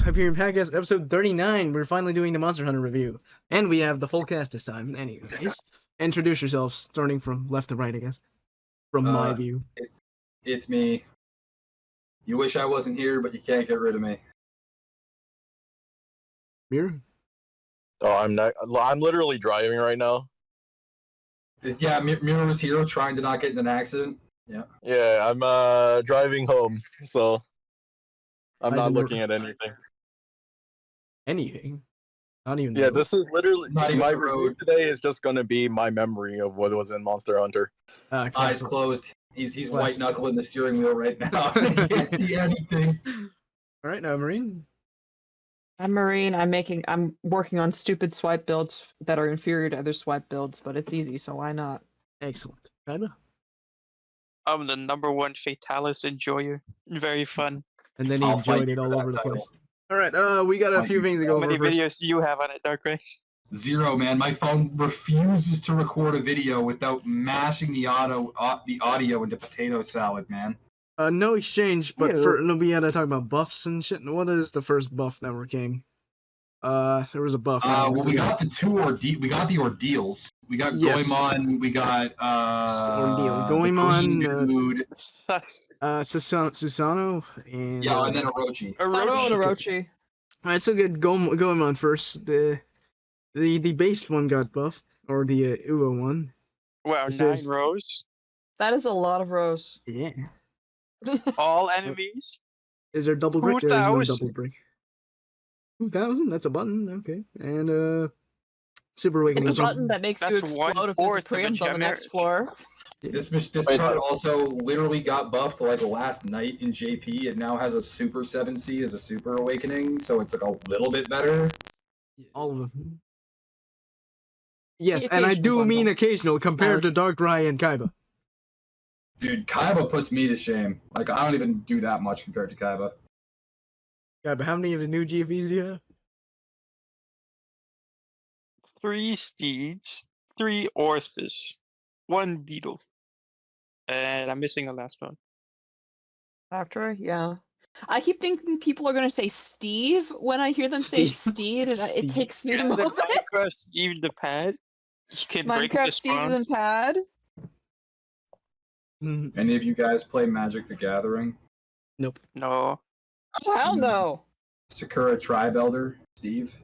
Hyperion PADCast episode 39. We're finally doing the Monster Hunter review. And we have the full cast this time. Anyways, introduce yourselves, starting from left to right, I guess. From my view. It's me. You wish I wasn't here, but you can't get rid of me. Mirror? Oh, I'm literally driving right now. Yeah, Mira was here trying to not get in an accident. Yeah. Yeah, I'm driving home, so I'm not looking at anything. Anything? Not even. Yeah, this is literally Not even my the review road. today is just gonna be my memory of what was in Monster Hunter. Eyes closed. He's white knuckling the steering wheel right now. He can't see anything. All right, now Marine. I'm Marine. I'm working on stupid swipe builds that are inferior to other swipe builds, but it's easy, so why not? Excellent. Kaiba? I'm the #1 Fatalis enjoyer. Very fun. And then he I'll enjoyed fight it for all that over the title. place. All right, we got a few things to go How over many first. videos do you have on it, Darkrai? 0, man. My phone refuses to record a video without mashing the audio into potato salad, man. No exchange, but Ew. we had to talk about buffs and shit. What is the first buff that came? There was a buff. Well, we got we got the ordeals. We got Yes. Goemon. We got Ordeal. the Goemon, green dude. Susano, and Yeah, and then Orochi. Sano and Orochi. Alright, so good. Goemon first. The base one got buffed, or the Uo one. Wow, It 9 says- rows. That is a lot of rows. Yeah. All enemies. Is there double brick? There is no 2,000. double brick. 2,000? That's a button. Okay. And Super Awakening. It's a button that makes you That's explode if there's a 1/4 of a preempt on the next Chimera. floor. This Wait, card also literally got buffed like last night in JP. It now has a Super 7C as a Super Awakening, so it's like a little bit better. All of them. Yes, The and I occasional do mean bundle. occasional compared to Darkrai and Kaiba. Dude, Kaiba puts me to shame. Like, I don't even do that much compared to Kaiba. Kaiba, how many of the new GFEs do you have? 3 Steeds, 3 Orthus, 1 Beetle. And I'm missing a last one. After, yeah. I keep thinking people are going to say Steve when I hear them say Steve. Steed, and Steve. it takes me a And the moment. Minecraft Steve the Pad. You can break Minecraft the Steve spawns. and Pad. Any of you guys play Magic the Gathering? Nope. No. Oh, hell no. Sakura Tribe Elder, Steve?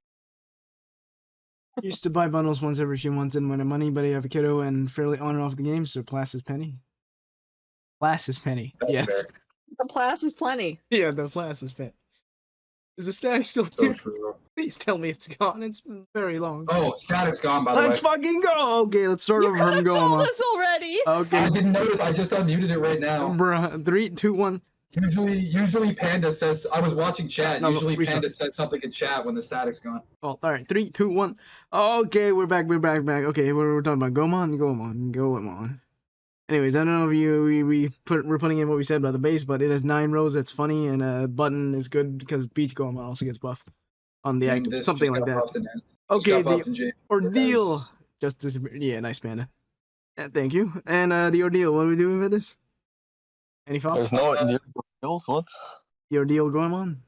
Used to buy bundles once every few months and win money, but I have a kiddo and fairly on and off the game, so Plas is penny. Plas is penny. That's Yes. fair. The Plas is plenty. Yeah, the Plas is penny. Is the static still So here? true. Please tell me it's gone. It's been very long. Oh, Static's gone, by the way. Let's fucking go! Okay, let's start You over could from have told Goemon. us already. I Okay. didn't notice. I just unmuted it right now. Bruh, 3, 2, 1. Usually Panda says. I was watching chat. No, Usually restart. Panda says something in chat when the static's gone. Oh, alright, 3, 2, 1. Okay, we're back. Okay, we're talking about Goemon. Anyways, I don't know if we're putting in what we said about the base, but it has 9 rows. That's funny, and a button is good because Beach Goemon also gets buffed on the active, This something just like got that. buffed in it. Just Okay, got buffed the in JP Ordeal because- just disappeared. Yeah, nice Panda. Thank you. And the Ordeal, what are we doing with this? Any thoughts? There's no deals. What? The Ordeal Goemon?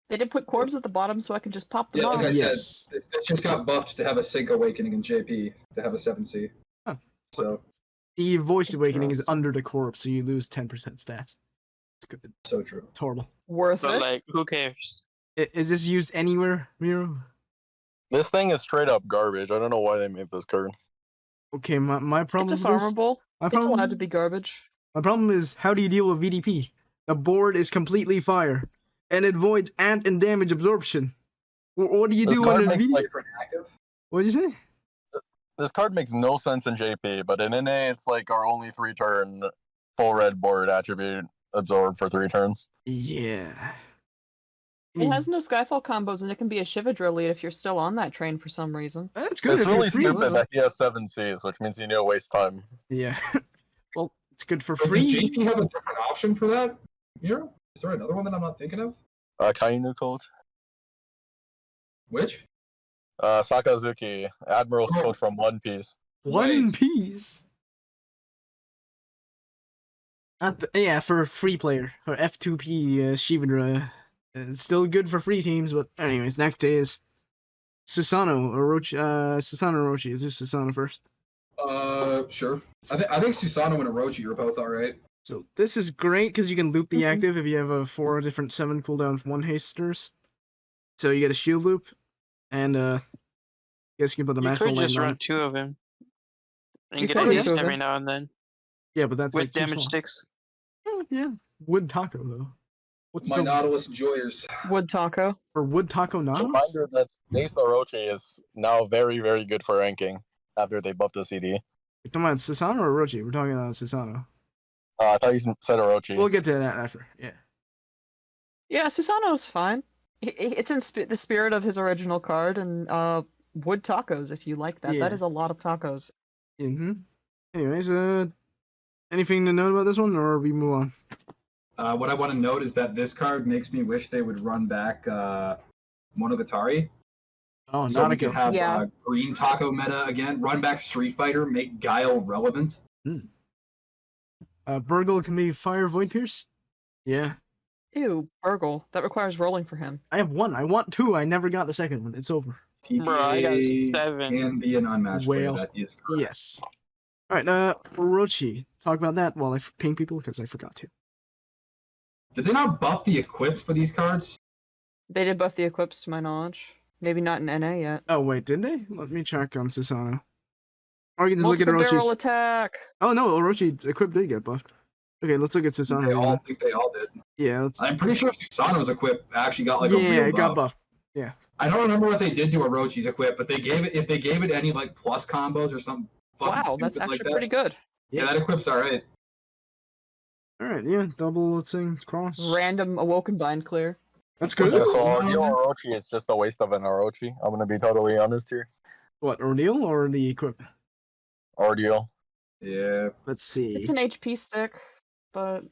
They did put Corbs at the bottom so I can just pop them Yeah, off. like I Yes. said, it just got buffed to have a Sync Awakening in JP to have a 7C. Huh. So The Voice Awakening is Interesting. under the corpse, so you lose 10% stats. It's good. so true. It's horrible. Worth But it. like, who cares? Is this used anywhere, Miro? This thing is straight up garbage. I don't know why they made this card. Okay, my problem It's a with this- farmable. my It's problem- allowed to be garbage. My problem is, how do you deal with VDP? The board is completely fire, and it voids ant and damage absorption. What do you This do card under makes, VDP? like, Different active. What'd you say? This card makes no sense in JP, but in NA it's like our only 3-turn full red board attribute absorb for 3 turns. Yeah. It has no Skyfall combos, and it can be a Shiva Drill lead if you're still on that train for some reason. That's good. It's if you're really free. stupid that he has 7 Cs, which means you need to waste time. Yeah. Well, it's good for But free. does JP have a different option for that? Miro? Is there another one that I'm not thinking of? Kainu code. Which? Sakazuki, Admiral's Oh. code from One Piece. One Piece. Yeah, for a free player, for F2P Shivadra It's still good for free teams, but anyways, next is Susano Orochi. Susano Orochi. Let's do Susano first. Sure. I think Susano and Orochi are both alright. So this is great because you can loop the active if you have a 4 different 7 cooldown 1 hasters. So you get a shield loop, and I guess you can put the You magical could just land on run it. 2 of him. And You get could a do haste 2 of every him. now and then. Yeah, but that's With like 2 damage slots. sticks. Yeah, wood taco though. What's My the Nautilus enjoyers. Wood taco. for wood taco Nautilus? Reminder that base Orochi is now very, very good for ranking after they buffed the CD. You're talking about Susano or Orochi? We're talking about Susano. I thought you said Orochi. We'll get to that after. Yeah. Yeah, Susano's fine. It's in the spirit of his original card, and wood tacos, if you like that. Yeah. That is a lot of tacos. Anyways, anything to note about this one, or we move on? What I want to note is that this card makes me wish they would run back Monogatari. Oh, So we Nargacuga. could have Yeah. green taco meta again, run back Street Fighter, make Guile relevant. Burgle can be Fire Void Pierce. Yeah. Ew, Burgle. That requires rolling for him. I have 1. I want 2. I never got the second one. It's over. TPA Bro, I got 7. can be an unmatched player. Whale. That is correct. Yes. Alright, Orochi. Talk about that while I ping people, because I forgot to. Did they not buff the equips for these cards? They did buff the equips, to my knowledge. Maybe not in NA yet. Oh, wait, did they? Let me check on Susano. Or you can just look at Multiple barrel Orochi's. attack! Oh, no, Orochi's equip did get buffed. Okay, let's look at Susano. They all think they all did. Yeah, let's. I'm pretty sure Susano's equip actually got like a yeah, real it got buff. buffed. I don't remember what they did to Orochi's equip, but they gave it if they gave it any like plus combos or something. Wow, that's actually pretty good. Yeah, that equip's alright. Alright, yeah, double, let's say, cross. Random Awoken Bind clear. That's Yeah, good. so Ordeal Orochi is just a waste of an Orochi. I'm gonna be totally honest here. What, Ordeal or the equip? Ordeal. Yeah. Let's see. It's an HP stick, but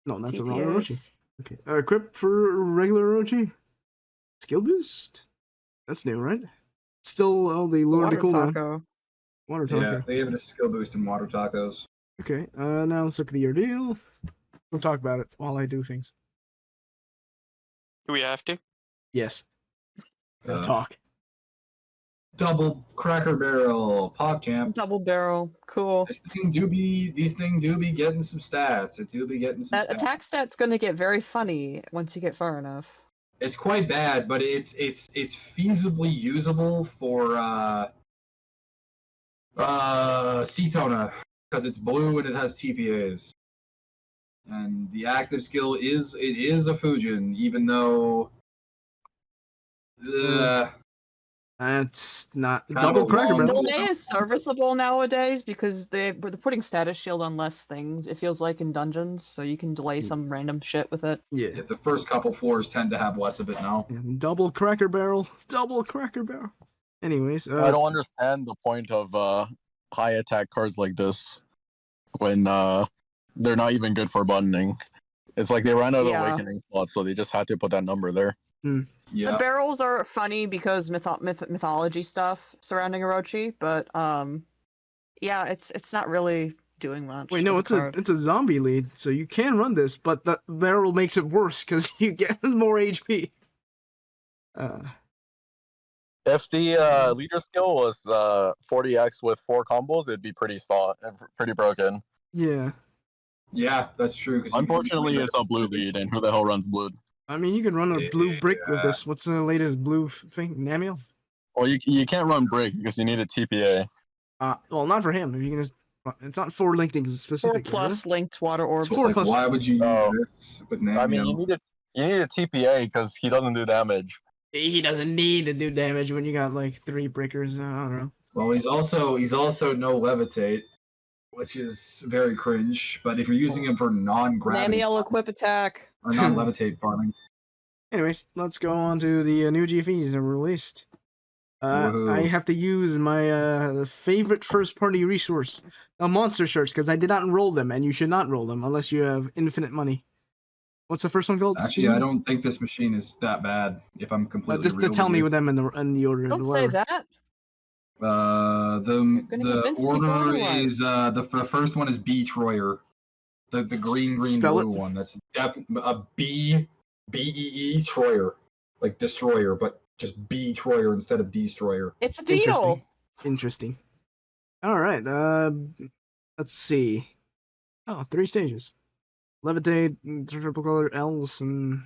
No, that's a wrong Orochi. TPAs. Okay, equip for regular Orochi? Skill boost? That's new, right? Still all the lower the Water cooldown. taco. Water taco. Yeah, they gave it a skill boost in water tacos. Okay, now let's look at the Ordeal. We'll talk about it while I do things. Do we have to? Yes, Uh, talk. Double Cracker Barrel, PogChamp. Double barrel. Cool. These things do be getting some stats. It do be getting some That stats. attack stat's gonna get very funny once you get far enough. It's quite bad, but it's feasibly usable for Cetona because it's blue and it has TPAs. And the active skill is a Fujin, even though That's not Kind double of a Cracker long- Barrel. Delay is serviceable nowadays because they're putting status shield on less things, it feels like, in dungeons, so you can delay some random shit with it. Yeah. the first couple floors tend to have less of it now. Double Cracker Barrel. Double Cracker Barrel. Anyways, I don't understand the point of high attack cards like this when they're not even good for buttoning. It's like they ran out of Yeah. awakening slots, so they just had to put that number there. Yeah. The barrels are funny because mythology stuff surrounding Orochi, but yeah, it's not really doing much. wait, no, as it's card. it's a zombie lead, so you can run this, but the barrel makes it worse because you get more HP. If the leader skill was 40x with 4 combos, it'd be pretty broken. Yeah. Yeah, that's true. 'cause you can- Unfortunately, it's a blue lead, and who the hell runs blue? I mean, you can run a blue brick with Yeah. this. What's the latest blue thing? Namiel? Well, you can't run break because you need a TPA. Well, not for him. If you can just, it's not 4 linked 4 specific. plus linked water orbs. It's 4 Like, plus- why would you use Oh. this with Namiel? I mean, you need a TPA because he doesn't do damage. He doesn't need to do damage when you got like 3 breakers. I don't know. Well, he's also no levitate, which is very cringe. But if you're using him for non-gravity Namiel equip attack. or non-levitate farming, Anyways, let's go on to the new GFEs that were released. Woohoo. I have to use my favorite first-party resource, the monster shirts, because I did not enroll them, and you should not roll them unless you have infinite money. What's the first one called? actually, Steed? I don't think this machine is that bad. If I'm completely Just to real tell with me you. with them in the order. Don't say whatever. that. The gonna convince people order otherwise. is the first one is B Troyer, the green Spell it. blue one. That's a B BEE Troyer, like destroyer, but just B Troyer instead of Destroyer. It's a beetle. Interesting. All right. Let's see. Oh, 3 stages. Levitate, triple color L's, and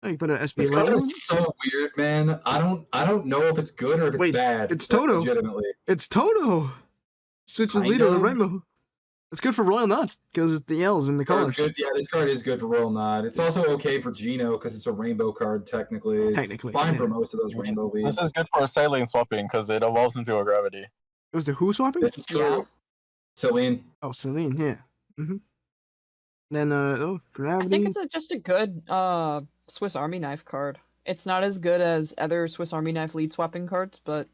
oh, you put an SP This card legend. is so weird, man. I don't know if it's good or if it's Wait, bad. it's Toto. Legitimately. It's Toto. Switches Kind leader to of. Rainbow. It's good for Royal Nuts because the L's and the Oh, colors. it's good. Yeah, this card is good for Royal Knot. It's also okay for Gino because it's a rainbow card technically. It's Technically, fine yeah. for most of those rainbow leads. This is good for saline swapping because it evolves into a gravity. It was the who swapping? This is true. Yeah. Celine. Oh, Celine, yeah. Then, Gravity. I think it's just a good Swiss Army knife card. It's not as good as other Swiss Army knife lead swapping cards, but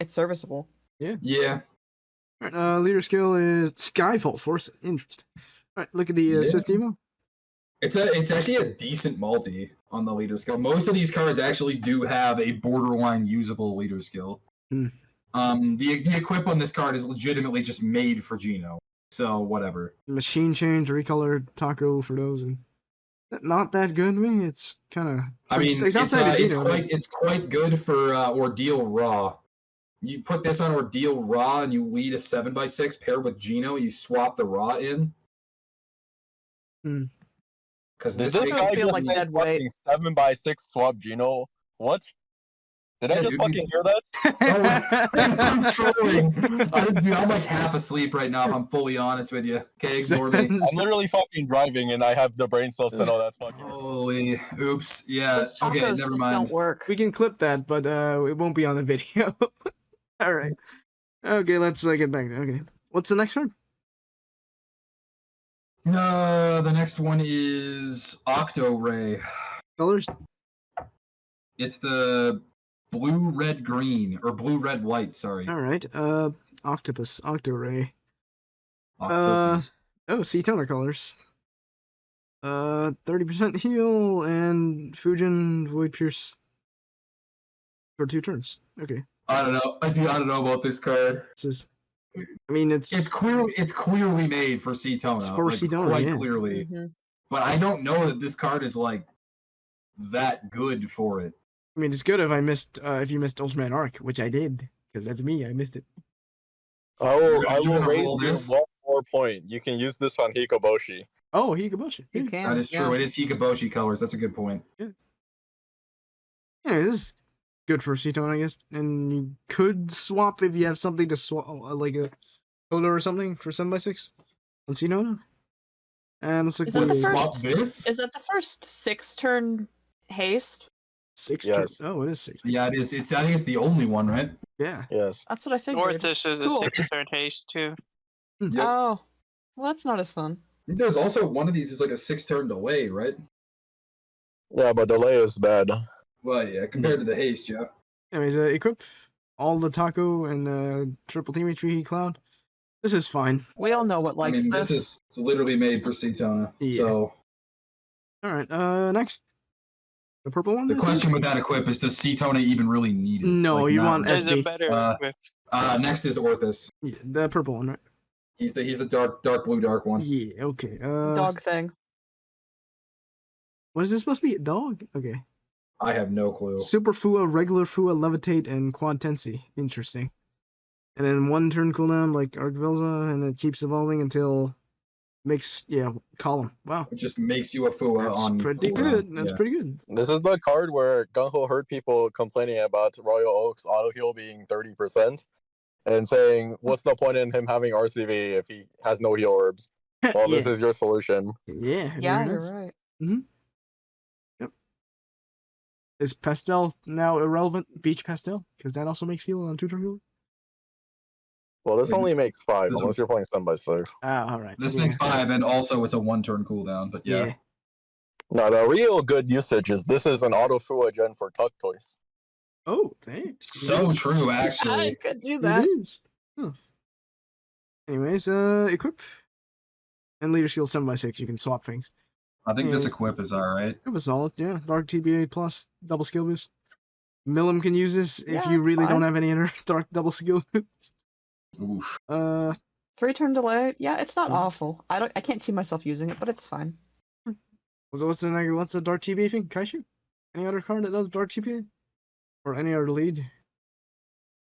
it's serviceable. Yeah. Alright, leader skill is Skyfall Force. Interesting. Alright, look at the Yeah. Sistemo. It's actually a decent multi on the leader skill. Most of these cards actually do have a borderline usable leader skill. Hmm. The equip on this card is legitimately just made for Gino. So whatever. Machine change, recolored taco for those, and not that good to me. It's kind of. I mean, it's quite good for Ordeal Raw. You put this on Ordeal Raw and you lead a 7x6 paired with Gino. You swap the Raw in. Because Did this this makes guy me feel just like make dead weight. fucking 7x6 swap Gino? What? Did I Yeah, just dude. fucking hear that? I'm trolling. Dude, I'm like half asleep right now if I'm fully honest with you. Okay, ignore me. I'm literally fucking driving and I have the brain cells to know that's fucking. Holy, oops. Yeah, Those okay, tacos never just mind. don't work. We can clip that, but it won't be on the video. All right. Okay, let's get back. Okay, what's the next one? The next one is Octo Ray. Colors? It's the blue, red, green, or blue, red, white. Sorry. All right. Octopus, Octoray. Octosi. Sea toner colors. 30% heal and Fujin Void Pierce for 2 turns. Okay. I don't know. I don't know about this card. This is. I mean, It's clearly made for Cetona. It's for like, Cetona, quite yeah. clearly. Mhm. But I don't know that this card is like that good for it. I mean, it's good if if you missed Ultraman Arc, which I did, because that's me. I missed it. I will You gonna raise roll you this? one more point. You can use this on Hikoboshi. Oh, Hikaboshi. You Yeah. can. That is true. It is Hikaboshi colors. That's a good point. Yeah, this is good for Cetone, I guess. And you could swap if you have something to swap, like a Kodo or something for 7x6 on Cetone. And let's look Is that the Swap first? this? Is that the first 6-turn haste? 6 Yes. turns. Oh, it is 6. Yeah, it is. I think it's the only one, right? Yeah. Yes. That's what I figured. Orthis is Cool. a 6-turn haste too. Yep. Oh, well, that's not as fun. There's also one of these is like a 6-turn delay, right? Yeah, but delay is bad. Well, yeah, compared to the haste, yeah. Anyways, equip all the taco and triple team HP cloud. This is fine. We all know what I likes mean, this. this is literally made for Cetona. Yeah. So All right. Next, the purple one. the this is? question with that equip is, does Cetona even really need it? No, Like, you not want really. There's a SB. better equip. Next is Orthis. Yeah, the purple one, right? He's the dark blue dark one. Yeah. Okay. Dog thing. What is this supposed to be? A dog? Okay. I have no clue. Super Fua, regular Fua, levitate, and quad tensi. Interesting. And then 1 turn cooldown like Argvilza, and it keeps evolving until column. Wow. It just makes you a Fua That's on pretty cooldown. good. That's Yeah. pretty good. This is the card where GungHo heard people complaining about Royal Oak's auto heal being 30% and saying, what's the point in him having RCV if he has no heal orbs? Well, this Yeah. is your solution. Yeah. Yeah, very you're nice. right. Yep. Is Pastel now irrelevant? Beach Pastel? Because that also makes heal on 2 turn heal? Well, this Wait, only makes 5 this- unless you're playing 7x6. Ah, alright. This yeah. makes 5, and also it's a 1-turn cooldown. But yeah. Now, the real good usage is this is an auto Fua gen for Tuck Toys. Oh, thanks. So true, I actually. could do It that. is. Huh. Anyways, equip. And leader skill 7x6, you can swap things. I think this Yes. equip is alright. It was solid, yeah. Dark TBA plus double skill boost. Milim can use this if Yeah, you it's really don't fine. have any other dark double skill boost. Oof. 3-turn delay. Yeah, it's not Mhm. awful. I can't see myself using it, but it's fine. What's the dark TBA thing? Kaishu? Any other card that does dark TBA? Or any other lead?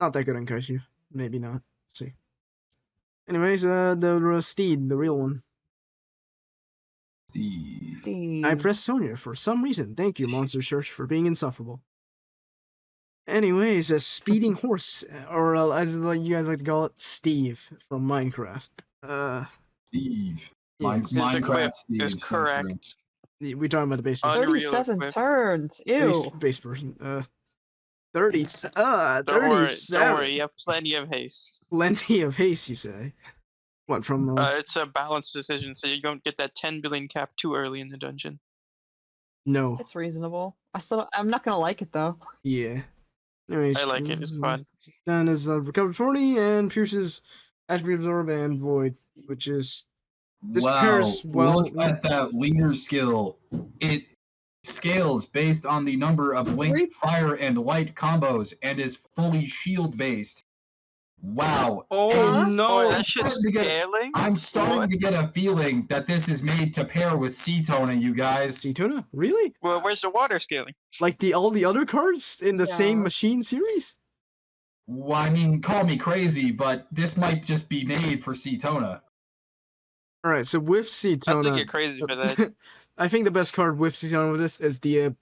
Not that good in Kaishu. Maybe not. Let's see. Anyways, the Steed, the real one. Steed. I pressed Sonya for some reason. Thank you, Monster Church, for being insufferable. Anyways, a speeding horse, or as you guys like to call it, Steve from Minecraft. Steve. Yeah, Minecraft Steve. Is correct. we talking about the base version. Unreal 37 equip. turns. Ew. Base version. 37. 37. Don't worry, you have plenty of haste. Plenty of haste, you say? What from? It's a balanced decision, so you don't get that 10 billion cap too early in the dungeon. No. It's reasonable. I'm not gonna like it though. Yeah. Anyways, I like it. It's fun. Then is recovered 40 and Pierce's attribute absorb and void, which is this Wow. pairs well. Look at that leader skill. It scales based on the number of linked fire and light combos and is fully shield based. Wow. Oh And no! Oh, that shit's starting to get- scaling? I'm starting What? to get a feeling that this is made to pair with Cetona, you guys. Tuna? Really? Well, where's the water scaling? Like all the other cards in the same Yeah. machine series? Well, I mean, call me crazy, but this might just be made for Cetona. All right, so with I think Tuna, you're crazy for that. I think the best card with Susano with this is the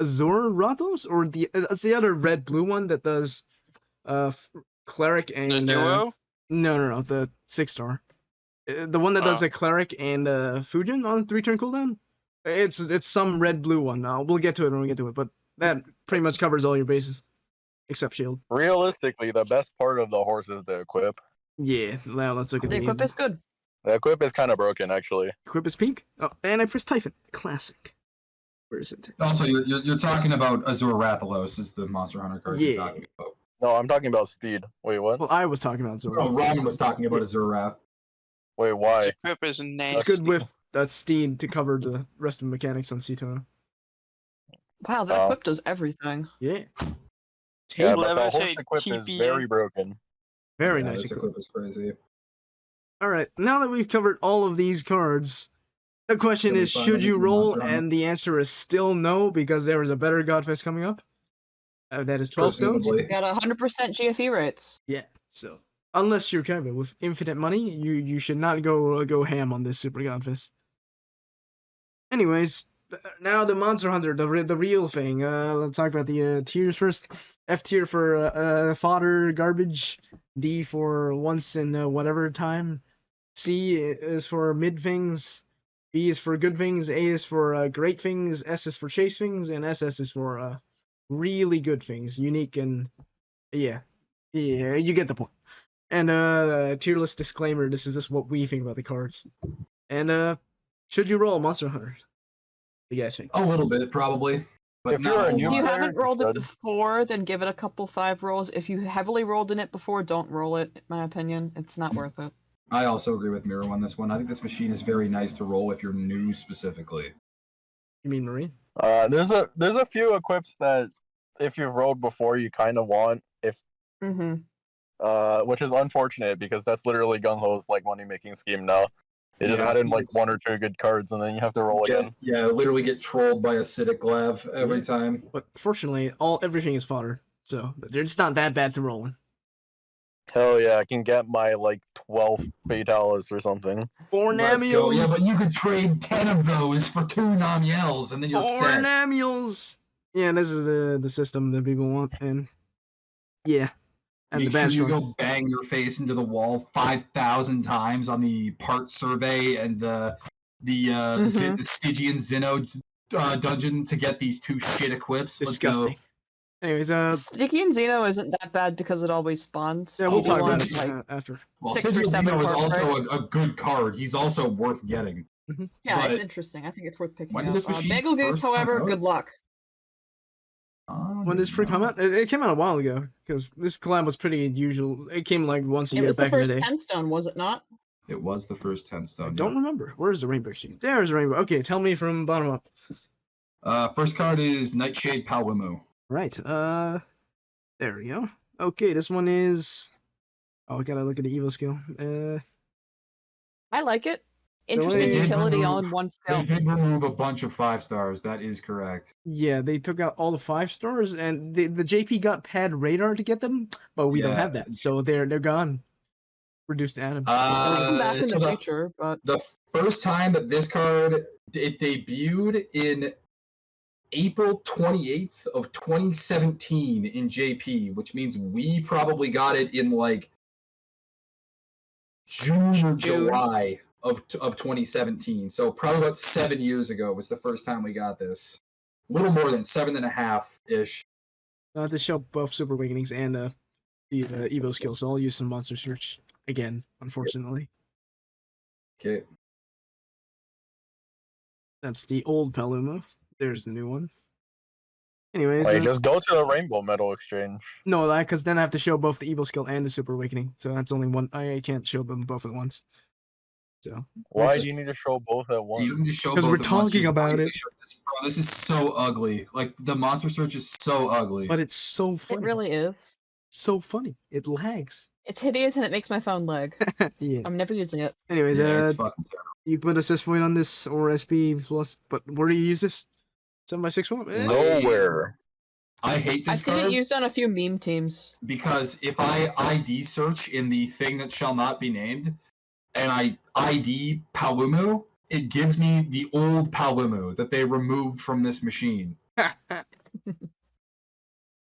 Azure Ratos, or it's the other red-blue one that does cleric and The duo? no, the 6-star. The one that does Oh. a cleric and Fujin on 3-turn cooldown. It's some red-blue one. We'll get to it when we get to it, but that pretty much covers all your bases, except shield. Realistically, the best part of the horse is the equip. Yeah, now let's look at The equip is good. The equip is kind of broken, actually. Equip is pink. Oh, and I pressed Typhon. Classic. Where is it? Also, you're talking about Azure Rathalos is the Monster Hunter card Yeah. you're talking about. No, I'm talking about Steed. Wait, what? Well, I was talking about Zora. Oh, Robin was talking about Azure Wrath. Wait, Its why? equip is nasty. It's good with that Steed to cover the rest of the mechanics on Cetona. Wow, that Oh. equip does everything. Yeah. Yeah, Table. but the horse Levitate equip is TPA. very broken. Very Yeah, nice this equip. equip is crazy. Alright, now that we've covered all of these cards, the question Can we is, find should you anything roll? Monster Hunter? And the answer is still no, because there is a better Godfest coming up. That is 12 stones. Presumably. It's got 100% GFE rates. Yeah, so unless you're Kevin with infinite money, you should not go ham on this Super Godfest. Anyways, now the Monster Hunter, the real thing. Let's talk about the tiers first. F tier for fodder garbage. D for once in whatever time. C is for mid things. B is for good things. A is for great things. S is for chase things, and SS is for really good things, unique and yeah, you get the point. And tier list disclaimer: this is just what we think about the cards. And should you roll Monster Hunter? What do you guys think? A little bit, probably. But If not you're a whole new If you lot. player, haven't you rolled it should. before, then give it a couple 5 rolls. If you heavily rolled in it before, don't roll it, in my opinion. It's not worth it. I also agree with Miro on this one. I think this machine is very nice to roll if you're new specifically. You mean Marine? There's a few equips that if you've rolled before you kind of want, Mm-hmm. which is unfortunate because that's literally GungHo's like money making scheme now. They just Yeah, add in like it's- 1 or 2 good cards and then you have to roll again. Yeah, literally get trolled by acidic glav every time. But fortunately, everything is fodder, so they're just not that bad to roll in. Hell yeah, I can get my like 12 Fatalis or something. Four Let's go. Yeah, but Namiels! you could trade 10 of those for 2 Namiels, and then you're Four set. Namiels! Yeah, this is the system that people want, and yeah. And Make the bad sure you card. go bang your face into the wall 5,000 times on the part survey and the Stygian Zeno dungeon to get these 2 shit equips. Let's go. Disgusting. Anyways, Sticky and Xeno isn't that bad because it always spawns. yeah, we'll You talk want, about it like, after. Well, 6 or Stygian 7 Zeno is card also break. a good card. He's also worth getting. Yeah, it's but- interesting. I think it's worth picking When up. did this machine Bagel Goose, first come however, out? good luck. When does Free come out? It came out a while ago, because this collab was pretty usual. It came like once a It year was the back in the first day. 10 stone, was it not? It was the first 10 I stone. don't remember. Where's the rainbow sheet? There's the rainbow. Okay, tell me from bottom up. First card is Nightshade Palwimu. Right. There we go. Okay, this one is. Oh, I gotta look at the Evo skill. I like it. Interesting They did utility remove- on one They skill. did remove a bunch of 5 stars. That is correct. Yeah, they took out all the 5 stars, and the JP got pad radar to get them, but we don't Yeah. have that, so they're gone. Reduced to atom. They'll come back in So the future, but the first time that this card it debuted in April 28th of 2017 in JP, which means we probably got it in like June or June. July of 2017. So probably about 7 years ago was the first time we got this. A little more than 7.5-ish. I'll have to show both Super Awakenings and the Evo skill, so I'll use some monster search again, unfortunately. Okay. That's the old Paluma. There's the new one. Anyways, Like, just go to the Rainbow Medal Exchange. no, because then I have to show both the Evo skill and the Super Awakening, so that's only one. I can't show them both at once. So Why Yes. do you need to show both at once? You don't just show 'Cause both we're at once, talking just about briefly it. show this. Bro, this is so ugly. Like the monster search is so ugly. but it's so it funny. really is. So funny. It lags. It's hideous and it makes my phone lag. Yeah. I'm never using it. Anyways, yeah, it's fucking terrible. you put assist point on this or SP plus, but where do you use this? 7x6 one? Nowhere. I hate I've this seen card it used on a few meme teams. because if I ID search in the thing that shall not be named, and I ID Palumu, it gives me the old Palumu that they removed from this machine.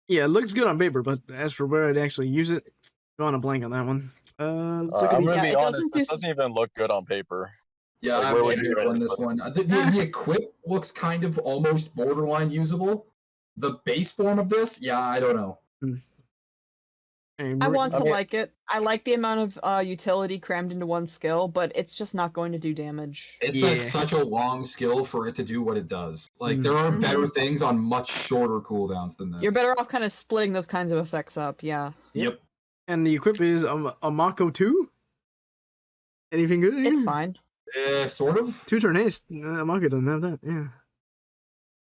Yeah, it looks good on paper, but as for where I'd actually use it, drawing a blank on that one. Let's look at I'm the gonna Yeah, be it honest, doesn't do it doesn't even look good on paper. Yeah, Like, I'm where would with you you rate on it? this one. The equip looks kind of almost borderline usable. The base form of this, yeah, I don't know. I want to mean- like it. I like the amount of utility crammed into one skill, but it's just not going to do damage. It's Yeah. such a long skill for it to do what it does. Like, there are Mhm. better things on much shorter cooldowns than this. You're better off kind of splitting those kinds of effects up, yeah. Yep. And the equip is a Mako 2? Anything good? It's fine. Sort of. 2-turn haste. Mako doesn't have that, yeah.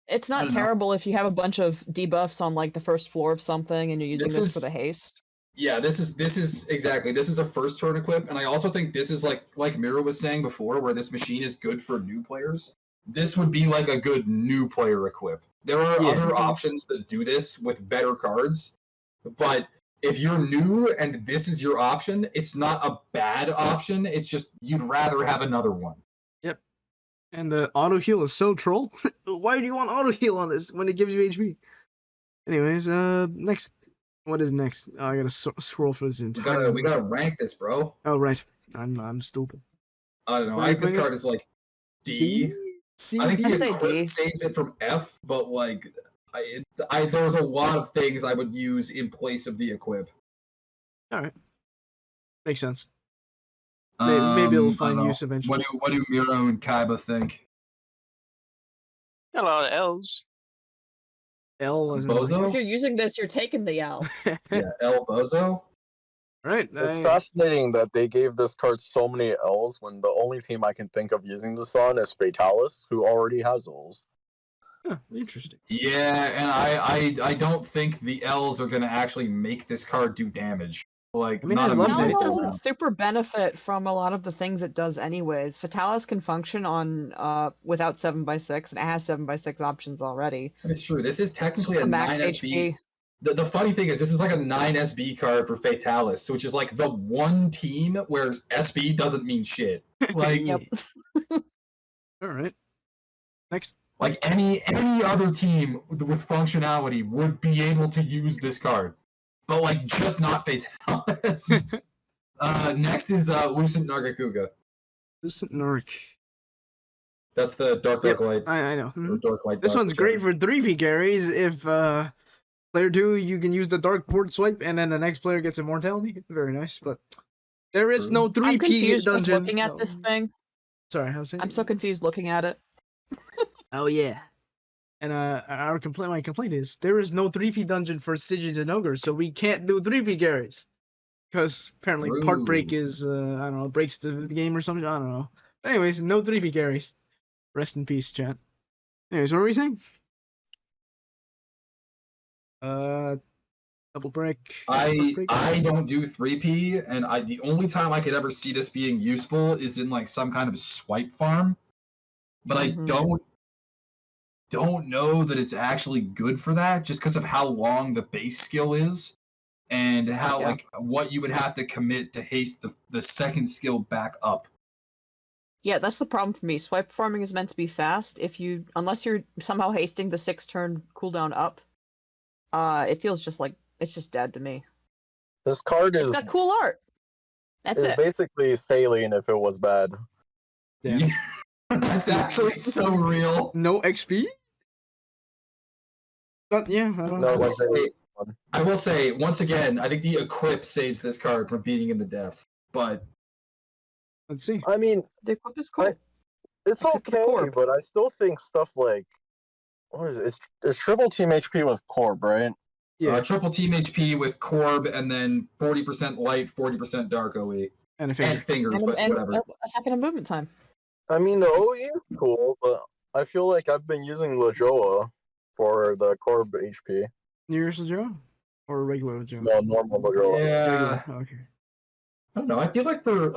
It's I not don't know. terrible if you have a bunch of debuffs on like the first floor of something and you're using This this for is- the haste. Yeah, this is exactly. This is a first turn equip, and I also think this is like Mira was saying before, where this machine is good for new players. This would be like a good new player equip. There are Yeah. other options that do this with better cards, but if you're new and this is your option, it's not a bad option. It's just you'd rather have another one. And the auto heal is so troll. Why do you want auto heal on this when it gives you HP? Anyways, next. What is next? Oh, I gotta scroll for this entire. We gotta rank this, bro. Oh right, I'm stupid. I don't know. What I think this rank is- card is like D. C. C. I think D? the I'd say equip D. saves it from F, but like, there's a lot of things I would use in place of the equip. All right, makes sense. Maybe it'll I find don't know. use eventually. What do Miro and Kaiba think? A lot of L's. L as in Bozo? If you're using this, you're taking the L. Yeah, El Bozo. Right. It's fascinating that they gave this card so many L's when the only team I can think of using this on is Fatalis, who already has L's. Huh, interesting. Yeah, and I don't think the L's are gonna actually make this card do damage. Like, I mean, not as a long as big Fatalis it's- amount. doesn't super benefit from a lot of the things it does anyways. Fatalis can function on without 7x6, and it has 7x6 options already. It's true. This is It's technically just a the max 9 SB. HP. The funny thing is, this is like a 9 SB card for Fatalis, which is like the one team where SB doesn't mean shit. Like, Yep. All right. Next. like any other team with functionality would be able to use this card, but like just not Fatalis. Next is Lucent Nargacuga. Lucent Narc. That's the dark Yep, light. I know. or Mhm. dark light. This dark, one's great whichever. for 3P carries. If player 2, you can use the dark port swipe, and then the next player gets immortality. Very nice, but there is True. no 3P I'm confused just dungeon. looking at this thing. Sorry, I was saying. I'm so confused looking at it. Oh yeah. And my complaint is there is no 3P dungeon for Stygians and Ogres, so we can't do 3P carries. Because apparently part break True. is I don't know, breaks the game or something. I don't know. Anyways, no 3P carries. Rest in peace, chat. Anyways, what were we saying? Double break. I don't do 3P, and the only time I could ever see this being useful is in like some kind of swipe farm. But I don't know that it's actually good for that, just because of how long the base skill is, and how like what you would have to commit to haste the second skill back up. Yeah, that's the problem for me. Swipe farming is meant to be fast. Unless you're somehow hasting the 6-turn cooldown up, it feels just like it's just dead to me. This card It's got cool art. That's it. Basically saline if it was bad. Damn. That's actually so real. No XP? But yeah, I don't know. I will say, once again, I think the equip saves this card from being in the depths. But let's see. I mean, the equip is cool. It's okay, but I still think stuff like what is it? It's triple team HP with Corb, right? Yeah, triple team HP with Corb, and then 40% light, 40% dark OE, and fingers, but whatever. A second of movement time. I mean, the OE is cool, but I feel like I've been using Lajoa for the Corb HP. Nearest Lajoa? Or regular Lajoa? No, normal Lajoa. Yeah. Okay. I don't know. I feel like for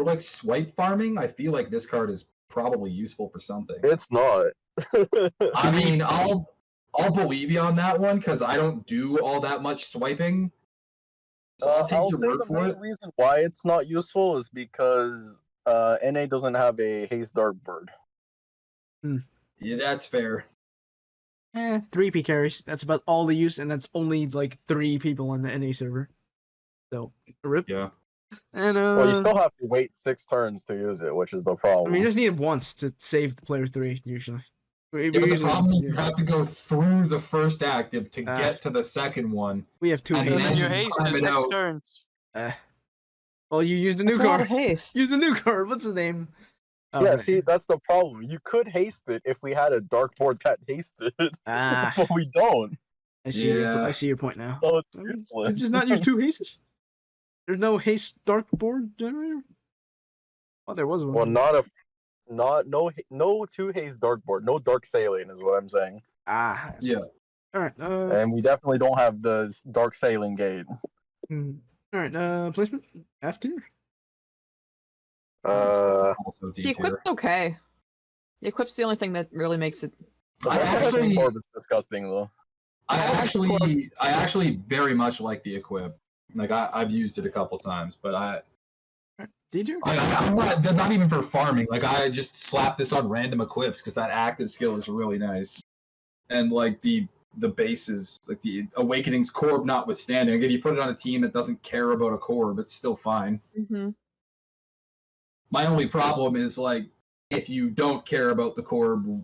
like swipe farming, I feel like this card is probably useful for something. It's not. I mean, I'll believe you on that one because I don't do all that much swiping. So I'll take your word for it. The reason why it's not useful is because NA doesn't have a Haze Dark Bird. Yeah, that's fair. 3P carries. That's about all the use, and that's only like 3 people on the NA server. So, rip. Yeah. And well, you still have to wait 6 turns to use it, which is the problem. I mean, you just need it once to save the player 3 usually. But the problem is you have to go through the first active to get to the second one. We have 2 And haste. your haste is 6 turns. Well, you used a new That's card. A lot of haste. Use a new card. What's his name? Oh, yeah, see, that's the problem. You could haste it if we had a dark board that hasted, but we don't. I see your point now. So it's useless. Just not use 2 hastes. There's no haste dark board generator. Oh, there was one. Well, no 2 haste dark board, no dark saline is what I'm saying. Yeah. All right. And we definitely don't have the dark sailing gate. All right. Placement F tier. Also D The tier. equip's okay. The equip's the only thing that really makes it. Corb is disgusting though. I actually very much like the equip. Like I've used it a couple times, but Did you? I'm not even for farming. Like I just slap this on random equips because that active skill is really nice, and like the bases, like the Awakening's Corb notwithstanding, like if you put it on a team that doesn't care about a Corb, it's still fine. Mm-hmm. My only problem is like if you don't care about the Corb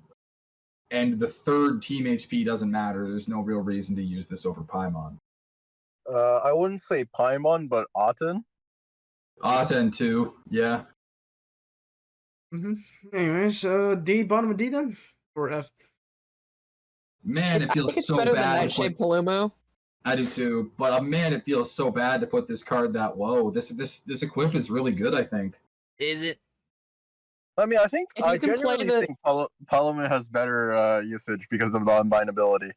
and the third team HP doesn't matter, there's no real reason to use this over Paimon. I wouldn't say Paimon, but Aten. Aten too, yeah. Anyways, D, bottom of D then? Or F? Man, it feels I think it's so better bad. than Nightshade Palumu. I do too, but man, it feels so bad to put this card that low. This equip is really good, I think. Is it? I mean, I think If you I can play genuinely think Palamon has better usage because of the unbindability.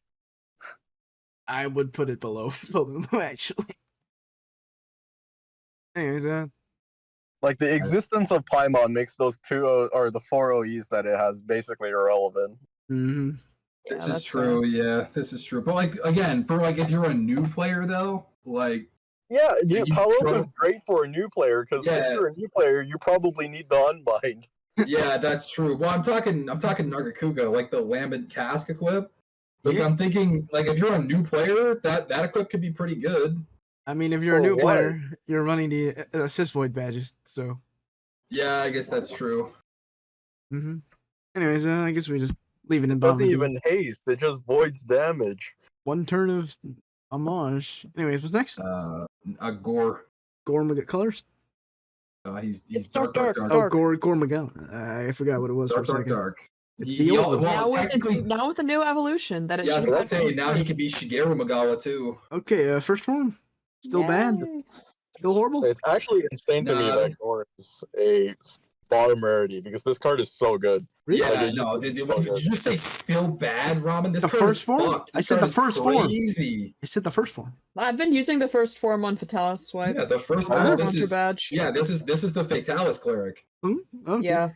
I would put it below Palumu, actually. Anyways, like the existence of Paimon makes those 2 or the 4 OEs that it has basically irrelevant. Mm-hmm. This is true, yeah. This is true. But like again, for like if you're a new player though, like yeah, Palumu is great for a new player because if you're a new player, you probably need the unbind. Yeah, that's true. Well, I'm talking Nargacuga, like the Lambent Cask equip. Like I'm thinking, like if you're a new player, that equip could be pretty good. I mean, if you're a new player, you're running the assist void badges, so. Yeah, I guess that's true. Anyways, I guess we just leave it in. It doesn't even haste; it just voids damage. 1 turn of homage. Anyways, what's next? Gore. Gore Magala colors. He's dark. Oh, Gore Magala. I forgot what it was for a second. Dark. It's the old one. Now with the new evolution that it should have. Say now he could be Shigeru Magala too. Okay, first form. Still bad. Still horrible. It's actually insane to me that Gore is a bottom rarity because this card is so good. Really? Yeah, Like, no. Did you just say still bad, Ramen? This The card first is form? fucked. I This said card the is first form. crazy. I said the first form. I've been using the first form on Fatalis swipe. Yeah, the first Oh, form. this This Hunter is badge. yeah. This is the Fatalis cleric. Okay. Yeah.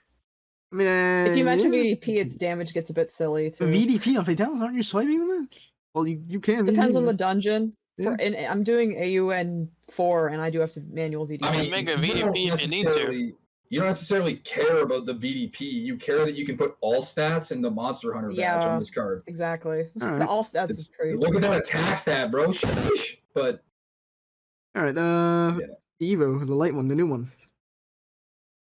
I mean, If you mention yeah. VDP, its damage gets a bit silly too. VDP on Fatalis, aren't you swiping with that? Well, you can. Depends VDP, on the but- dungeon. Yeah. And I'm doing AUN 4, and I do have to manual VDP. I mean, make a you don't VDP if you need to. necessarily- You don't necessarily care about the VDP. You care that you can put all stats in the Monster Hunter badge Yeah. on this card. Exactly. Alright. The all stats is crazy. Look at that attack stat, bro. Sheesh. But All right. Yeah. Evo, the light one, the new one.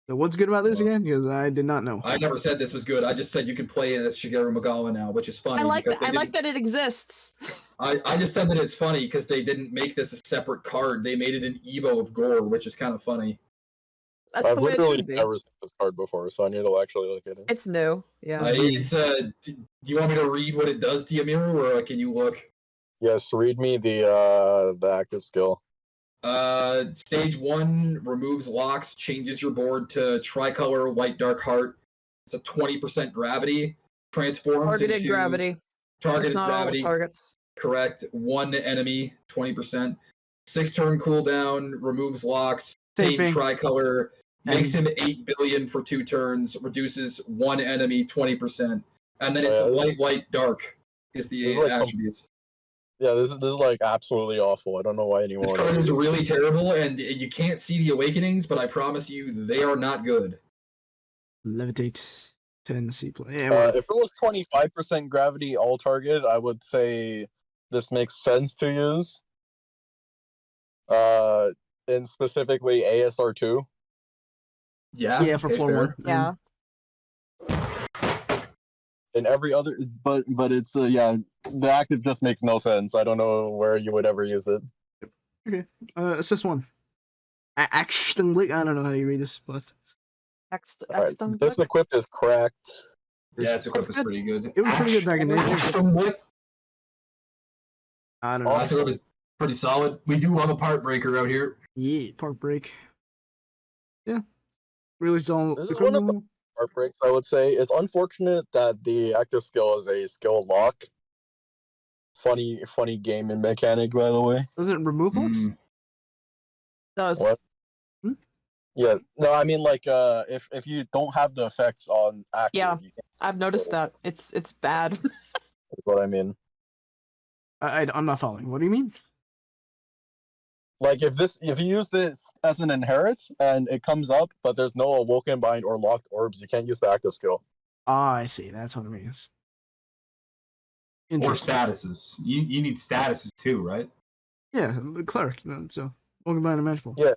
So what's good about this Well, again? Because I did not know. I never said this was good. I just said you can play it as Shigeru Magala now, which is funny. I like because that. they I like didn't- that it exists. I just said that it's funny because they didn't make this a separate card. They made it an Evo of Gore, which is kind of funny. That's I've the way it literally should be. never seen this card before, so I need to actually look at it. It's new. Yeah. It's do you want me to read what it does to you, Miru, or can you look? Yes, read me the active skill. Stage 1 removes locks, changes your board to tricolor light dark heart. It's a 20% gravity. Transforms Targeted into gravity. targeted It's not all the gravity. targets. Correct. One enemy, 20%. 6-turn cooldown, removes locks, Same same thing. tricolor, makes And- him 8 billion for 2 turns, reduces one enemy 20%. And then it's Yeah, this- light, dark is the this is like attributes. Yeah, this is like absolutely awful. I don't know why This anyone. card is really terrible, and you can't see the awakenings, but I promise you, they are not good. Levitate. 10 C play. Yeah, If it was 25% gravity all target, I would say this makes sense to use. And specifically ASR2. Yeah. yeah, for okay, floor fair. 1. Yeah. And every other, but it's the active just makes no sense. I don't know where you would ever use it. Assist 1. Actually, I don't know how you read this, but Alright, this equip is cracked. Yeah, its equip Sounds is good. pretty good. It was pretty good back in the day. I don't know. This equip is pretty solid. We do love a part breaker out here. Yeah, park break. Yeah. Really solid. This is one of the heartbreaks, I would say. It's unfortunate that the active skill is a skill lock. Funny gaming mechanic, by the way. Does it remove locks? Does. What? Hmm? Yeah, no, I mean like if you don't have the effects on active, Yeah. you can't, I've noticed that. It's bad. is what I mean. I'm not following. What do you mean? Like if you use this as an inherit and it comes up, but there's no awoken bind or locked orbs, you can't use the active skill. Ah, I see. That's what it means. Or Interesting. statuses. You need statuses too, right? Yeah, the cleric. So, welcome by the match ball. Yeah.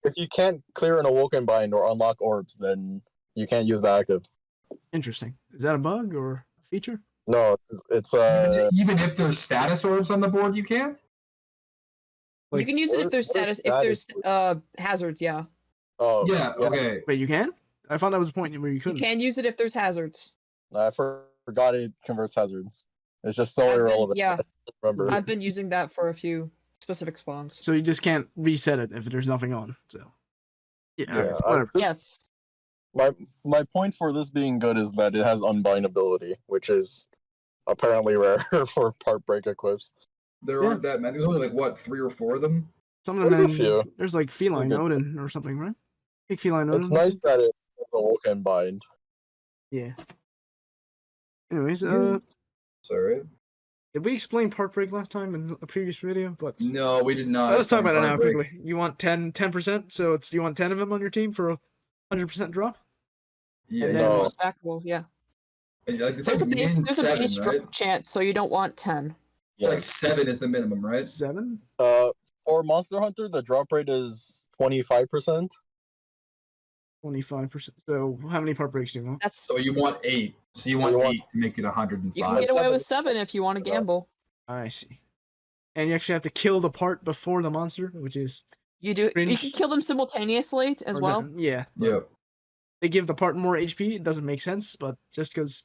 If you can't clear an awoken bind or unlock orbs, then you can't use the active. Interesting. Is that a bug or a feature? No, it's Even if there's status orbs on the board, you can't? Like, you can use it if there's what is status, if there's hazards. Yeah. oh Yeah, okay. Wait, you can? I thought that was a point where you You couldn't. can use it if there's hazards. I forgot it converts hazards. It's just so I've been- irrelevant. yeah. I don't remember. I've been using that for a few specific spawns. So you just can't reset it if there's nothing on. So, yeah, Yeah, alright, whatever. Yes. My point for this being good is that it has unbindability, which is apparently rare for part break equips. There Yeah. aren't that many. There's only like what, 3 or 4 of them? Some of them, There's a few. there's like feline They're good. Odin or something, right? Big feline Odin. It's nice that it has awoken bind. Yeah. Anyways, Sorry. did we explain part break last time in a previous video? But No, we did not. let's talk about it now Heartbreak. quickly. You want 10%, so it's you want 10 of them on your team for a 100% drop? Yeah, And you then- No. want- Stackable. Yeah. it's There's a like base. min There's a 7, base right? drop chance, so you don't want 10. It's like Yes. 7 is the minimum, right? 7? For Monster Hunter, the drop rate is 25%. 25%. So how many part breaks do you want? That's So you want 8. So you want 8 to make it 105. you can get away Seven. with 7 if you want to gamble. I see. And you actually have to kill the part before the monster, which is You do. You Cringe. can kill them simultaneously as or well. different. Yeah. Yeah. They give the part more HP. It doesn't make sense, but just because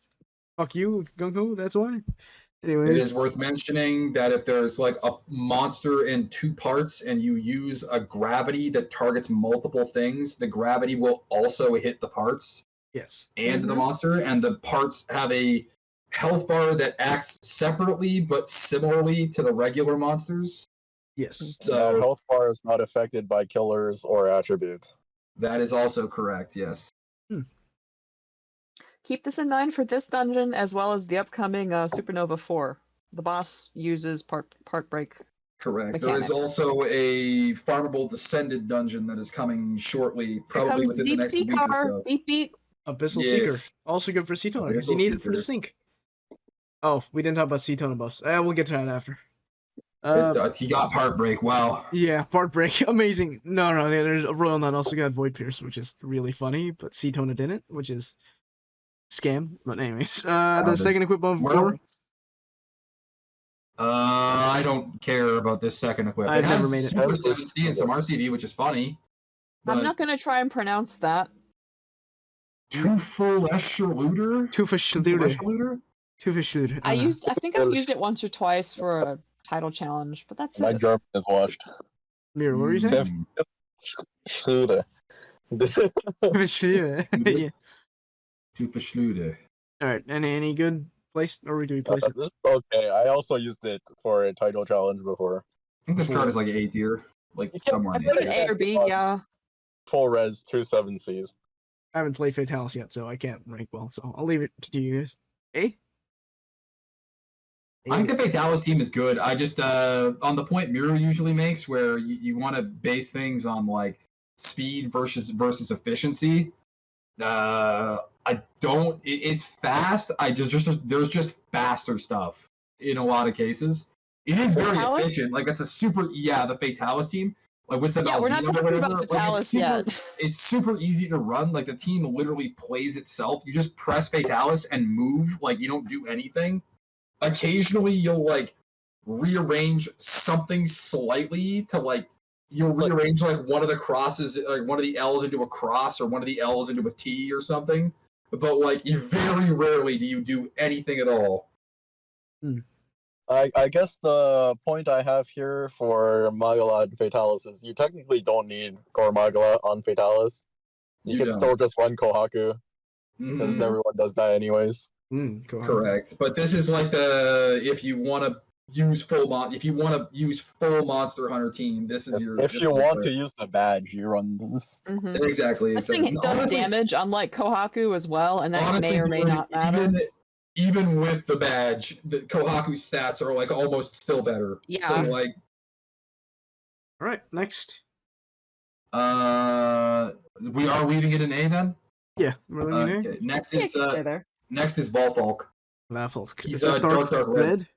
fuck you, GungHo, that's why. It Anyways, is worth mentioning that if there's like a monster in 2 parts and you use a gravity that targets multiple things, the gravity will also hit the parts yes. and the Mhm. monster, and the parts have a health bar that acts separately but similarly to the regular monsters. Yes. And that So health bar is not affected by killers or attributes. that is also correct, yes. Keep this in mind for this dungeon as well as the upcoming Supernova 4. The boss uses part break. Correct. There is Mechanics. also a farmable descended dungeon that is coming shortly, Here probably comes the within the deep next sea week or car. so. Beep beep. Abyssal Yes. Seeker. Also good for Cetone, because you Abyssal need it for the Seeker. sync. Oh, we didn't talk about Cetone buffs. We'll get to that after. He got part break. Wow. Yeah, part break. Amazing. No, there's a Royal Nut also got Void Pierce, which is really funny, but Cetone didn't, which is scam. But anyways, the second equip of Gore. I don't care about this second equip. I've it has never made it. Super 7C and some RCV, which is funny. I'm not gonna try and pronounce that. Tufeleschluder? Tufeleschluder. Tufeleschluder. I think I've used it once or twice for a title challenge, but that's My it. German is washed. Mira, what were you saying? Schlude. Tufeleschluder. Yeah. Tufeleschluder. Alright, any good place? Or do we place it? This is okay. I also used it for a title challenge before. I think this card is like A tier. Like You can- somewhere I in put A it tier. A or B, yeah. Full res 2 7Cs. I haven't played Fatalis yet, so I can't rank well, so I'll leave it to you guys. A? I think the Fatalis team is good. I just on the point Miro usually makes, where you want to base things on like speed versus efficiency. I don't. It's fast. There's just faster stuff in a lot of cases. It is very Fatalis? efficient. Like it's a super the Fatalis team. Like with the Yeah, we're not Valzino or talking whatever, about like, Fatalis yet. It's super easy to run. Like the team literally plays itself. You just press Fatalis and move. Like you don't do anything. Occasionally you'll like rearrange something slightly to like you'll rearrange like one of the crosses, like one of the L's into a cross or one of the L's into a T or something. But like you very rarely do you do anything at all. I guess the point I have here for Magala and Fatalis is you technically don't need Gore Magala on Fatalis. You can don't. still just run Kohaku, because Mhm. everyone does that anyways. Go ahead. Correct. But this is like the if you want to use full Monster Hunter team, this is your. If this you is want the- to use the badge, you run this. Mhm. exactly. This thing does Honestly, damage, unlike Kohaku as well, and that honestly, may or may dude, not matter. Even with the badge, the Kohaku stats are like almost still better. Yeah. So like, Alright, next. we are leaving it in A then. Yeah, we're leaving Okay. Next Yeah, it is can stay there. Volfolk. Laffle. He's, Is that dark red. red?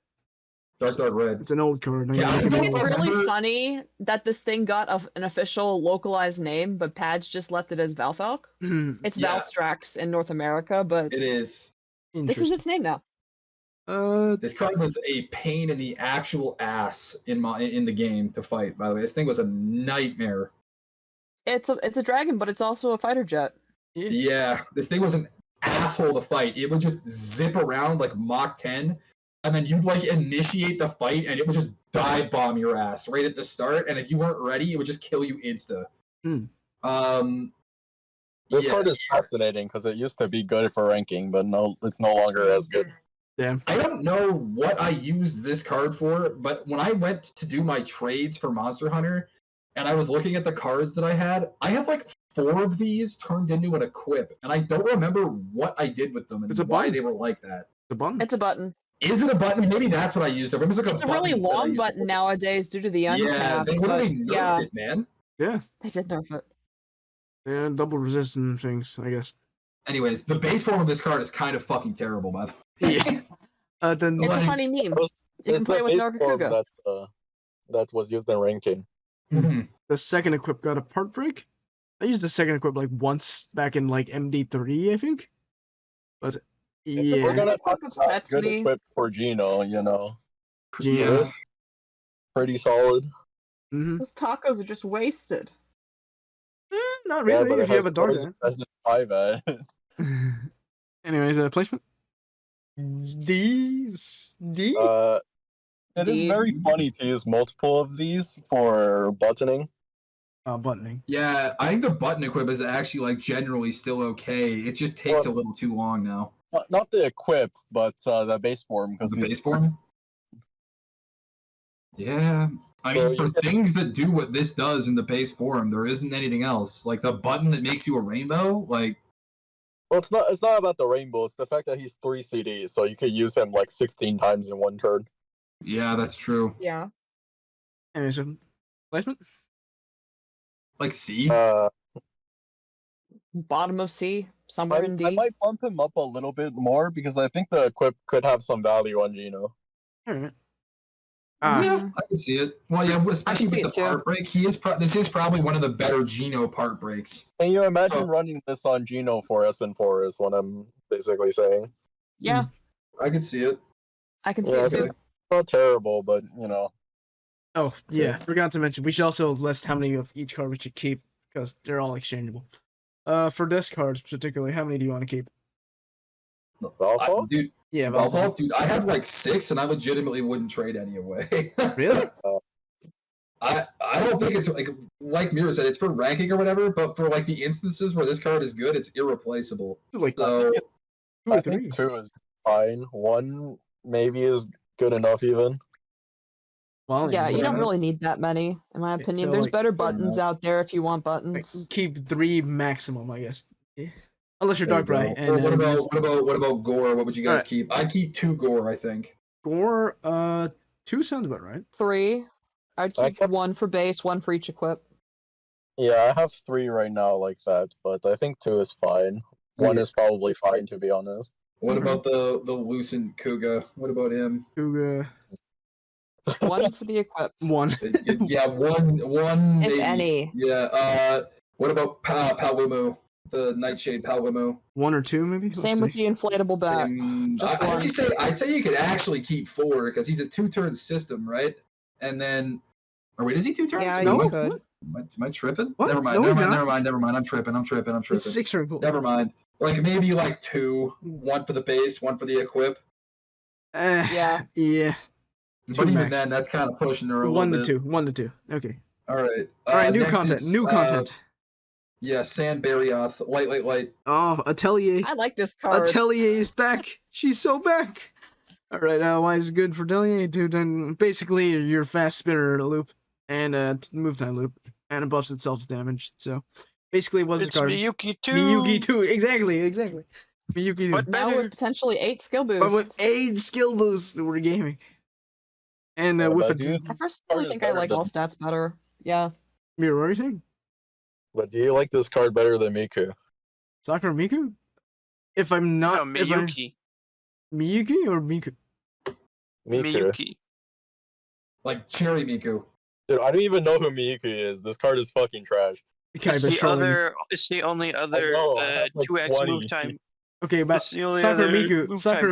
Dark red. It's an old card. Yeah, I I think don't it's remember- really funny that this thing got an official localized name, but Pads just left it as Valfalk. It's Yeah. Valstrax in North America, but It is. this is its name now. This card was a pain in the actual ass in the game to fight. By the way, this thing was a nightmare. It's a dragon, but it's also a fighter jet. Yeah, this thing was an asshole to fight. It would just zip around like Mach 10, and then you'd like initiate the fight, and it would just dive bomb your ass right at the start. And if you weren't ready, it would just kill you insta. This yeah. card is fascinating because it used to be good for ranking, but no, it's no longer as good. Yeah. I don't know what I used this card for, but when I went to do my trades for Monster Hunter, and I was looking at the cards that I had like 4 of these turned into an equip, and I don't remember what I did with them and It's a why button. they were like that. The button? It's a button. Is it a button? Maybe that's what I used. It was like It's a really button that I long used button before. nowadays due to the Yeah, uncap. they but literally nerfed yeah, it, man. Yeah. they did nerf it. Yeah, double resistant things, I guess. Anyways, the base form of this card is kind of fucking terrible, by the way. Yeah. Then It's a Like- funny meme. You can It's play the with base form Nargacuga. that was used in ranking. Mhm. the second equip got a part break. I used the second equip like once back in like MD3, I think. But second yeah, We're gonna equip talk about upsets good me. equip for Gino, you know. Yeah. This pretty solid. Those tacos are just wasted. Not Yeah, really but it if you has have a dart poison resistant 5 at. Anyways, placement. D? It is very funny to use multiple of these for buttoning. Buttoning. Yeah, I think the button equip is actually like generally still okay. It just takes a little too long now. Not the equip, but the base form. The base form? Yeah. I mean, So for things that do what this does in the base form, there isn't anything else. Like the button that makes you a rainbow, like. Well, it's not about the rainbow. It's the fact that he's 3 CDs, so you could use him like 16 times in one turn. Yeah, that's true. Yeah. Anyway, so placement? Like C? Bottom of C, somewhere in D. I might bump him up a little bit more because I think the equip could have some value on Gino. Alright. Yeah, I can see it. Well, yeah, especially with the part break, this is probably one of the better Gino part breaks. Can you imagine running this on Gino for SN4 is what I'm basically saying. Yeah. I can see it. I can see it too. Not terrible, but you know. Oh, yeah, forgot to mention, we should also list how many of each card we should keep, because they're all exchangeable. For this cards particularly, how many do you want to keep? Valhalla? Dude, Yeah, Valhalla, dude, I have like 6, and I legitimately wouldn't trade any away. Really? I don't think it's like Mira said, it's for ranking or whatever, but for like the instances where this card is good, it's irreplaceable. Like so, I think 2 is fine. 1 maybe is good enough even. Well, yeah, you don't really need that many, in my opinion. So, There's like, better buttons out there if you want buttons. Keep 3 maximum, I guess. Yeah. Unless you're Dark Bright. And what about Gore? What would you guys keep? I'd keep 2 Gore, I think. Gore, 2 sounds about right. 3. I'd keep 1 for base, 1 for each equip. Yeah, I have 3 right now like that, but I think 2 is fine. 1 is probably fine, to be honest. What about the Lucent Kuga? What about him? Kuga. 1 for the equip. 1. Yeah, one. If maybe. any. Yeah. What about Palumu? The Nightshade Palumu? 1 or 2, maybe. Same with the inflatable bat. Just 1. I'd say you could actually keep 4 because he's a 2-turn system, right? And then, or wait, is he 2 turns? Yeah, no, you could. Am I tripping? What? Never mind. No, Never mind. I'm tripping. It's 6 turn cool. Never mind. Like maybe like 2, 1 for the base, 1 for the equip. Yeah. But even then, that's kind of pushing her a little bit. 1 to 2. Okay. All right. All right. New content. Yeah, Sand Barioth. Light. Oh, Atelier. I like this card. Atelier is back. She's so back. All right. Why is it good for Atelier? Dude, then basically your fast spinner loop and move time loop, and it buffs itself's damage. So basically, what's the card? Miyuki 2. Miyuki 2. Exactly. Miyuki 2. But now with potentially 8 skill boosts. But with 8 skill boosts, we're gaming. And with I personally think I like all stats better. Yeah. Mira, what are you saying? But do you like this card better than Miku? Sakura Miku? If I'm not... No, Miyuki. Miyuki or Miku? Miyuki. Like Cherry Miku. Dude, I don't even know who Miyuki is. This card is fucking trash. It's the only other 2x move time. Okay, but Sakura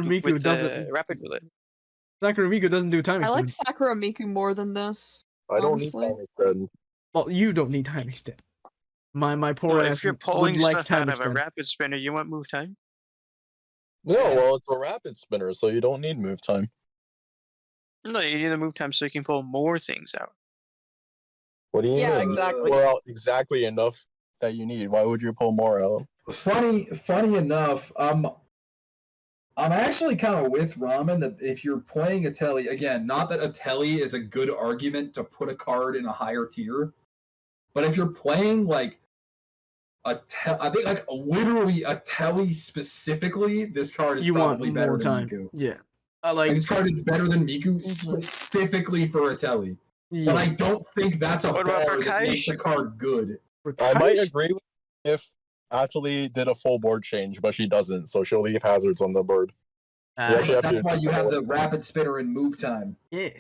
Miku doesn't... Rapid bullet. Sakura Miku doesn't do time extend. I like Sakura Miku more than this. I don't need time extend. Well, you don't need time extend. My poor ass if you're pulling would like stuff time out extend. of a rapid spinner, you want move time? No, well, it's a rapid spinner, so you don't need move time. No, you need a move time so you can pull more things out. What do you mean? Yeah, exactly. Well, exactly enough that you need. Why would you pull more out? Funny enough, I'm actually kind of with Ramen that if you're playing Atelier, again, not that Atelier is a good argument to put a card in a higher tier, but if you're playing like I think like literally Atelier specifically, this card is probably better than Miku. Yeah. Like this card is better than Miku specifically for Atelier. Yeah. But I don't think that's a bar that makes the card good. I might agree with if Atelier did a full board change, but she doesn't, so she'll leave hazards on the board. That's why you have the rapid spinner and move time. Yeah.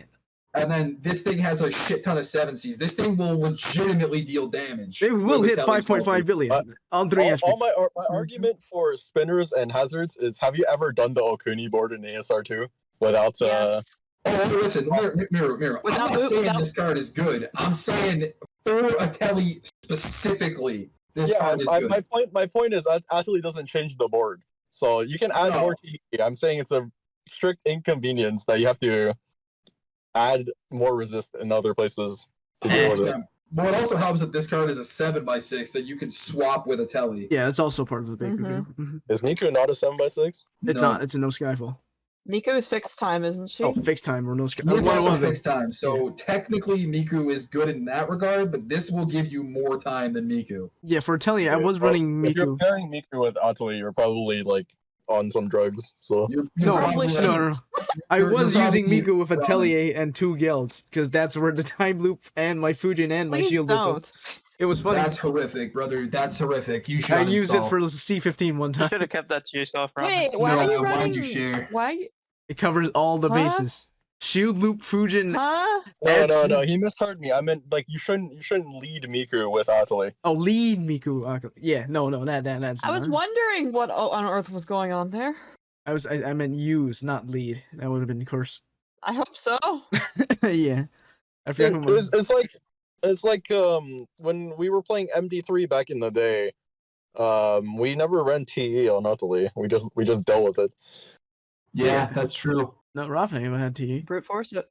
And then this thing has a shit ton of 7Cs. This thing will legitimately deal damage. It will hit 5.5 billion on 3 HP. My argument for spinners and hazards is: have you ever done the Okuni board in ASR2 without? Yes. Oh, listen, Mirror. I'm not saying this card is good. I'm saying for Atelier specifically, this card is good. My point is Atelier doesn't change the board, so you can add more TP. I'm saying it's a strict inconvenience that you have to add more resist in other places to deal with it. But what also helps that this card is a 7x6 that you can swap with Atelier. Yeah, it's also part of the big Mhm. review. Mhm. Is Miku not a 7x6? It's No. not. It's a no Skyfall. Miku is fixed time, isn't she? Oh, fixed time or no Skyfall. He is What also was it? fixed time, so technically Miku is good in that regard, but this will give you more time than Miku. Yeah, for Atelier, I was Well, running If you're Miku. pairing Miku with Atelier, you're probably like on some drugs. So You're No, Probably no, shouldn't. no. I you're was using probably Miku with running. Atelier and 2 guilds, because that's where the time loop and my Fujin and my Please shield loop was. don't. It was funny. That's horrific, brother. That's horrific. You should I used it uninstall. for C15 one You time. should have kept that to yourself, Robin. Wait, why No, are you why'd running? you share? Why? It covers all the Huh? bases. Shield loop, Fujin. Huh? no, he misheard me. I meant like you shouldn't lead Miku with Atelier. Oh, lead Miku. Yeah, no, that's. I was not. wondering what on earth was going on there. I meant use, not lead. That would have been cursed. I hope so. Yeah, I forgot who was. It's like when we were playing MD3 back in the day, we never ran TE on Atelier. We just dealt with it. Yeah, that's true. No, Rafa even had TE. Brute force it.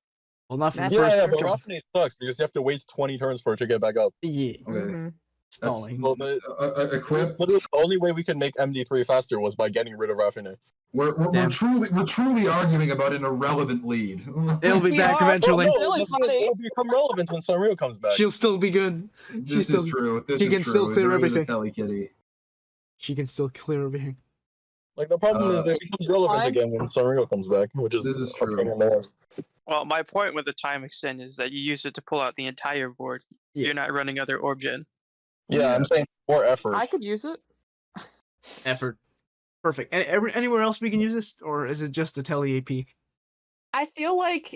Well, not from the Yeah, first Yeah, but turn. Rafine sucks because you have to wait 20 turns for it to get back up. Yeah, Okay. Mhm. stalling. Well, the Equip. only way we could make MD3 faster was by getting rid of Rafine. We're Damn. truly arguing about an irrelevant lead. It'll be We back are, eventually. but really this funny. will become relevant when Sanrio comes back. She'll still be good. This still- is true. This he is can true. still clear There is a everything. Telly Kitty. She can still clear everything. Like the problem is that it becomes relevant Fine. again when Sanrio comes back, which is This is a true. pain in the ass. Well, my point with the time extend is that you use it to pull out the entire board. Yeah. You're not running other orb gen. Yeah, I'm saying more effort. I could use it. Effort. Perfect. Anywhere else we can use this, or is it just Atelier AP? I feel like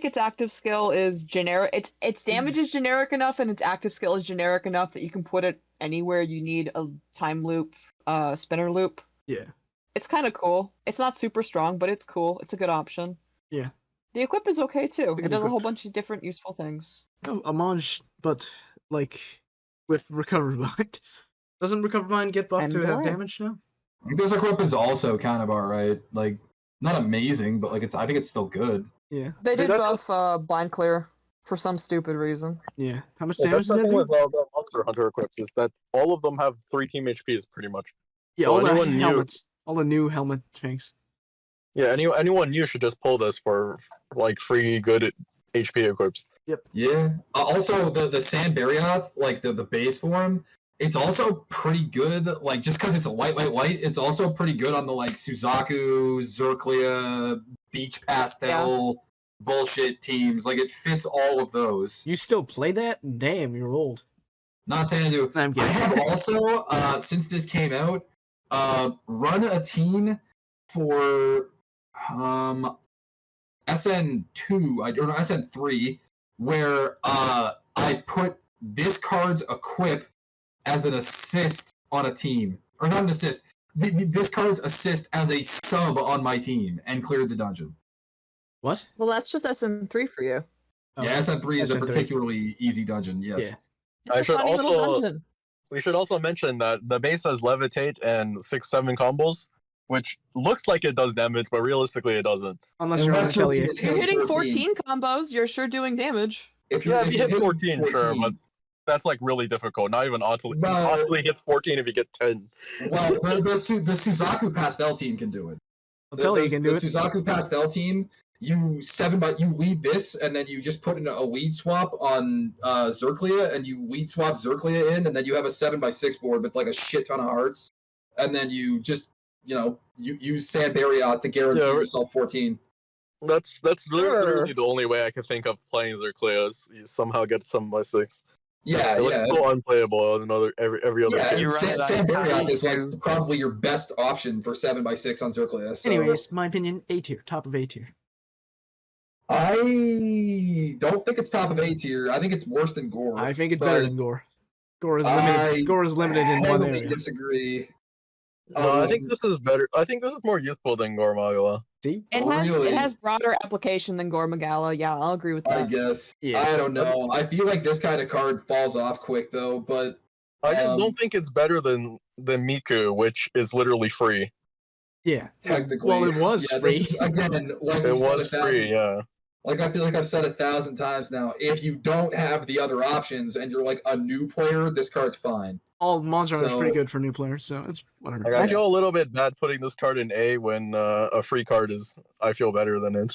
its active skill is generic. Its damage is generic enough, and its active skill is generic enough that you can put it anywhere you need a time loop, spinner loop. Yeah. It's kind of cool. It's not super strong, but it's cool. It's a good option. Yeah. The equip is okay too. Good It does a equip. whole bunch of different useful things. Oh, Amage, but like with Recover Bind. Doesn't Recover Bind get buffed And to have delay. damage now? This equip is also kind of alright. Like, not amazing, but like I think it's still good. Yeah. They See, did that's buff blind clear for some stupid reason. Yeah. How much Well, damage that's does the that thing do? with all the Monster Hunter equips is that all of them have 3 team HPs pretty much. Yeah, so all the anyone new- helmets. All the new helmet things. Yeah, anyone new should just pull this for like free good HP equips. Yeah. Also, the Sand Barioth, like the base form, it's also pretty good. Like, just because it's a light, it's also pretty good on the like Suzaku, Zerklia, Beach Pastel bullshit teams. Like, it fits all of those. You still play that? Damn, you're old. Not saying I do. I'm I kidding. have also, since this came out, run a team for SN2 or no, SN3 where I put this card's equip as an assist on a team, or not an assist. This card's assist as a sub on my team and cleared the dungeon. What? Well, that's just SN3 for you. Oh, Yeah, SN3 is a SN3. particularly easy dungeon. Yes. Yeah. I It's a should funny little also- dungeon. We should also mention that the base has Levitate and 6-7 combos, which looks like it does damage, but realistically it doesn't. Unless you're on Unless you're- Atelier. If you're hitting 14 combos, you're sure doing damage. If Yeah, if you hit hitting 14, sure, but that's like really difficult. Not even Atelier. Well- Atelier hits 14 if you get 10. Well, the Suzaku Pastel team can do it. Atelier the, can do the it. Suzaku Pastel team, you lead this, and then you just put in a lead swap on Zerklia, and you lead swap Zerklia in, and then you have a 7x6 board with like a shit ton of hearts, and then you just you use Sand Barioth to guarantee Yeah, yourself 14. That's Sure. literally the only way I can think of playing Zerklia is you somehow get 7x6. Yeah, It looks yeah. so unplayable in every other Yeah, game. You and run it on Sand Barioth is Atelier. like probably your best option for 7x6 on Zerklia. So Anyways, my opinion, A tier, top of A tier. I don't think it's top of A tier. I think it's worse than Gore. I think it's but better than Gore. Gore is limited. I Gore is limited in one heavily area. disagree. No, I think this is better. I think this is more useful than Gore Magala. See? Really? It has broader application than Gore Magala. Yeah, I'll agree with I that. guess. Yeah. I don't know. I feel like this kind of card falls off quick though, but I just Um, don't think it's better than Miku, which is literally free. Yeah. technically. Well, it was yeah, free. This is, again, like It we've said was 1,000 free, yeah. Like I feel like I've said 1,000 times now. If you don't have the other options and you're like a new player, this card's fine. All Monster Hunter's So- pretty good for new players, so it's whatever. Like, I Next. feel a little bit bad putting this card in A when a free card is. I feel better than it.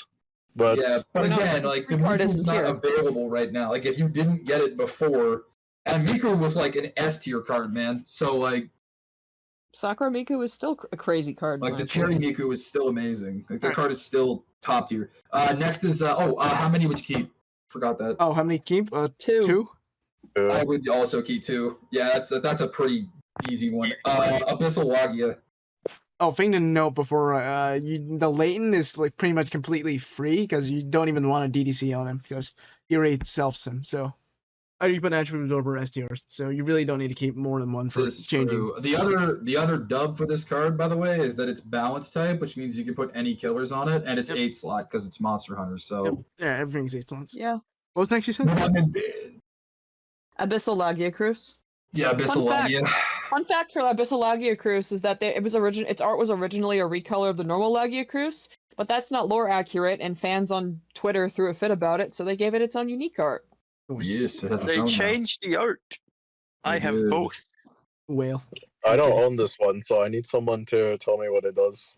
But yeah, but Well, no, again, the like the free card Miku is is not tier. available right now. Like if you didn't get it before, and Miku was like an S tier card, man. So like Sakura Miku is still a crazy card. in the my Cherry opinion. Miku is still amazing. Like that Alright. card is still top tier. Next is how many would you keep? Forgot that. Oh, how many keep? Two. Two? I would also keep 2. Yeah, that's a pretty easy one. Abyssal Wagia. Oh, thing to note before, the Leighton is like pretty much completely free because you don't even want a DDC on him because he already selfs him. So I usually put attribute absorber STRs. So you really don't need to keep more than one for This is changing. true. The other dub for this card, by the way, is that it's balance type, which means you can put any killers on it, and it's Yep. 8 slot because it's Monster Hunter. So Yep. Yeah, everything's 8 slots. Yeah. What was next you said? Abyssal Lagia Cruise. Yeah, Abyssal fact. Wagia. Fun fact for Abyssal Lagia Cruise is that its art was originally a recolor of the normal Lagia Cruise, but that's not lore accurate, and fans on Twitter threw a fit about it, so they gave it its own unique art. Yes, it has its They own now. changed the art. I They have did. both. Whale. I don't own this one, so I need someone to tell me what it does.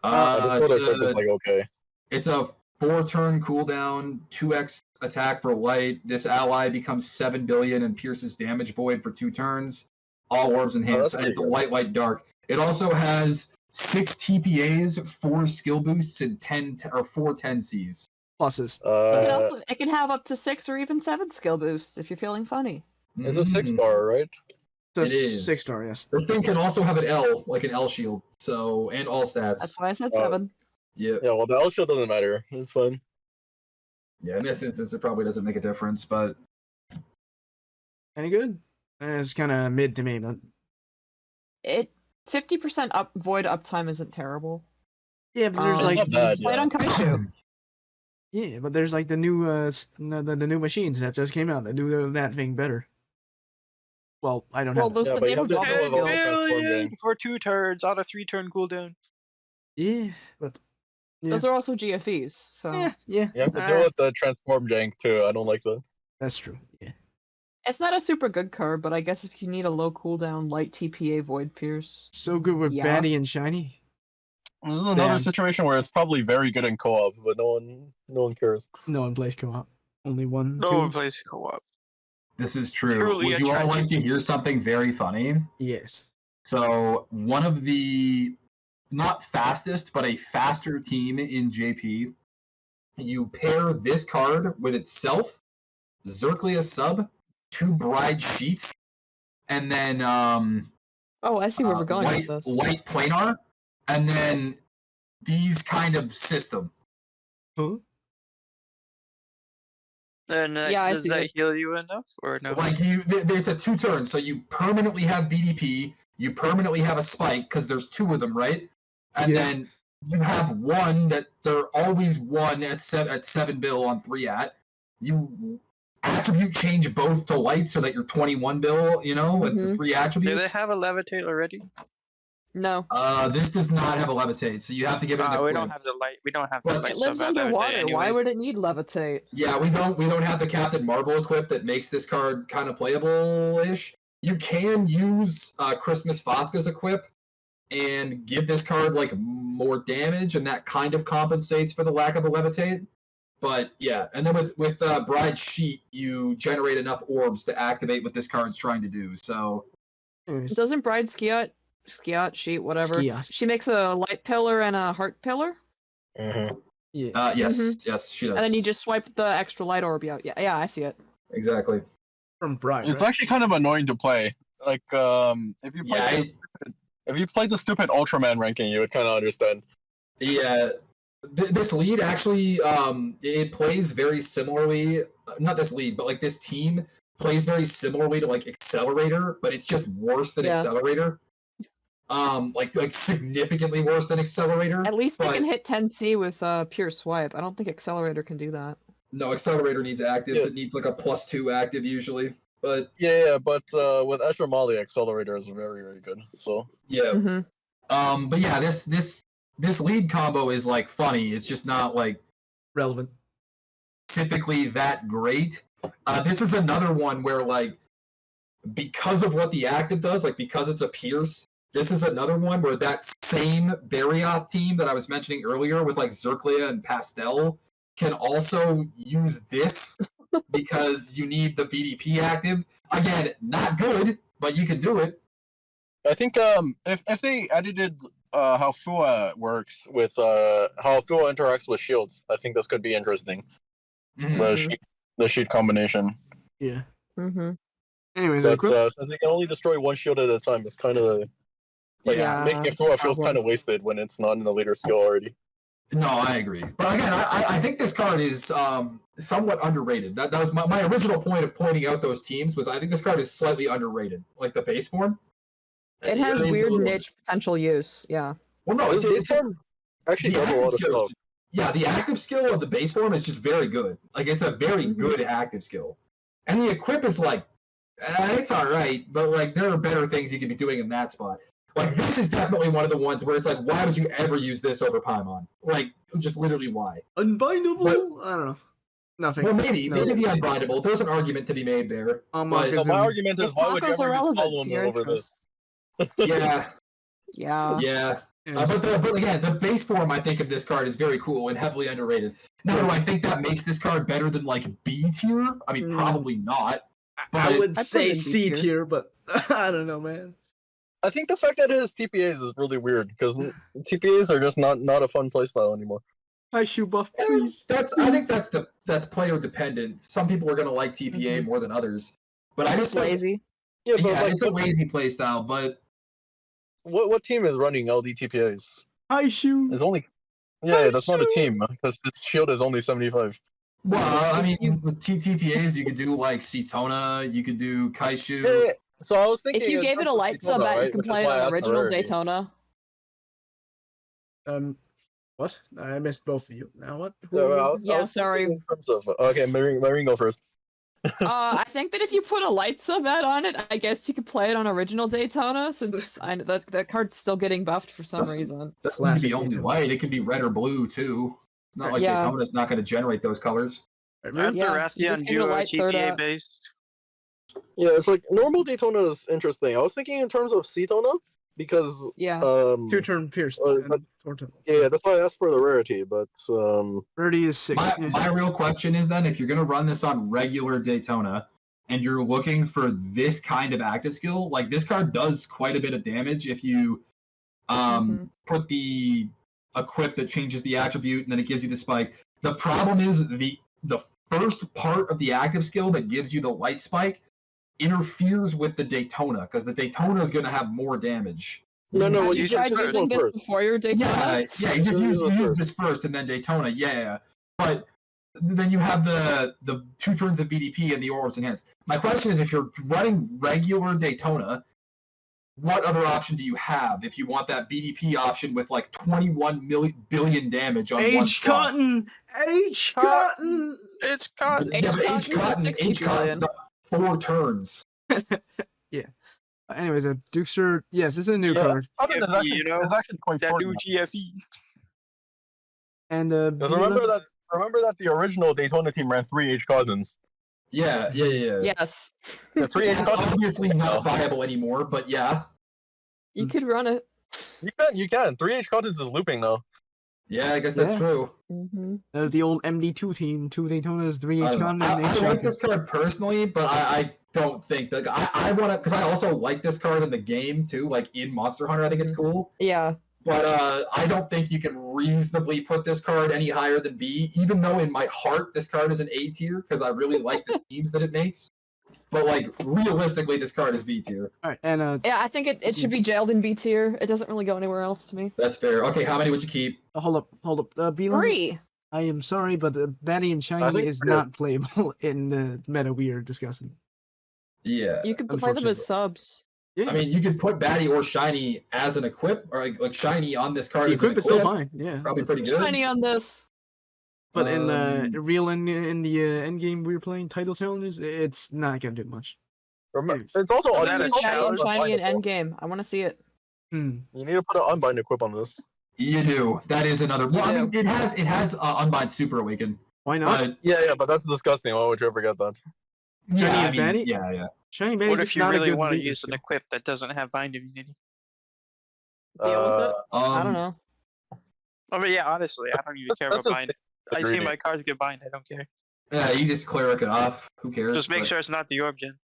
I just know the equip is like okay. It's a 4-turn cooldown, 2x attack for light. This ally becomes 7 billion and pierces damage void for 2 turns. All orbs that's enhanced, and pretty it's a good. light dark. It also has 6 TPAs, 4 skill boosts, and 4 10Cs. Pluses. It can have up to 6 or even 7 skill boosts if you're feeling funny. It's a 6 Mhm. bar, right? It's a It is. 6-star, yes. This thing can also have an L, like an L shield. So and all stats. That's why I said Oh. 7. Yeah. Yeah, well, the L shield doesn't matter. It's fine. Yeah. In this instance, it probably doesn't make a difference, but Any good? It's kind of mid to me, but 50% void uptime isn't terrible. yeah, but there's It's like not bad, Play it yeah. on Kaishu. yeah, but there's like the new the new machines that just came out that do that thing better. Well, I don't Well, have. those Yeah, but you have to double deal with all the skills. transform Billion gain. for 2 turns on a 3-turn cooldown. Yeah, but yeah, Those are also GFEs, so yeah. You have to deal with the transform jank too. I don't like that. That's true. Yeah. it's not a super good card, but I guess if you need a low cooldown, light TPA Void Pierce. So good with Yeah. Batty and Shiny. This is another Damn. situation where it's probably very good in co-op, but no one cares. No one plays co-op. Only one, No two. one plays co-op. this is true. Truly Would you all attractive. like to hear something very funny? Yes. So one of the not fastest, but a faster team in JP. You pair this card with itself, Zerklia sub, 2 Bride Sheets, and then Oh, I see where we're going light, with this. light planar, and then these kind of system. Huh? And Yeah, I does see that it. heal you enough, or no? Like it's a 2 turn, so you permanently have BDP, you permanently have a spike because there's 2 of them, right? And Yeah. then you have one that they're always 1 at 7 bill on 3 at. You attribute change both to light so that you're 21 bill, with the Mhm. 3 Do attributes. they have a levitate already? No, This does not have a levitate, so you have to give it an we equip. don't have the light. We don't have the But light. it lives sub at levitate underwater. Why anyways. would it need levitate? Yeah, we don't have the Captain Marvel equip that makes this card kind of playable-ish. You can use Christmas Fosca's equip and give this card like more damage, and that kind of compensates for the lack of a levitate. But yeah, and then with Bride Sheet, you generate enough orbs to activate what this card's trying to do. So Anyways, Doesn't Bride Skiat, sheet, whatever? Skiat. She makes a light pillar and a heart pillar, Mm-hmm. Yeah. yes, she does. and then you just swipe the extra light orb out. Yeah, I see it. exactly. From Bride. It's Right? actually kind of annoying to play. Like, if you play Yeah, if you played the stupid Ultraman ranking, you would kind of understand. Yeah, this lead actually, it plays very similarly. Not this lead, but like this team plays very similarly to like Accelerator, but it's just worse than Yeah. Accelerator. Like significantly worse than Accelerator. At least but it can hit 10C with pure swipe. I don't think Accelerator can do that. No, Accelerator needs actives. Yeah. It needs like a +2 active usually. But Yeah, but with Ezra Mali, Accelerator is very, very good. So yeah. Mm-hmm. But yeah, this this lead combo is like funny. It's just not like Relevant. typically that great. This is another one where like because of what the active does, like because it's a Pierce, this is another one where that same Barioth team that I was mentioning earlier with like Zerklia and Pastel can also use this because you need the BDP active. Again, not good, but you can do it. I think if they edited how Fua works with how Fua interacts with shields, I think this could be interesting. Mhm. The sheet combination. Yeah. Mm-hmm. Anyways, But equip. since they can only destroy one shield at a time, it's kind of like Yeah, making Fua feels problem. kind of wasted when it's not in the leader skill already. No, I agree. But again, I think this card is somewhat underrated. That was my original point of pointing out those teams was I think this card is slightly underrated, like the base form. It has is a weird little- niche potential use. Yeah. Well, no, This it's form actually the does a active lot of skill is stuff. yeah, the active skill of the base form is just very good. Like it's a very Mhm. good active skill, and the equip is like it's all right, but like there are better things you could be doing in that spot. Like this is definitely one of the ones where it's like, why would you ever use this over Paimon? Like just literally why? Unbindable? But- I don't know. Nothing. Well, maybe No. the unbindable. There's an argument to be made there. Amok But is My in- argument is If why would you tacos are ever use relevant to column your over this? interests. yeah, Yeah. yeah. Yeah. But again, the base form I think of this card is very cool and heavily underrated. Now, do I think that makes this card better than like B tier? I mean, probably not. I But would put say it in C B tier. tier, but I don't know, man. I think the fact that it has TPAs is really weird because TPAs are just not a fun playstyle anymore. Hi, shoe buff, please. I think that's player dependent. Some people are gonna like TPA more than others. But I It's just think- lazy. Yeah, but Yeah, like, it's a lazy playstyle, but what team is running LD TPAs? Hi, shoe. It's only that's not a team because its shield is only 75. well, I If mean, with TPAs, you could do like Citona, you could do Kaishu. Yeah, so I was thinking If you in gave it terms a of light sub Daytona, that you right, can which is play it why I on asked the original rarity. Daytona. What? I missed both of you. Now what? So I was Yeah, thinking sorry. In terms of okay, Maringo first. I think that if you put a light sub ad on it, I guess you could play it on original Daytona, since that card's still getting buffed for some reason. That could Classic be only Daytona. white. It could be red or blue too. It's not like Yeah. Daytona's not going to generate those colors. Right, Aren't Mary? the Yeah, you just Rathian give it a duo light third TPA out. based? Yeah, it's like normal Daytona is interesting. I was thinking in terms of Citona because Yeah. Two-turn pierce. that- Four-turn. yeah, that's why I asked for the rarity, but Rarity is 6. My real question is then, if you're going to run this on regular Daytona and you're looking for this kind of active skill, like this card does quite a bit of damage if you put the equip that changes the attribute and then it gives you the spike. The problem is the first part of the active skill that gives you the light spike interferes with the Daytona because the Daytona is going to have more damage. no, Have well, you you tried should use using one this first. before your Daytona? Yeah, you just Use use those first. this first and then Daytona, yeah. But then you have the 2 turns of BDP and the orbs enhanced. My question is, if you're running regular Daytona, what other option do you have if you want that BDP option with like 21 billion damage on one H slot? Cotton! H Cotton! It's cotton. Yeah, but H-Cotton is 60 H-Cotton's got 4 turns. Anyways, Dukester, yes, it's a new Yeah. card. Cotton is actually, You know, is actually quite That short. new GFE. And Because remember that the original Daytona team ran 3 H Cottons. Yeah. Yes. The 3 H It's Cottons. obviously not viable anymore, but yeah. You could run it. You can. 3 H Cottons is looping though. Yeah, I guess that's Yeah. true. that was the old MD2 team, 2 Daytonas, 3 H Cotton, I and H like Shotgun. this card personally, but I don't think that I want to, because I also like this card in the game too, like in Monster Hunter. I think it's cool, Yeah. but I don't think you can reasonably put this card any higher than B. Even though in my heart this card is an A tier because I really like the teams that it makes. But like realistically, this card is B tier. Alright, and Yeah, I think it should be jailed in B tier. It doesn't really go anywhere else to me. That's fair. Okay, how many would you keep? hold up. Beeline, 3. I am sorry, but Batty and I Shiny think is three is- not playable in the meta we are discussing. Yeah. You could play them as Unfortunately. subs. Yeah, I mean, you could put Batty or Shiny as an equip, or like Shiny on this card the as an equip is still equip. fine, yeah. Probably pretty good. Shiny on this. But in the Um, real in the end game we were playing title challenges, it's not gonna do much. It's also So I'm that gonna is use Batty and challenge Shiny in unbindable. endgame. I want to see it. Hmm. You need to put an unbind equip on this. You do. That is another. Well, I mean, it has Unbind Super Awaken. Why not? But Yeah, but that's disgusting. Why would you ever get that? yeah, Shiny I and mean, Batty? yeah. Shiny Batty's What just if you not really a good want to leader use an skill. equip that doesn't have bind immunity? Deal with it. I don't Um, know. I mean, yeah, honestly, I don't even care about That's just bind. I see greedy. my cards get bind. I don't care. Yeah, you just cleric it off. Who cares? Just make But, sure it's not the orb gen.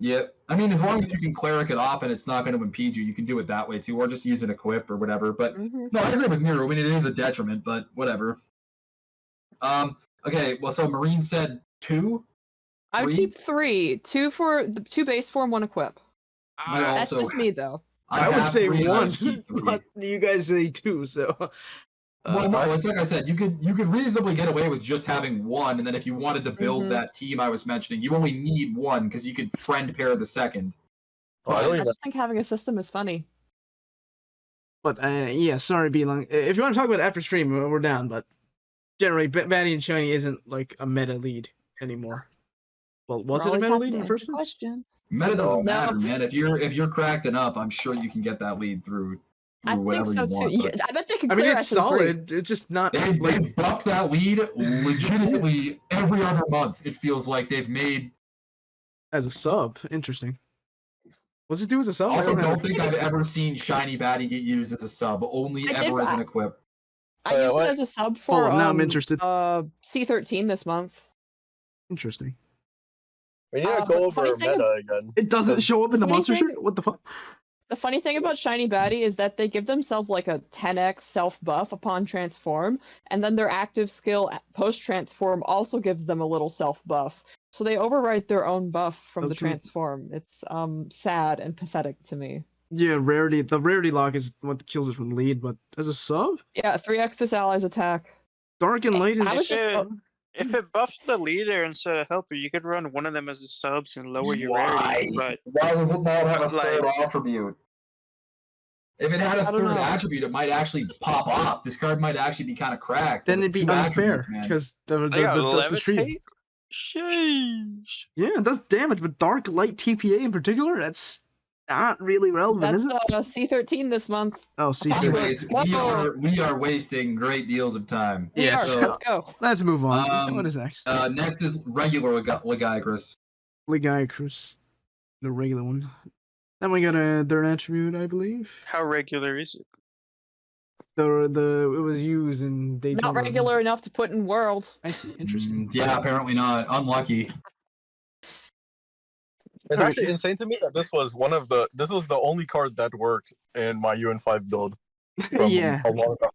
Yeah, I mean, as long as you can cleric it off and it's not going to impede you, you can do it that way too, or just use an equip or whatever. But no, I agree with Miru. I mean, it is a detriment, but whatever. Okay, well, so Marine said 2. I would 3? keep 3. 2 for the 2 base form, 1 equip. I That's also- just me though. I would have say 3 and I 1, would keep 3. but you guys say 2, so. Well, no, it's like I said, you could reasonably get away with just having 1, and then if you wanted to build that team I was mentioning, you only need 1 because you could friend pair the second. Oh, I I don't even. just think having a system is funny. But yeah, sorry, Beeline. If you want to talk about it after stream, we're down. But generally, Batty and Shiny isn't like a meta lead anymore. Well, was it a meta lead in the first place? Questions. Meta doesn't No. matter, man. If you're cracked enough, I'm sure you can get that lead through I think whatever so you too. want. Yeah, but I bet they can I mean, clear it's S in 3. solid. It's just not. they've buffed that lead legitimately every other month. It feels like they've made. As a sub, interesting. What's it do as a sub? Also, I don't think I've ever seen Shiny Batty get used as a sub. Only I ever did- as an equip. I used what? it as a sub for Hold on, now I'm interested. C13 this month. Interesting. We need to but go the funny over thing meta again. It doesn't Because- show up in the funny monster thing- shirt. What the fuck? The funny thing about Shiny Batty is that they give themselves like a 10x self buff upon transform, and then their active skill post transform also gives them a little self buff. So they overwrite their own buff from the That's true. transform. It's sad and pathetic to me. Yeah, rarity. The rarity lock is what kills it from lead, but as a sub, Yeah, 3x this ally's attack. dark and light is. I was just If it buffs the leader instead of helper, you could run one of them as a subs and lower your Why? rarity. But Why does it not have a Like- third attribute? If it had a I don't third know. attribute, it might actually pop off. This card might actually be kind of cracked. Then with it'd be 2 unfair attributes, man. because they got the stream. levitate. Sheesh. Yeah, it does damage, but dark light TPA in particular, that's not really relevant, That's is it? C13 this month. Oh, C2. Anyways, Whoa. we are wasting great deals of time. We Yeah, are. so- Let's go. Let's move on. Um, What is next? Next is regular Legiacrus. Legiacrus, the regular one. Then we got a third attribute, I believe. How regular is it? It was used in Daytona. Not regular enough to put in world. I see. Interesting. Yeah, apparently not. Unlucky. It's actually insane to me that this was the only card that worked in my UN5 build. From Yeah. a long time.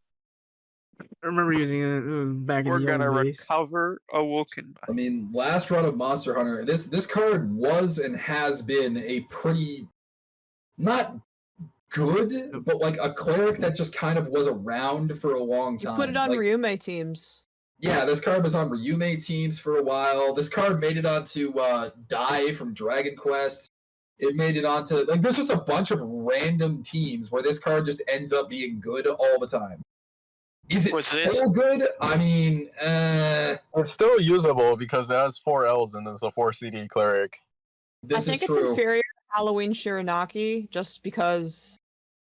I remember using it back We're in the gonna old days. recover Awoken. I mean, last run of Monster Hunter, this card was and has been a pretty, not good, but like a cleric that just kind of was around for a long You time. put it on Like, Ryume teams. yeah, this card was on Ryume teams for a while. This card made it onto Dai from Dragon Quest. It made it onto, like, there's just a bunch of random teams where this card just ends up being good all the time. Is it Was still this- good? I mean, It's still usable because it has 4 Ls and it's a 4 CD cleric. this I think is it's true. inferior to Halloween Shiranaki just because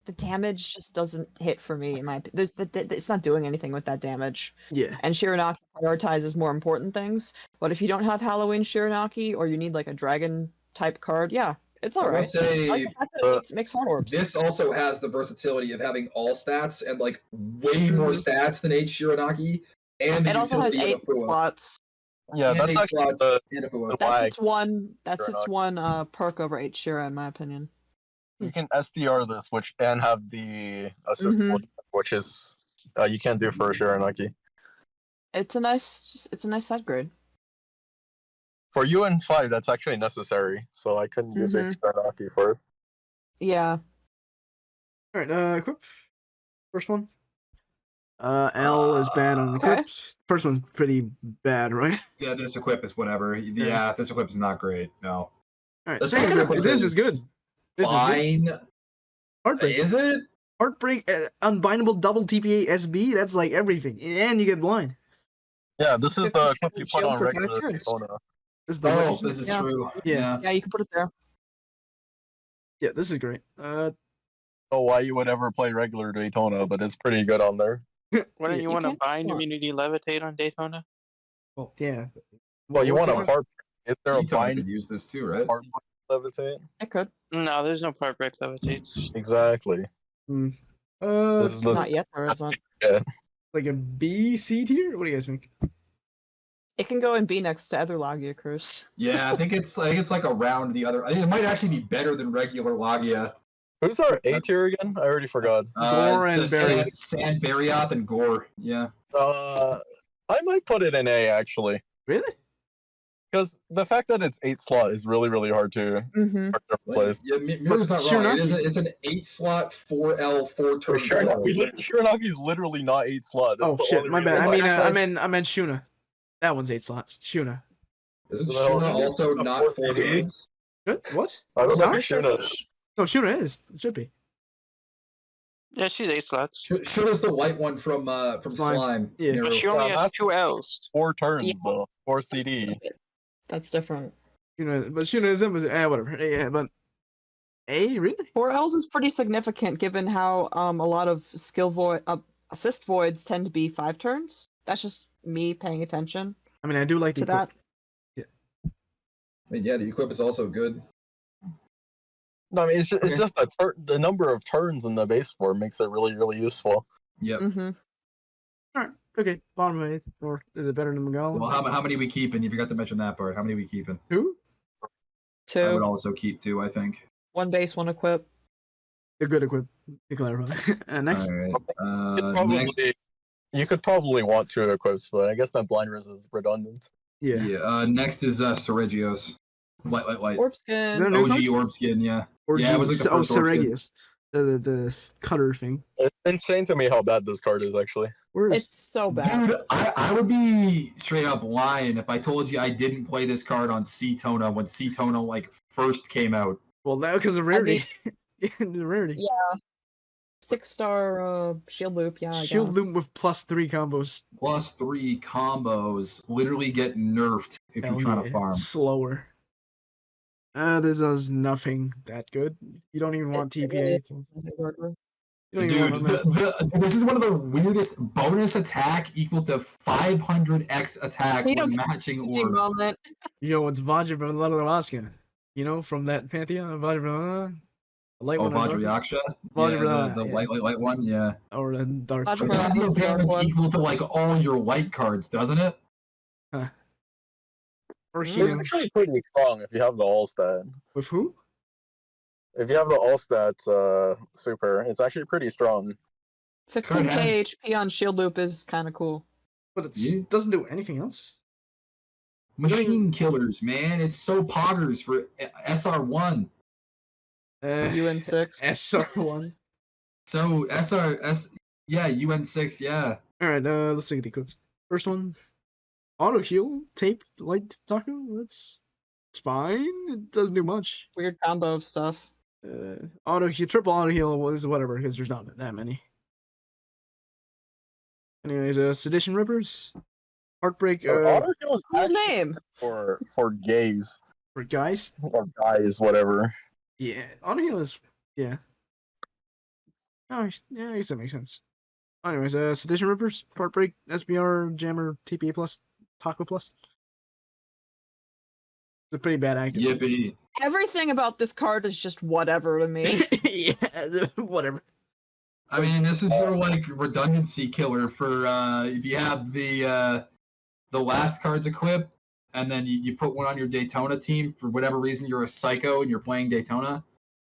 the damage just doesn't hit for me. In my it's not doing anything with that damage. Yeah. And Shiranaki prioritizes more important things. But if you don't have Halloween Shiranaki or you need like a dragon type card, yeah, it's I will alright. I say, like the fact that it makes hard orbs. this also has the versatility of having all stats and like way more stats than H Shiranaki, and the It also has utility 8 of Afua. slots. Yeah, And that's 8 actually slots the and Afua. Why? That's its one perk over 8 Shira in my opinion. you can SDR this, and have the assist, Mhm. which is you can't do for Shiranaki. It's a nice side grade. For UN5, that's actually necessary, so I couldn't use Shiranaki for it. Yeah. All right. Equip. First one. L is bad on Okay. equip. First one's pretty bad, right? Yeah, this equip is whatever. Yeah, this equip is not great. No. All right. The Second second equip. equip This is good. is This is good. Fine. Heartbreak. Is it? Heartbreak. Unbindable double TPA SB. That's like everything, and you get blind. Yeah, this is the equip you put Shield on for 5 regular turns. Daytona. This is the Oh, legend. this is Yeah. true. Yeah. Yeah, you can put it there. Yeah, this is great. know why you would ever play regular Daytona, but it's pretty good on there. Wouldn't you want to can't bind swap. immunity levitate on Daytona? Well, yeah. Well, you what's want it a called? part. Is there a Cheetah bind could use this too, right? part levitate? I could. No, there's no part break levitates. Exactly. Hmm. This is It's the- Not yet, there isn't. like a B, C tier? What do you guys think? It can go and be next to other Logia crews. Yeah, I think it's like around the other. I think it might actually be better than regular Logia. Who's our A tier again? I already forgot. Gore It's and the Barry. Sand Barrioth and Gore. Yeah. I might put it in A actually, Really? because the fact that it's 8 slot is really really hard to Mm-hmm. replace. Yeah, Mirror's not sure wrong. enough- It's an 8-slot 4L 4-turn. Shuranagi's literally not 8 slot. That's Oh the shit, only my reason bad. why. I meant Shuna. That one's 8 slots. Shuna. Isn't Well, Shuna also of not course 4 it is. turns? What? I don't It's know not? if Shuna. No, Shuna is. It should be. Yeah, she's 8 slots. Shuna's the white one from Slime. Slime. Yeah. Mirror. But she only has that's- 2 L's. 4 turns Yeah. though. 4 CD. That's different. Shuna, but Shuna is whatever. Yeah, but A really? 4 Ls is pretty significant given how a lot of skill void assist voids tend to be 5 turns. That's just me paying attention I mean, I do like to the that. I mean, yeah, the equip is also good. No, I mean it's Okay. just the number of turns in the base form makes it really really useful. Yep. Mm-hmm. Alright, okay. Bottom of 8th, or is it better than Magala? Well, how many we keeping? You forgot to mention that part. How many we keeping? Two? I would 2. also keep 2, I think. 1 base, 1 equip. They're good equipped, to clarify. Next. All right. Next. You could probably want 2 equips, but I guess that blind res is redundant. Yeah. Next is Seregios. Light. Orb Is that a skin. new OG card? Orb Skin, yeah. Or Yeah, it was like the first Orb Skin. Seregios. The cutter thing. It's insane to me how bad this card is actually. Where is It's so bad. Dude, I would be straight up lying if I told you I didn't play this card on C-Tona when C-Tona like first came out. Well, that because of rarity. The rarity. Yeah. 6-star shield loop, yeah, I Shield guess. loop with +3 combos. +3 combos literally get nerfed if you're trying to farm. Slower. This does nothing that good. You don't even want It TPA. really- You don't even Dude, want this is one of the weirdest bonus attack equal to 500x attack We when don't matching PG orbs. moment. Yo, it's Vajra. You know, from that Pantheon, Vajra. The light Oh, one. or dark- Vajrayaksha? Vajra, the yeah. light one, yeah. Or the dark. Vajra- But that That's deals the dark damage one. equal to like all your white cards, doesn't it? Or It's It's healing. actually pretty strong if you have the all stat. With who? If you have the all stat super, it's actually pretty strong. 15k has- HP on shield loop is kind of cool. But it Yeah. doesn't do anything else. Machine killers, man. It's so poggers for SR1. UN6. SR1. So yeah, UN6, yeah. Alright, let's look at the equips. First one. Auto heal, tape, light taco. It's fine. It doesn't do much. Weird combo of stuff. Auto heal, triple auto heal was whatever because there's not that many. Anyways, Sedition Rippers, Heartbreak Auto heal is Cool actually name. for gays for guys. or guys, whatever. Yeah, auto heal is yeah. Oh yeah, I guess that makes sense. Anyways, Sedition Rippers, Heartbreak, SBR, Jammer, TPA plus, Taco plus. It's a pretty bad active. Yippee. Everything about this card is just whatever to me. Yeah, whatever. I mean, this is your like redundancy killer for if you have the last cards equipped, and then you put one on your Daytona team for whatever reason you're a psycho and you're playing Daytona.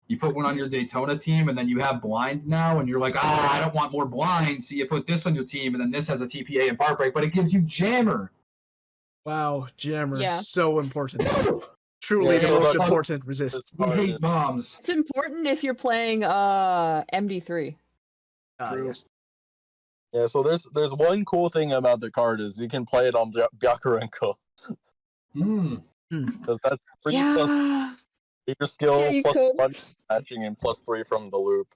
You put one on your Daytona team, and then you have blind now, and you're like, I don't want more blind, so you put this on your team, and then this has a TPA and bar break, but it gives you jammer. Wow, Jammer, Yeah. so important. Truly Yeah, the so most that- important resist. This We card hate is- bombs. It's important if you're playing MD3. True. Yes. Yeah, so there's one cool thing about the card is you can play it on Byakurenko because that's 3 plus Yeah. your skill Yeah, you plus could. 1 matching and +3 from the loop.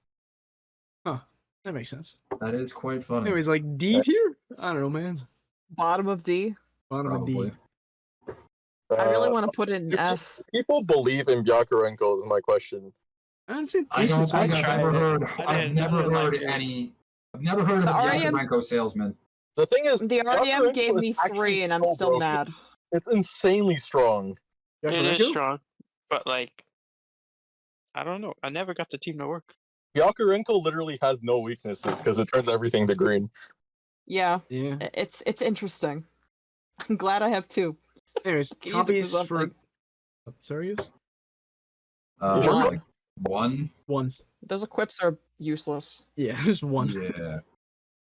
That makes sense. That is quite funny. Anyways, like D tier? I don't know, man. Bottom of D. Bottom of D. Probably. I really Uh, want to put it in do F. people believe in Byakurenko is my question. I'd say I decent. don't think I've tried ever it. heard. I I've didn't never like heard it. any. I've never heard of The the REM Yakarenko salesman. The thing is, The REM Yakurenko gave is me actually 3, and I'm so still broken. mad. It's insanely strong. It Yakurenko? is strong, but like, I don't know. I never got the team to work. Yakurenko literally has no weaknesses because it turns everything to green. Yeah, Yeah. it's interesting. I'm glad I have 2. Anyways, Can use it for copies for. something. Sorry, use? One. Like 1. One. Those equips are useless. Yeah, just one. Yeah.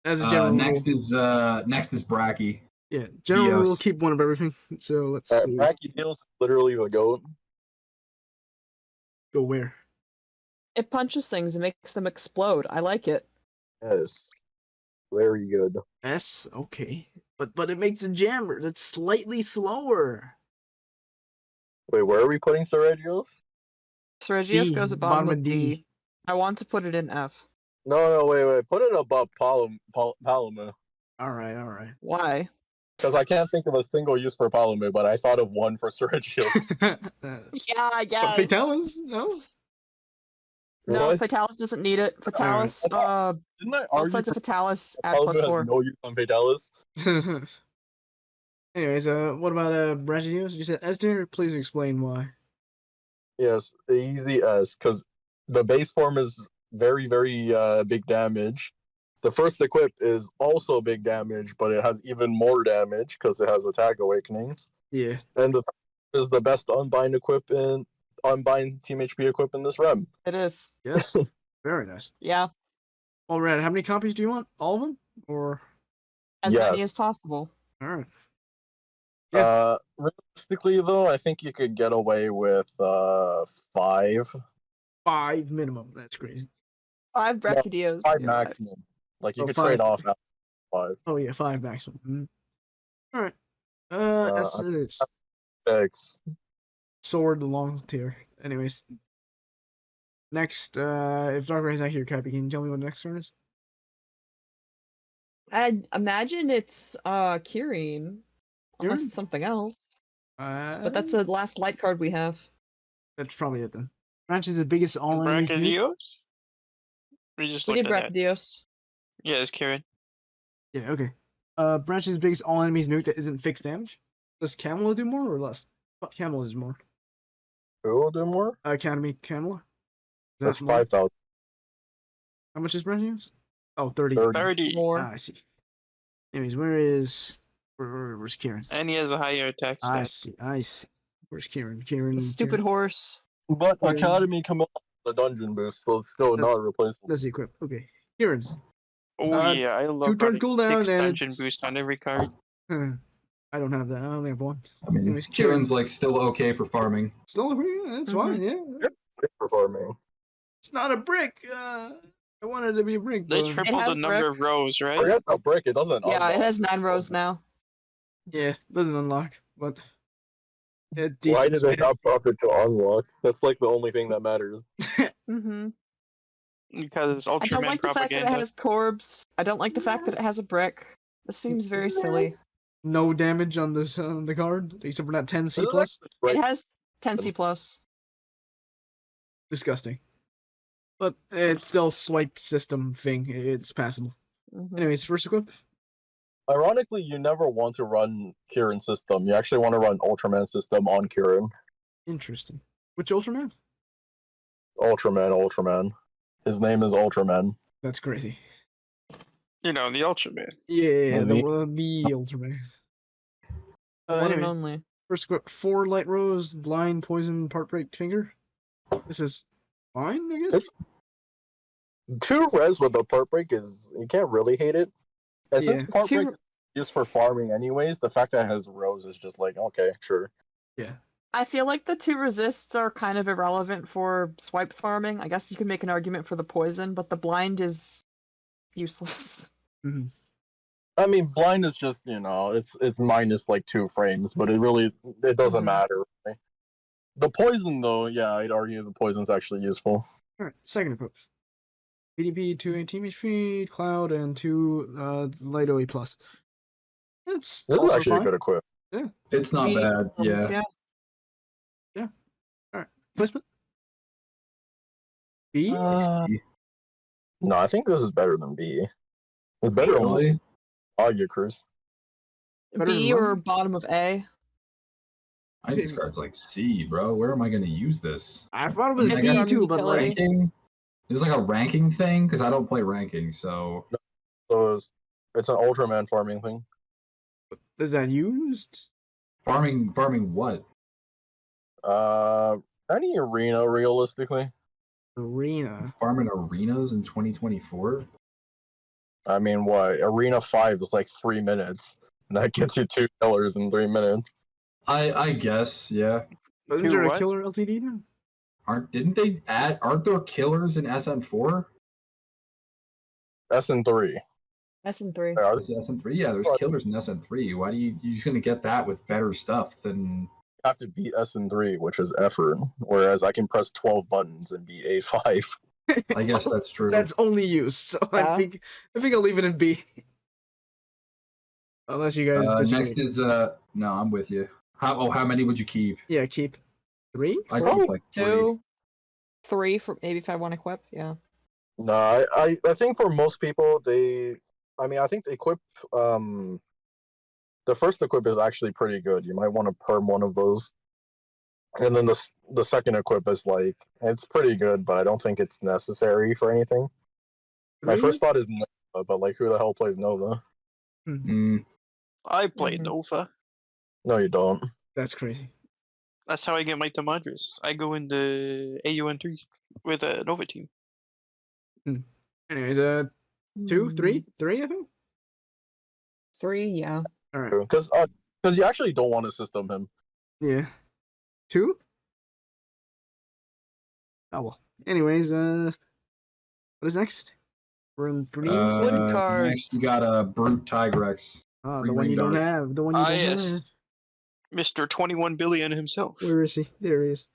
As a general Next rule. is Bracky. Yeah, general rule, Dios. keep one of everything. So let's see. Bracky deals literally the goat. Go where? It punches things and makes them explode. I like it. Yes. Very good. S? Okay. But it makes a jammer that's slightly slower. Wait, where are we putting Sergio's? Sergius D, goes at bottom bottom of of D. D. I want to put it in F. No, wait. Put it above Paloma. Alright. Why? Because I can't think of a single use for Paloma, but I thought of one for Sergio's. Yeah, I guess. Fatalis? No? No, What? Fatalis doesn't need it. Fatalis, Didn't I both argue sides of for Fatalis add Paloma has +4. no use on Fatalis? Anyways, what about Brasileos? You said Esther? Please explain why. Yes, easy as, because the base form is very, very big damage. The first equip is also big damage, but it has even more damage because it has attack awakenings. Yeah. And the is the best unbind team HP equip in this rem. It is. Yes. Very nice. Yeah, All right, how many copies do you want? All of them? Or as many Yes. as possible. alright. Realistically, though, I think you could get away with 5. 5 minimum. That's crazy. 5 Brachydios. 5 Yeah. maximum. Like you Oh, could 5. trade off after 5. Oh yeah, 5 maximum. Alright. S it is. 6. Sword, the long tier. Anyways. Next, if Dark Rain's not here, Cappy, can you tell me what the next turn is? I imagine it's Kirin, unless Kirin? it's something else. But that's the last light card we have. That's probably it then. Branch is the biggest all enemies. Brachydios? We just We looked did at that. Brachydios. Yeah, it's Kieran. Yeah, okay. Branch is the biggest all enemies nuke that isn't fixed damage. Does Camela do more or less? But Camela is more. Who will do more? Academy Camela. That's more? 5,000. How much is Branch use? Oh, 30. 30. More. Ah, I see. Anyways, where's Kieran? And he has a higher attack I stat. see. Where's Kieran? Kieran. The stupid horse. But Yeah. Academy come up with the dungeon boost, so it's still That's- not replaceable. That's the equip. Okay. Kieran. Oh Uh, yeah, I love 2-turn running cooldown 6 and dungeon it's- boost on every card. I don't have that. I only have one. I mean, Anyways, Kieran. Kieran's like still okay for farming. Still agree? That's fine, yeah. For farming. It's not a brick. I wanted it to be a brick, They but tripled has the number brick. of rows, right? Forget the brick, it doesn't. Yeah, it unlock. has 9 rows now. yeah, it doesn't unlock. But yeah, Why decent. did they not buff it to unlock? That's like the only thing that matters. Mm-hmm. Because it's I don't Ultraman like the fact that it propaganda. has corbs. I don't like the fact that it has a brick. This seems very silly. No damage on this the card, except for that 10 C This is plus. actually It great. has 10C plus. Disgusting. But it's still swipe system thing. It's passable. Mhm. Anyways, first equip. Ironically, you never want to run Kieran system. You actually want to run Ultraman system on Kieran. Interesting. Which Ultraman? Ultraman. His name is Ultraman. That's crazy. You know, the Ultraman. Yeah, the- the Ultraman. The one and Anyways, only. first equip: 4 light rose, blind, poison, part break, finger. This is fine, I guess. It's 2 res with the part break is you can't really hate it. And since Yeah. part Two- break is used for farming anyways, the fact that it has rows is just like okay, sure. Yeah. I feel like the 2 resists are kind of irrelevant for swipe farming. I guess you can make an argument for the poison, but the blind is useless. Mm-hmm. I mean, blind is just it's minus like 2 frames, but it doesn't Mhm. matter. Really. The poison though, yeah, I'd argue the poison's actually useful. Alright, second equip. PDP, 2 team HP, Cloud, and 2 light OE plus. It's This is also actually fine. a good equip. It's not Medium bad. performance, Yeah. Placement. B? No, I think this is better than B. It's better than Really? Logicers. Better B than or what? bottom of A. I think this card's like C, bro. Where am I going to use this? I thought it I was mean, I B guess too, but like, utility. Ranking? Is this like a ranking thing? Because I don't play ranking, so So it's an Ultraman farming thing. is that used? farming what? Any arena realistically. Arena. Farming arenas in 2024? I mean, what? Arena 5 is like 3 minutes. And that gets you 2 killers in 3 minutes. I guess, yeah. Isn't Two there a what? killer LTD now? Aren't there killers in SN4? SN3. SN3. There are- Is it SN3? Yeah, there's What? killers in SN3. Why do you're just gonna get that with better stuff than have to beat SN3, which is effort. Whereas I can press 12 buttons and beat A5. I guess that's true. That's only use, so I Yeah. think I'll leave it in B. Unless you guys disagree. Next is no, I'm with you. How many would you keep? Yeah, keep 3, I 4? keep like 3. 2, 3 for maybe if I want to equip. Yeah. No, I think for most people, I think the equip, the first equip is actually pretty good. You might want to perm one of those. And then the second equip is like, it's pretty good, but I don't think it's necessary for anything. My 3? first thought is Nova, but like, who the hell plays Nova? I play Mhm. Nova. No, you don't. That's crazy. That's how I get my Tamadras. I go in the AUN3 with a Nova team. Anyways, 2, 3, 3, I think. 3, yeah. All right. Because you actually don't want to system him. Yeah. 2. Oh well. Anyways, what is next? We're in green. Wood cards. Next you got a Brute Tigrex. The Green one Ring you don't Dart. have. The one you don't have. yes. Mr. 21 billion himself. Where is he? There he is.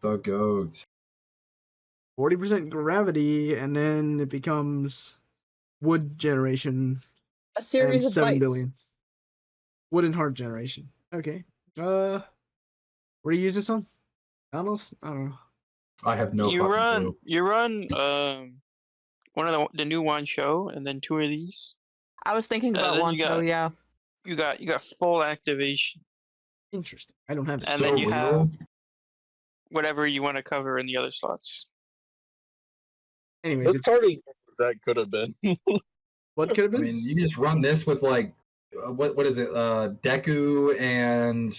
The goat. 40% gravity, and then it becomes wood generation. A series and of 7 bites. billion. Wood and heart generation. Okay. Where do you use this on? Thanos? I don't know. I have no you fucking run clue. one of the new one show and then 2 of these. I was thinking about then one, you so got- yeah. You got full activation. Interesting. I don't have it. And So then you have real. whatever you want to cover in the other slots. Anyways, This it's card is that could have been. what could have I been? mean, you just run this with like what is it? Deku and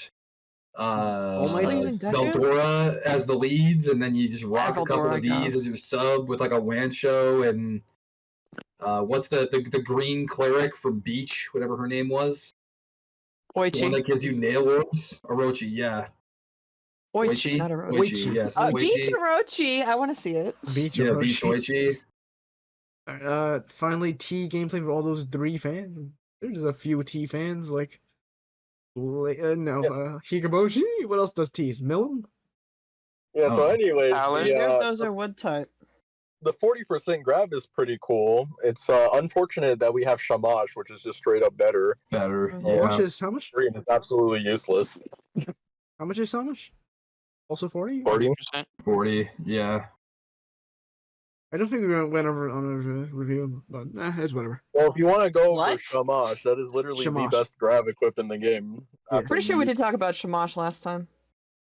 You're still using Deku? Veldora as the leads, and then you just rock a couple Veldora, I of these as guess. your sub with like a Wancho and what's the green cleric from Beach, whatever her name was, the one Oichi. that gives you nail orbs. Orochi, yeah. Oichi, not Orochi. Oichi, yes. Beach Oichi. Orochi. I want to see it. Beach Yeah, Orochi. Beach Oichi. Finally, T gameplay for all those 3 fans. There's a few T fans like. Hikaboshi. What else does T's? Millum? Yeah, so Oh. anyways, Alan? Neither of those are wood type. the 40% grab is pretty cool. It's unfortunate that we have Shamash, which is just straight up better. Better. Mhm. How Yeah. much is how much? Green is absolutely useless. How much is how much? Also 40? 40? 40%. 40. Yeah. I don't think we went over on a review, but it's whatever. Well, if you want to go over What? Shamash, that is literally Shamash. the best grab equip in the game. Yeah. after Pretty sure we Yeet. did talk about Shamash last time.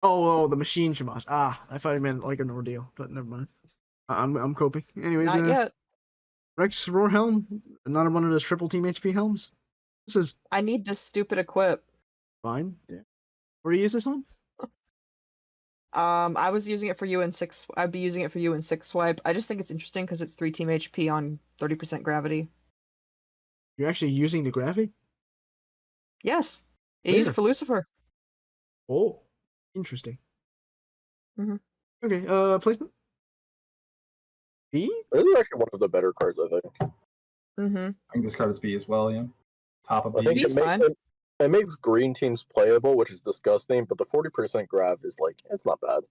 Oh, the machine Shamash. I thought you meant like an ordeal, but never mind. I'm coping. Anyways, Not yet. Rex Roar Helm, another one of those triple team HP helms. This is I need this stupid equip. fine. Yeah. Where do you use this on? I was using it for you in 6. I'd be using it for you in 6 swipe. I just think it's interesting because it's 3 team HP on 30% gravity. You're actually using the graphic? Yes. You use it Where? for Lucifer. Oh, interesting. Mhm. Okay, placement? B? This is actually one of the better cards, I think. Mm-hmm. I think this card is B as well, yeah. Top of I B. think B's it fine. makes, it makes green teams playable, which is disgusting, but the 40% grab is like, it's not bad.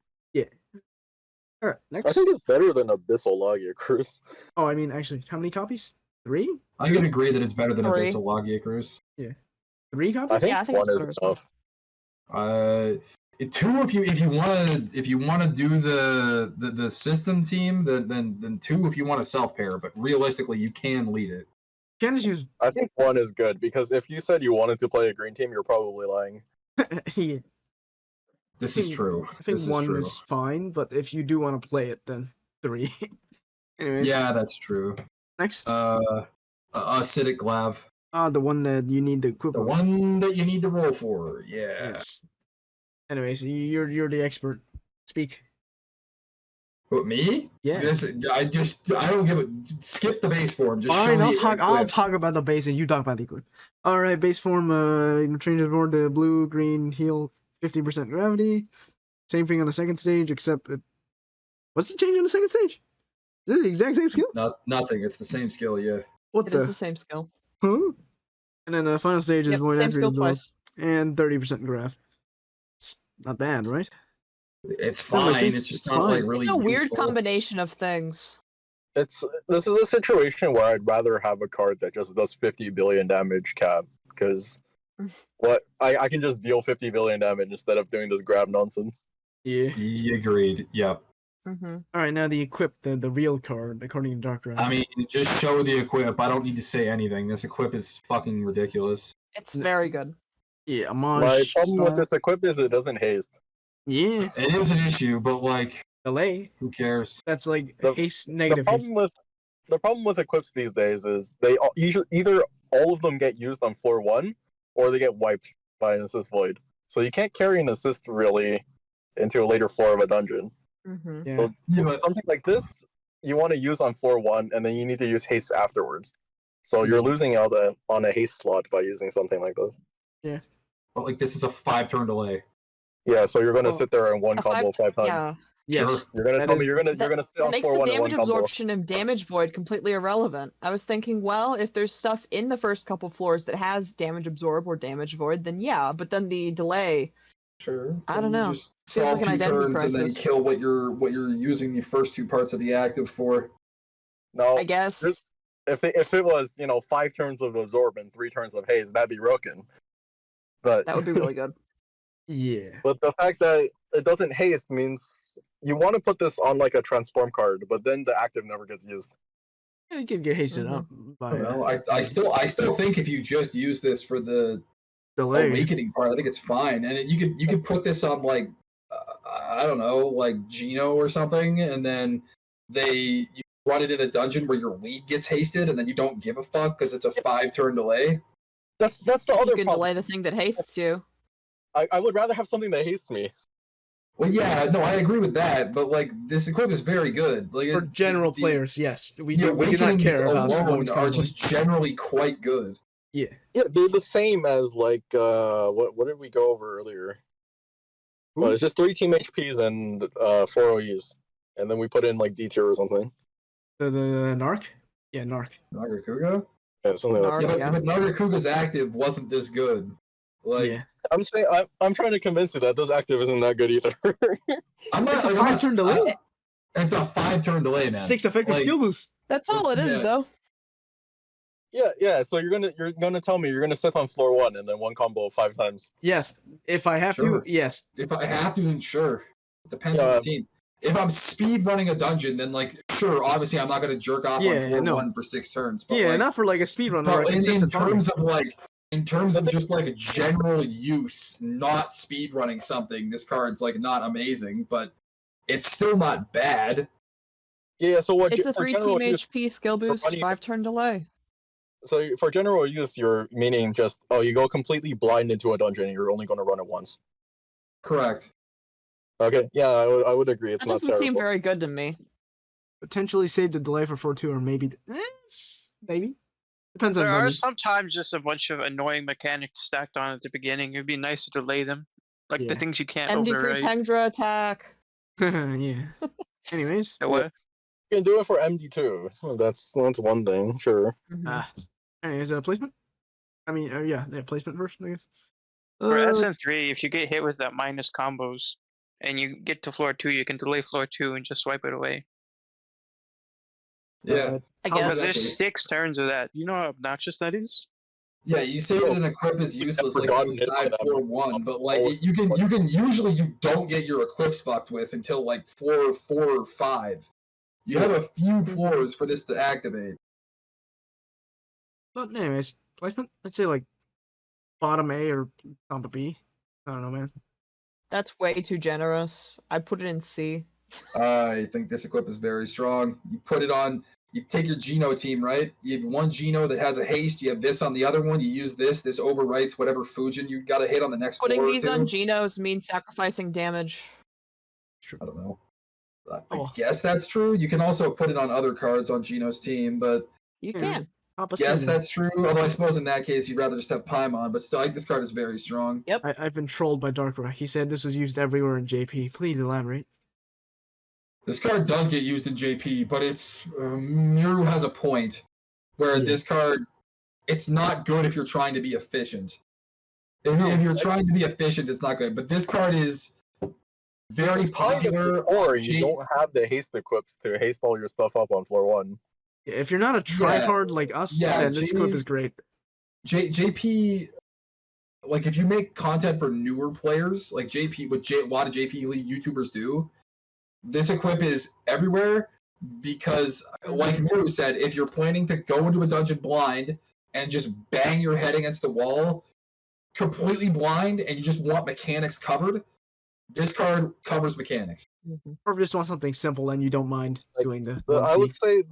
Alright, I next. think it's better than Abyssal Lawgiacers. Oh, I mean, actually, how many copies? 3? I can agree that it's better than 3. Abyssal Lawgiacers. 3 copies? I think Yeah, I think one it's better is as well. enough. Two, if you wanna do the system team, then two if you want to self pair. But realistically, you can lead it. Can't just use. I think one is good because if you said you wanted to play a green team, you're probably lying. Yeah, This is true. I think This one is true. is fine, but if you do want to play it, then 3. Anyways, Yeah, that's true. next. Acidic Glav. The one that you need the equip. The one that you need to roll for. Yeah. Yes. Anyways, you're the expert. Speak. But me? Yeah. I don't give a skip the base form. Just Fine, show I'll me talk about the base and you talk about the equip. Alright, base form, change the board to blue, green, heal 50% gravity. Same thing on the second stage, except what's the change on the second stage? Is it the exact same skill? Nothing. It's the same skill, yeah. What It is the same skill. Huh? And then the final stage is Yep, void same entry skill as well, twice. and 30% grav. It's not bad, right? It's on the fine. same- It's just it's not like fine. really It's a weird useful. combination of things. This is a situation where I'd rather have a card that just does 50 billion damage cap because I can just deal 50 billion damage instead of doing this grab nonsense. Yeah. Agreed. Yep. Mm-hmm. Alright, now the equip, the real card, according to Dark Dragon. I mean, just show the equip. I don't need to say anything. This equip is fucking ridiculous. It's very good. yeah, My homage problem with style. this equip is it doesn't haste. Yeah, It is an issue, but like, delay. who cares? That's like The- haste, The negative haste. problem with equips these days is they usually either all of them get used on floor 1 or they get wiped by an assist void. So you can't carry an assist really into a later floor of a dungeon. Mm-hmm. Yeah. So Yeah, but something like this you want to use on floor 1 and then you need to use haste afterwards. So you're losing out on a haste slot by using something like that. like this is a 5-turn delay. Yeah, so you're gonna Well, sit there and one A combo 5 times. Yeah. Yes. Sure. You're gonna That tell is- me you're gonna sit That on makes floor the 1 and one damage combo. absorption and damage void completely irrelevant. I was thinking, well, if there's stuff in the first couple floors that has damage absorb or damage void, then yeah. But then the delay, Sure. I don't You know. just Feels solve like an 2 identity turns and crisis. then kill what you're using the first 2 parts of the active for. No, I guess. if it was 5 turns of absorb and 3 turns of haze, that'd be broken. But That would be really good. Yeah. but the fact that it doesn't haste means you want to put this on like a transform card, but then the active never gets used. Yeah, you can get hasted Mhm. up by Well, I still think if you just use this for the delay. awakening part, I think it's fine. And you could put this on like I don't know, like Geno or something, and then you run it in a dungeon where your lead gets hasted, and then you don't give a fuck because it's a 5-turn delay. That's the You other can problem. delay the thing that hastes you. I would rather have something that hastes me. Well, yeah, no, I agree with that, but like this equip is very good. Like For general the players, yes. We The do not awakenings care about alone one are combo. just generally quite good. Yeah. Yeah, they're the same as like what did we go over earlier? Well, it's just 3 team HPs and 4 OEs, and then we put in like D tier or something. The Narc? Yeah, Narc. Nargacuga? Yeah, something like that. Yeah. But Nargacuga's active wasn't this good. Like Yeah. I'm saying I'm trying to convince you that this active isn't that good either. I'm not It's a like, I'm not- 5-turn delay. It's a 5-turn delay, man. 6 effective Like, skill boost. That's all it is, Yeah. though. Yeah. So you're gonna tell me you're gonna sit on floor 1 and then one combo 5 times. Yes. If I have Sure. to, yes. If I have to, then sure. It depends on Yeah. the team. If I'm speed running a dungeon, then like sure, obviously I'm not gonna jerk off Yeah, on floor no. 1 for 6 turns. But Yeah, like, not for like a speedrun or but a in consistent farming. terms of just like a general use, not speed running something, this card's like not amazing, but it's still not bad. Yeah. So what? It's a for 3 general team use, HP skill boost, running- 5-turn delay. So for general use, you're meaning just you go completely blind into a dungeon and you're only going to run it once. Correct. Okay. Yeah, I would agree. It's That not doesn't terrible. seem very good to me. Potentially save the delay for 4-2 or maybe. Maybe. Depends on There are money. sometimes just a bunch of annoying mechanics stacked on at the beginning. It'd be nice to delay them, like Yeah. the things you can't MD3 override. Pengdra attack. Yeah. Anyways. The what? You can do it for MD2. That's one thing. Sure. Mhm. Anyways, placement? I mean, yeah, placement first, I guess. For SM3, if you get hit with that minus combos and you get to floor 2, you can delay floor 2 and just swipe it away. Yeah. I How about guess. that? There's 6 turns of that. You know how obnoxious that is? Yeah, you say that an equip is useless, like forgotten those it by dive that 4-1, but like Oh, you can usually you don't get your equips fucked with until like 4 or 5. You have a few floors for this to activate. But anyways, placement. I'd say like bottom A or top of B. I don't know, man. That's way too generous. I put it in C. I think this equip is very strong. You put it on. You take your Geno team, right? You have one Geno that has a haste. You have this on the other one. You use this. This overwrites whatever Fujin you got to hit on the next Putting floor or these two. on Genos means sacrificing damage. True. I don't know. I Oh. guess that's true. You can also put it on other cards on Geno's team, but You Yeah. can. Top of yes, C, then. that's true. Although I suppose in that case you'd rather just have Paimon, but still, I think this card is very strong. Yep. I've been trolled by Darkrai. He said this was used everywhere in JP. Please elaborate. This card does get used in JP, but it's Miru has a point where Yeah. this card, it's not good if you're trying to be efficient. If you're trying to be efficient, it's not good. But this card is very This is kind of popular. Or on you don't have the haste equips to haste all your stuff up on floor 1. Yeah, if you're not a tryhard like us, Yeah, then this equip is great. JP, like if you make content for newer players, like JP, what a lot of JP YouTubers do, this equip is everywhere because, like Miru said, if you're planning to go into a dungeon blind and just bang your head against the wall, completely blind, and you just want mechanics covered, this card covers mechanics. Or if you just want something simple and you don't mind Like, doing the I 1C. would say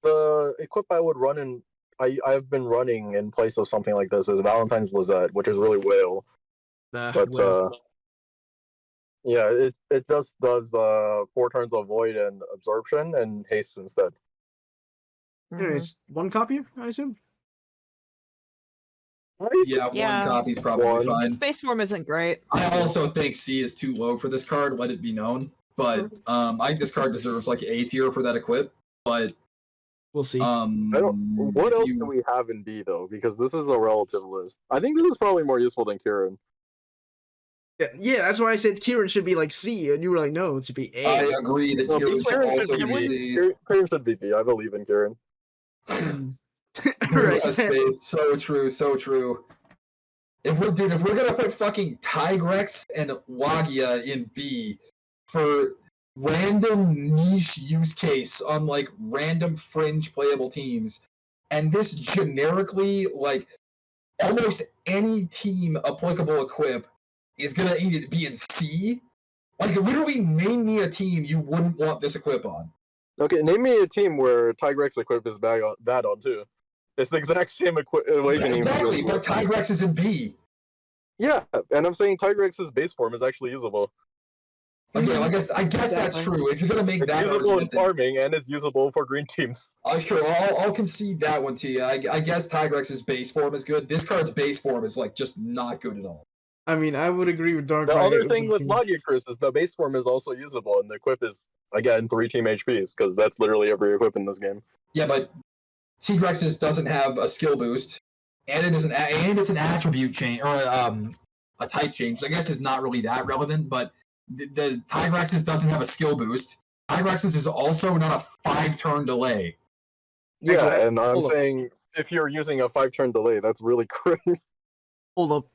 the equip I would run in, I've been running in place of something like this is Valentine's Lizette, which is really whale. But yeah, it just does 4 turns of void and absorption and haste instead. Anyways, one copy, I assume? Yeah, Yeah. one copy's probably One. fine. Its base form isn't great. I also think C is too low for this card, let it be known. But I think this card deserves like A tier for that equip. But We'll see. What else do we have in B though? Because this is a relative list. I think this is probably more useful than Kieran. Yeah, that's why I said Kieran should be like C, and you were like, no, it should be A. I agree that Well, Kieran should Kieran also should be be C. Kieran should be B. I believe in Kieran. Right. So true, so true. If we're gonna put fucking Tigrex and Wagia in B for random niche use case on like random fringe playable teams, and this generically like almost any team applicable equip is gonna either be in C. Like literally name me a team you wouldn't want this equip on. Okay, name me a team where Tigrex equip is bad on too. It's the exact same awakening. Exactly, but Tigrex is in B. Yeah, and I'm saying Tigrex's base form is actually usable. Okay, I guess that's Exactly. true. If you're gonna make It's that usable in argument, then- farming, and it's usable for green teams. sure, I'll concede that one to you. I guess Tigrex's base form is good. This card's base form is like just not good at all. I mean, I would agree with Darkrai. The other thing with Magikarp is the base form is also usable, and the equip is, again, 3 team HPs, because that's literally every equip in this game. Yeah, but Tigrex's doesn't have a skill boost, and it's an attribute change or a type change. I guess is not really that relevant, but the Tigrex's doesn't have a skill boost. Tigrex's is also not a 5-turn delay. Yeah, Actually, and I'm hold up. saying if you're using a 5-turn delay, that's really crazy. Hold up.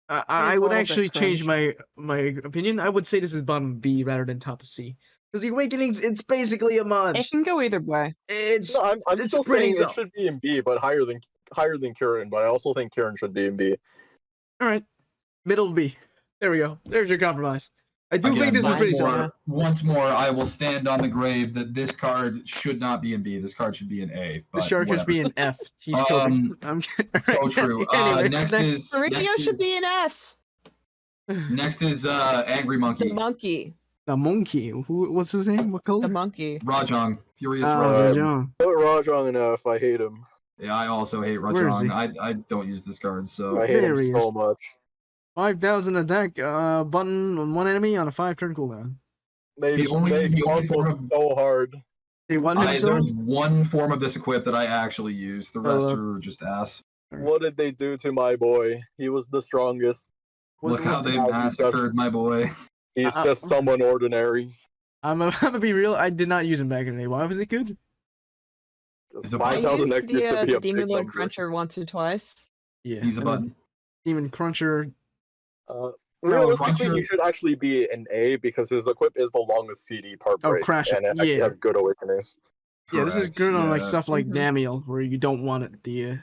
I It's a would little bit actually change cringe. my opinion. I would say this is bottom B rather than top C. Because the Awakenings, it's basically a It mod. can go either way. It's No, I'm it's still pretty saying it solid. should be in B, but higher than Kieran, but I also think Kieran should be in B. Alright. Middle B. There we go. There's your compromise. I do Again, think this is pretty solid. once more, I will stand on the grave that this card should not be in B. This card should be in A. This But chart should whatever. be an F. He's coding. I'm So Alright, true. anyways, Next is Mourinho should be an F. Angry Monkey. The monkey. the monkey. What's his name? What color? The monkey. Rajong. Furious Oh, Rajong. John. Put Rajong in F. I hate him. Yeah, I also hate Where is he? Rajong. I don't use this card, so I hate him There he so is. much. 5,000 attack button on one enemy on a 5-turn cooldown. They The only comboed form of- so hard. Hey, one hit there's one form of this equip that I actually use. The rest are just ass. What did they do to my boy? He was the strongest. Look how they Wow, massacred my boy. He's just someone ordinary. I'm gonna be real. I did not use him back in the day. Why was it good? It's a I 5,000 used X used to be the a Demon big Lord number. Cruncher once or twice. Yeah. He's a and then button. Demon Cruncher. Realistically, Cruncher- he should actually be an A because his equip is the longest CD part Oh, break, Crasher, and it actually yeah. has good awakeners. Yeah, this is Correct, good on like yeah. stuff like Mhm. Namiel, where you don't want it. The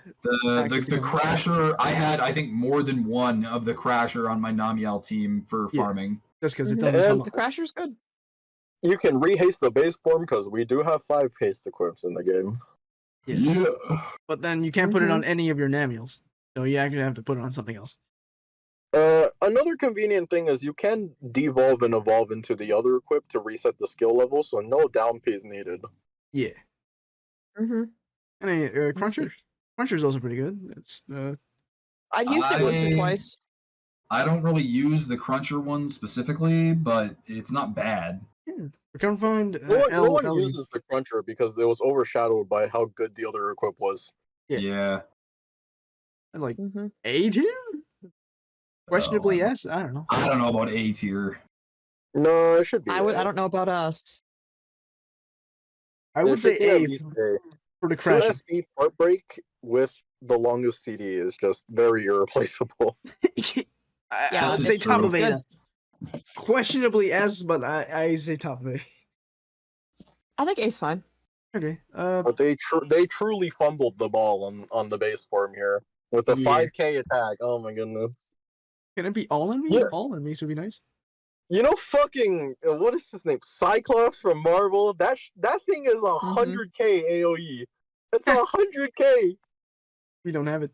active to come. Crasher, I had, I think, more than one of the Crasher on my Namiel team for Yeah. farming. Just because it Mhm. doesn't And- come up. The Crasher's good. You can rehaste the base form because we do have 5 haste equips in the game. Yes. Yeah. But then you can't put it on any of your Namiels. So you actually have to put it on something else. Another convenient thing is you can devolve and evolve into the other equip to reset the skill level, so no down P is needed. Yeah. Mm-hmm. And Cruncher. Cruncher's also pretty good. It's I've used it once or I- twice. I don't really use the Cruncher one specifically, but it's not bad. we can find No one uses the Cruncher because it was overshadowed by how good the other equip was. Yeah. Yeah. like Mm-hmm. A tier? Questionably Oh, yes. I don't know. I don't know about A tier. No, it should be. I don't know about us. I would say A for the 2 crash. SP part break with the longest CD is just very irreplaceable. I would this say is top true. of A. Questionably S, but I say top of A. I think A's fine. Okay. But they truly fumbled the ball on the base form here with the Yeah. 5K attack. Oh my goodness! Can it be all enemies? Yeah. All enemies would be nice. You know, fucking what is his name? Cyclops from Marvel. That thing is 100K AOE. It's 100K. We don't have it.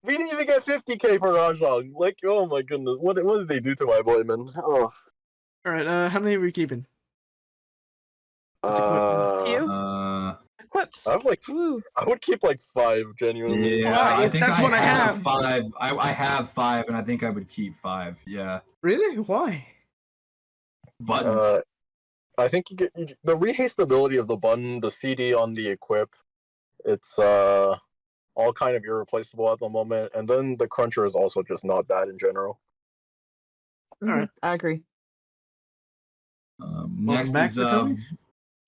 We didn't even get 50K for Rajang. Like, oh my goodness, what did they do to my boy, man? Oh. All right. How many are we keeping? Few? Equips. I have like Woo. I would keep like 5 genuinely. Yeah, Why? I think That's what I have. 5. I have 5, and I think I would keep 5. Yeah. Really? Why? Buttons. I think the rehaste ability of the button, the CD on the equip, it's all kind of irreplaceable at the moment, and then the Cruncher is also just not bad in general. Alright. I agree. Next back is to Tony?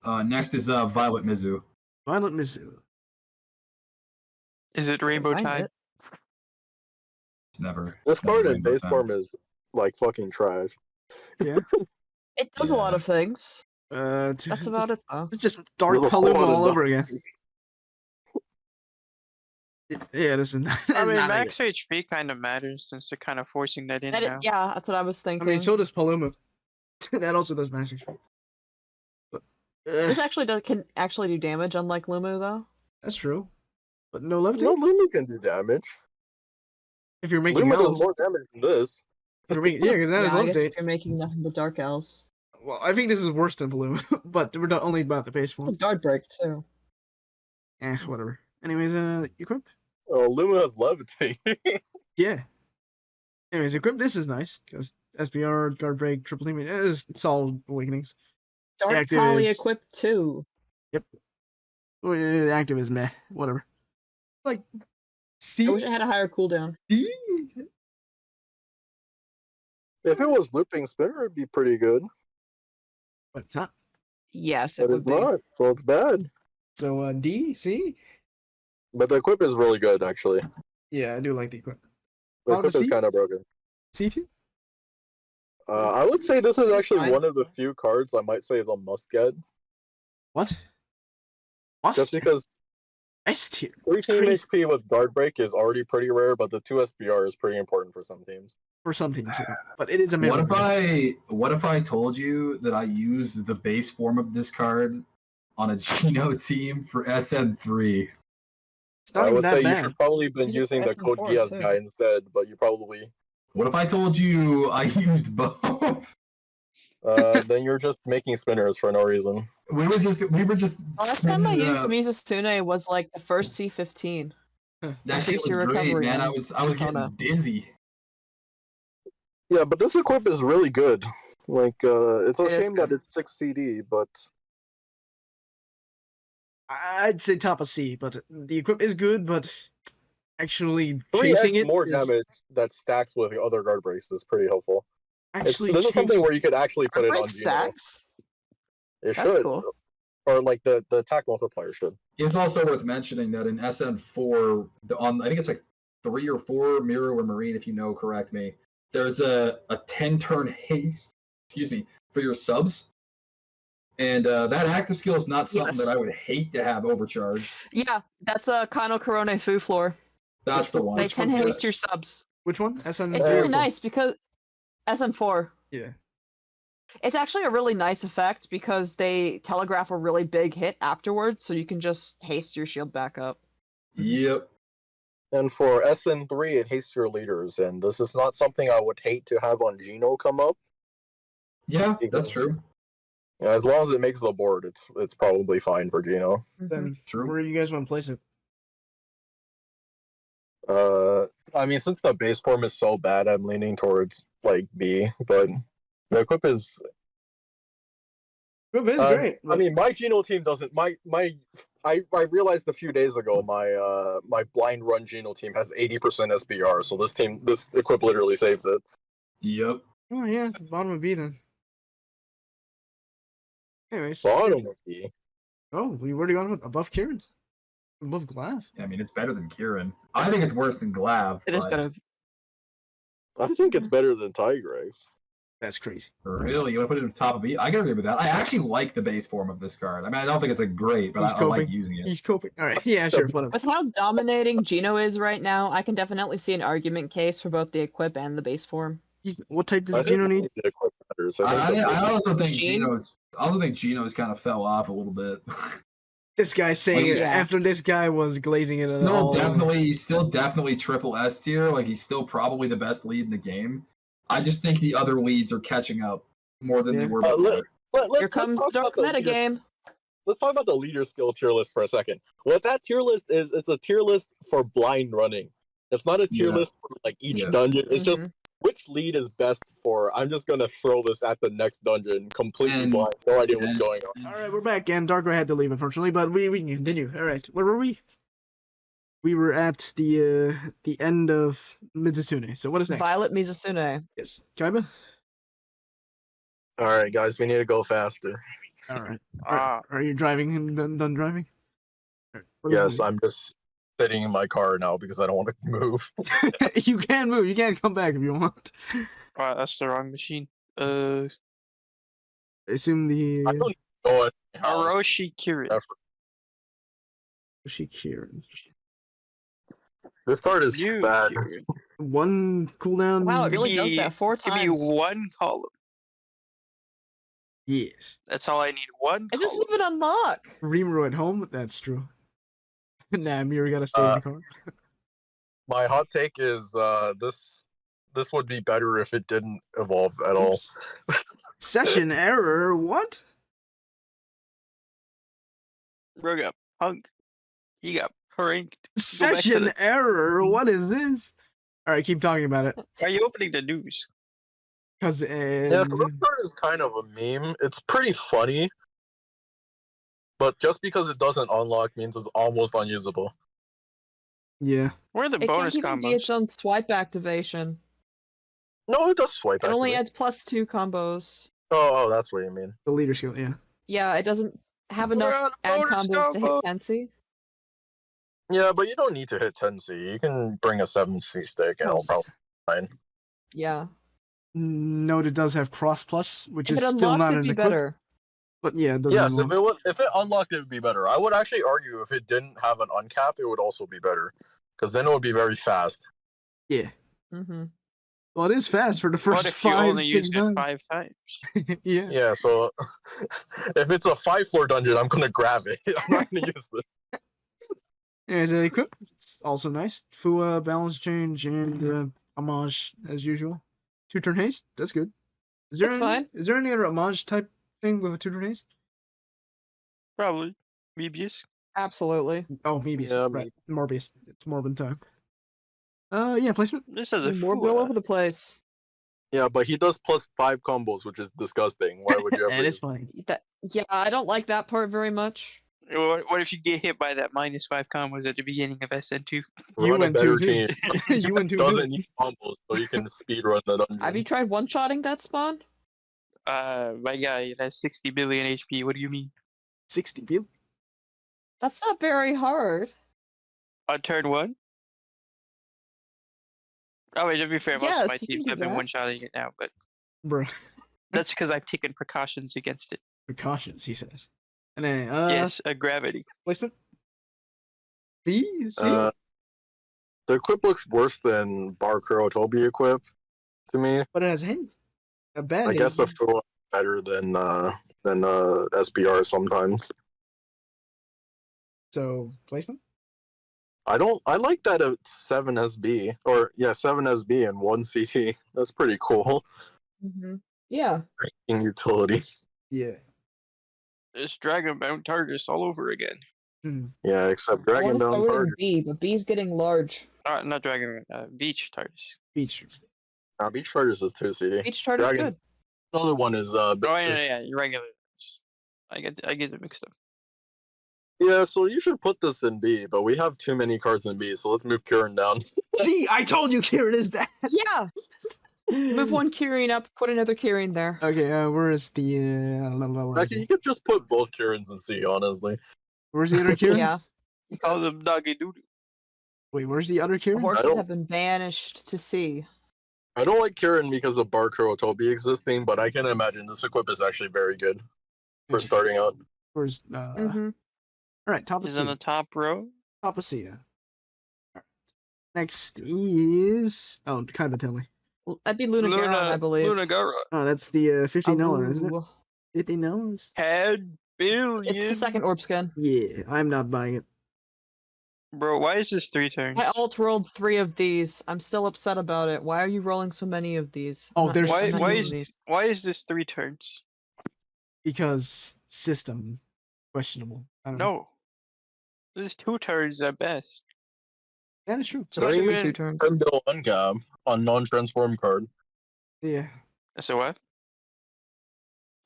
Violet Mizu. Violet Mizu. Is it Rainbow Find Tide? it. It's never. This never card in Rainbow base Tide. form is like fucking trash. Yeah. It does a lot of things. That's about it, though. It's just Dark There's a Paluma lot of all over again. nothing. Yeah, this is not. I mean, not max HP kind of matters since they're kind of forcing that in now. Yeah, that's what I was I thinking. mean, so does Paluma. That also does max HP. But This can actually do damage, unlike Lumu, though. that's true. But no levity. No, Luma can do damage. If you're making Luma does elves, more damage than this. if you're making, yeah, because that is Yeah, I guess levity. if you're making nothing but Dark Elves. Well, I think this is worse than Paluma, but we're not only about the base form. It's Guard Break, too. Whatever. Anyways, equip. Oh, Luma has levitate. Yeah. Anyways, equip. This is nice because SBR, guard break, triple team. It's all awakenings. Dark active Poly is- Equip, too. Well, yeah, the active is meh. Whatever. Like, C. I wish I had a higher cooldown. D. If it was looping spinner, it'd be pretty good. But it's not. Yes, it But would it's be. not, so it's bad. So D, C. But the equip is really good, actually. Yeah, I do like the equip. The Oh, the equip is C? kind of broken. C2. I would say this is It's actually fine. one of the few cards I might say is a must get. What? What? Just because S tier. 3 It's team crazy. HP with guard break is already pretty rare, but the 2 SBR is pretty important for some teams. For some teams, yeah. But it is a What minimum. if I told you that I used the base form of this card on a Geno team for SM3? It's not I even would that say you bad. should probably been Use it using for the Code SM4 Geass too. guy instead, but you probably What if I told you I used both? then you're just making spinners for no reason. We were just Last time I spinning it used up. Mizusune was like the first C15. That shit was Increase your great, recovery man. I on was Susano. getting dizzy. Yeah, but this equip is really good. Like, it's a It is shame that good. it's 6 CD, but I'd say top of C, but the equip is good, but actually 3x chasing it more is damage that stacks with the other guard breaks is pretty helpful. actually This is something chase- where you could actually put it on Break Geno. stacks. It That's should. cool. Or like the attack multiplier should. It's also worth mentioning that in SN4, I think it's like 3 or 4, Miro or Marine, if you know, correct me. There's a 10-turn haste, for your subs. And that active skill is not something that I would hate to have overcharged. Yeah, that's a Kano Corone Fu floor. That's the one. They 10 haste your subs. Which one? SN? It's really nice because SN4. Yeah. It's actually a really nice effect because they telegraph a really big hit afterwards, so you can just haste your shield back up. Yep. And for SN3, it hastes your leaders, and this is not something I would hate to have on Geno come up. Yeah, because, that's true. Yeah, as long as it makes the board, it's probably fine for Geno. Then True. where do you guys want to place it? I mean, since the base form is so bad, I'm leaning towards like B, but the equip is. Equip is great. I mean, my Geno team doesn't. I realized a few days ago my blind run Geno team has 80% SBR, so this equip literally saves it. Yep. Oh yeah, bottom of B then. Anyways. Bottom of B. Oh, we already gone above Kieran? Above Glav? I mean, it's better than Kieran. I think it's worse than Glav. It is but- better. I think it's better than Tigrex. That's crazy. Really? You want to put it at the top of B? I can agree with that. I actually like the base form of this card. I mean, I don't think it's a great, but He's I like coping. using it. He's coping. Alright, yeah, sure, whatever. With how dominating Geno is right now, I can definitely see an argument case for both the equip and the base form. What type I does think Geno need? the equip matters. I also think Gene? Geno's kind of fell off a little bit. This guy's saying it Yeah. after this guy was glazing it all. He's still definitely triple S tier. Like he's still probably the best lead in the game. I just think the other leads are catching up more than they were before. Here comes the dark meta game. Let's talk about the leader skill tier list for a second. What that tier list is, it's a tier list for blind running. It's not a tier Yeah. list for like each Yeah. dungeon. It's just Mhm. which lead is best for. I'm just gonna throw this at the next dungeon completely And- blind. No idea what's going on. Alright, we're back, and Darker had to leave, unfortunately, but we can continue. Alright, where were we? We were at the end of Mizusune, so what is next? Violet Mizusune. Yes. Kaiba? All right, guys, we need to go faster. Alright. Ah, Are you driving and done driving? Alright, what is Yes, it? I'm just sitting in my car now because I don't want to move. You can move, you can come back if you want. wow, that's the wrong machine. I assume the I don't know what. Orochi Kirin. Kieran. This card is You, bad. Kirin. One cooldown. Wow, it really does that 4 Give me times. one column. Yes. That's all I need. One It doesn't column. even unlock. Rimuru at home? That's true. Nah, Miri gotta save the car. My hot take is this would be better if it didn't evolve at all. Oops. Session error? What? Bro got punked. He got pranked. back to Session the- error? What is this? Alright, keep talking about it. Why are you opening the news? Cause Yeah, so this card is kind of a meme. It's pretty funny, but just because it doesn't unlock means it's almost unusable. yeah. Where are the It can't bonus even be its combos? own swipe activation. No, it does swipe. It only activate. adds +2 combos. Oh, that's what you mean. The leader skill, yeah. Yeah, it doesn't have Where enough are the add bonus combos to hit combos? 10C. Yeah, but you don't need to hit 10C. You can bring a 7C stick and it'll probably be fine. Yeah. Note it does have cross plus, which If is it still unlocked, not it'd an be equip, better. but yeah, it doesn't Yes, unlock. if it unlocked, it would be better. I would actually argue if it didn't have an uncap, it would also be better, because then it would be very fast. Yeah. Mm-hmm. Well, it is fast for the What first if you 5, only 6 use it times. 5 times? Yeah. Yeah, so if it's a 5-floor dungeon, I'm gonna grab it. I'm not gonna use this. There's an equip. It's also nice. Fua, balance change, and homage as usual. 2-turn haste. That's good. Is there That's any, fine. Is there any other homage type thing with a 2-turn haste? Probably. Mebius. Absolutely. Oh, Mebius. Yeah, right. Morbius. It's Morbin time. Yeah, placement. This is a More all Fua. over the place. Yeah, but he does +5 combos, which is disgusting. Why would you ever? And it's use funny. Yeah, I don't like that part very much. What if you get hit by that -5 combos at the beginning of SN2? You Run a went better 2-2. team. You went 2-2. Doesn't need combos, so you can speed run the dungeon. Have you tried one-shotting that spawn? My guy, it has 60 billion HP. What do you mean? 60 billion. That's not very hard. On turn 1? Oh wait, to be fair, most of my Yes, you can teams do have been that. one-shotting it now, but Bruh. that's because I've taken precautions against it. Precautions, he says. And then, Yes, a gravity. placement? B? C? The equip looks worse than Bar Kurotobi equip to me. But it has hands. A bad I guess the foot better than SBR sometimes. So, placement? I like that it's 7 SB or 7 SB and 1 CT. That's pretty cool. Yeah. In utility. Yeah. It's Dragon Bound Targus all over again. Yeah, except I Dragon want to Down throw it in Target. B, but B's getting large. Not Dragon, Beach Targus. Beach. Beach Chargers is 2 CD. Beach chart is Dragon- good. The other one is Oh yeah, regular. I get it mixed up. yeah, so you should put this in B, but we have too many cards in B, so let's move Kieran down. See, I told you Kieran is that. Yeah. Move one Kyrian up, put another Kyrian there. Okay, where is the where is Actually, you he? could just put both Kierans in C, honestly. Where's the other Kieran? Yeah. You call them doggy doodoo. Wait, where's the other The Kieran? horses don't- have been banished to sea. I don't like Kieran because of Bar Kurotobi existing, but I can imagine this equip is actually very good for starting out. Where's Mm-hmm. Alright, top of He's C. on the top row. Top of C, yeah. Alright. Next is kinda tell me. That'd be Lunagaron, I believe. Lunagara. Oh, that's the $15, isn't it? Ooh. $15? Had billion. It's the second orb skin. Yeah, I'm not buying it. Bro, why is this 3 turns? I alt rolled 3 of these. I'm still upset about it. Why are you rolling so many of these? Oh, I'm not- there's I'm not Why using is these. why is this 3 turns? Because system questionable. I don't know. No. This is 2 turns at best. That is true. So it should be Even- 2 turns. Turn bill uncap on non-transform card. Yeah. So what?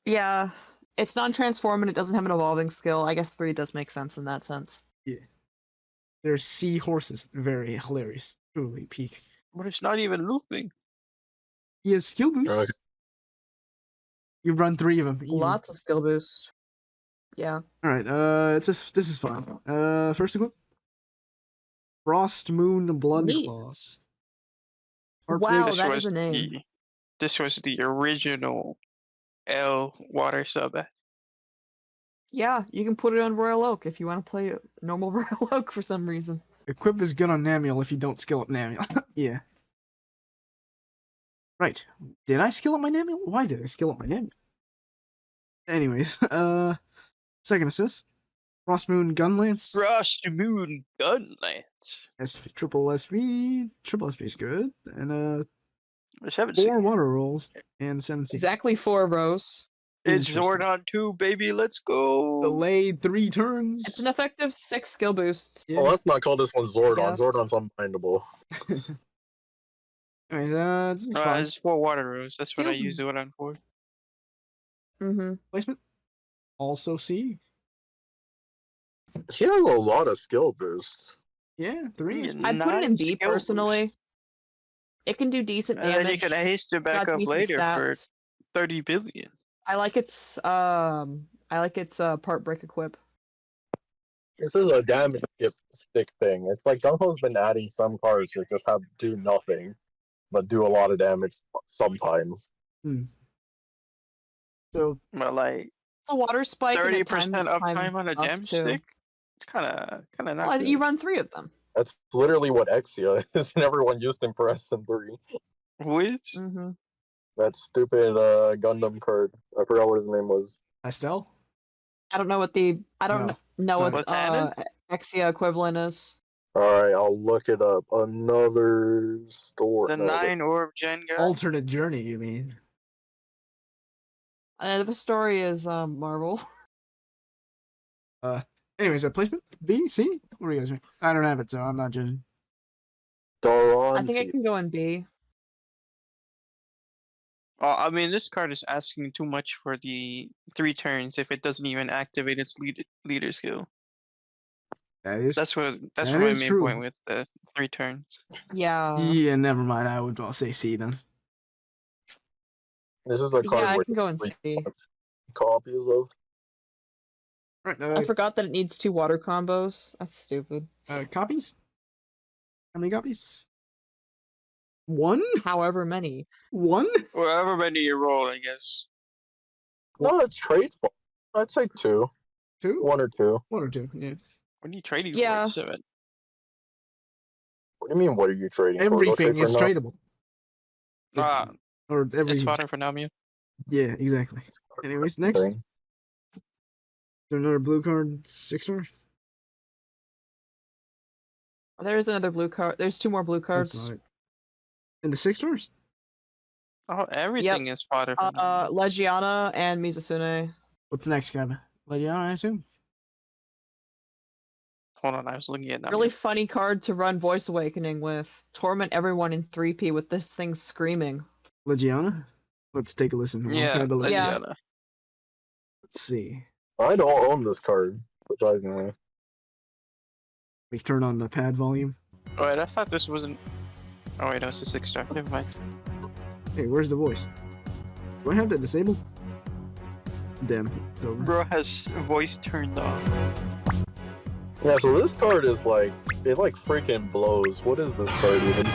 Yeah. It's non-transform and it doesn't have an evolving skill. I guess 3 does make sense in that sense. There's sea horses. Very hilarious. Truly peak. But it's not even looping. He has skill boosts. Okay. You run 3 of them. Easy. Lots of skill boost. Yeah. Alright, this is fun. First equip. Frost Moon Blood Neat. Claws. Wow, This that was is a name. This was the original L water sub. Yeah, you can put it on Royal Oak if you want to play normal Royal Oak for some reason. Equip is good on Namiel if you don't skill up Namiel. Yeah. Right. Did I skill up my Namiel? Why did I skill up my Namiel? Anyways, second assist. Frost Moon Gunlance. Frost Moon Gunlance. Triple SB. Triple SB is good. And There's 7 4 water rolls and 7 C. Exactly 4 rows. It's Interesting. Zordon 2, baby. Let's go. Delayed 3 turns. It's an effective 6 skill boosts. Yeah. Oh, let's not call this one Zordon. Yes. Zordon's unbindable. Anyways, this is fun. It's 4 water rows. That's what I Feels- use Zordon for. Mm-hmm. Placement. Also C. He has a lot of skill boosts. Yeah, 3 is Yeah, I'd put it in 9 B skill personally. It can do decent And then you damage. can haste it It's got back up decent later for stats. 30 billion. I like its part break equip. This is a damage skip stick thing. It's like GungHo's been adding some cards that just have do nothing, but do a lot of damage sometimes. so But like The water spike and the 30% uptime on a buff damage too. stick? It's kinda not Well, good. you run 3 of them. That's literally what Exia is, and everyone used him for SM3. Which? Mm-hmm. That stupid Gundam card. I forgot what his name was. Estelle? I don't know what know what Botanis? Exia equivalent is. Alright, I'll look it up. Another store. The no, 9 orb gen guy? Alternate journey, you mean? The story is Marvel. Anyways, placement? B? C? What do you guys mean? I don't have it, so I'm not judging. Daron. I think it can go in B. I mean, this card is asking too much for the 3 turns if it doesn't even activate its leader skill. That is. That's That my is main true. point with the 3 turns. Yeah. Yeah, never mind. I would well say C then. This is a card Yeah, I where can go in like, C. copies of. Right. I forgot that it needs 2 water combos. That's stupid. Copies? How many copies? One? however many. One? However many you roll, I guess. No, it's trade for. I'd say 2. Two? 1 or 2. 1 or 2, yeah. What are you trading Yeah. for? 7. What do you mean? What are you trading for? Go Everything trade is for tradable. Ah, Or every. it's fodder for Namia. Yeah, exactly. Anyways, next. nothing. Is there another blue card 6 star? There's another blue card. There's 2 more blue That's cards. not it. In the 6 stars? Oh, everything is fodder for Namia. Legiana and Mizusune. What's next, Kevin? Legiana, I assume? Hold on, I was looking at Namia. Really funny card to run Voice Awakening with. Torment everyone in 3P with this thing screaming. Legiana? Let's take a listen. What Yeah, kind of Yeah. Legiana. Let's see. I don't own this card. Surprisingly. We turn on the pad volume. Oh, wait, I thought this wasn't. Oh wait, no, it's a 6 star. Never mind. Hey, where's the voice? Do I have that disabled? Damn, it's over. Bro has voice turned off. Yeah, so this card is like, it like freaking blows. What is this card even?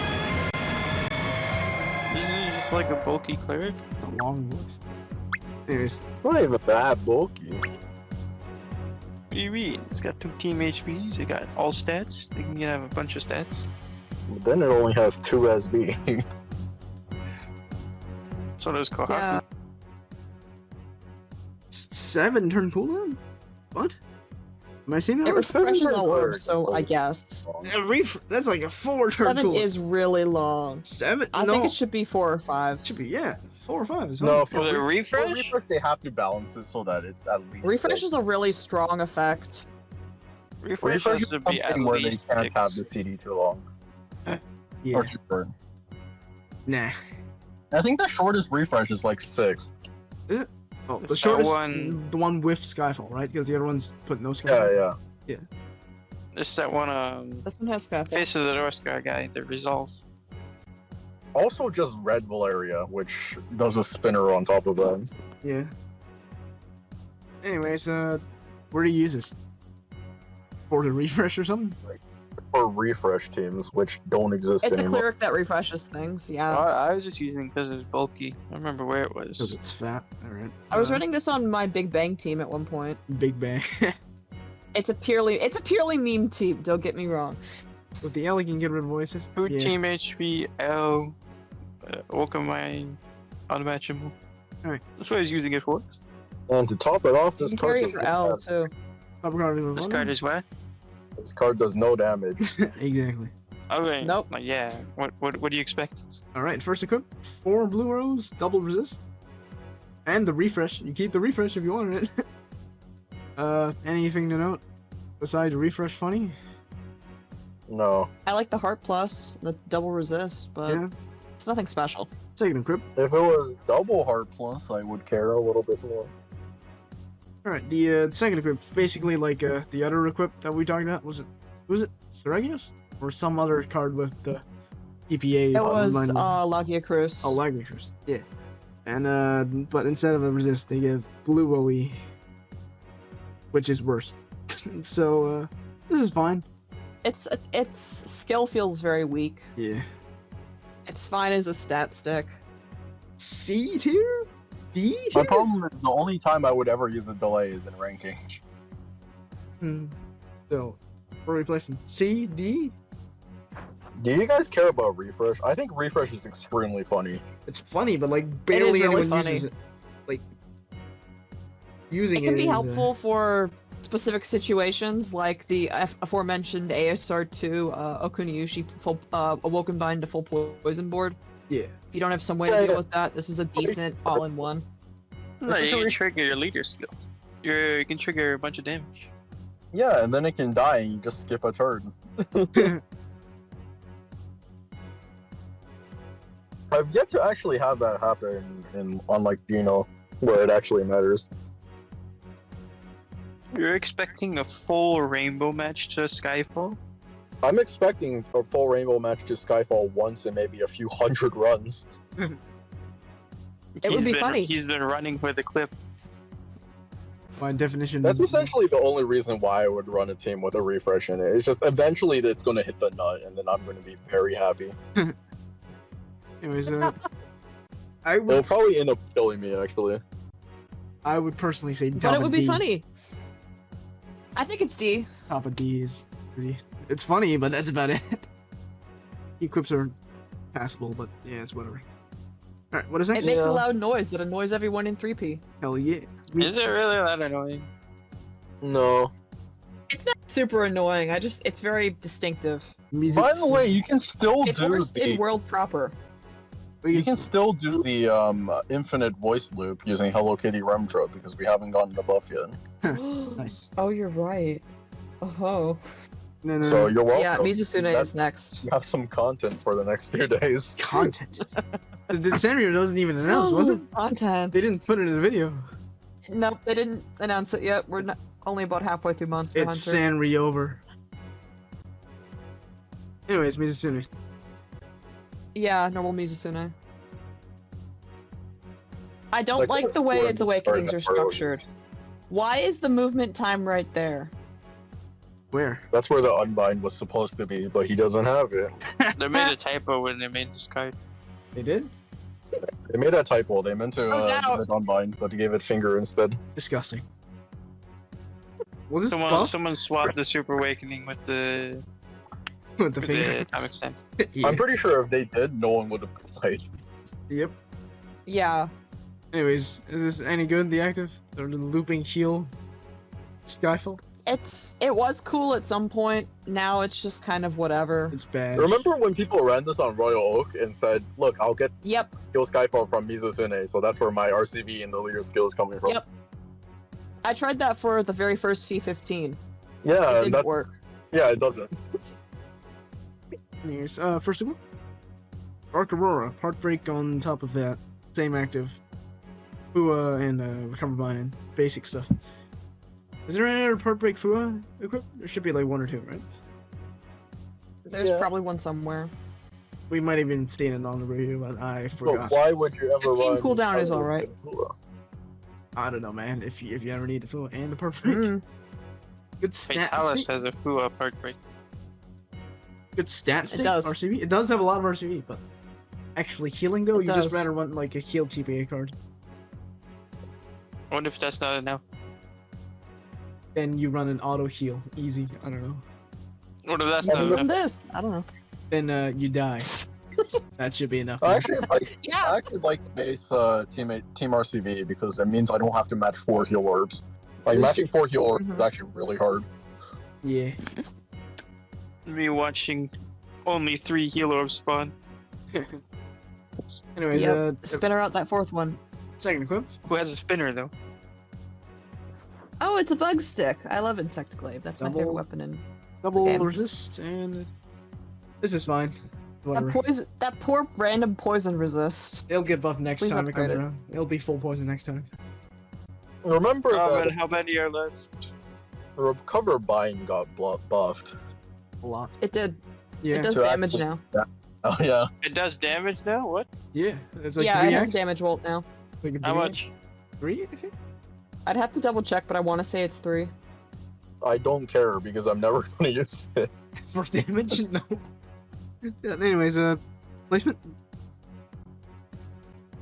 Isn't he just like a bulky cleric? It's a long voice. Anyways, Not even that bulky. What do you mean? It's got 2 team HPs, it got all stats, they can have a bunch of stats. But then it only has 2 SB. So does Kohaku. Yeah. 7 turn cooldown? What? Am I seeing that It right? seven refreshes turns all are over, so I close. guessed. That's like a 4 turn 7 cooldown. is really long. 7? I no. think it should be 4 or 5. Should be, yeah. 4 or 5 is No, For the refresh? they have to balance it so that it's at least Refresh 6. is a really strong effect. Refresh Refresh has is to be at something where they least can't 6. have the CD too long. Yeah. Or too short. Nah. I think the shortest refresh is like 6. Oh, It's the that shortest, one- the one with Skyfall, right? Because the other one's put no Skyfall. Yeah. It's that one, This one has Skyfall. Face of the North Star guy, the Resolve. Also just Red Valeria, which does a spinner on top of that. Yeah. Anyways, where do you use this? For the refresh or something? For refresh teams, which don't exist It's a anymore. cleric that refreshes things, yeah. I was just using it because it's bulky. I remember where it Because was. it's fat. Alright. I was running this on my Big Bang team at one point. Big Bang. It's a purely meme team, don't get me wrong. With the L, you can get rid of voices. 2 Yeah. team HP, L, Welcome Mine, unmatchable. Alright. That's what I was using it for. And to top it off, You this can card carry it does for no L damage. too. Top card of the This one? card is what? This card does no damage. Exactly. Okay. Nope. Like, yeah. What do you expect? Alright, first equip. 4 blue arrows, double resist. And the refresh. You keep the refresh if you wanted it. Anything to note? Besides refresh funny? No. I like the Heart Plus, the double resist, but Yeah. it's nothing special. Second equip. If it was double heart plus, I would care a little bit more. Alright, the second equip, basically like the other equip that we talked about. Was it Seregios? Or some other card with the PPA? It was remind me. Lagia Cruz. Oh, Lagnicers. Yeah. And but instead of a resist, they give blue OE, which is worse. So this is fine. Its skill feels very weak. Yeah. It's fine as a stat stick. C tier? D My tier? problem is the only time I would ever use a delay is in ranking. So, we're replacing C, D? Do you guys care about refresh? I think refresh is extremely funny. It's funny, but like barely really anyone funny. uses it. Like using It can be is, helpful for specific situations, like the aforementioned ASR2 Okuniushi full Awoken Bind to full poison board. Yeah. If you don't have some way to Yeah, deal yeah. with that, this is a decent all-in-one. No, you can situation- trigger your leader skill. You can trigger a bunch of damage. Yeah, and then it can die and you just skip a turn. I've yet to actually have that happen on like Geno, where it actually matters. You're expecting a full rainbow match to Skyfall? I'm expecting a full rainbow match to Skyfall once in maybe a few hundred runs. It would be funny. He's been running for the clip. By definition. That's essentially the only reason why I would run a team with a refresh in it. It's just eventually it's going to hit the nut, and then I'm going to be very happy. Anyways, I It'll would probably end up killing me, actually. personally say top But it of would be D. funny. I think it's D. Top of D is pretty. It's funny, but that's about it. Equips are passable, but yeah, it's whatever. Alright, what is that? It makes a loud noise that annoys everyone in 3P. Hell yeah. Is it really that annoying? No. It's not super annoying. It's very distinctive. Music. By the way, you can still It's do worse in the world proper. you can still do the infinite voice loop using Hello Kitty Remdra because we haven't gotten the buff yet. Nice. Oh, you're right. Oh. No, So you're welcome. Yeah, Mizusune That- is next. You have some content for the next few days. Content. The Sanrio doesn't even announce, was it? Content. They didn't put it in the video. Nope, they didn't announce it yet. We're not, only about halfway through Monster It's Hunter. Sanrio over. Anyways, Mizusune. Yeah, normal Mizusune. I don't Like, like what's the way scored its in awakenings are the priorities? structured. Why is the movement time right there? Where? That's where the Unbind was supposed to be, but he doesn't have it. They made a typo when they made this card. They did? They made a typo. They meant to No doubt. give it Unbind, but they gave it Finger instead. Disgusting. Was this buff? Someone swapped the Super Awakening with the With the with finger? the Atomic Extent. Yeah. I'm pretty sure if they did, no one would have played. Yep. Yeah. Anyways, is this any good, the active? Or the looping heal? Skyfall? It was cool at some point. Now it's just kind of whatever. It's bad. Remember when people ran this on Royal Oak and said, look, I'll get Yep. Kill Skyfall from Mizusune, so that's where my RCV and the leader skill is coming from. Yep. I tried that for the very first C15. Yeah, It and didn't work. yeah, it doesn't. Anyways, first of all, Arc Aurora, Heartbreak on top of that. Same active. Fua and Recover Bind and basic stuff. Is there any other Heartbreak Fua equipped? There should be like one or two, right? There's Yeah. probably one somewhere. We might have even seen it on the review, but I But forgot. why would you ever 15 run cooldown is Fua? alright. I don't know, man. If you ever need the Fua and the Heartbreak. Mm. Good stat Fatalis stick. has a Fua Heartbreak. Good stat stick. does. RCV. It does have a lot of RCV, but actually healing though, It you does. just rather run like a heal TPA card. I wonder if that's not enough. Then you run an auto heal, easy. I don't know. What if that's Yeah, not but enough? this, I don't know. Then you die. That should be enough. I actually like Yeah. I actually like base team RCV because it means I don't have to match 4 heal orbs. Like matching 4 heal orbs is actually really hard. Yeah. Me watching only 3 heal orbs spawn. Anyways, Yep. Spinner out that fourth one. second equip. Who has a spinner though? Oh, it's a bug stick. I love Insecticlave. That's my favorite Double- weapon in. Double Okay. resist, and this is fine. Whatever. That poor random poison resist. It'll get buffed next Please time it comes upgrade it. around. It'll be full poison next time. Remember Oh, that and how many are left? Recover Bind got buffed. A lot. It did. Yeah. It does So damage actually- now. Oh yeah. It does damage now? What? Yeah. It's like Yeah, 3x. it has damage volt now. Like a How 3x. much? 3, I think? I'd have to double check, but I want to say it's 3. I don't care because I'm never gonna use it. Force damage? No. Yeah, anyways, placement.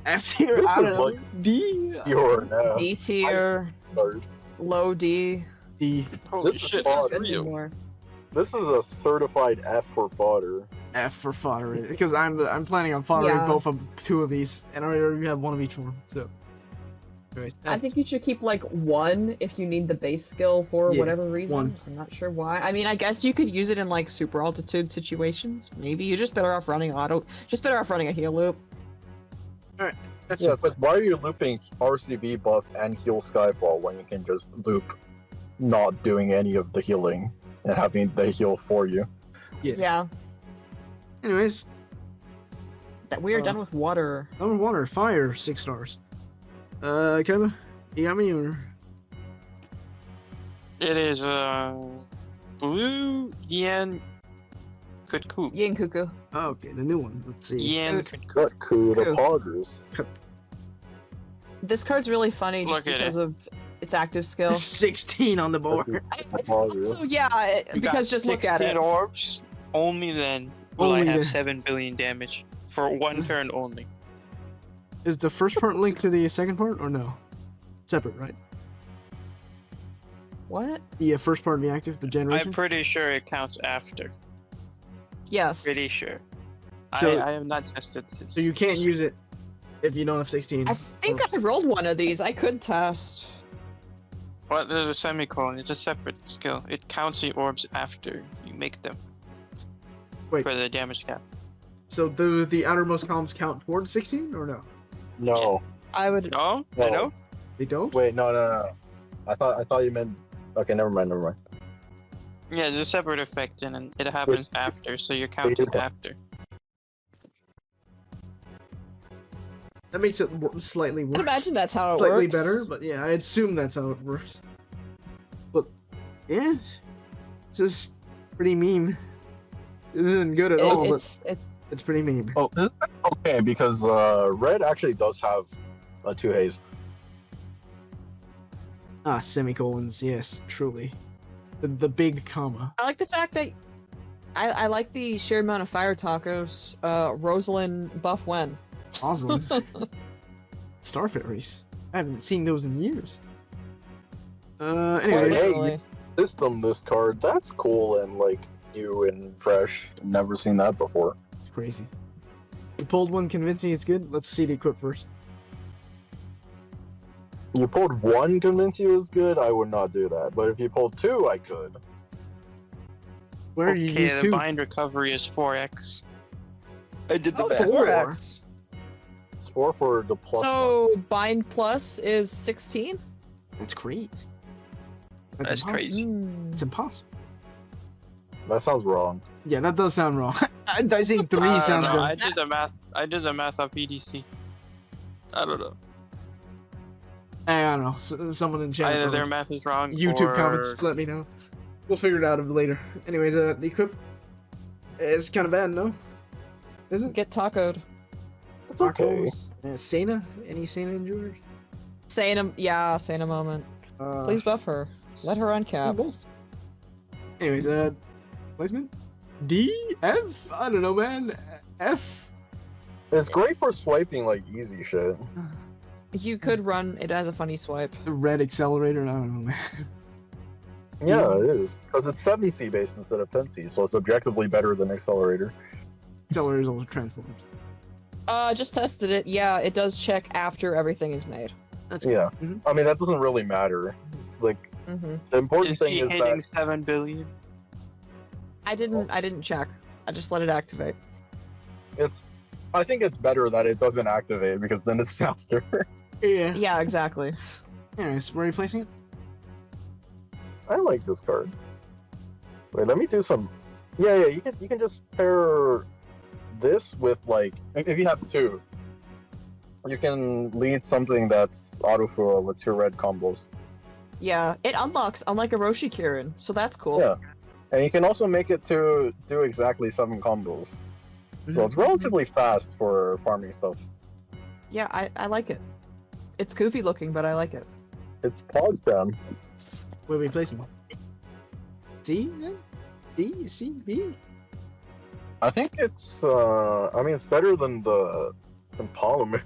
F tier, This I is don't know. like- D? You're now. B tier, low D. D. Holy This is shit, fun. that's real. More. This is a certified F for fodder. F for fodder, because I'm planning on foddering Yeah. both of 2 of these, and I already have 1 of each one, so. Anyways, I think you should keep like 1 if you need the base skill for Yeah, whatever reason. 1. I'm not sure why. I mean, I guess you could use it in like super altitude situations. Maybe you're just better off running a heal loop. that's Yeah, it. but why are you looping RCB buff and heal Skyfall when you can just loop not doing any of the healing and having the heal for you? Yeah. Yeah. Anyways, That we are done with water. number 1 or fire, 6 stars. Kevin, you got me or? It is blue Yen Kutku. Yin Cuckoo. Oh, okay, the new one. Let's see. Yen Good. Kutku. Got cool the Cool. poggers. This card's really funny just Look at because of its active skill. 16 on the board. The poggers. So yeah, You because got just look at 16 it. orbs. Only then will Only I have then. 7 billion damage. for 1 turn only. Is the first part linked to the second part or no? Separate, right? What? The first part of the active, the generation. I'm pretty sure it counts after. Yes. Pretty sure. So- I have not tested this. So you can't use it if you don't have 16. I think I rolled one of these. I could test. Well, there's a semicolon. It's a separate skill. It counts the orbs after you make them. Wait. For the damage cap. So do the outermost columns count towards 16 or no? No. I would. No? No. No? They don't? Wait, no. I thought you meant. Okay, never mind. Yeah, there's a separate effect and it happens after, so you're counting okay. after. That makes it slightly worse. I imagine that's how it Slightly works. better, but yeah, I assume that's how it works. But yeah, this is pretty meme. This isn't good at all, but it's pretty meme. Oh, this is okay because red actually does have a 2 haste. Ah, semicolons, yes, truly. The big comma. I like the fact that I like the sheer amount of fire tacos. Rosalind buff when. Awesome. Star fairies. I haven't seen those in years. Anyway, Hey, Really. System this card, that's cool and like new and fresh. Never seen that before. it's crazy. You pulled one convincing it's good. Let's see the equip first. You pulled 1 convince you is good, I would not do that. But if you pulled 2, I could. Where you Okay, use the 2? bind recovery is 4x. I did the Oh, math. 4x. It's 4 for the plus one. So bind plus is 16. That's crazy. That's impossible. crazy. It's impossible. That sounds wrong. Yeah, that does sound wrong. I think 3 sounds no, good. I did the math. I did the math off EDC. I don't know. I don't know. Someone in chat. Either their comments. math is wrong. YouTube or... comments, let me know. We'll figure it out later. Anyways, the equip is kind of bad, no? Is it? Get tacoed. It's okay. Sena? Any Sena enjoyers? Yeah, say in a moment. Please buff her. Let her uncap. Both. Anyways, placement? D? F? I don't know, man. F? It's great for swiping like easy shit. You could run. It has a funny swipe. The red accelerator? I don't know, man. Yeah, it is. Because it's 70C based instead of 10C, so it's objectively better than Accelerator. Accelerator is also transformed. Just tested it. Yeah, it does check after everything is made. That's Yeah. cool. Mhm. I mean, that doesn't really matter. It's like, Mm-hmm. the important Is thing he is hitting that 7 billion? I didn't check. I just let it activate. I think it's better that it doesn't activate because then it's faster. Yeah. Yeah, exactly. Anyways, where are you placing it? I like this card. Wait, let me do some. Yeah, you can just pair this with like if you have 2, you can lead something that's autofuel with 2 red combos. Yeah, it unlocks unlike Orochi Kirin, so that's cool. Yeah, and you can also make it to do exactly 7 combos. So it's relatively fast for farming stuff. Yeah, I like it. It's goofy looking, but I like it. It's PADCast. Where are we placing it? C? Then? D? C? B? I think it's I mean it's better than Polymer.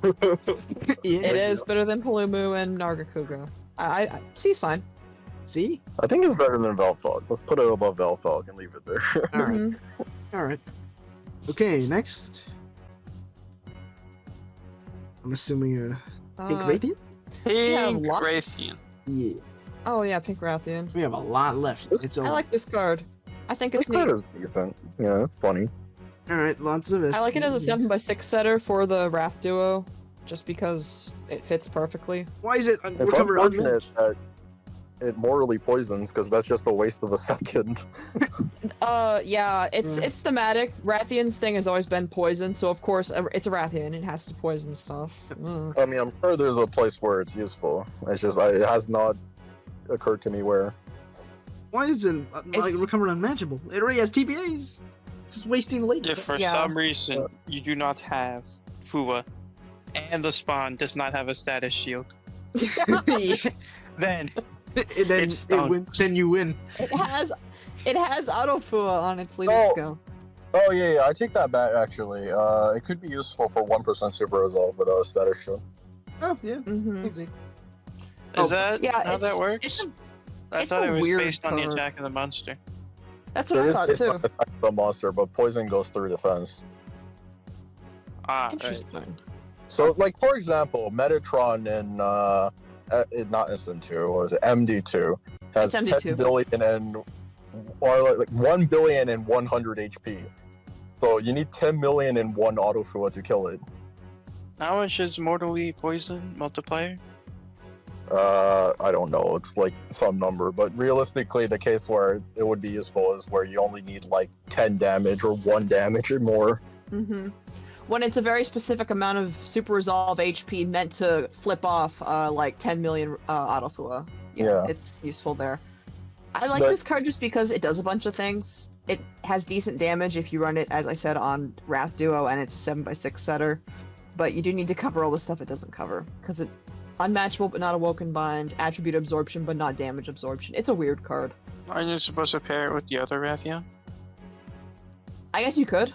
Yeah. It is better than Palumu and Nargacuga. I C's fine. C? I think it's better than Velfog. Let's put it above Velfog and leave it there. Alright. Mhm. Alright. Okay, next. I'm assuming Pink Rathian? have Pink lots of- Rathian. Yeah. Oh yeah, Pink Rathian. We have a lot left. It's I like this card. I think it's This card neat. is decent. Yeah, it's funny. Alright, lots of I like it as a 7x6 setter for the Wrath duo, just because it fits perfectly. Why is it It's recover unfortunate unmatched? that it morally poisons because that's just a waste of a second. Yeah, it's Yeah. thematic. Rathian's thing has always been poison, so of course it's a Rathian. It has to poison stuff. I mean, I'm sure there's a place where it's useful. It's just it has not occurred to me where. Why is it like It's- recover unmatchable? It already has TPAs. It's just wasting late. If for Yeah. some reason you do not have Fua, and the spawn does not have a status shield, then then It it wins. stunts. Then you win. It has autofua on its leading No. skill. Oh yeah, I take that back actually. It could be useful for 1% super resolve with a status shield. Oh yeah. Mm-hmm. Easy. Is that Yeah, how that works? It's I thought a it was weird based on the card. attack of the monster. That's what I thought It's too. not attack the monster, but poison goes through defense. Ah, right. Interesting. So, like for example, Metatron in not Instant 2, what was it? MD2 has It's 10 MD2. billion and or like 1 billion and 100 HP. So you need 10 million and 1 Autofua to kill it. How much is mortally poison multiplier? I don't know. It's like some number, but realistically, the case where it would be useful is where you only need like 10 damage or 1 damage or more. Mm-hmm. When it's a very specific amount of super resolve HP meant to flip off like 10 million Autofua. Yeah. It's useful there. I like But- this card just because it does a bunch of things. It has decent damage if you run it, as I said, on Wrath Duo, and it's a 7x6 setter. But you do need to cover all the stuff it doesn't cover, because it unmatchable but not awoken bind, attribute absorption but not damage absorption. It's a weird card. Aren't you supposed to pair it with the other Rathian? I guess you could.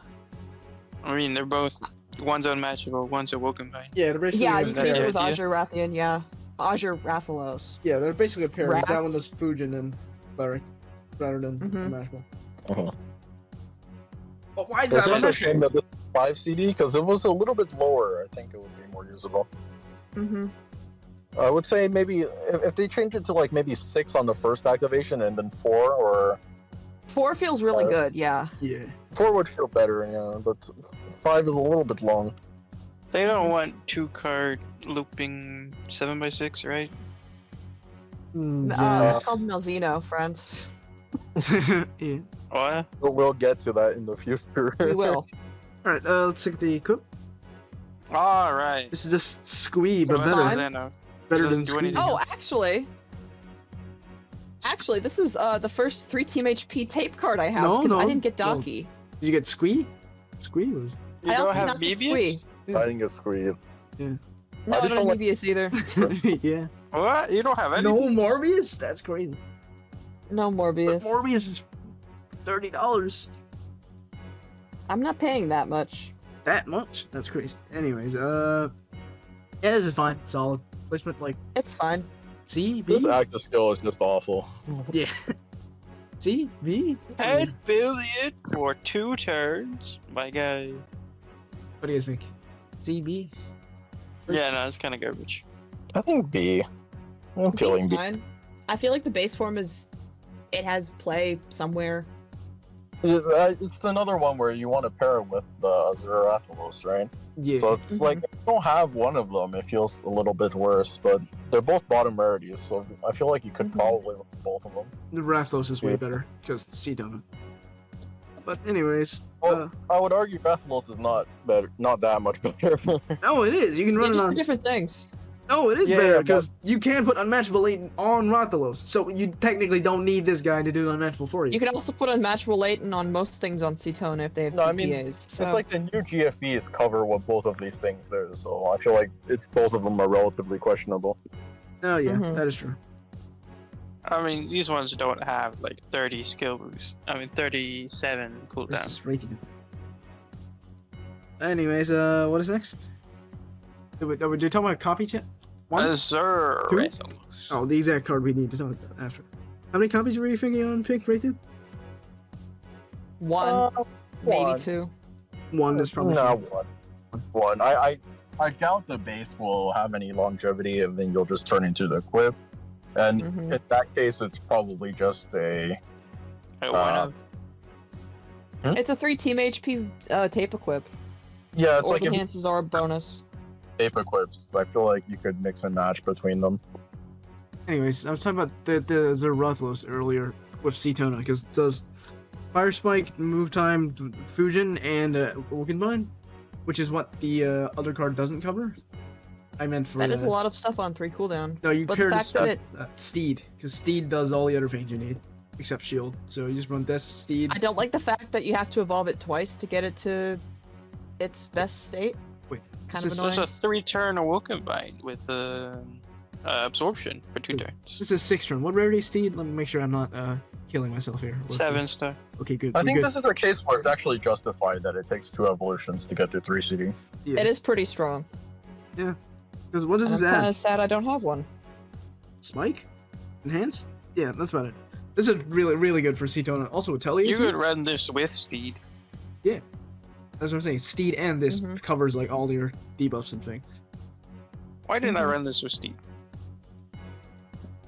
I mean, they're both. One's unmatchable, one's awoken by. Yeah, they're basically Yeah, a you can pair. use it with idea. Azure Rathian, yeah. Azure Rathalos. Yeah, they're basically a pair. That one Wraths. does Fujin and Cleric rather than Mhm. unmatchable. Uh-huh. But why is It's that just a unmatchable? shame that this is 5 CD because it was a little bit lower. I think it would be more usable. Mm-hmm. I would say maybe if they change it to like maybe 6 on the first activation and then 4 or 4 feels really good, yeah. Yeah. 4 would feel better, yeah, but 5 is a little bit long. They don't want 2-card looping 7x6, right? That's called Malzeno, friend. Yeah. What? We'll get to that in the future. We will. Alright, let's take the equip. Alright. This is just Squee, but It's better. fine. Better Doesn't than do Squee. anything. Oh, actually, this is the first 3 Team HP tape card I have, No, because I no, didn't get no. Daki. Did you get Squee? Squee was. You I don't also did have not get BBs? Squee. I didn't get squeezed. No, I I just don't don't have Mebius either. Yeah. What? You don't have No anything? Morbius? That's crazy. No But Morbius. Morbius is $30. I'm not paying that much. That much? That's crazy. Anyways, yeah, this is fine. Solid placement, like It's fine. C, B. This active skill is just awful. Yeah. C, B. 10 billion for 2 turns. My guy. What do you guys think? C, B. Yeah, no, it's kind of garbage. I think B. I'm killing It's B. fine. I feel like the base form it has play somewhere. It's another one where you want to pair it with the Zerathalos, right? Yeah. So it's like if you don't have one of them, it feels a little bit worse. But they're both bottom rarities, so I feel like you could Mhm. probably look at both of them. The Rathlos is way Yeah. better because C doesn't. But anyways, Well, I would argue Rathalos is not better, not that much better. no, it is. You can They're run it just on. different things. No, it is Yeah, better but- because you can put unmatchable latent on Rathalos, so you technically don't need this guy to do the unmatchable for you. You can also put unmatchable latent on most things on Cetone if they have No, I mean, TPAs. So It's like the new GFEs cover what both of these things do, so I feel like both of them are relatively questionable. Oh yeah, Mhm. that is true. I mean, these ones don't have like 30 skill boost. I mean, 37 This cooldown. is rating. Anyways, what is next? Did we talk about copy chat? One? Sir. Two? Oh, the exact card we need to talk about after. How many copies were you thinking on pick, Raytheon? one, maybe one. 2. One is probably No, fine. one. I doubt the base will have any longevity, and then you'll just turn into the equip. And Mhm. in that case, it's probably just a. It's a 3 Team HP tape equip. Yeah, it's Or like the if enhances are a bonus. tape equips. I feel like you could mix and match between them. Anyways, I was talking about the Zerathlos earlier with Cetona, because it does Fire Spike, Move Time, Fusion, and Awoken Bind, which is what the other card doesn't cover. I meant for That is a lot of stuff on 3 cooldown. No, you But the paired fact that it, Steed, because Steed does all the other things you need, except Shield. So you just run this Steed. I don't like the fact that you have to evolve it twice to get it to its best state. Wait, Kind this of is- It's annoying. a 3-turn awoken bind with absorption for 2 turns. This is 6 turn. What rarity is Steed? Let me make sure I'm not killing myself here. 7-star. Okay, good. I we're think good. this is a case where it's actually justified that it takes 2 evolutions to get to 3 CD. Yeah. It is pretty strong. Because what does And this I'm kind add? of sad I don't have one. Spike? Enhance? Yeah, that's about it. This is really, really good for Cetona. Also, Atelier You too. could run this with Steed. That's what I'm saying. Steed and this Mhm. covers like all your debuffs and things. Why didn't I Mhm. run this with Steed?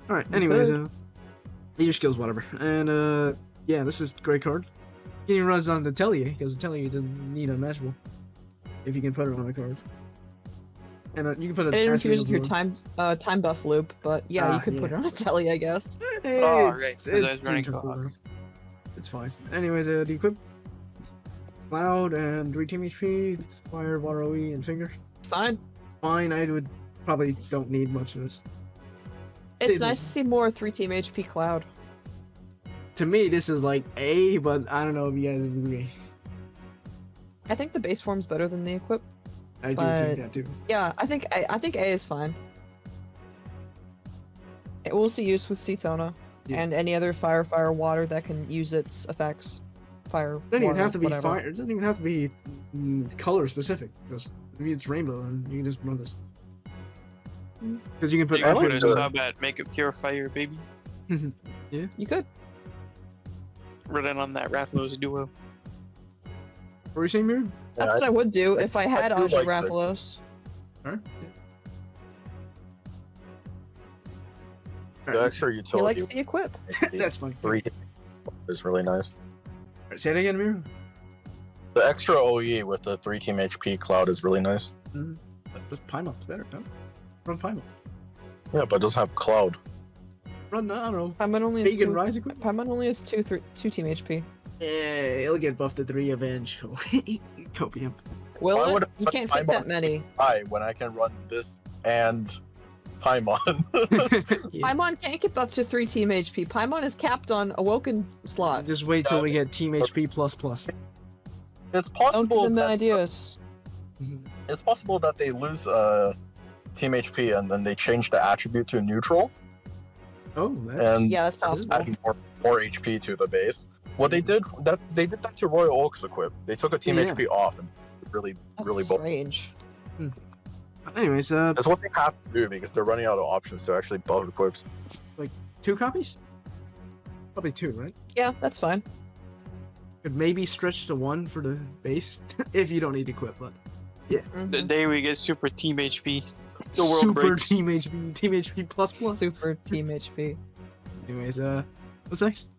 Alright, You anyways, could. your skills, whatever. And, yeah, this is a great card. You can run it on Atelier, because Atelier doesn't need unmatchable. If you can put it on a card. And you can put it It as interferes with your Real time buff loop, but yeah, you could put it yeah. on a telly, I guess. Hey, Oh, it's, right, 'cause I was it's running doing clock. cool. It's fine. Anyways, the equip Cloud and 3 team HP, Fire, Water OE, and Finger. It's fine. Fine, I would probably don't need much of this. It's Save nice to see more 3-team HP Cloud. To me, this is like A, but I don't know if you guys agree. I think the base form's better than the equip. I do But- think that too. Yeah, I think A is fine. It will see use with Cetona Yeah. and any other fire, water that can use its effects. Fire, It doesn't even water, have to be whatever. fire. It doesn't even have to be color specific. Because if it's rainbow, then you can just run this. Mm. Because you can put You can like put a the- sub at Make a Purifier, baby. You could. Run it on that Rathalos duo. What were you saying, Miriam? That's Yeah, what I would do if I had do Aja like the- Rathalos. Alright. The extra He utility likes the equip. That's fine. 3 is really nice. Alright, say it again, Miriam. The extra OE with the 3 team HP Cloud is really nice. Just Paimon, better, no? Run Paimon. Yeah, but it doesn't have Cloud. Run, I don't know. Paimon only has Big and two. Rise equip? Paimon only has 2-team HP. Yeah, he'll get buffed to 3 eventually. Copium. Will Why it? would it You put can't fit Paimon that many. When I can run this and Paimon. Yeah. Paimon can't get buffed to 3-team HP. Paimon is capped on awoken slots. Just wait till we get Team HP plus plus. It's Don't give possible them the that, ideas. it's possible that they lose team HP and then they change the attribute to neutral Oh, that's and Yeah, that's possible. add more HP to the base. What they did that to Royal Oak's equip. They took a team Yeah. HP off and really That's buff. strange. Anyways, That's what they have to do because they're running out of options to actually buff equips. 2 copies? Probably 2, right? Yeah, that's fine. Could maybe stretch to 1 for the base if you don't need equip, but The Mhm. day we get super team HP, the world super breaks. Team HP plus plus. Super team HP. Anyways, what's next?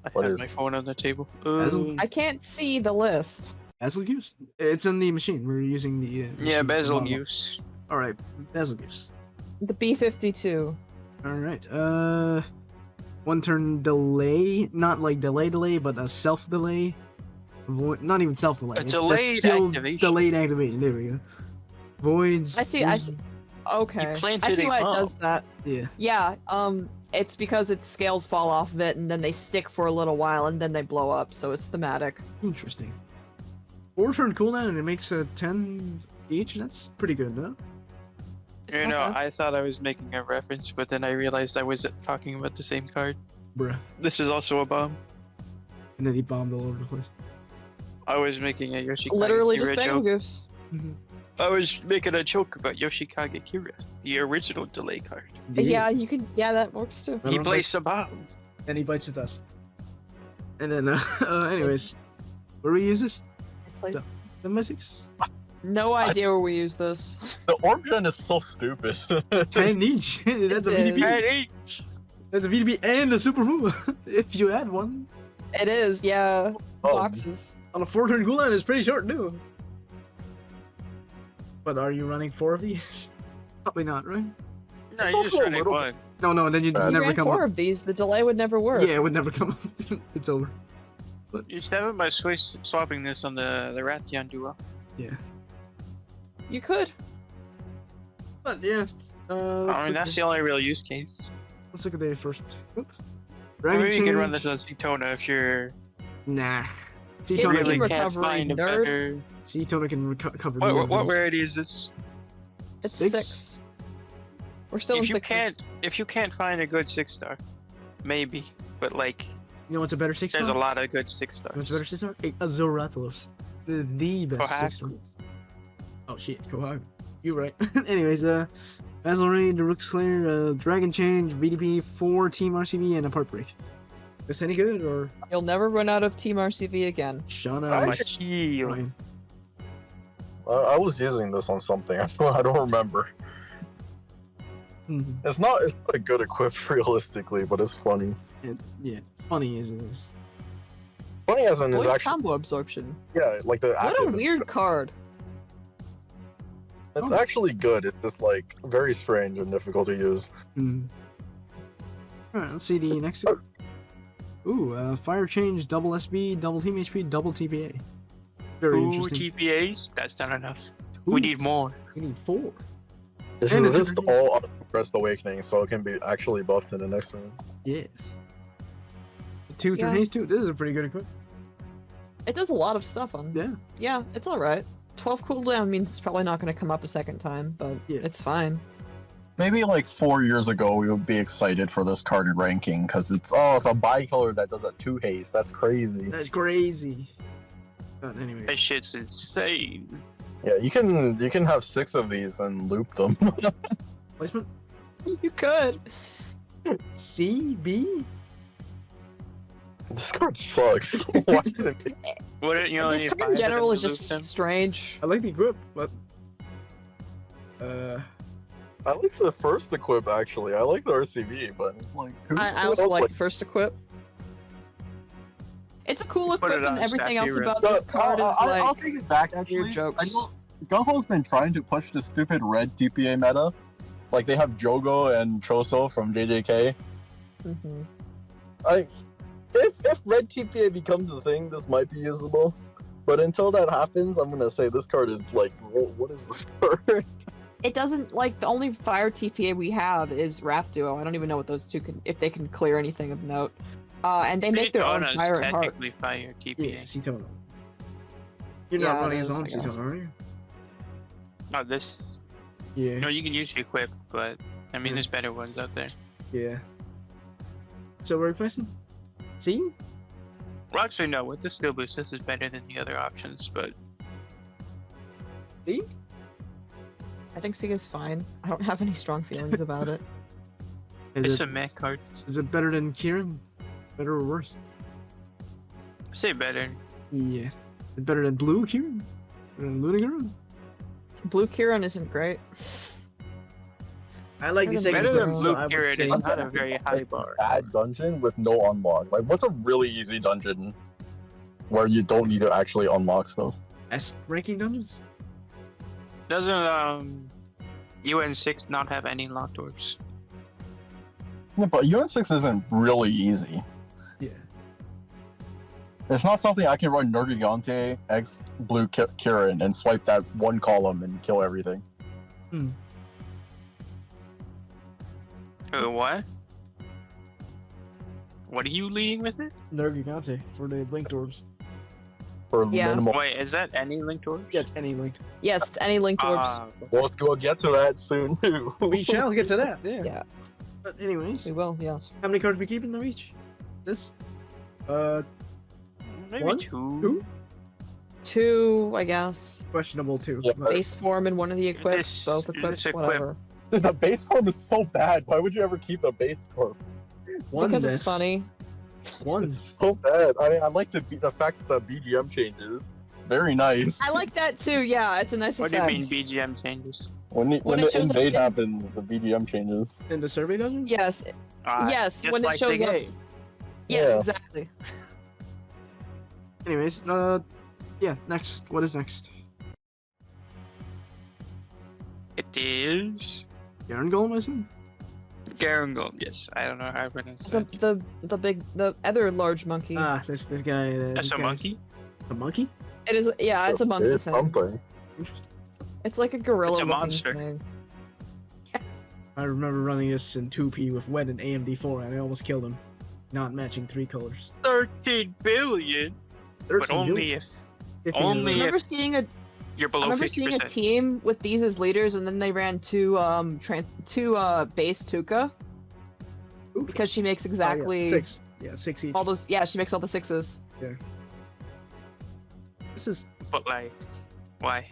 I What have is- my phone on the table. Basil? I can't see the list. Betelgeuse? It's in the machine. We're using the. Yeah, machine Basil model. Muse. Alright, Betelgeuse. The B-52. Alright, 1 turn delay. Not like delay, but a self delay. Not even self delay. A It's delayed the skill activation. delayed activation. There we go. Voids. I see. Okay. I planted see a why it bomb. does that. Yeah. Yeah, it's because its scales fall off of it and then they stick for a little while and then they blow up, so it's thematic. Interesting. 4 turn cooldown and it makes a 10 each. That's pretty good, no? It's You not know, bad. I thought I was making a reference, but then I realized I wasn't talking about the same card. Bruh. This is also a bomb. And then he bombed all over the place. I was making a Yoshikage Literally Kira just Bangle joke. Goose. I was making a joke about Yoshikage Kira, the original delay card. Yeah, you can. Yeah, that works too. He placed a bomb. And he bites his dust. And then, anyways. Where do we use this? Plays- 7x6? No idea where we use this. The orb gen is so stupid. 10 each. That's a It is. VDP. And each. That's a VDP and a super move. If you add one. It is, yeah. Oh. Boxes. On a 4 turn cooldown, it's pretty short, too. But are you running 4 of these? Probably not, right? No, It's you just also a running little one. No, then you If you never Ran come 4 up. of these, the delay would never work. Yeah, it would never come up. It's over. You just have it by swapping this on the Rathian duo. Yeah. You could. But yeah. I Let's, mean, that's the only real use case. let's look at the first. Oops. Maybe you can Change. run this on Cetona if you're Nah. Get Cetona Team really can, can't recovery, find a nerd. better. Cetona can cover What more what things. rarity is this? It's Six? 6. We're still in sixes. If you can't find a good 6-star, maybe. But like, You know what's a better 6-star? there's a lot of good 6-stars. What's a better 6-star? A Zorathos. The best Kohaku. 6-star. Oh shit, Kohaku. You right. Anyways, Basil Raid, the Rook Slayer, Dragon Change, VDP, 4 Team RCV, and a Part Break. This any good or? You'll never run out of Team RCV again. Shauna. My Actually- heel. Ryan. I was using this on something. I don't remember. Mhm. It's not a good equip realistically, but it's funny. Yeah, funny as it is. Funny as in is Void actually combo absorption. yeah, like the What a active is- weird card. It's Oh. actually good. It's just like very strange and difficult to use. Alright, let's see the next one. Ooh, Fire Change, double SB, double Team HP, double TPA. Very 2 interesting. TPAs? That's not enough. Ooh, We need more. we need 4. This And is it's just all Breast Awakening, so it can be actually buffed in the next one. Yes. 2 Yeah. turn haste too. This is a pretty good equip. It does a lot of stuff on. Yeah. Yeah, it's alright. 12 cooldown means it's probably not going to come up a second time, but Yeah. it's fine. Maybe like 4 years ago, we would be excited for this card in ranking because it's a bi-color that does a 2 haste. That's crazy. That's crazy. But anyways. That shit's insane. Yeah, you can have 6 of these and loop them. Placement? You could. C, B? This card sucks. Why did it make- Wouldn't you only This need card 5 in of general them is to just loop them? strange. I like the equip, but... I like the first equip actually. I like the RCV, but it's like I also like first equip. It's a cool Put it equip, and on everything stack else hero. about this card is I'll like take it back actually. weird jokes. I know GungHo's been trying to push the stupid red TPA meta. Like they have Jogo and Choso from JJK. Mhm. If red TPA becomes a thing, this might be usable. But until that happens, I'm gonna say this card is like, what is this card? It doesn't like the only fire TPA we have is Wrath Duo. I don't even know what those two can, if they can clear anything of note. And they make their own Daytona's fire and heart. technically fire TPA. Yeah, Citono. You're Yeah, not it running his is, own I guess. Citono, are you? Not this. Yeah. No, you can use the equip, but I mean, Yeah. there's better ones out there. Yeah. So we're replacing? C? Well, actually, no. With the skill boost, this is better than the other options, but C? I think C is fine. I don't have any strong feelings about it. it's Is a it, meh card. is it better than Kieran? Better or worse? I say better. Yeah. Is it better than Blue Kieran? Better than Lunaguru? Blue Kieran isn't great. I like the Better second Better than equip, so Blue I would Kieran say... is not a very high bar. Bad dungeon with no unlock. Like, what's a really easy dungeon where you don't need to actually unlock stuff? S ranking dungeons? Doesn't UN6 not have any locked doors? Yeah, but UN6 isn't really easy. Yeah. It's not something I can run Nergigante X Blue Kieran and swipe that one column and kill everything. What? What are you leading with it? Nergigante for the linked orbs. For Yeah. minimal. Wait, is that any linked orbs? Yeah, it's any linked. Yes, it's any linked orbs. Ah, We'll get to that soon too. We shall get to that, yeah. Yeah. But anyways, We will, yes. how many cards we keeping though each? This? maybe One? 2. Two? 2, I guess. Questionable too. Yeah. but- Base form in one of the equips, This- both this equips, equip. whatever. Dude, the base form is so bad. Why would you ever keep a base form? One Because then. it's funny. One. It's so bad. I mean, I like the fact that the BGM changes. Very nice. I like that too, yeah, it's a nice What do you effect. mean BGM changes? When When the it shows up invade in- happens, the BGM changes. In the survey dungeon? Yes, yes, just when like it shows the up. game. Yes, Yeah. exactly. Anyways, yeah, next. What is next? It is Garen Golem, I assume? Garangol. Yes, I don't know how to pronounce that. The other large monkey. Ah, this guy. That's this a guy's- monkey? A monkey? It is, yeah, it's a monkey It's thing. something. Interesting. It's like a gorilla It's a looking monster. thing. I remember running this in 2P with Wed and AMD4 and I almost killed him. Not matching 3 colors. 13 billion? But 13 only billion. if... 15 only billion. Remember seeing a You're I below remember 50%. seeing a team with these as leaders, and then they ran two base Tuca Ooh. because she makes Oh, yeah, exactly 6. Yeah, 6 each. all those. Yeah, she makes all the 6s. This is But like, why?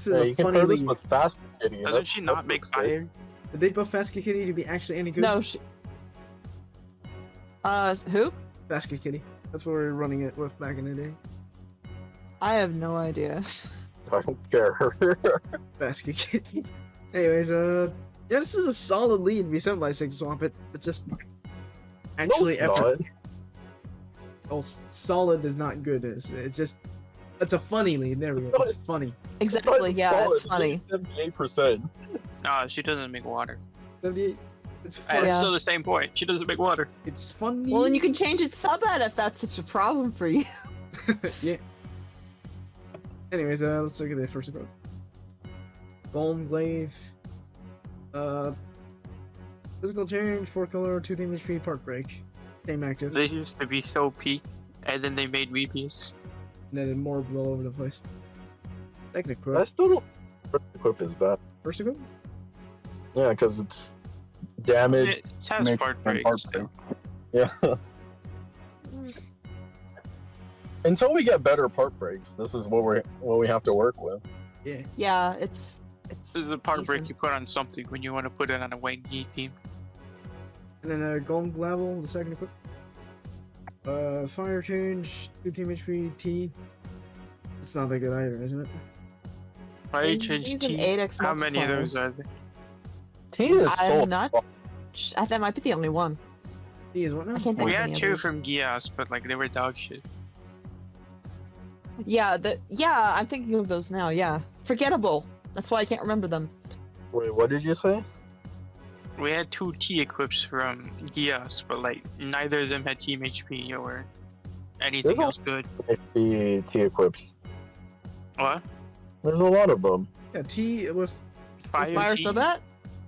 Yeah, a you can funny pair this lead. with Fast Kitty. Doesn't she not make fire? Did they buff Basket Kitty to be actually any good? No, she. Who? Basket Kitty. That's what we were running it with back in the day. I have no idea. I don't care. Basket Kitty. Anyways, yeah, this is a solid lead. We 7x6 swap it. It's just actually no, it's effort. not. Well, solid is not good. It's just it's a funny lead. There we go. It's funny. Exactly. Yeah, it's funny. 78%. No, she doesn't make water. 78. It's Hey, funny. it's Yeah. still the same point. She doesn't make water. It's funny. Well, then you can change its sub-ed if that's such a problem for you. Yeah. Anyways, let's look at the first approach. Golem Glaive. Physical change, 4 color, 2 team HP, part break. Same active. They used to be so peak, and then they made weepies. And then more all over the place. Second I equip. still don't. First equip is bad. First equip? Yeah, because it's damage. It has makes part and breaks. part still. Yeah. Until we get better part breaks, this is what we have to work with. Yeah. Yeah, it's. This is a part break decent. you put on something when you want to put it on a wangy team. And then Golem Glavel, the second equip. Fire change, 2 team HP, T. It's not that good either, isn't it? Fire change He's an T. 8x How many of multiplier. those are there? T is so. I'm not. That might be the only one. T is what now? I can't think We of had any 2 others. from Gias, but like they were dog shit. Yeah, I'm thinking of those now. Yeah, forgettable. That's why I can't remember them. Wait, what did you say? We had 2 T equips from Gias, but like neither of them had team HP or anything There's a- else good. T equips. What? There's a lot of them. Yeah, T with Fire T? so that?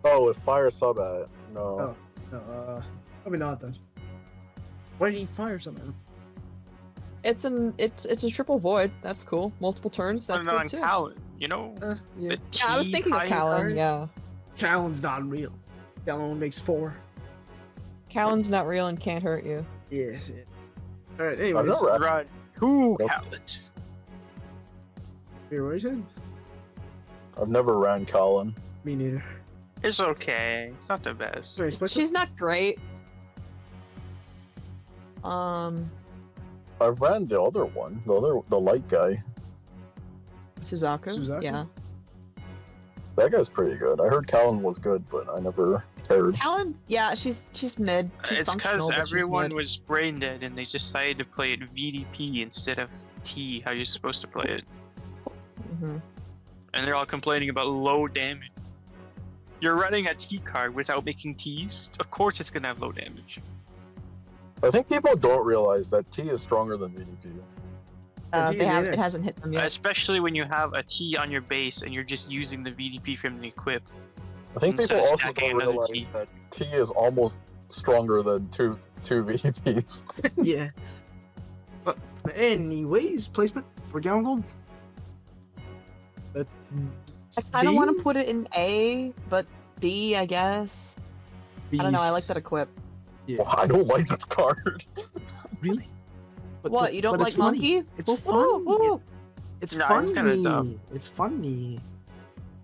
Oh, with fire sub at no. Oh. No, probably not then. Why did he fire something? It's a triple void. That's cool. Multiple turns. Put That's it on good too. Callan, you know? Yeah. The Yeah, I was T thinking of fire Callan. card? Yeah, Callan's not real. Callan makes 4. Callan's not real and can't hurt you. Yeah. Alright, I've anyways. never- Run 2 Nope. Callans. Here, what you said? I've never ran Colin. Me neither. It's okay. It's not the best. Sorry, split She's not great. I've ran the other one, the light guy. Suzaku. Suzaku? Yeah. That guy's pretty good. I heard Colin was good, but I never cared. Callan. Yeah, she's mid. She's It's functional, because but she's everyone mid. was brain dead and they decided to play it VDP instead of T, how you're supposed to play it. Mhm. And they're all complaining about low damage. You're running a T card without making Ts? Of course it's gonna have low damage. I think people don't realize that T is stronger than VDP. T is It 8x. hasn't hit them yet. Especially when you have a T on your base and you're just using the VDP from the equip. I think Instead people of also stacking don't another realize T. that T is almost stronger than two VDPs. Yeah. But anyways, placement for Gallon Gold. But I kind of want to put it in A, but B, I guess. I don't know. I like that equip. Well, I don't like this card. Really? What? You don't but like it's funny. monkey? It's Woo, funny. woo. It's Nah, funny. it's kinda dumb. It's funny.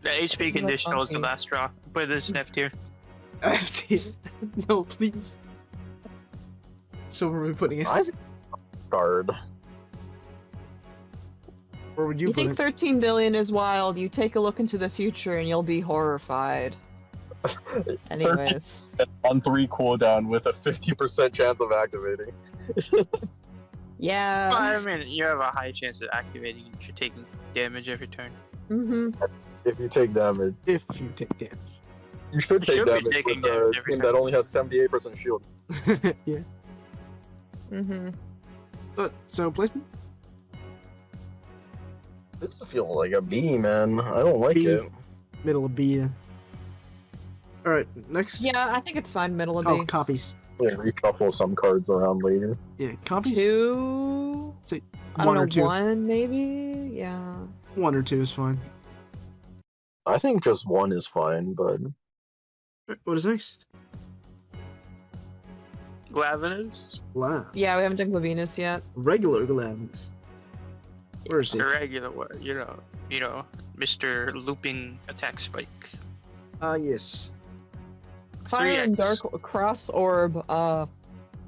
The HP like conditional is the monkey. last straw. Put this in F tier. No, please. So where are we putting it? I card. Where would you You put think it? 13 billion is wild? You take a look into the future and you'll be horrified. Anyways, On 3 cooldown with a 50% chance of activating. yeah. Well, I mean, you have a high chance of activating if you're taking damage every turn. If you take damage. If you take damage. You should You take should be damage taking with a damage every team time. that only has 78% shield. Yeah. But so placement. This feels like a B, man. I don't like B. it. Middle of B. All right, next. Yeah, I think it's fine. Middle of Oh, B. copies. Yeah, reshuffle some cards around later. Yeah, copies. 2. Say I one don't or know. two. 1 maybe. Yeah. 1 or 2 is fine. I think just 1 is fine, but What is next? Glavinus? Wow. Yeah, we haven't done Glavinus yet. Regular Glavinus. Where is he? The regular one, you know, Mr. Looping Attack Spike. Ah, yes. Fire and 3x. Dark Cross Orb.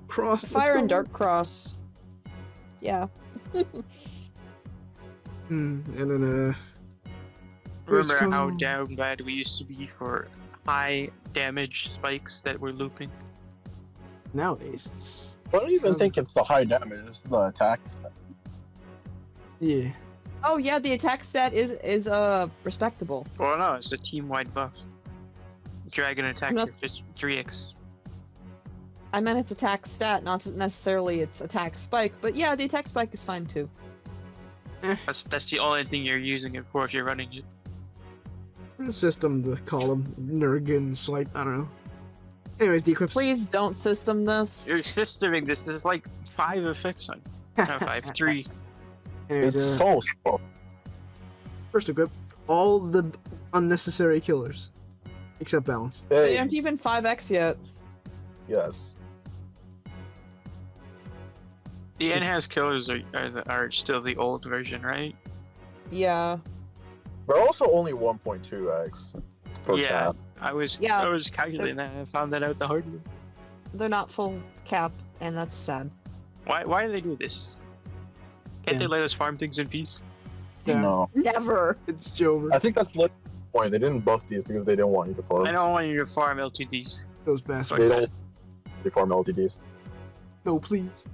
Cross. Fire and Dark Cross. Yeah. And then Where's Remember how Go? down bad we used to be for high damage spikes that were looping? nowadays it's I don't even think it's the high damage, it's the attack. yeah. Oh yeah, the attack stat is respectable. Well, no, it's a team-wide buff. Dragon attack Not- is 3x. I meant its attack stat, not necessarily its attack spike. But yeah, the attack spike is fine too. That's the only thing you're using it for if you're running it. System to call him Nurgan swipe. I don't know. Anyways, decrypts. Please don't system this. You're systeming this. There's like 5 effects on. No, 5, 3. Anyways, It's so slow. first equip all the unnecessary killers, except balance. They hey, aren't even 5x yet. yes. The enhanced killers are still the old version, right? Yeah. But also only 1.2x for Yeah. cap. I was Yeah. calculating that. I found that out the hard way. They're not full cap, and that's sad. Why do they do this? Can't they Yeah. let us farm things in peace? Yeah. No. Never. It's Jover. I think that's the point. They didn't buff these because they didn't want you to farm. I don't want you to farm LTDs. Those They bastards. don't. They farm LTDs. No, please.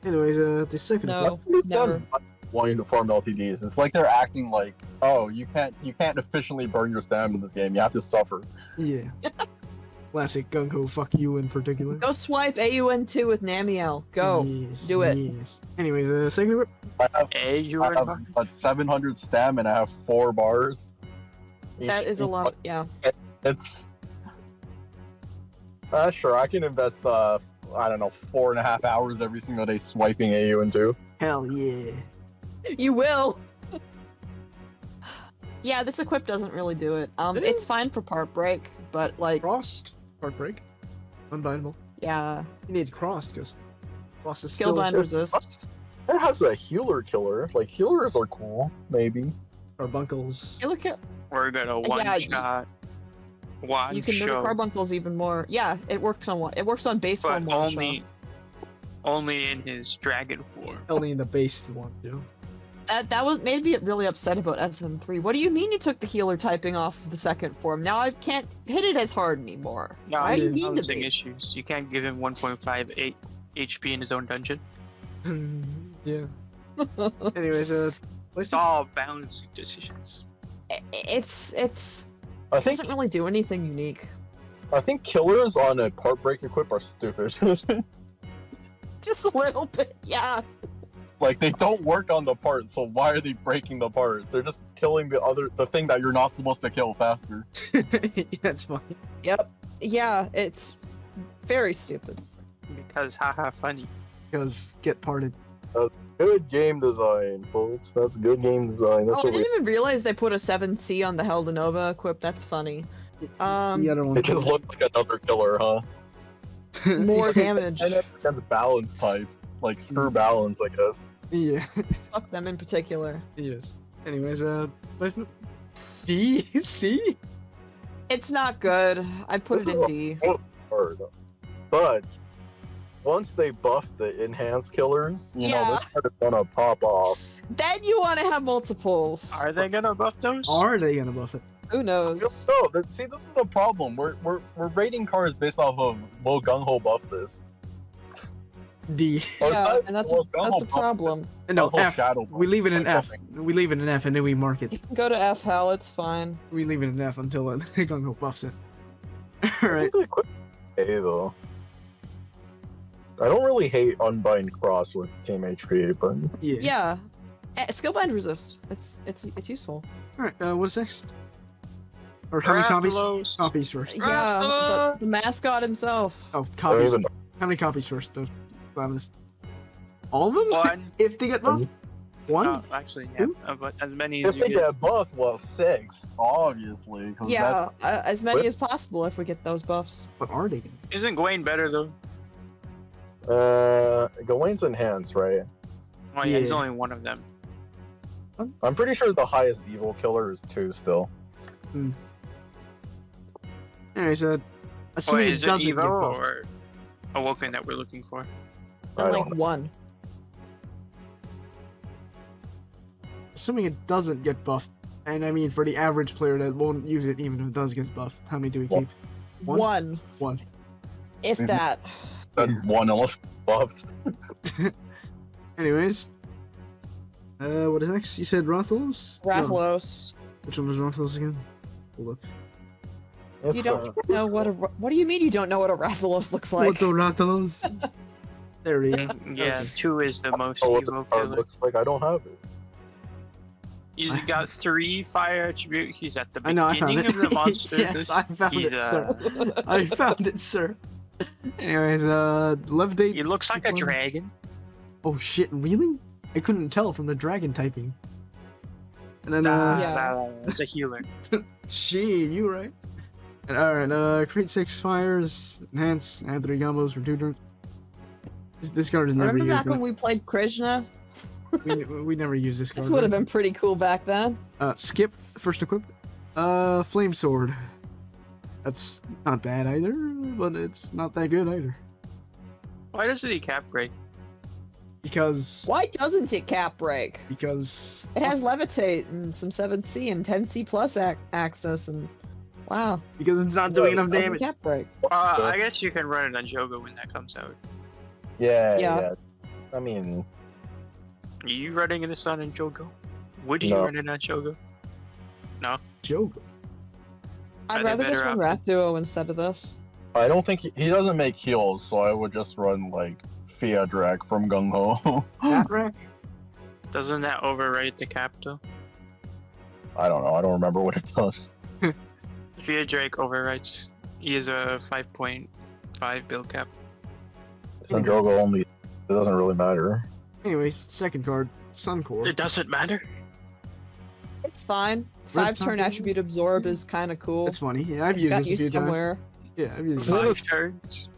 Anyways, the second No, These never. guys want you to farm LTDs. It's like they're acting like, oh, you can't efficiently burn your stamina in this game. You have to suffer. Yeah. Classic GungHo, fuck you in particular. Go swipe AUN2 with Namiel. Go. Yes, Do it. Yes. Anyways, second equip. I have, Hey, you I were have a 700 stam and I have 4 bars. That is a lot. Yeah. It's Sure, I can invest, I don't know, 4.5 hours every single day swiping AU into. Hell yeah. You will. Yeah, this equip doesn't really do it. It's fine for part break, but like, Crossed. Heartbreak. Unbindable. yeah, You need crossed because cross is skill still bind resist. It has a healer killer. Like, healers are cool, maybe. carbuncles. You look at We're gonna one shot. One you can mimic shot. carbuncles even more. Yeah, it works on what? It works on base But form one shot. only in his dragon form. Only in the base you want to. That was made me really upset about SM3. What do you mean you took the healer typing off of the second form? Now I can't hit it as hard anymore. No, Why do you yeah, need to balancing be? issues. You can't give him 1.58 HP in his own dungeon. Yeah. Anyways, It's all balancing decisions. It's I think doesn't really do anything unique. I think killers on a part break equip are stupid. Just a little bit, yeah. Like, they don't work on the part, so why are they breaking the part? They're just killing the thing that you're not supposed to kill faster. That's fine. Yep. Yeah, it's very stupid. Because haha funny. Because get parted. Good game design, folks. That's good game design. That's Oh, I what we didn't even realize they put a 7C on the Heldenova equip. That's funny. The other one. It just looked like another killer, huh? More damage. And it's against balance type. Like, screw balance, I guess. Yeah. Fuck them in particular. Yes. Anyways, D C. It's not good. I put This it in is D. Hard. But once they buff the enhanced killers, you know, Yeah. this card is gonna pop off. Then you want to have multiples. Are they gonna buff those? Are they gonna buff it? Who I don't knows? know. See, this is the problem. We're rating cards based off of will GungHo buff this. D. Or Yeah, not- and that's will a GungHo buff problem. No, GungHo F. shadow We leave it in like F. buffing. We leave it in F and then we mark You it. can go to F, Hal. It's fine. We leave it in F until GungHo buffs it. I Alright. think they quit A though. I don't really hate Unbind Cross with Team HP, but Yeah. Yeah. Skill bind resist. It's useful. Alright, what's next? Or how many copies? Rathalos. Copies first. Yeah, the mascot himself. Oh, I don't copies. even How many copies first? Those Glavinus. All of them? One. If they get buffed? One? Actually, yeah. Two? But as many as If you they get. get buffed, well, 6, obviously. 'Cause Yeah, as many What? as possible if we get those buffs. What are they? Isn't Gawain better though? Gawain's enhanced, right? Oh yeah, he's Yeah. only one of them. I'm pretty sure the highest evil killer is 2 still. Anyways, Wait, assuming is it it doesn't get Evo buffed. or Awoken that we're looking for? I And don't like know. 1. Assuming it doesn't get buffed, and I mean for the average player that won't use it even if it does get buffed, how many do we Well- keep? One? 1. One. If Mhm. that. That is one unless buffed. Anyways. What is next? You said Rathalos? No. Rathalos. Which one was Rathalos again? Hold up. You It's, don't know what a. What do you mean you don't know what a Rathalos looks like? What's a Rathalos? There we go. Yeah, 2 is the most what the Evo card killer. looks like. I don't have it. He's got 3 fire attribute. He's at the I know, I found beginning it. of the monster. Yes, I found He's, it, sir. I found it, sir. Anyways, levitate. He looks like a dragon. Oh shit, really? I couldn't tell from the dragon typing. And then, Yeah. It's a healer. shit, you right. And, alright, create 6 fires, enhance, add 3 combos for 2 turns. This card is never Remember used. back when we played Krishna? we never use this card. This would have been pretty cool back then. Skip, first equip. Flame sword. That's not bad either, but it's not that good either. Why doesn't he cap break? Because Why doesn't it cap break? because It has levitate and some 7C and 10C plus access and wow. because it's not doing enough Doesn't damage. cap break. I guess you can run it on Jogo when that comes out. Yeah, Yeah. yeah. I mean, Are you running this on Jogo? Would you No. run it on Jogo? Joke. I'd Are they rather just better run options? Wrath Duo instead of this. I don't think he doesn't make heals, so I would just run like Fiadrac from GungHo. That rack. Doesn't that overwrite the cap though? I don't know. I don't remember what it does. Via Drake overwrites. He is a 5.5 build cap. Sanjogo only. It doesn't really matter. Anyways, second card, Suncore. It doesn't matter. It's fine. Red 5-turn top. attribute absorb is kind of cool. It's funny. Yeah, I've It's used got this a you few somewhere. times. Yeah, I've used it. 5 turns.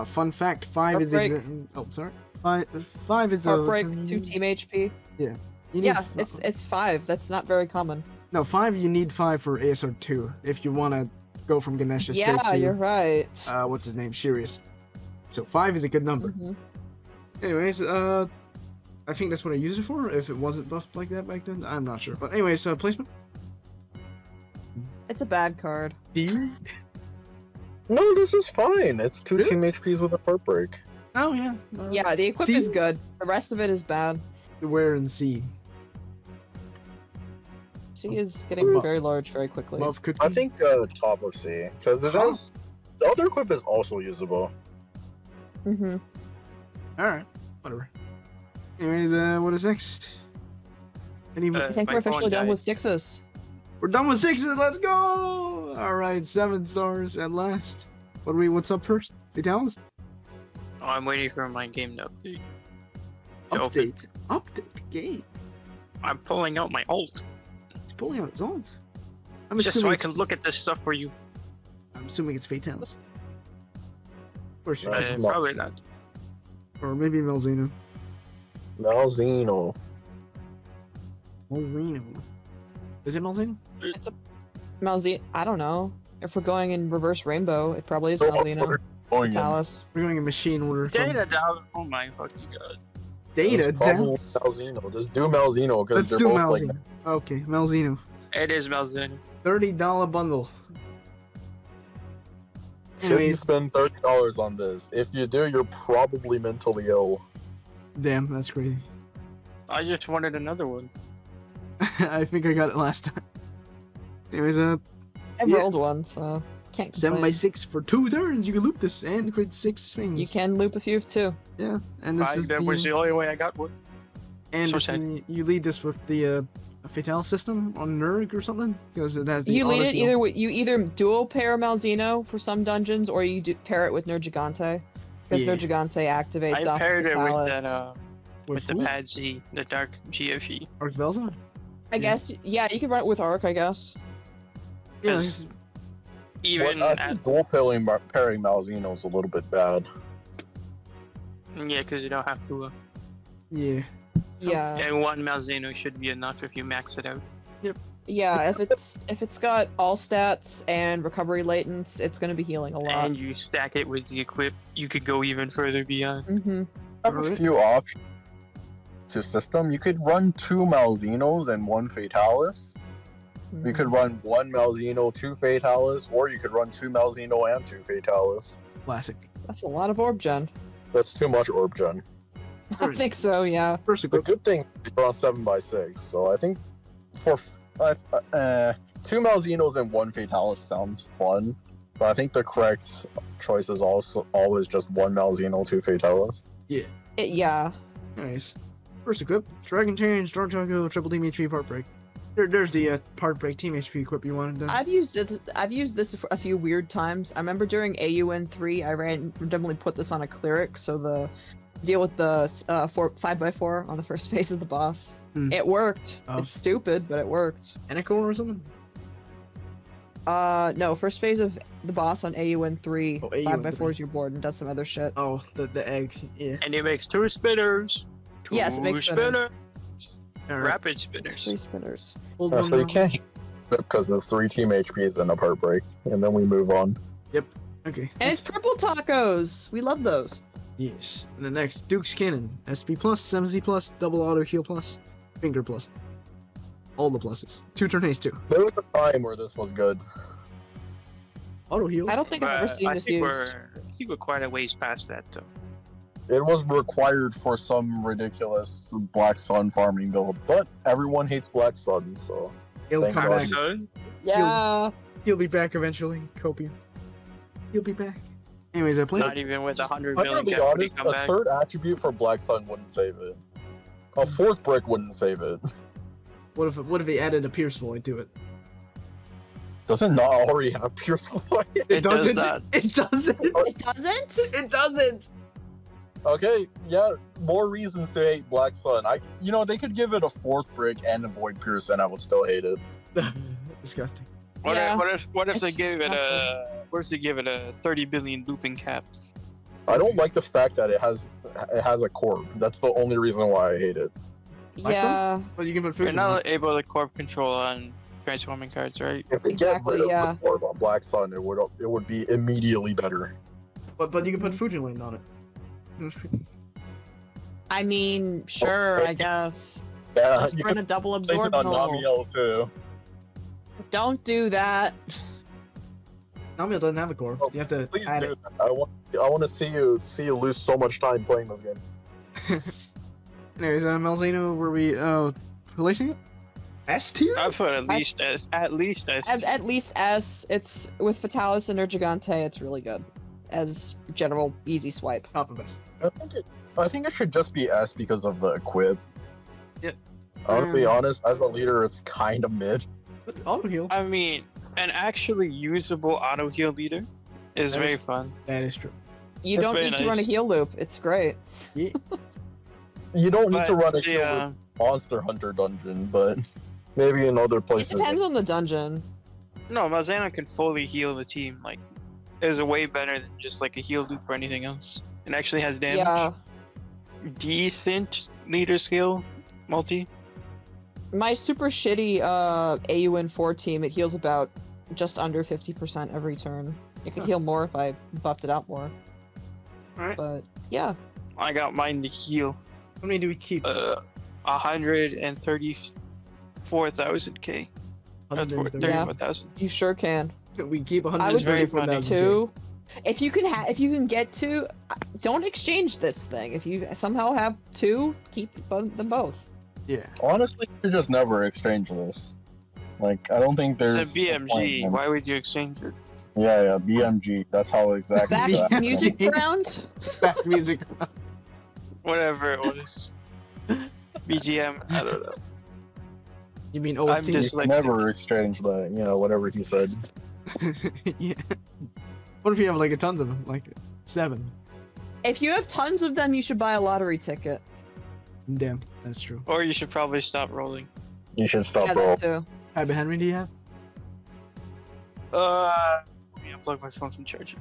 Fun fact: 5 is Heartbreak. oh, sorry. Five is a Heartbreak, turn 2 you need- team HP. You need Yeah, it's 5. That's not very common. no 5. You need 5 for ASR 2 if you want to go from Ganesha Yeah, straight to you're right. what's his name, Sirius. So 5 is a good number. Mhm. Anyways, I think that's what I used it for. If it wasn't buffed like that back then, I'm not sure. But anyways, placement. It's a bad card. Do you? No, this is fine. It's 2 Really? team HPs with a heartbreak. Oh yeah. Yeah, the equip See? is good. The rest of it is bad. Where and C. C is getting very large very quickly. Love could. I think top of C, because it Huh? has. The other equip is also usable. Mm-hmm. All right. Whatever. Anyways, what is next? Any? I think My we're phone officially done died. with 6s. We're done with 6s. Let's go. All right, 7 stars at last. What's up first? Fatalis? Oh, I'm waiting for my game to update. To open. Update game. I'm pulling out my ult. It's pulling out his ult. I'm Just so assuming I it's, can look at this stuff for you. I'm assuming it's Fatalis. Or, should- Right. Just Probably not. or maybe Melzino. Malzino. Melzino. Is it Melzino? Malzino, I don't know. If we're going in reverse rainbow, it probably is So, Malzino. Going in. Talis. We're going in machine order. From Data down. Oh my fucking god. Data It's down. probably Malzino. Just do Malzino, because Let's they're do both Melzino. like Okay, Melzino. It is Malzeno. $30 bundle. Should you Anyways, spend $30 on this? If you do, you're probably mentally ill. damn, that's crazy. I just wanted another one. I think I got it last time. Anyways, I've Yeah. rolled one, so can't 7 complain. by 6 for 2 turns. You can loop this and create 6 things. You can loop a few too. Yeah, and this is That was the only way I got one. and so this sad. is, you lead this with the Fatale system on Nurg or something because it has the. You lead it auto-heal. either you either dual pair Malzino for some dungeons, or you pair it with Nergigante, because Yeah. Nergigante activates I off paired it with Fatalis. that with the PADC, the dark GFE. Arc Velza? I guess, yeah, you can run it with Arc, I guess. Yeah, Because even I at, think dual pairing Malzeno is a little bit bad. yeah, because you don't have to. yeah. Yeah. And one Malzeno should be enough if you max it out. Yeah, if it's got all stats and recovery latents, it's gonna be healing a lot. And you stack it with the equip, you could go even further beyond. Mm-hmm. I have a few options to system. You could run 2 Malzenos and 1 Fatalis. You could run 1 Malzeno, 2 Fatalis, or you could run 2 Malzeno and 2 Fatalis. Classic. That's a lot of orb gen. That's too much orb gen. I think so, yeah. First The equip. good thing we're on 7x6, so I think for 2 Malzenos and 1 Fatalis sounds fun, but I think the correct choice is also always just 1 Malzeno, 2 Fatalis. Yeah. Nice. First equip. Dragon Change, Dark Taco, Triple Team HP, Part Break. There's the Part Break Team HP equip you wanted then. I've used this a few weird times. I remember during AUN3, I randomly put this on a cleric, so the deal with the 5x4 on the first phase of the boss. It worked. Oh. It's stupid, but it worked. Eneco or something? No, first phase of the boss on AUN3, Oh, 5x4 is your board and does some other shit. Oh, the egg. Yeah. And it makes 2 spinners. Yes, it makes 2 spinners. Rapid It's 3 spinners. spinners. Hold Yeah, one so you more. can't hit because there's 3 team HPs and a part break, and then we move on. Okay. And it's triple tacos! We love those. Yes. And the next, Duke's Cannon. SP plus, 7Z plus, double auto heal plus, finger plus. All the pluses. 2 turn haste too. There was a time where this was good. Auto heal. I don't think I've ever seen this used. I think we're quite a ways past that, though. It was required for some ridiculous Black Sun farming build, but everyone hates Black Sun, so He'll thank come God. back. Son, Yeah. He'll be back eventually. Copium. He'll be back. Anyways, I played. not even with 100 I'm million gonna be cap would he honest, come a back. third attribute for Black Sun wouldn't save it. A 4th brick wouldn't save it. What if he added a Pierce Void to it? Does it not already have Pierce Void? It does doesn't. not. It doesn't. It doesn't? It doesn't. Okay, yeah, more reasons to hate Black Sun. They could give it a 4th brick and a Void Pierce, and I would still hate it. Disgusting. What Yeah. if It's they just give it not a what if they give it a 30 billion looping cap? I don't like the fact that it has a core. That's the only reason why I hate it. Like Yeah. But you can put You're food. not able to corp control on transforming cards, right? If they Exactly, get rid yeah. of the orb on Black Sun, it would be immediately better. But you can put Fujin on it. I mean, sure, I guess. Yeah, Just you run can a double place absorb it on normal. Namiel too. Don't do that. Namiel doesn't have a core. Oh, You have to Please add do that. I want to see you lose so much time playing this game. it. Anyways, Malzeno, were we releasing it? S tier? I put at least S. At least S. It's with Fatalis and Gigante, it's really good. As general easy swipe. Top of S. I think it should just be S because of the equip. Yep. I'll be honest, as a leader, it's kind of mid. But auto heal. I mean, an actually usable auto heal leader is That very is- fun. That is true. You That's don't very need to run a nice. heal loop. It's great. Yeah. You don't need to But run a the, heal with Monster Hunter dungeon, but maybe in other It places. depends on the dungeon. No, Malzeno can fully heal the team. Like, is a way better than just like a heal loop or anything else. It actually has damage. Yeah. Decent leader skill multi. My super shitty AUN4 team, it heals about just under 50% every turn. It could heal more if I buffed it out more. Alright. But yeah. I got mine to heal How many do we keep? 134,000 K. 130. 31,000. You sure can. We keep I would very funny. 134,000. Two. If you can get two, don't exchange this thing. If you somehow have two, keep them both. Yeah. Honestly, you just never exchange this. Like, I don't think there's. It's a a point BMG. in- Why would you exchange it? Yeah, BMG. That's how exactly. Back that music round. Back music. Whatever it was. BGM. I don't know. You mean I'm OST? You just- can like- never exchange that. Whatever he said. Yeah. What if you have like a tons of them? Like 7. If you have tons of them, you should buy a lottery ticket. Damn, that's true. Or you should probably stop rolling. You should stop Yeah, rolling. that too. Hi, but Henry, do you have? Let me unplug my phone from charger.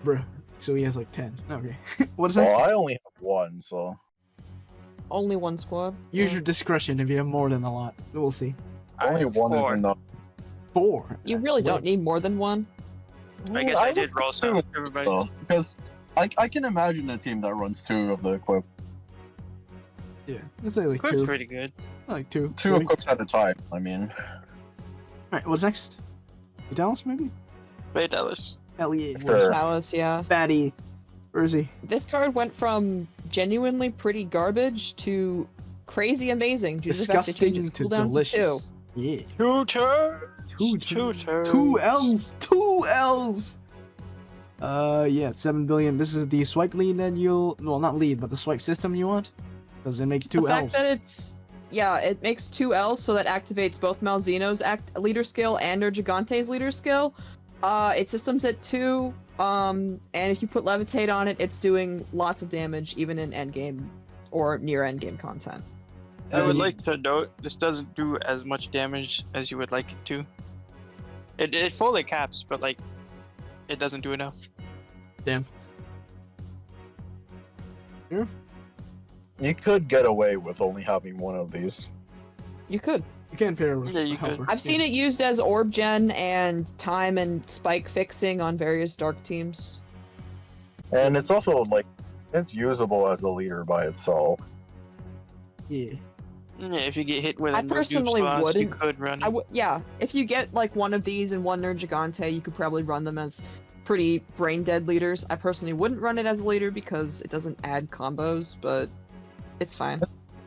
Bruh. So he has like 10. Okay. What is that? Well, I only have one, so. Only one squad. Use your discretion if you have more than a lot. We'll see. Only have one is 4. enough. 4. You really don't need more than one. I guess I did roll some. Everybody. So, because I can imagine a team that runs 2 of the equip. Yeah. Let's say like That's 2. pretty good. Like 2. 2 equips at a time, I mean. Alright, what's next? Dallas, maybe? Wait, Dallas. Atelier. Sure. Palace, yeah. Fatty. Where is he? This card went from genuinely pretty garbage to crazy amazing due to the fact they Disgusting changed its to cooldown to 2. delicious. Yeah. 2 turns. 2 2 turns. 2 L's. 2 L's. Yeah, 7 billion. This is the swipe lead that you'll, well, not lead, but the swipe system you want, because it makes 2 The fact L's. that it's, yeah, it makes 2 L's, so that activates both Malzeno's leader skill and Gigante's leader skill. It systems at 2, and if you put Levitate on it, it's doing lots of damage, even in endgame or near endgame content. I would like to note this doesn't do as much damage as you would like it to. It fully caps, but like, it doesn't do enough. Damn. Here? You could get away with only having one of these. You could. You can pair with Yeah, you a helper. I've seen it used as orb gen and time and spike fixing on various dark teams. And it's also, like, it's usable as a leader by itself. Yeah. Yeah, if you get hit with I a personally boss, you wouldn't. could run. Yeah, if you get like one of these and one Gigante, you could probably run them as pretty brain dead leaders. I personally wouldn't run it as a leader because it doesn't add combos, but it's fine.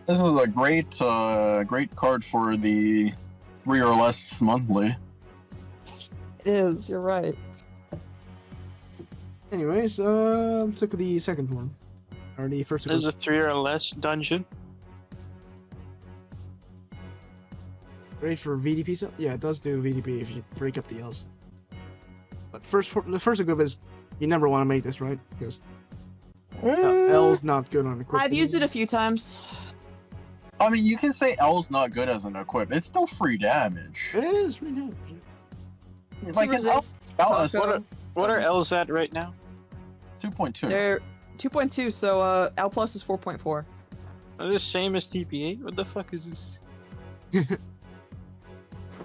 This is a great card for the 3 or less monthly. It is, you're right. Anyways, let's look at the second one. Or the first There's one. a 3 or less dungeon. Great for VDP stuff? Yeah, it does do VDP if you break up the L's. But the first equip is, you never want to make this, right? Because L's not good on equip. I've used it a few times. I mean, you can say L's not good as an equip. It's still free damage. It is right now. Like, To it's resist L- Taco, What are L's at right now? 2.2. they're 2.2, so L plus is 4.4. Are they the same as TPA? What the fuck is this?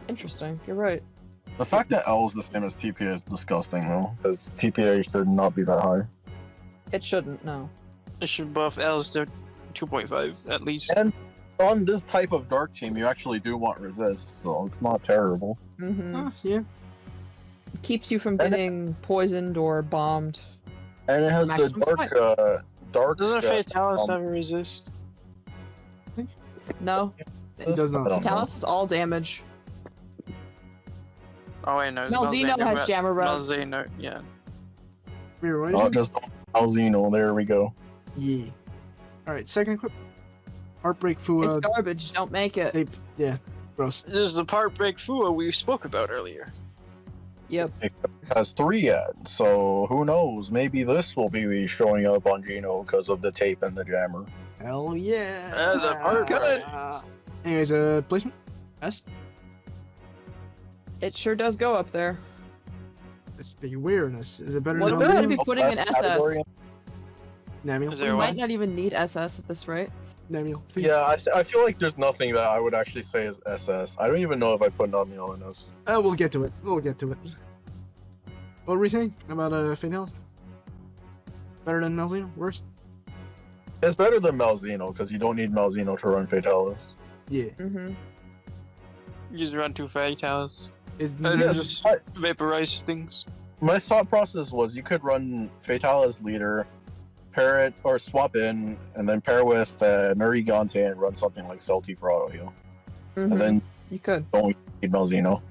Interesting, you're right. The fact that L is the same as TPA is disgusting, though, because TPA should not be that high. It shouldn't, no. It should buff L's to 2.5 at least. And on this type of dark team, you actually do want resist, so it's not terrible. Mm-hmm. Yeah. Keeps you from getting poisoned or bombed. And it has the Maximum dark. Doesn't Fatalis have a resist? No, It does not. Fatalis is all damage. Oh wait, no. Malzeno has Jammer Res. Malzeno, yeah. Mirror, what is Not it? just Alzino, there we go. Yeah. Alright, second equip. Heartbreak Fua. It's garbage, don't make it. Tape. Yeah. Gross. This is the part break Fua we spoke about earlier. Yep. It has 3 yet, so who knows? Maybe this will be showing up on Geno because of the tape and the jammer. Hell yeah. The part Good. Anyways, placement? S? It sure does go up there. This big weirdness. Is it better What than are we gonna be Malzeno? putting in Category? SS? Namiel? Is We there might one? not even need SS at this rate. Namiel, please. Yeah, I feel like there's nothing that I would actually say is SS. I don't even know if I put Namio in this. We'll get to it. We'll get to it. What were we saying about Fatalis? Better than Malzeno? Worse? It's better than Malzeno, because you don't need Malzeno to run Fatalis. Yeah. Mm-hmm. You just run 2 Fatalis. Is And Yes, just I- vaporize things. My thought process was you could run Fatalis leader, pair it, or swap in, and then pair with Nargante and run something like Celti for auto heal. Mm-hmm. And then You could. don't need Malzeno.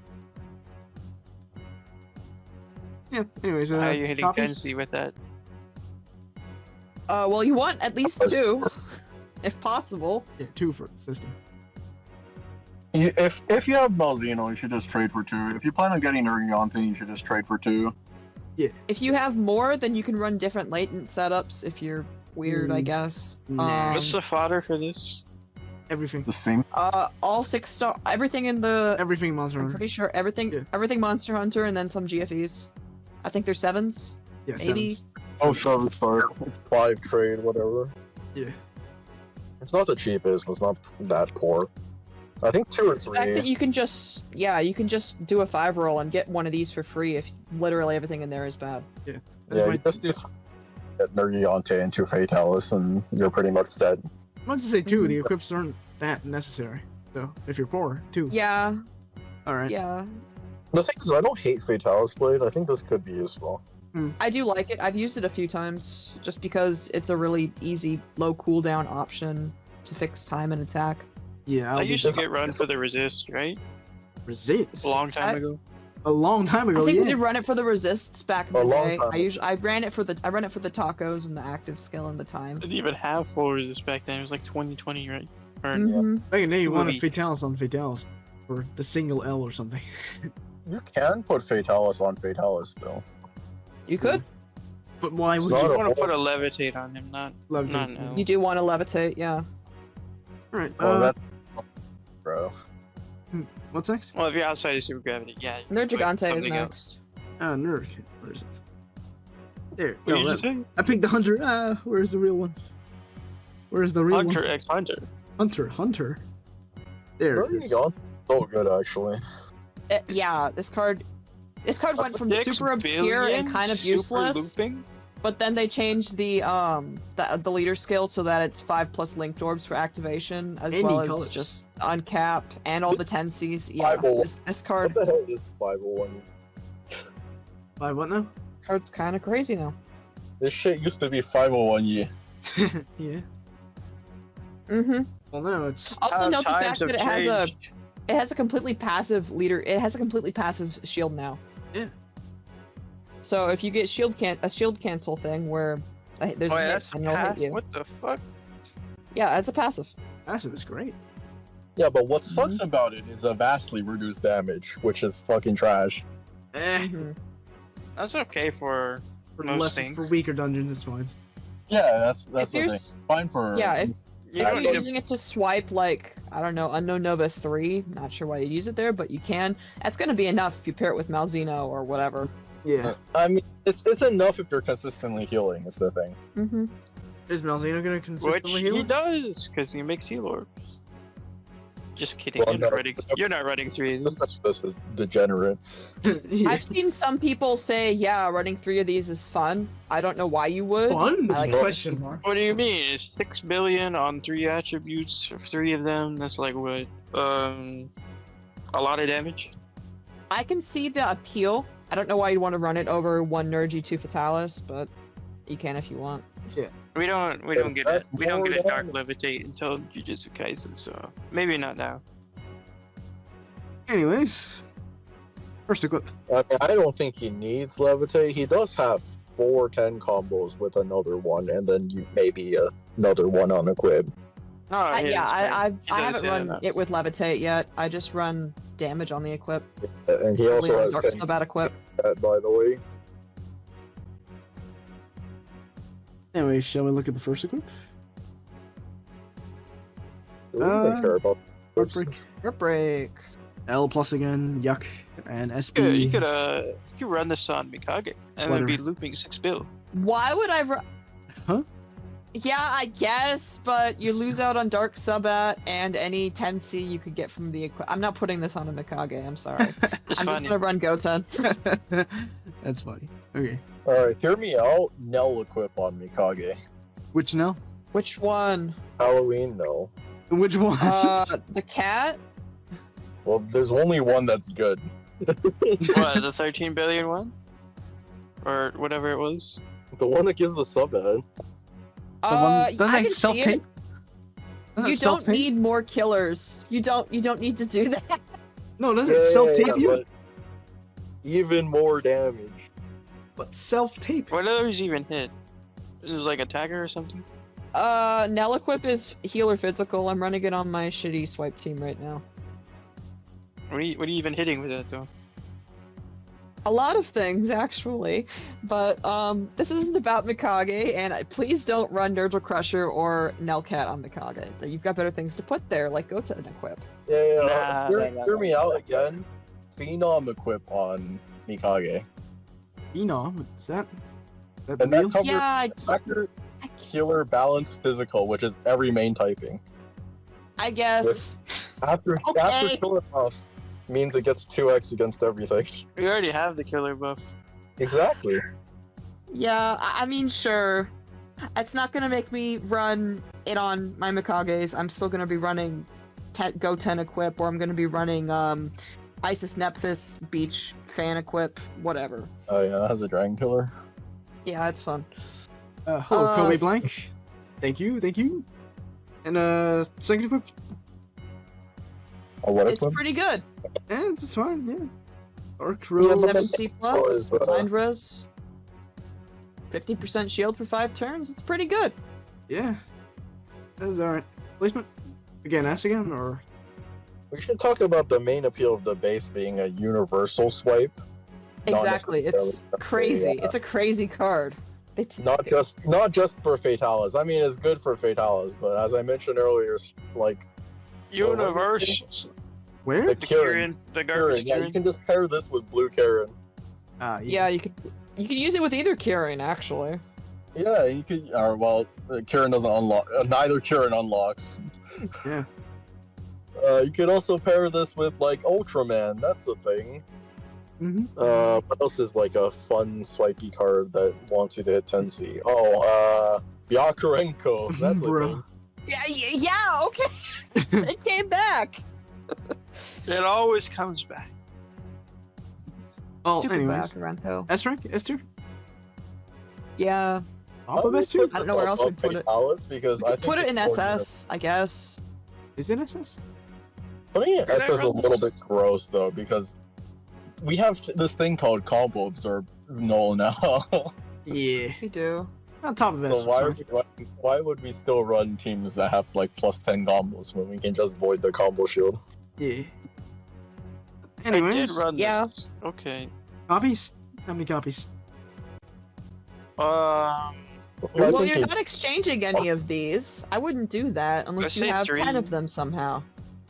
Yeah. Anyways, How are you hitting copies? Genji with that? Well, you want at least 2, if possible. Yeah, 2 for the system. If you have Malzeno, you should just trade for 2. If you plan on getting Nargante, you should just trade for 2. If you have more, then you can run different latent setups if you're weird, I guess. Nah. What's the fodder for this? Everything. The same. All 6-star, everything in the. Everything Monster I'm Hunter. pretty sure everything, Yeah. everything Monster Hunter, and then some GFEs. I think there's 7s. Yeah, 80. sevens. Oh, sorry. It's 5 trade, whatever. Yeah. It's not the cheapest, but it's not that poor. I think 2 or The fact that 3. you can just, yeah, you can just do a 5 roll and get one of these for free if literally everything in there is bad. That's Yeah, my, you just do get Nargionte and 2 Fatalis, and you're pretty much set. I want to say too, the equips aren't that necessary. So if you're poor, too. Yeah, Alright. yeah. The thing is, I don't hate Fatalis Blade. I think this could be useful. I do like it. I've used it a few times just because it's a really easy, low cooldown option to fix time and attack. Yeah, I I'll be used to get run for the resist, right? resist. A long time ago. A long time ago, I think yeah. we did run it for the resists back in A the long day. time. I ran it for the tacos and the active skill and the time. Didn't even have full resist back then. It was like 2020, right? Or Mhm. Back in the day, you wanted Movie. Fatalis on Fatalis. Or the single L or something. You can put Fatalis on Fatalis, though. You could. But why It's would not you you a want to whole- put a levitate on him, not love not to? no. You do want to levitate, yeah. Alright, Well, that's bro. what's next? Well, if you're outside of super gravity, yeah. you can Nerd put Gigante is something else. next. Nerd. Where is it? There. What did No, you that, say? I picked the Hunter. Where's the real one? Where's the real Hunter one? X Hunter. Hunter. There There it you is. go. So good, actually. Yeah, this card went from 6 super obscure billion and kind of super useless, Looping? but then they changed the leader skill so that it's 5+ linked orbs for activation, as Any well as colors. just uncap and all the 10Cs. Yeah, 501. this What card the hell is 501? By what now? card's kind of crazy now. This shit used to be 501 ye. Yeah. Mm-hmm. Well, no, it's. Also How note the fact times have that changed. it has a completely passive leader. It has a completely passive shield now. Yeah. So if you get a shield cancel thing where there's Oh, a yeah, hit that's and it'll hit pass. you. What the fuck? Yeah, it's a passive. Passive is great. Yeah, but what sucks about it is a vastly reduced damage, which is fucking trash. Mhm. That's okay for For most less things. for weaker dungeons, it's fine. Yeah, that's If the thing. there's Fine for if You if don't you're need to using it to swipe like I don't know Unknown Nova 3, not sure why you use it there, but you can. That's gonna be enough if you pair it with Malzeno or whatever. Yeah. I mean, it's enough if you're consistently healing. Is the thing. Mm-hmm. Is Malzeno gonna which consistently he heal? does, because he makes heal orbs. Just kidding. Well, no. You're not running 3 of these. This is degenerate. Yeah. I've seen some people say, yeah, running 3 of these is fun. I don't know why you would. Fun? I like not- Question mark. What do you mean? It's 6 billion on 3 attributes for 3 of them. That's like what? A lot of damage. I can see the appeal. I don't know why you'd want to run it over 1 Nergy, 2 Fatalis, but you can if you want. We don't get That's it. We don't more get a dark damage. levitate until Jujutsu Kaisen, so maybe not now. Anyways. First equip. I mean, I don't think he needs levitate. He does have 4-10 combos with another one, and then maybe another one on equip. No, I he haven't does run enough. it with Levitate yet. I just run damage on the equip. And he also Only has Dark 10 Sub equip. that, by the way. Anyways, shall we look at the first equip? Do we even care about Heartbreak. Heartbreak. L plus again, Yuck, and SP. You could run this on Mikage, and it'd be Whatever. looping 6 bill. Why would I run? Huh? Yeah, I guess, but you lose out on Dark Subat and any 10C you could get from the equip. I'm not putting this on a Mikage, I'm sorry. It's I'm just funny. gonna run Goten. That's funny. Okay. Alright, hear me out. Nell equip on Mikage. Which now? Which one? Halloween, no. Which one? The cat? Well, there's only one that's good. What, the 13 billion one? Or whatever it was? The one that gives the sub ad. Doesn't I that can see it. self-tape? Doesn't You it don't self-tape? need more killers. You don't need to do that. No, doesn't it self-tape you? but even more damage. But self-tape. What others even hit? It was like a tagger or something? Nell equip is healer physical. I'm running it on my shitty swipe team right now. What are you even hitting with that though? A lot of things, actually. But this isn't about Mikage, and please don't run Nurgle Crusher or Nelcat on Mikage. You've got better things to put there, like Goten equip. Yeah. Nah, Hear me out again. Phenom equip on Mikage. Phenom, what's that? That And real? that covers Yeah, Attacker, Healer, Balance, Physical, which is every main typing. I guess. After Okay. Killer buff means it gets 2x against everything. We already have the killer buff. Exactly. Yeah, I mean, sure. It's not gonna make me run it on my Mikages. I'm still gonna be running Goten equip, or I'm gonna be running Isis Nephthys Beach Fan equip, whatever. Oh yeah, it has a Dragon Killer. Yeah, it's fun. Hello, Kobe Blank. Thank you. And second equip. Oh, what It's equip? pretty good. Yeah, it's fine. Yeah. Arc Yeah, roll. but 7C plus, is, blind res, 50% shield for 5 turns. It's pretty good. Yeah. That's alright. Placement. Again, ask again or. We should talk about the main appeal of the base being a universal swipe. Not Exactly. It's necessarily- crazy. yeah. It's a crazy card. It's Not just for Fatalis. I mean, it's good for Fatalis, but as I mentioned earlier, like Universe. Where? the The Kieran, Kieran. The garbage yeah, you Kieran. can just pair this with Blue Kieran. yeah. You could use it with either Kieran actually. Yeah, you could. Or well, Kieran doesn't unlock. Neither Kieran unlocks. Yeah. You could also pair this with like Ultraman. That's a thing. Mm-hmm. What else is like a fun swipey card that wants you to hit 10C? Oh, Yakarenko. That's a Bro. thing. Yeah. Okay. It came back. It always comes back. Well, Stupid anyways. back, Renko. S rank? S tier? Yeah. Top of would S tier? put I don't know where this else above we'd put it. Fatalis because I think Put it in it's more SS, I guess. Is it SS? Putting it in Can I SS is a run little this? bit gross though because we have this thing called combo absorb null now. Yeah. We do. Not top of S. So why would we still run teams that have like plus 10 combos when we can just void the combo shield? Yeah. I Anyways. did run Yeah. this. Okay. Copies? How many copies? I Well, think you're it- not exchanging any of these. I wouldn't do that unless Let's you say have 3. 10 of them somehow.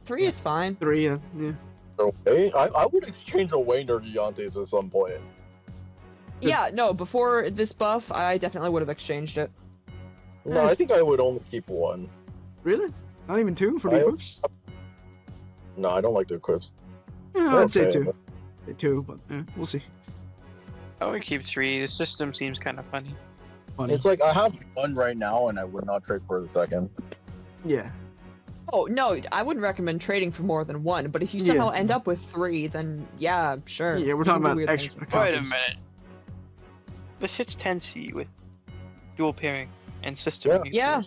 3 is fine. 3, yeah. Okay, I would exchange away Nergiantes at some point. Yeah, no, before this buff, I definitely would have exchanged it. No, I think I would only keep one. Really? Not even 2 for I- the equips? No, I don't like the equips. Yeah, I'd say Okay, 2. but- Say 2, but we'll see. I would keep 3. The system seems kind of funny. Funny. It's like I have one right now, and I would not trade for the second. Yeah. Oh, no, I wouldn't recommend trading for more than 1, but if you Yeah. somehow end up with 3, then yeah, sure. Yeah, we're You talking can do about weird extra things. copies. Wait a minute. This hits 10C with dual pairing and system. Yeah. neutral. Yeah.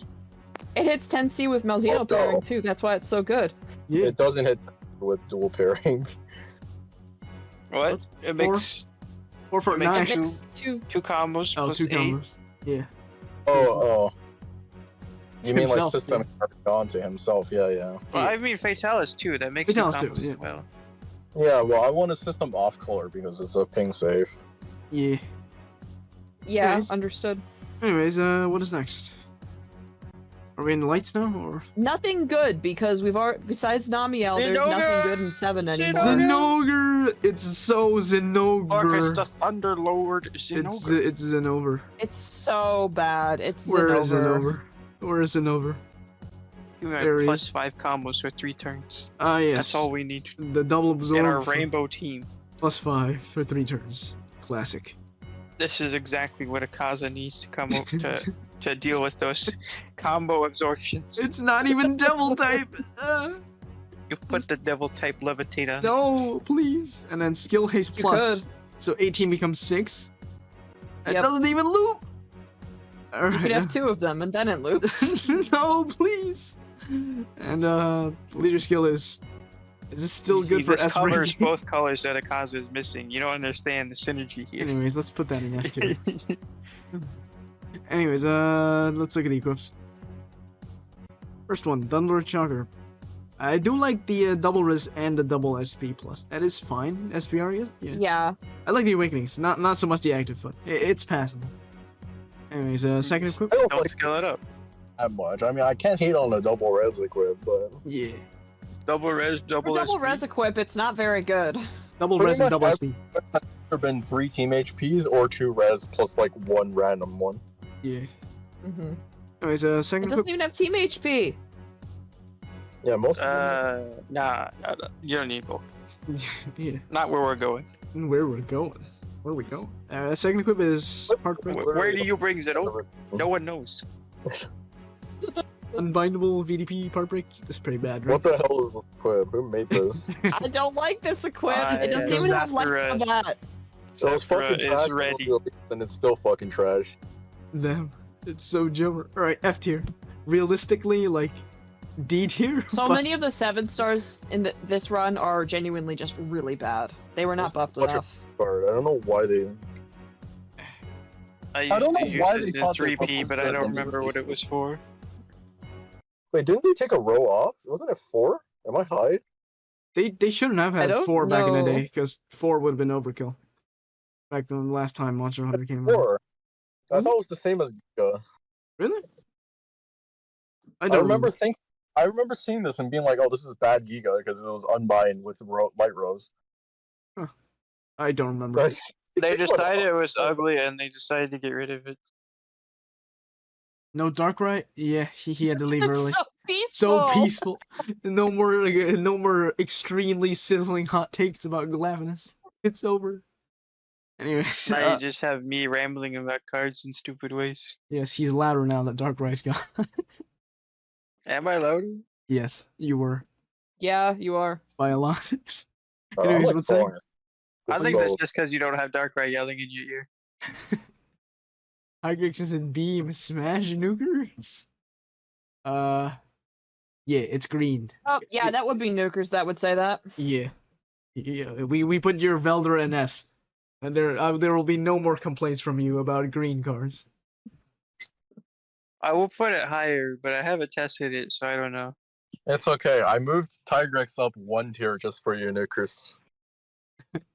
It hits 10C with Malzeno Oh, no. pairing too, that's why it's so good. Yeah. It doesn't hit with dual pairing. What? It makes 4 for It makes 9. It makes 2. 2 combos Oh, plus 2 8. combos. Yeah. Oh. You mean like Himself, system onto himself? Yeah. Well, I mean Fatalis too. That makes Fatalis 2 too, combos yeah. as well. Yeah. Well, I want a system off color because it's a ping save. Yeah. Yeah, Nice. understood. Anyways, what is next? Are we in the lights now, or? Nothing good because we've already, besides Namiel, there's Zinogre! nothing good in 7 anymore. Zinogre! It's so Marcus Zinogre. the Thunderlord Zinogre. It's Zinogre. It's so bad. It's Where is Zinogre. Zinogre? Where is Zinogre? You there have he plus is. 5 combos for 3 turns. Ah, yes. That's all we need The double absorb. in our rainbow team. Plus 5 for 3 turns. Classic. This is exactly what Akaza needs to come up to deal with those combo absorptions. It's not even devil type. You put the devil type levitate on. No, please. And then skill haste You plus. So 18 becomes 6. It Yep. doesn't even loop. You could have 2 of them and then it loops. No, please. And leader skill is this still You good see, for this S covers rank? both colors that Akaza is missing. You don't understand the synergy here. Anyways, let's put that in F tier. Anyways, let's look at the equips. First one, Thunder Chugger. I do like the double res and the double SP plus. That is fine. SPR is? Yeah. Yeah. I like the Awakenings, not so much the active, but it's passable. Anyways, second equip. I don't Don't like scale it up. that much. I mean, I can't hate on a double res equip, but Yeah, Double res, For double double SP. res equip, it's not very good. double Pretty res and much double every- SP. there been 3 team HPs or 2 res plus like 1 random one. Yeah. Hmm Anyways, It second doesn't equip. even have team HP. Yeah, most of them. Nah, you don't need both. Yeah. Not where we're going. Where we're going? Where we going? Second equip is Park Break. Where do you bring Zeno? No one knows. Unbindable VDP Part Break. This is pretty bad, right? What the hell is this equip? Who made this? I don't like this equip. It doesn't yeah, even have Zafra- lights on that. So it's fucking Zafra trash, is ready. and it's still fucking trash. Damn. It's so jummer. Alright, F tier. Realistically, like, D tier? So but- many of the 7 stars in this run are genuinely just really bad. They were not buffed Bunch of- enough. Card. I don't know why they. I don't used to know use why this they in thought they 3P, put but I those don't in remember what it was for. Wait, didn't they take a row off? Wasn't it 4? Am I high? They shouldn't have I had don't 4 back in the know. day, because 4 would have been overkill. Back the last time Monster Hunter came out. 4. I Was thought it was the same as Giga. Really? I I don't remember seeing this and being like, "Oh, this is bad Giga" because it was unbind with light rows. I don't remember. But They Whatever. decided it was ugly and they decided to get rid of it. No Darkrai? Yeah, he had to leave It's early. so peaceful. So peaceful. No more extremely sizzling hot takes about Glavenus. It's over. Anyways, Now you just have me rambling about cards in stupid ways. yes, he's louder now that Darkrai's gone. Am I loud? Yes, you were Yeah, you are. by a lot. I'm Anyways, like what's that? 4. I This think is that's all- just because you don't have Darkrai yelling in your ear. Hygrix and Beam Smash Nukers? Yeah, it's green. Oh, yeah, that would be nukers that would say that. Yeah. Yeah, we put your Veldora in S. And there will be no more complaints from you about green cards. I will put it higher, but I haven't tested it, so I don't know. It's okay. I moved Tigrex up 1 tier just for you, Nickers.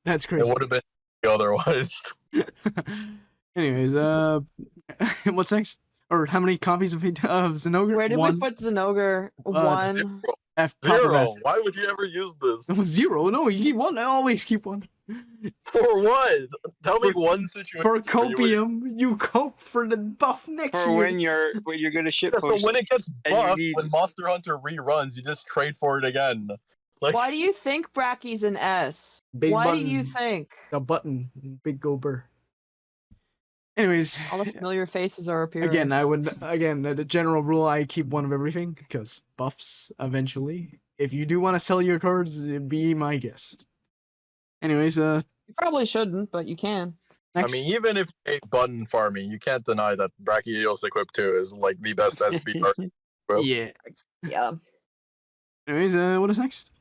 That's It crazy. would have been otherwise. Anyways, what's next? Or how many copies of Zinogre? Where did One. we put Zinogre? One. F top of 0. F. Why would you ever use this? 0. No, you keep one. I always keep one. For what? Tell me For- one situation. For where you would- copium, you cope for the buff next For year. when you're gonna ship Yeah, so post. when it gets and you buffed, need- when Monster Hunter reruns, you just trade for it again. Like, Why do you think Bracky's an S? Big Why button. do you think? The button, big gober. Anyways, All the familiar faces are appearing. again, the general rule, I keep one of everything because buffs eventually. If you do want to sell your cards, be my guest. Anyways, You probably shouldn't, but you can. next. I mean, even if you hate button farming, you can't deny that Brachiosaurus Equip 2 is like the best SPR. Well, yeah. Yeah. Anyways, what is next?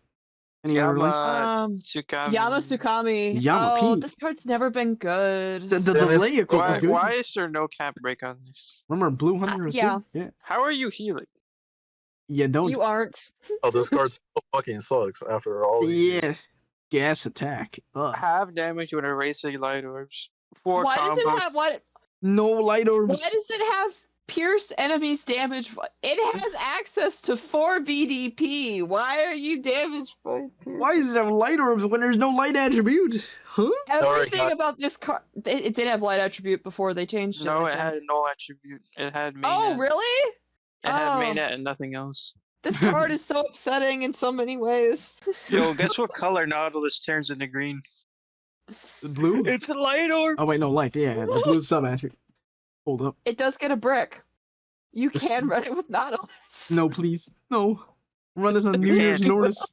Any other links? Tsukami. Yama Tsukami. Yama Oh, P. this card's never been good. The Damn, delay it's- equip was Why, good. why is there no cap break on this? Remember, Blue Hunter was yeah. good? Yeah. How are you healing? Yeah, don't. You aren't. oh, this card still fucking sucks after all these Yeah. years. Gas attack. Ugh. Have damage when erasing light orbs. 4 Why does it combos. have what? No light orbs. Why does it have pierce enemies damage? It has access to 4 BDP. Why are you damaged by pierce? Why does it have light orbs when there's no light attribute? Huh? Everything Sorry, about this card, it did have light attribute before they changed it. No, I it think. had no attribute. It had mainnet. Oh, really? It had Oh. mainnet and nothing else. This card is so upsetting in so many ways. Yo, guess what color Nautilus turns into green? The blue? It's a light orb. Oh wait, no light. Yeah, the blue sub attribute. Hold up. It does get a brick. You can run it with Nautilus. No, please. No. Run this on New Yeah. Year's Nordis.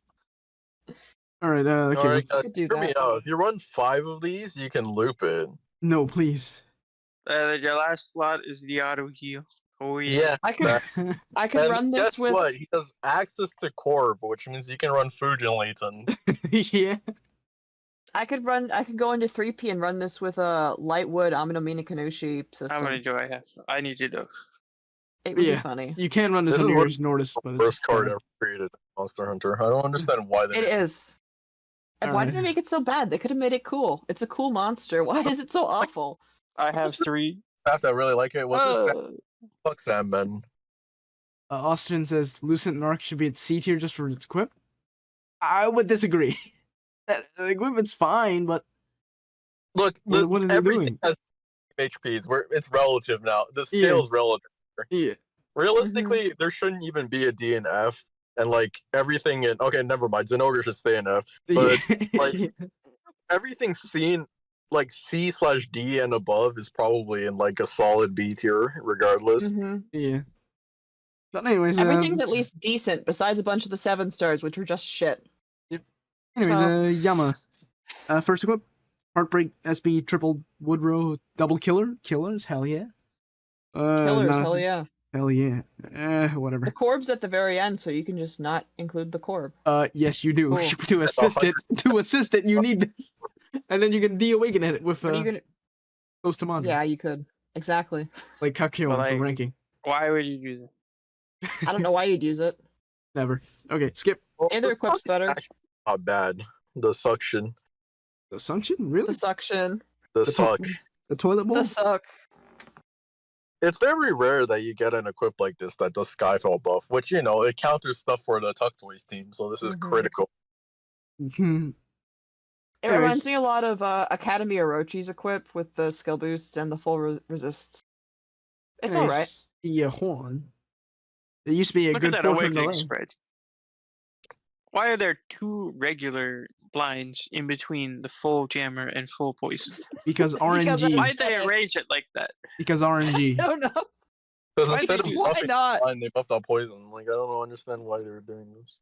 Alright, okay. Alright, let's- guys, could do hear me that. out. If you run 5 of these, you can loop it. No, please. Your last slot is the auto heal. Oh yeah. I could that- I could And run this guess with what? He has access to Corb, which means you can run Fujin Leighton. Yeah. I could go into 3P and run this with a Lightwood Aminomina Kanushi How system. many do I have? I need to know. It would Yeah. be funny. You can run this, This on is New what- Year's Nordis, but it's First card bad. ever created in Monster Hunter. I don't understand why they It is. Why did Alright. they make it so bad? They could have made it cool. It's a cool monster. Why is it so awful? I have 3. Staff that really like it. What's this? Uh, Fuck Sandman. Austin says Lucent Narc should be at C tier just for its equip. I would disagree. The equipment's fine, but Look, what is it everything doing? has HPs. It's relative now. The scale's relative. Yeah. Realistically, there shouldn't even be a D and F, and like everything in. Okay, never mind. Zenogre should stay in F, but like everything seen like C/D and above is probably in like a solid B tier, regardless. Yeah. But anyways, Everything's at least decent, besides a bunch of the 7 stars, which were just shit. anyways, Yama. First equip, Heartbreak, SB, triple Woodrow, double killers, hell yeah. Killers, hell yeah. Hell yeah. Whatever. The Corb's at the very end, so you can just not include the Corb. Yes, you do. Cool. To assist it, you need, and then you can de-awaken it with What are you gonna? Ghost to Manji. Yeah, you could. Exactly. Like Kakyo But, for like- ranking. why would you do that? I don't know why you'd use it. Never. Okay, skip. Either equip's better. Not bad. The suction. The suction? Really? The suction. The The suck. The toilet bowl? The suck. It's very rare that you get an equip like this that does Skyfall buff, which, you know, it counters stuff for the Tuck Toys team, so this is Mhm. critical. Mhm. It Anyways. reminds me a lot of Academy Orochi's equip with the skill boosts and the full resists. It's alright. Yeah, horn. It used to be a Look good at that 4-turn awakening delay. spread. Why are there 2 regular blinds in between the full jammer and full poison? Because RNG. Why did they arrange it like that? Because RNG. No, no. Because Why instead did of you- Why buffing not? line, they buffed out poison. Like, I don't understand why they're doing this.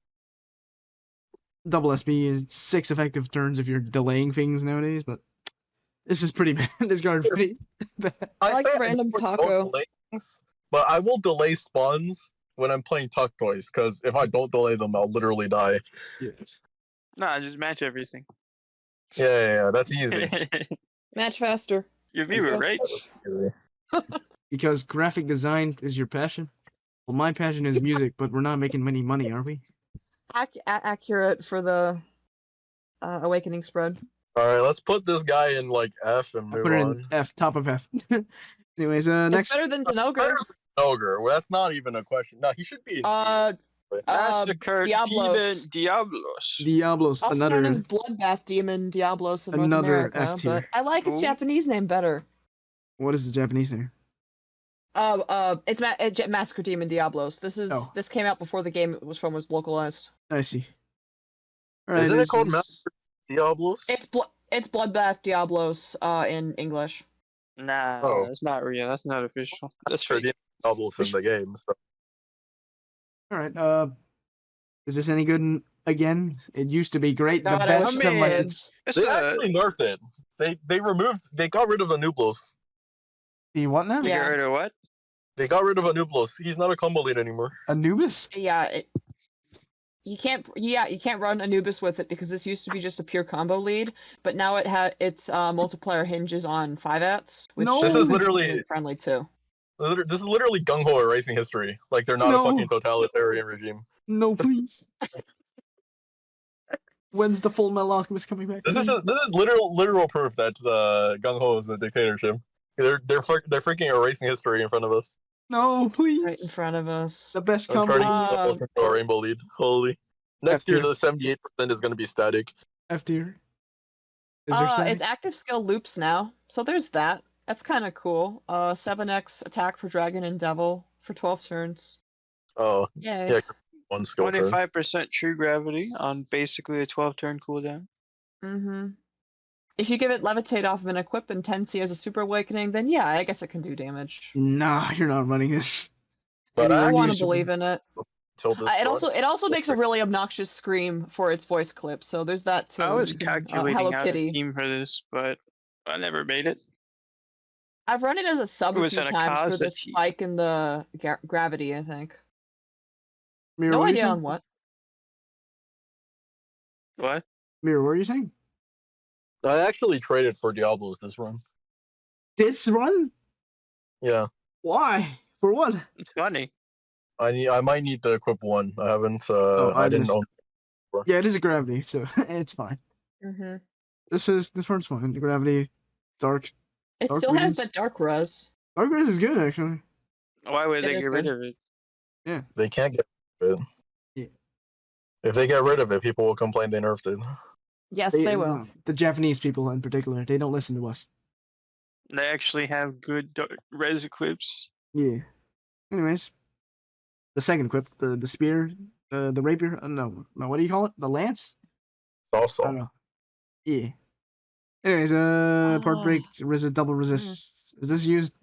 Double SB is 6 effective turns if you're delaying things nowadays, but this is pretty bad. This card's pretty bad. I like say random don't taco. delay things, but I will delay spawns when I'm playing Tuck Toys, because if I don't delay them, I'll literally die. Yeah. Nah, just match everything. Yeah, that's easy. Match faster. Your viewer, right? Because graphic design is your passion. Well, my passion is music, but we're not making any money, are we? Accurate for the awakening spread. Alright, let's put this guy in like F and I'll move put it in on. F, top of F. Anyways, It's next. better than Zenogre. Ogre. Well, that's not even a question. No, he should be in Massacre Diablos. Demon Diablos. Diablos, Also another. known as Bloodbath Demon Diablos of North Another America, F tier. but I like its Ooh. Japanese name better. What is the Japanese name? It's Massacre Demon Diablos. This came out before the game it was from was localized. I see. Alright, Isn't it this called is- Master Diablos? It's Bloodbath Diablos in English. Nah, Oh. that's not real. That's not official. That's For fake. Diablos in the game. So. Alright, is this any good again? It used to be great. The God, I best wish I it mean, license. It's They a, actually nerfed it. They got rid of Anublos. The what now? you Yeah. heard of what? They got rid of Anublos. He's not a combo lead anymore. Anubis? Yeah, you can't run Anubis with it because this used to be just a pure combo lead, but now its multiplayer hinges on 5-ats, which No. This is literally- isn't friendly too. This is literally GungHo erasing history. Like they're not No. a fucking totalitarian regime. No, please. When's the Full Metal Alchemist coming back? This is literal proof that GungHo is a dictatorship. They're freaking erasing history in front of us. No, please. Right in front of us. The best I'm combo. turning Uh, into a rainbow lead. Holy. Next F year, tier. the 78% is going to be static. F tier. Is there something? It's active skill loops now, so there's that. That's kind of cool. 7x attack for Dragon and Devil for 12 turns. Oh, Yay. yeah. One skill turn. 25% true gravity on basically a 12-turn cooldown. Mm-hmm. If you give it Levitate off of an equip and 10C as a Super Awakening, then yeah, I guess it can do damage. Nah, you're not running this. But Anywhere I you want to should- believe in it. Till this It run. also makes a really obnoxious scream for its voice clip, so there's that too. I was You can, calculating Hello out a Kitty. theme for this, but I never made it. I've run it as a sub It a was few an times for the Akazaki. spike in the gravity, I think. Mirror, No what are you idea saying? on what. What? Mirror, what are you saying? I actually traded for Diablos this run. This run? Yeah. Why? For what? It's funny. I might need to equip one. I haven't. I I didn't missed- own. Yeah, it is a gravity, so it's fine. Mm-hmm. This part's fine. The gravity, dark. It Dark still has res? that dark res. Dark res is good actually. Why would It they is get rid good. of it? Yeah. They can't get rid of it. Yeah. If they get rid of it, people will complain they nerfed it. Yes, they will. The Japanese people in particular, they don't listen to us. They actually have good res equips. Yeah. Anyways, the second equip, the spear, the rapier. No, what do you call it? The lance? I don't Also, know. Yeah. Anyways, part break, double resist. Is this used?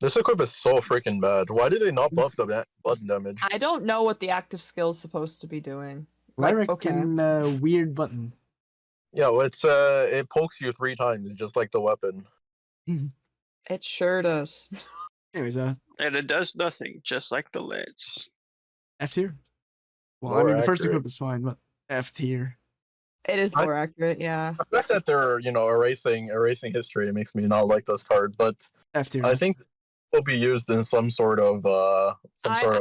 this equip is so freaking bad. Why did they not buff the button damage? I don't know what the active skill is supposed to be doing. Well, I Like, okay. reckon weird button. Yeah, well, it pokes you 3 times, just like the weapon. It sure does. Anyways, And it does nothing, just like the lance. F tier. Well, I More mean, the first accurate. equip is fine, but F tier. It is more accurate, yeah. The fact that they're erasing history makes me not like this card, but F tier. I think it will be used in some sort of I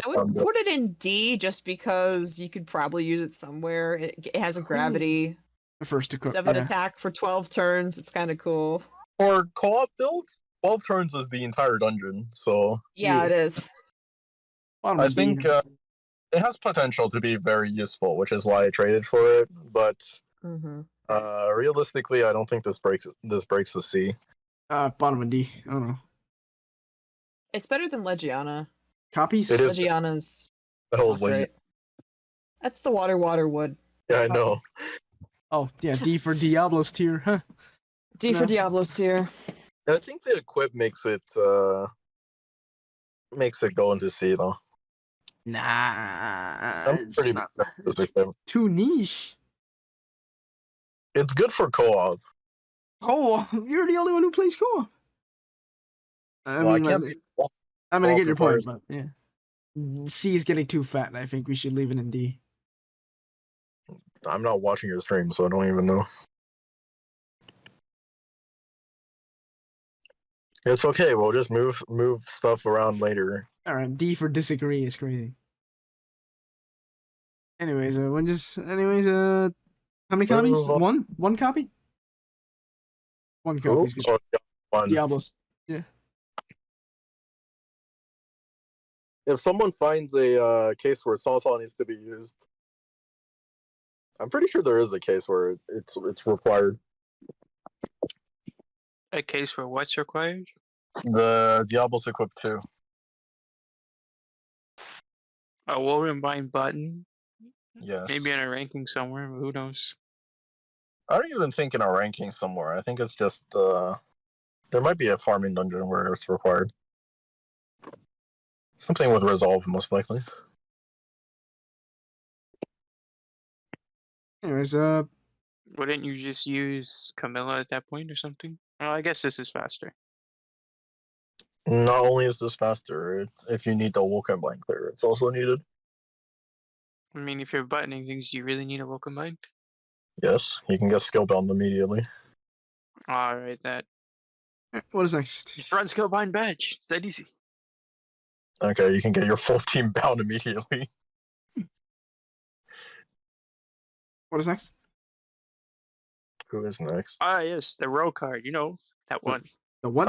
would put it in D just because you could probably use it somewhere. It has a gravity, The first equip. 7 Yeah. attack for 12 turns. It's kind of cool. For co-op builds. 12 turns is the entire dungeon, so Yeah, Yeah. it is. Bottom I of D. think it has potential to be very useful, which is why I traded for it. But Mm-hmm. realistically, I don't think this breaks the C. Bottom of D. I don't know. It's better than Legiana. Copies? It is. Legiana's The hell not is like, great. That's the water wood. yeah, I know. Oh, yeah, D for Diablo's tier, huh? D for No. Diablo's tier. I think the equip makes it go into C though. Nah, I'm it's pretty not. big on this It's equip. too niche. It's good for co-op. Oh, you're the only one who plays co-op. I Well, I mean, can't be. I mean, I get your point, requires- but yeah. C is getting too fat. I think we should leave it in D. I'm not watching your stream, so I don't even know. It's okay. We'll just move stuff around later. All right, D for disagree is crazy. Anyways, how many copies? Move on. One copy. One Cool. copy is good. Oh, yeah, one. Diablos. Yeah. If someone finds a case where Salsa needs to be used, I'm pretty sure there is a case where it's required. A case for what's required? The Diablos equip 2. A Wolverine button? Yes. Maybe in a ranking somewhere, who knows? I don't even think in a ranking somewhere. I think it's just there might be a farming dungeon where it's required. Something with resolve, most likely. Anyways, Wouldn't you just use Camilla at that point or something? Well, I guess this is faster. Not only is this faster, if you need the Vulcan Blind Clear, it's also needed. I mean, if you're buttoning things, do you really need a welcome bind? Yes, you can get skill bound immediately. Alright, that. what is next? Just run skill bind badge. It's that easy. Okay, you can get your full team bound immediately. What is next? Who is next? Ah, yes, the row card. You know, that one. The what?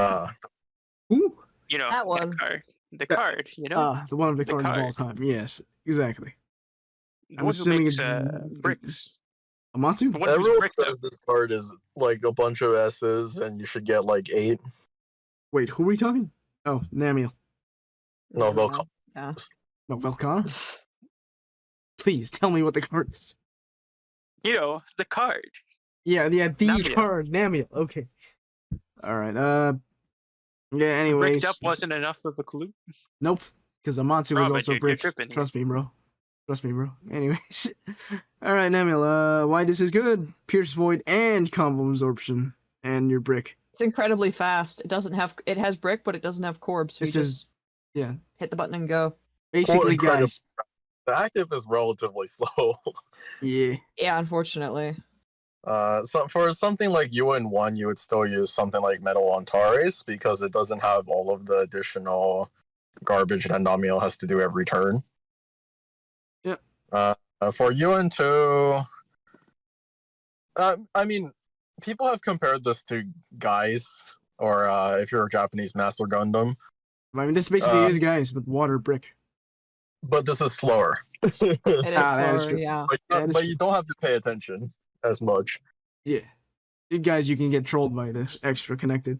Ooh. You know, That one. card. The card, you know? The one of the The cards of all card. time. Yes, exactly. The I'm one who assuming makes it's bricks. Amatsu? The one who's Everyone bricked says up. this card is like a bunch of S's and you should get like 8. Wait, who are we talking? Oh, Namiel. No, Velcon. Yeah. No, Velcana? Please tell me what the card is. You know, the card. Yeah, the Namiel. card, Namiel. Okay. Alright, yeah, anyways. Bricked up wasn't enough of a clue. Nope, because Amatsu was Robin, also you're bricked. tripping here. Trust me, bro. Trust me, bro. Anyways. Alright, Namiel, why this is good? Pierce Void and Combo Absorption. And your brick. It's incredibly fast. It has brick, but it doesn't have corb, so This you is- just Yeah. hit the button and go. Basically, incredible. guys. The active is relatively slow. Yeah. Yeah, unfortunately. So for something like UN1, you would still use something like Metal Antares because it doesn't have all of the additional garbage that Namiel has to do every turn. Yep. For UN2, I mean, people have compared this to Guys, or if you're a Japanese, Master Gundam. I mean, this basically Uh, is guys with water brick. But this is slower. It is that is slower, true. yeah. That is But true. you don't have to pay attention as much. Yeah. You guys, you can get trolled by this extra connected.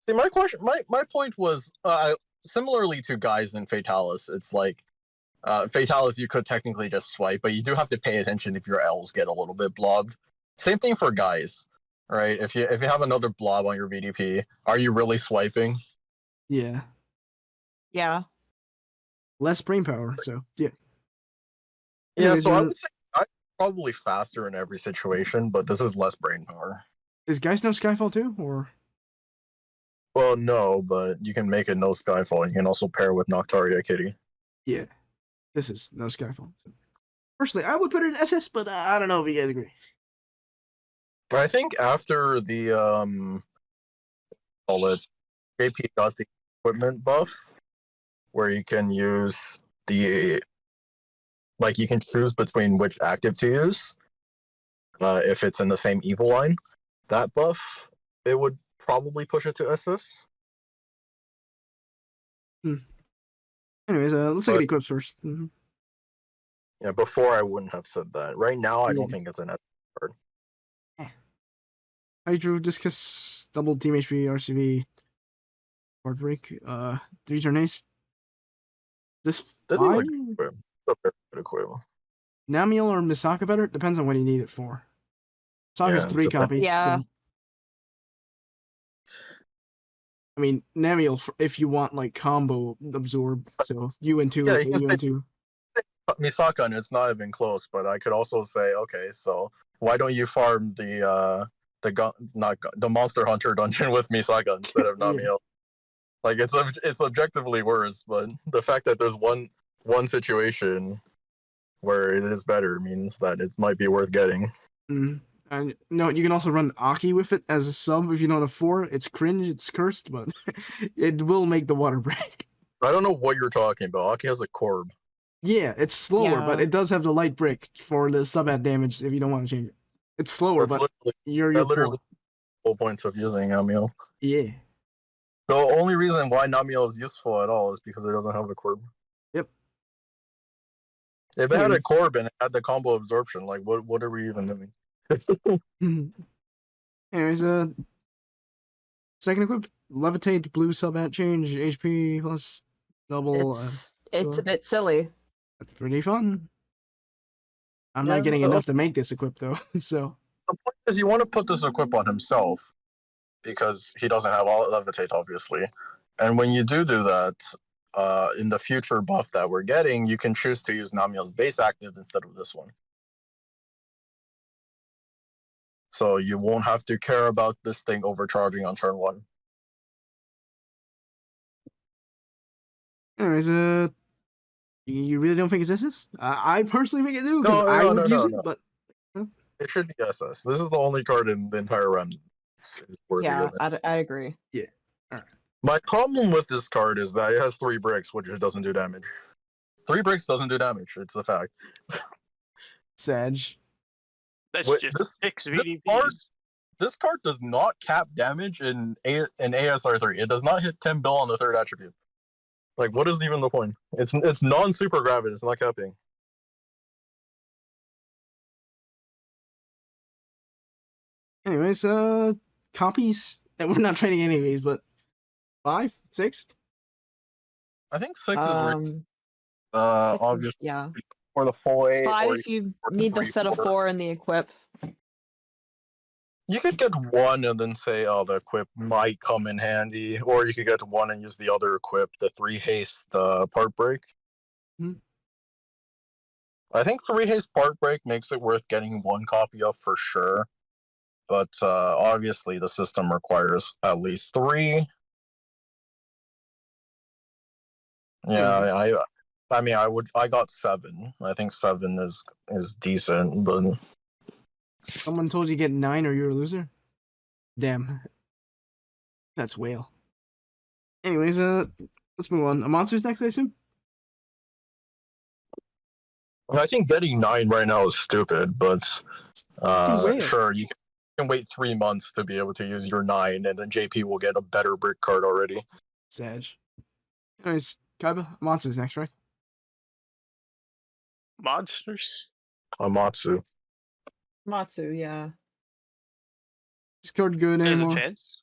See, my point was similarly to Guys in Fatalis. It's like Fatalis, you could technically just swipe, but you do have to pay attention if your L's get a little bit blobbed. Same thing for Guys, right? If you have another blob on your VDP, are you really swiping? Yeah. Yeah. Less brain power, so yeah. Yeah, Anyways, so I would say I'm probably faster in every situation, but this is less brain power. is Guys no Skyfall too, or? Well, no, but you can make it no Skyfall. You can also pair with Noctaria Kitty. Yeah. This is no Skyfall. So. Personally, I would put it in SS, but I don't know if you guys agree. But I think after the JP got the equipment buff, where you can use you can choose between which active to use. If it's in the same evil line, that buff, it would probably push it to SS. Anyways, let's look at the equips first. Mm-hmm. Yeah, before I wouldn't have said that. Right now, I don't think it's an SS card. Hydro Discus, double team HP, RCV, Hard Break, 3 turn ace. This Doesn't look fine? good. It's a good equip. Namiel or Misaka better? Depends on what you need it for. Misaka's Yeah, 3 depends. copy. Yeah. So. I mean, Namiel, if you want like combo absorb, so you and 2, Yeah, you you can and 2. Misaka, and it's not even close, but I could also say, okay, so why don't you farm the Monster Hunter dungeon with Misaka instead of Yeah. Namiel? Like it's objectively worse, but the fact that there's one situation where it is better means that it might be worth getting. Mm. And no, you can also run Aki with it as a sub if you don't have 4. It's cringe, it's cursed, but it will make the water break. I don't know what you're talking about. Aki has a Corb. Yeah, it's slower, but Yeah. it does have the light brick for the sub at damage if you don't want to change it. It's slower, That's but you're literally poor. the whole point of using Namiel. Yeah. The only reason why Namiel is useful at all is because it doesn't have a Corb. Yep. If it had a Anyways. Corb and it had the combo absorption, like what are we even doing? Anyways, second equip, levitate, blue sub at change, HP plus double. It's a bit silly. That's pretty fun. I'm Yeah, not getting enough to make this equip though, so. The point is you want to put this equip on himself because he doesn't have all levitate, obviously. And when you do that, in the future buff that we're getting, you can choose to use Namiel's base active instead of this one. So you won't have to care about this thing overcharging on turn 1. Anyways, you really don't think it's SS? I personally think it do because I would use it, but. It should be SS. This is the only card in the entire realm. Yeah, I agree. Yeah. All right. My problem with this card is that it has 3 bricks, which it doesn't do damage. 3 bricks doesn't do damage. It's a fact. Sag. That's Wait, just 6 VDPs. This card does not cap damage in ASR3. It does not hit 10 bill on the 3rd attribute. Like, what is even the point? It's non-super gravid. It's not capping. Anyways, copies, and we're not trading anyways, but 5, 6? I think 6 is Six obviously is, yeah. for the full 8. 5 if you need the set of 4 in the equip. You could get 1 and then say, oh, the equip might come in handy. Or you could get 1 and use the other equip, the 3 haste part break. Hmm. I think 3 haste part break makes it worth getting 1 copy of for sure. But obviously the system requires at least 3. Yeah, I mean I got 7. I think 7 is decent, but Someone told you get 9 or you're a loser? Damn. That's whale. Anyways, let's move on. A monster's next, I assume? I think getting 9 right now is stupid, but whale. Sure, you can wait 3 months to be able to use your 9, and then JP will get a better brick card already. Sag. Anyways, Kaiba, Monster's next, right? Monsters. Amatsu. Matsu, yeah. Is card good There's a anymore? chance.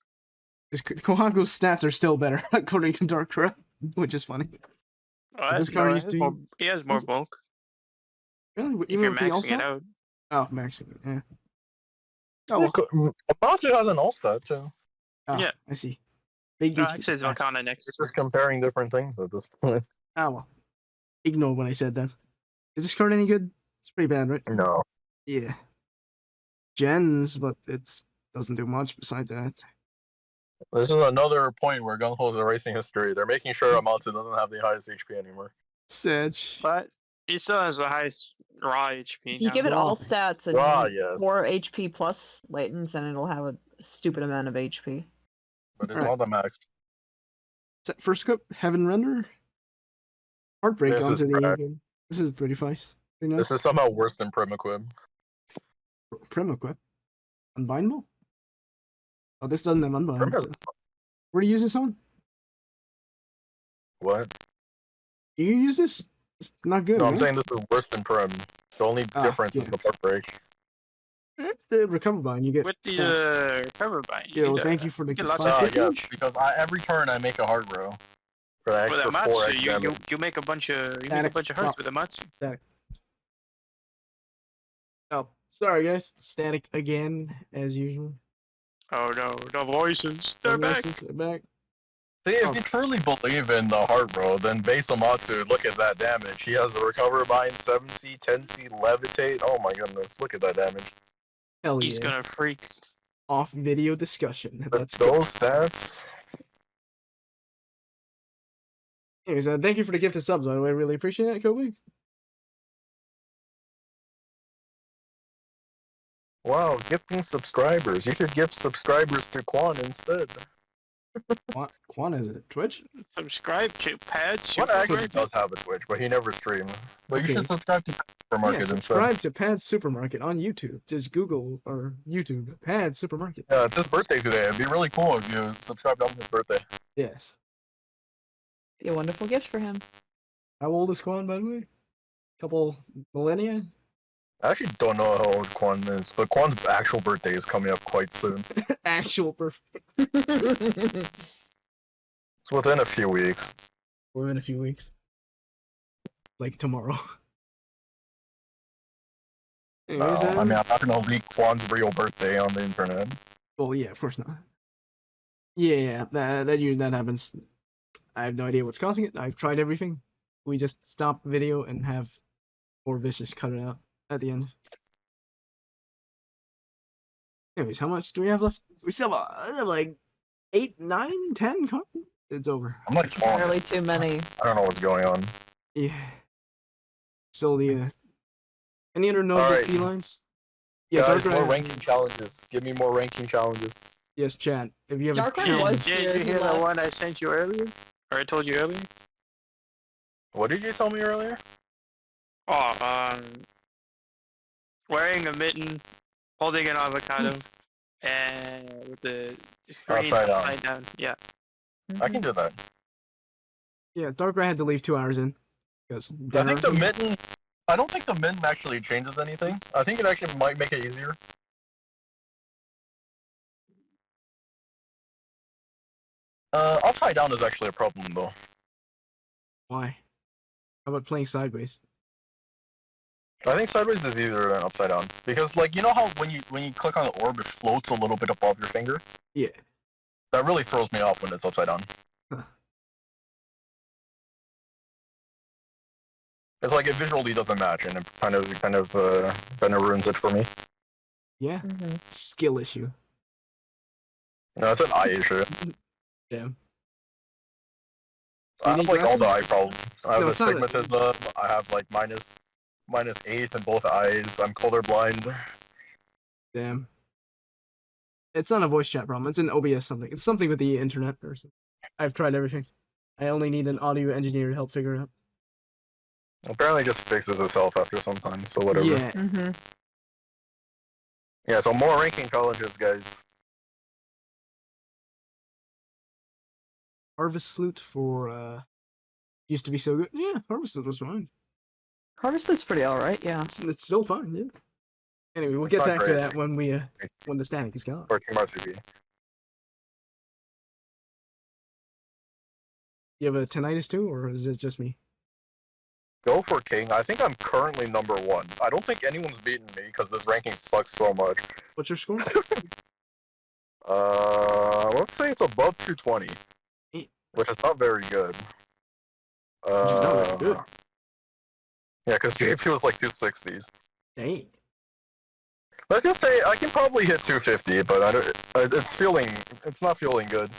Kohaku's stats are still better, according to Darkra, which is funny. What? This card No, used to he has more bulk. Really? If Even you're with the maxing it all-star? out. Oh, maxing it, yeah. Oh, well. Amatsu has an all-stat too. Oh, Yeah. I see. Big No, HP. it says Max. Vakana next. We're just comparing different things at this point. Ah, well. Ignore what I said then. Is this card any good? It's pretty bad, right? No. Yeah. Gens, but it doesn't do much besides that. This is another point where GungHo is erasing history. They're making sure Amatsu doesn't have the highest HP anymore. Sag. But he still has the highest raw HP If you now. give it Raw. all stats and Yes. 4 HP plus latents, and it'll have a stupid amount of HP. But it's Right. not the max. First equip, Heaven Render. Heartbreak This is onto the trash. game. This is pretty nice. Pretty nice. This is somehow worse than Primiquib. Prim equip. Unbindable? Oh, this doesn't have unbind. Prim- So. Where do you use this on? What? Do you use this? It's not good, No, right? I'm saying this is worse than Prim. The only difference is yeah. the heartbreak. The recover bind, you get With stats. the recover bind. Yeah, well, get, thank you for the get lots five of hit Yes, damage. because every turn I make a heart row. For the With extra a 4 Matsu, extra damage. you make a bunch of Static hearts drop. with a Matsu. Static. Oh, sorry guys. Static again, as usual. Oh no, the voices. They're back. They're back. See, if Oh. you truly believe in the heart row, then base Amatsu, look at that damage. He has the recover bind, 7C, 10C, levitate. Oh my goodness, look at that damage. Hell He's yeah. gonna freak. Off video discussion. But Let's go. those stats. Anyways, thank you for the gift of subs, by the way. I really appreciate it, Kobe. Wow, gifting subscribers. You should gift subscribers to Quan instead. Quan is it? Twitch? Subscribe to Pads. Quan actually does have a Twitch, but he never streams. But you Okay. should subscribe to Supermarket Yeah, instead. subscribe to Pad's Supermarket on YouTube. Just Google or YouTube Pad's Supermarket. Yeah, it's his birthday today. It'd be really cool if you subscribed on his birthday. Yes. Be a wonderful gift for him. How old is Quan, by the way? Couple millennia? I actually don't know how old Quan is, but Quan's actual birthday is coming up quite soon. Actual perfect. It's within a few weeks. Or in a few weeks. Like tomorrow. Anyways, I mean, I'm not gonna leak Quan's real birthday on the internet. well, yeah, of course not. Yeah, that happens. I have no idea what's causing it. I've tried everything. We just stop video and have Poor Vicious cut it out at the end. Anyways, how much do we have left? We still have like 8, 9, 10 cards? It's over. I'm like, Entirely too many. I don't know what's going on. Yeah. So any other notable Alright. felines? Guys, Darkrai- more ranking challenges. Give me more ranking challenges. Yes, chat. If you have Darkrai a challenge, was Did here, you he hear the left. one I sent you earlier? Or I told you earlier? What did you tell me earlier? Oh, wearing a mitten, holding an avocado, and with the screen Upside down. down. Yeah. I can do that. yeah, Darkrai had to leave 2 hours in because I think the mitten. I don't think the mitten actually changes anything. I think it actually might make it easier. Upside down is actually a problem though. Why? How about playing sideways? I think sideways is easier than upside down because, like, you know how when you click on the orb, it floats a little bit above your finger. Yeah. That really throws me off when it's upside down. Huh. It's like it visually doesn't match, and it kind of ruins it for me. Yeah. Mhm. Skill issue. No, it's an eye issue. Damn. I You need have like all the eye glasses? problems. I have No, it's not a- astigmatism. I have like -8 in both eyes. I'm colorblind. Damn. It's not a voice chat problem. It's an OBS something. It's something with the internet or something. I've tried everything. I only need an audio engineer to help figure it out. Apparently, it just fixes itself after some time. So whatever. Yeah. Mhm. Yeah, so more ranking challenges, guys. Harvest Salute for used to be so good. Yeah, Harvest Salute was fine. Harvest is pretty alright, yeah. It's still fine, yeah. Anyway, we'll It's get not back to great. that when the static is gone. For Team RCB. You have a tinnitus too, or is it just me? Go for King. I think I'm currently number 1. I don't think anyone's beaten me because this ranking sucks so much. What's your score? Let's say it's above 220, which is not very good. Which is not very good. Yeah, because JP was like 260s. Dang. Let's just say I can probably hit 250, but I don't. It's not feeling good.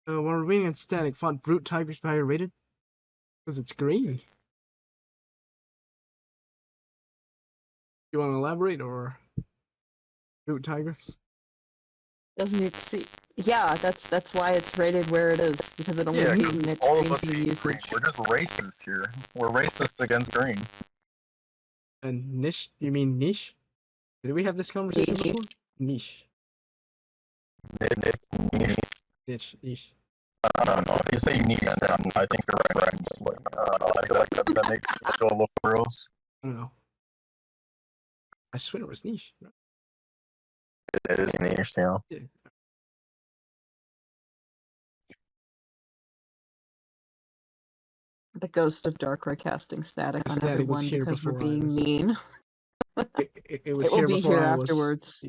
While we're waiting on static, font Brute Tiger's higher rated? Because it's green. You want to elaborate, or Brute Tigers? Doesn't need to see. Yeah, that's why it's rated where it is, because it only sees niche all of green us team hate green. usage. We're just racist here. We're racist against green. And niche? You mean niche? Did we have this conversation Niche. before? Niche. Niche. I don't know. If you say niche, then I think you're right. Like, I don't know. I feel like that makes it go a little gross. I don't know. I swear it was niche. It is niche, you know. Yeah. The ghost of Darkrai casting static on Static was everyone here because we're before I being was. mean. It was It will here be before here I was. afterwards.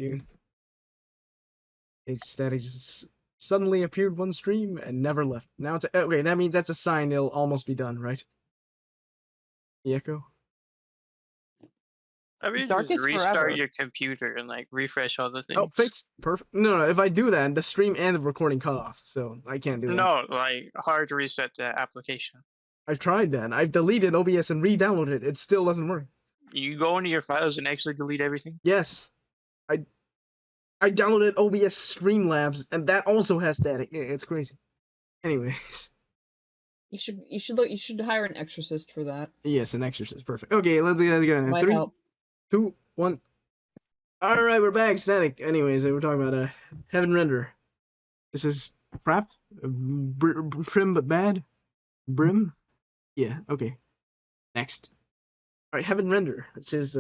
Static just suddenly appeared one stream and never left. Now it's okay. That means that's a sign it'll almost be done, right? The echo. I mean, Dark just is restart forever. your computer and like refresh all the things. Oh, fixed. Perfect. No, if I do that, the stream and the recording cut off, so I can't do that. No, like hard to reset the application. I've tried that. I've deleted OBS and re-downloaded it. It still doesn't work. You go into your files and actually delete everything. Yes. I downloaded OBS Streamlabs, and that also has static. Yeah, it's crazy. Anyways. You should hire an exorcist for that. Yes, an exorcist. Perfect. Okay, let's get it again. Might 3, help. 2, 1. Alright, we're back. Static. Anyways, we're talking about Heaven Render. This is crap. Prim but bad. Brim? Yeah, okay. Next. Alright, Heaven Render. It says,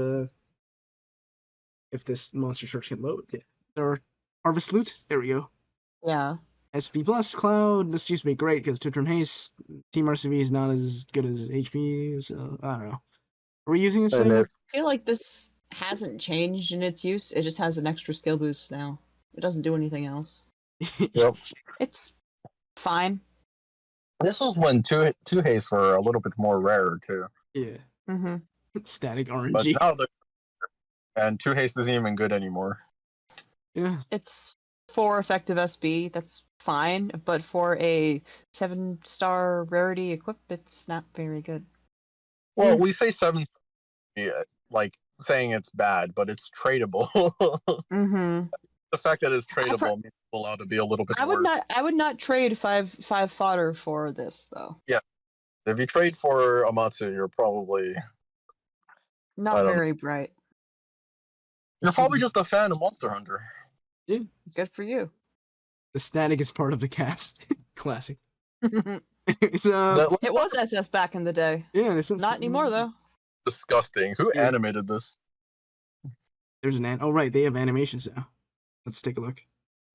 if this monster search can load. Yeah. There are Harvest Loot. There we go. Yeah. SP Plus Cloud. This used to be great because 2-turn haste. Team RCV is not as good as HP, so I don't know. Are we using the And same? if, I feel like this hasn't changed in its use. It just has an extra skill boost now. It doesn't do anything else. yep. It's fine. This was when two hastes were a little bit more rare too. Yeah. Mm-hmm. Static But RNG. now and 2 haste isn't even good anymore. Yeah. It's 4 effective SB. That's fine, but for a 7-star rarity equip, it's not very good. Well, we say 7, like saying it's bad, but it's tradable. Mm-hmm. The fact that it's tradable makes it allowed to be a little bit I would worse. not. I would not trade five fodder for this though. If you trade for Amatsu, you're probably Not very bright. you're probably just a fan of Monster Hunter. Good for you. The static is part of the cast. Classic. It So, was SS back in the day. yeah, this is Not anymore though. Disgusting. Who Yeah. animated this? There's an oh right, they have animations now. Let's take a look.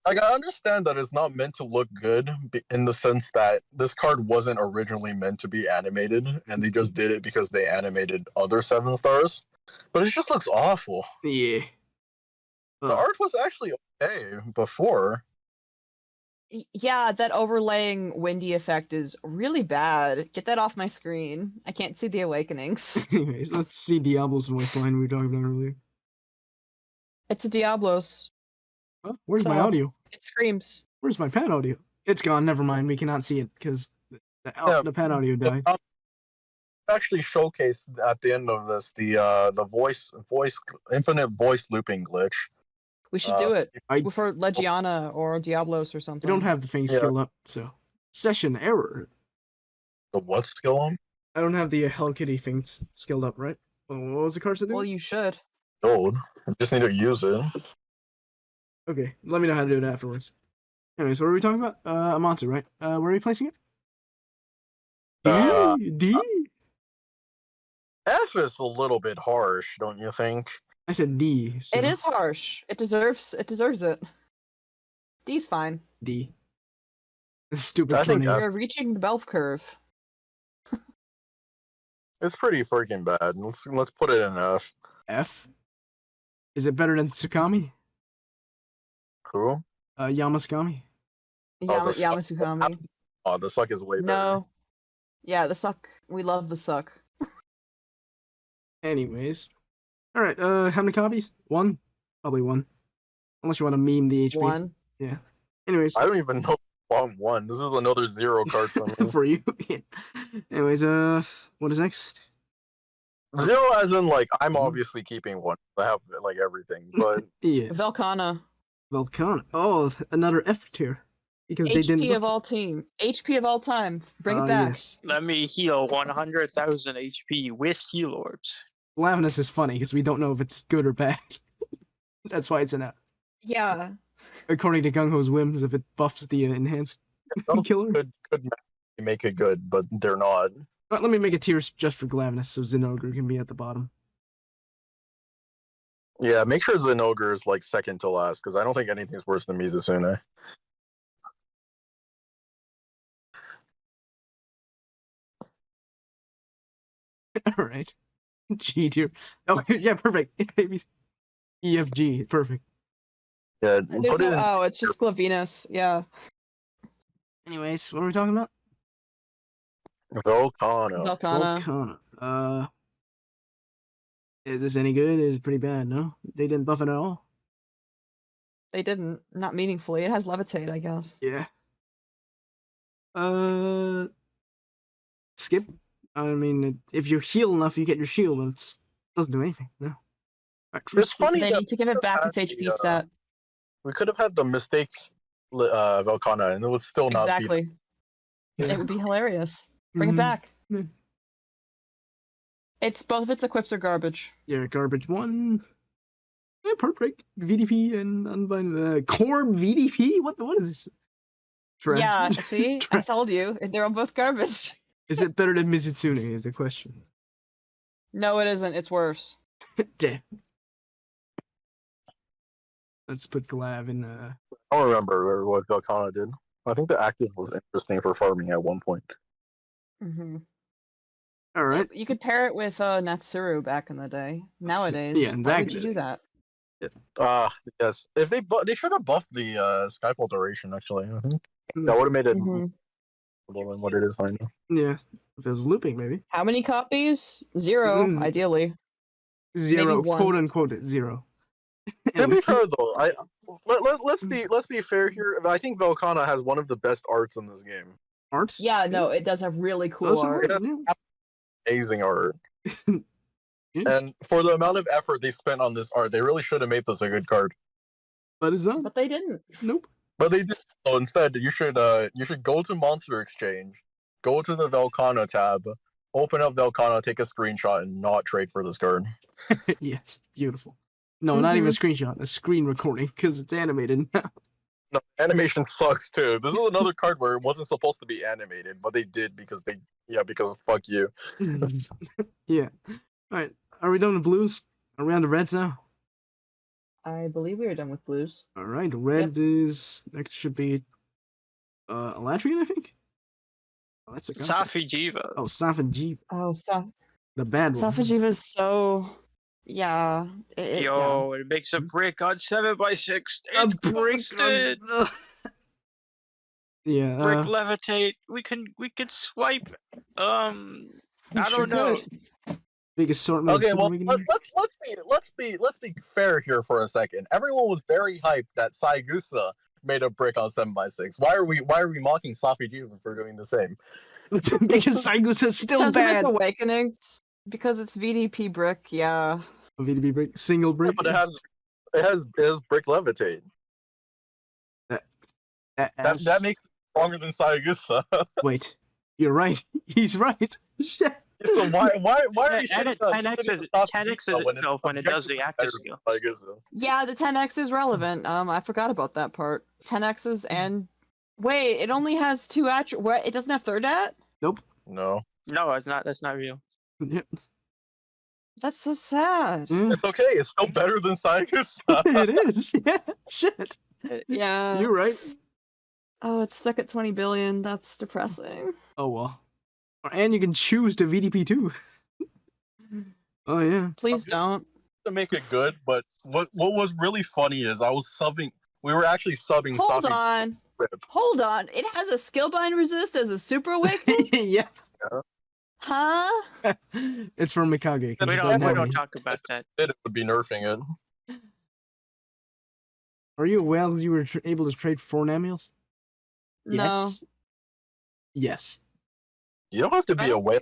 Like, I understand that it's not meant to look good in the sense that this card wasn't originally meant to be animated, and they just did it because they animated other 7 stars. But it just looks awful. Yeah. The art was actually okay before. Yeah, that overlaying windy effect is really bad. Get that off my screen. I can't see the awakenings. Anyways, let's see Diablo's voice line we were talking about earlier. It's a Diablos. Oh, where's my So- audio? It screams. Where's my pad audio? It's gone. Never mind. We cannot see it because the pad audio died. Actually showcased at the end of this the voice infinite voice looping glitch. We should do it I for Legiana or Diablos or I something. don't have the thing Yeah. skill up, so session error. The what skill on? I don't have the Hello Kitty thing skilled up, right? What was the card to do? Well, you should. Gold. I just need to use it. Okay, let me know how to do it afterwards. Anyways, what are we talking about? A monster, right? Where are we placing it? D? D? F is a little bit harsh, don't you think? I said D. So It is harsh. It deserves it. D's fine. D. Stupid I think tornado. F. You're reaching the bell curve. It's pretty freaking bad. Let's put it in F. F? Is it better than Tsukami? Who? Yamaskami? the suck. Yamasukami. Oh, the suck is way better. No. Yeah, the suck. We love the suck. Anyways. Alright, how many copies? One? Probably one. Unless you want to meme the HP. One. Yeah. Anyways. I don't even know on one. This is another 0 card for me. For you? Yeah. Anyways, what is next? 0 as in, like, I'm obviously keeping one. I have, like, everything, but... Yeah. Velcana. Volcano. Oh, another F tier. Because they didn't. HP of all team. HP of all time. Bring it back. Yes. Let me heal 100,000 HP with heal orbs. Lavinus is funny because we don't know if it's good or bad. That's why it's an F. Yeah. According to GungHo's whims, if it buffs the enhanced killer. Could make it good, but they're not. Let me make a tier just for Glavenus so Zinogre can be at the bottom. Yeah, make sure Zinogre is, like, second to last, because I don't think anything's worse than Mizusune. Alright. G tier. Oh, yeah, perfect. EFG, perfect. Yeah, There's put it no in. O, it's just Glavenus. Yeah. Anyways, what are we talking about? Volcano. Velcana. Volcano. Is this any good? Is it pretty bad? No? They didn't buff it at all? They didn't. Not meaningfully. It has levitate, I guess. Yeah. Skip. I mean, if you heal enough, you get your shield, but it doesn't do anything. No. Right, It's funny They that need to give it back its HP stat. we could have had the mistake Volcana, and it would still not Exactly. be. It would be hilarious. Bring Mhm. it back. Yeah. It's both of its equips are garbage. Yeah, garbage one. Yeah, perfect. VDP and unbind. Core VDP. What is this? Trash. Yeah, see? I Trash. told you. They're both garbage. Is it better than Mizitsune? Is the question. No, it isn't. It's worse. Damn. Let's put Collab in. I don't remember what Volcana did. I think the active was interesting for farming at one point. Mm-hmm. All right. You could pair it with Natsuru back in the day. Nowadays, yeah, why back would in you the do day. that? Yes. If they should have buffed the Skyfall duration. Actually, I think Mm. that would have made it Mhm. more than what it is right now. Yeah. If it was looping, maybe. How many copies? 0, Mm. ideally. Zero. one. Quote unquote 0. To be fair though, let's be fair here. I think Volcana has one of the best arts in this game. Art? Yeah, no, it does have really cool Does it art. work? Yeah. Amazing art. Yeah. And for the amount of effort they spent on this art, they really should have made this a good card. But it's not. But they didn't. Nope. But they did. So instead, you should go to Monster Exchange, go to the Volcana tab, open up Volcana, take a screenshot, and not trade for this card. Yes. Beautiful. No, not even a Mm-hmm. screenshot. A screen recording because it's animated now. No, animation sucks too. This is another card where it wasn't supposed to be animated, but they did because fuck you. Yeah. All right. Are we done with blues? Are we on the reds now? I believe we are done with blues. All right. Red is next. Should be Elatrian, I think. Oh, that's a Safi Jiva. Oh, Safajiva, Oh, the bad one. Safajiva is so... Yeah. Yeah. Yo, it makes a brick on 7x6. A It's brick. busted. Yeah. Brick levitate. We can swipe. I don't know. Big assortment. Okay, of well, Super Weekend let's be fair here for a second. Everyone was very hyped that Saigusa made a brick on 7x6. Why are we mocking Safi Jiva for doing the same? because Saigusa is still Because of bad. its awakenings. Because it's VDP brick, yeah. A VDB brick, single brick. But it has brick levitate. That makes it stronger than Saigusa. Wait, You're right. He's right. Shit. So why are you And it shitting on 10x shitting on itself when it does the active skill. I guess so. Yeah, the 10x is relevant. I forgot about that part. 10x's and wait, it only has 2 attributes. What? It doesn't have third at? Nope. No. No, it's not. That's not real. Yep. That's so sad. Mm, It's okay, it's still better than Saigus. it is. Yeah. Shit. Yeah. You're right. Oh, it's stuck at 20 billion. That's depressing. Oh well. And you can choose to VDP too. Oh yeah. Please don't. To make it good, but what was really funny is we were actually subbing Hold Safi on. Rip. Hold on. It has a skillbind resist as a super awakening? Yeah. Huh? It's from Mikage. 'cause We it don't. doesn't We have don't any. talk about that. It would be nerfing it. Are you aware that you were able to trade 4 Namiels? No. Yes. Yes. You don't have to I be don't aware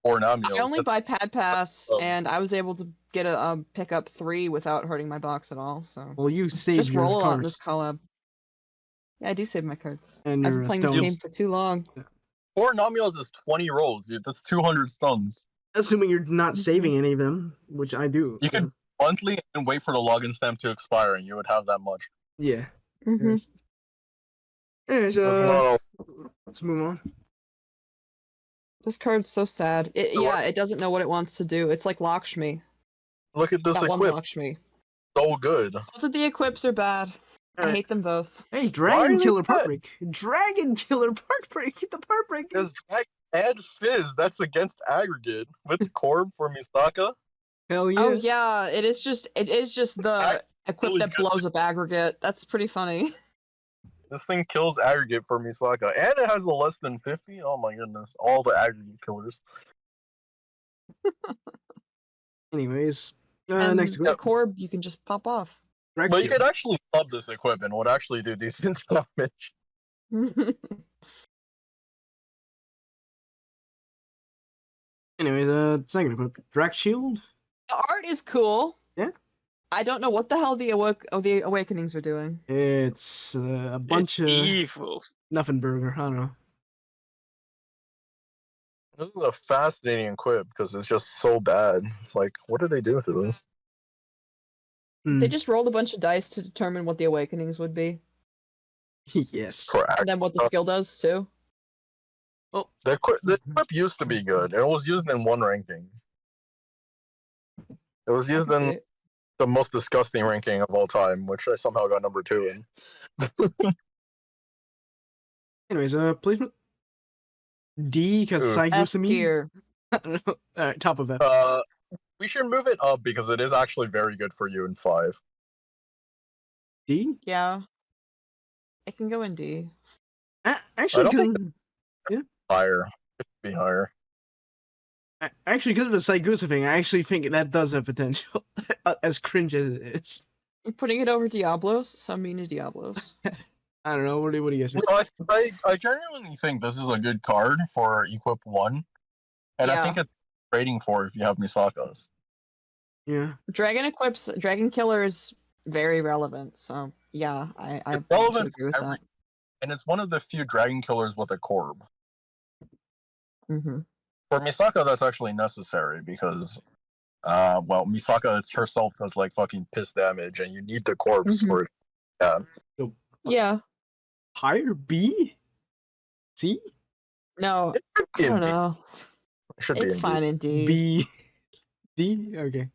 or not. I only buy PADCast, Oh. and I was able to get a pick up 3 without hurting my box at all. So Well, you saved just your roll a lot in cards this collab. Yeah, I do save my cards. and I've your been playing this stones. game for too long. 4 Namios is 20 rolls, dude. That's 200 stuns. Assuming you're not Mhm. saving any of them, which I do. You so, could monthly and wait for the login stamp to expire, and you would have that much. Yeah. Mm-hmm. Yes. Anyways, That's not let's move on. This card's so sad. It doesn't know what it wants to do. It's like Lakshmi. Look at this That one equip. Lakshmi. So good. Both of the equips are bad. I Alright. hate them both. Hey, Why Dragon are they Killer bad? Part Break. Dragon Killer Part Break. The Part Break. There's Drag and Fizz. That's against aggregate with Corb for Misaka. Hell yeah. Oh yeah, it is just the equip really that good. blows up aggregate. That's pretty funny. This thing kills aggregate for Misaka, and it has a less than 50. Oh my goodness! All the aggregate killers. Anyways, And next the equip. Corb you can just pop off. But you could actually sub this equip and would actually do decent damage. Anyways, second equip. Drac Shield. The art is cool. Yeah. I don't know what the hell the awakenings are doing. It's a bunch It's of evil. nothing burger. I don't know. This is a fascinating equip because it's just so bad. It's like, what do they do to this? They just rolled a bunch of dice to determine what the awakenings would be, Yes. Correct. and then what the skill does too. The equip used to be good. It was used in 1 ranking. It was I used can see in it. the most disgusting ranking of all time, which I somehow got number 2 in. Anyways, placement. D because Ugh. F Saigusami. tier. I don't know. Alright, top of F. We should move it up because it is actually very good for you in 5. D? Yeah. It can go in D. Actually, I don't because Higher. It should be higher. actually, because of the Saigusa thing, I actually think that does have potential. As cringe as it is. You're putting it over Diablos? Some mean to Diablos. I don't know. What do you guys think? No, I genuinely think this is a good card for Equip 1. And I Yeah. think it's rating for if you have Misaka's. Yeah. Dragon Killer is very relevant, so yeah, I It's want to relevant agree with for that. And it's one of the few Dragon Killers with a Corb. Mm-hmm. For Misaka, that's actually necessary because, Misaka herself does like fucking piss damage, and you need the corpse Mhm. for it. Yeah. Yeah. Higher B? C? No, It should I be in don't B. know. It should be It's in fine B. in D. B. D? Okay.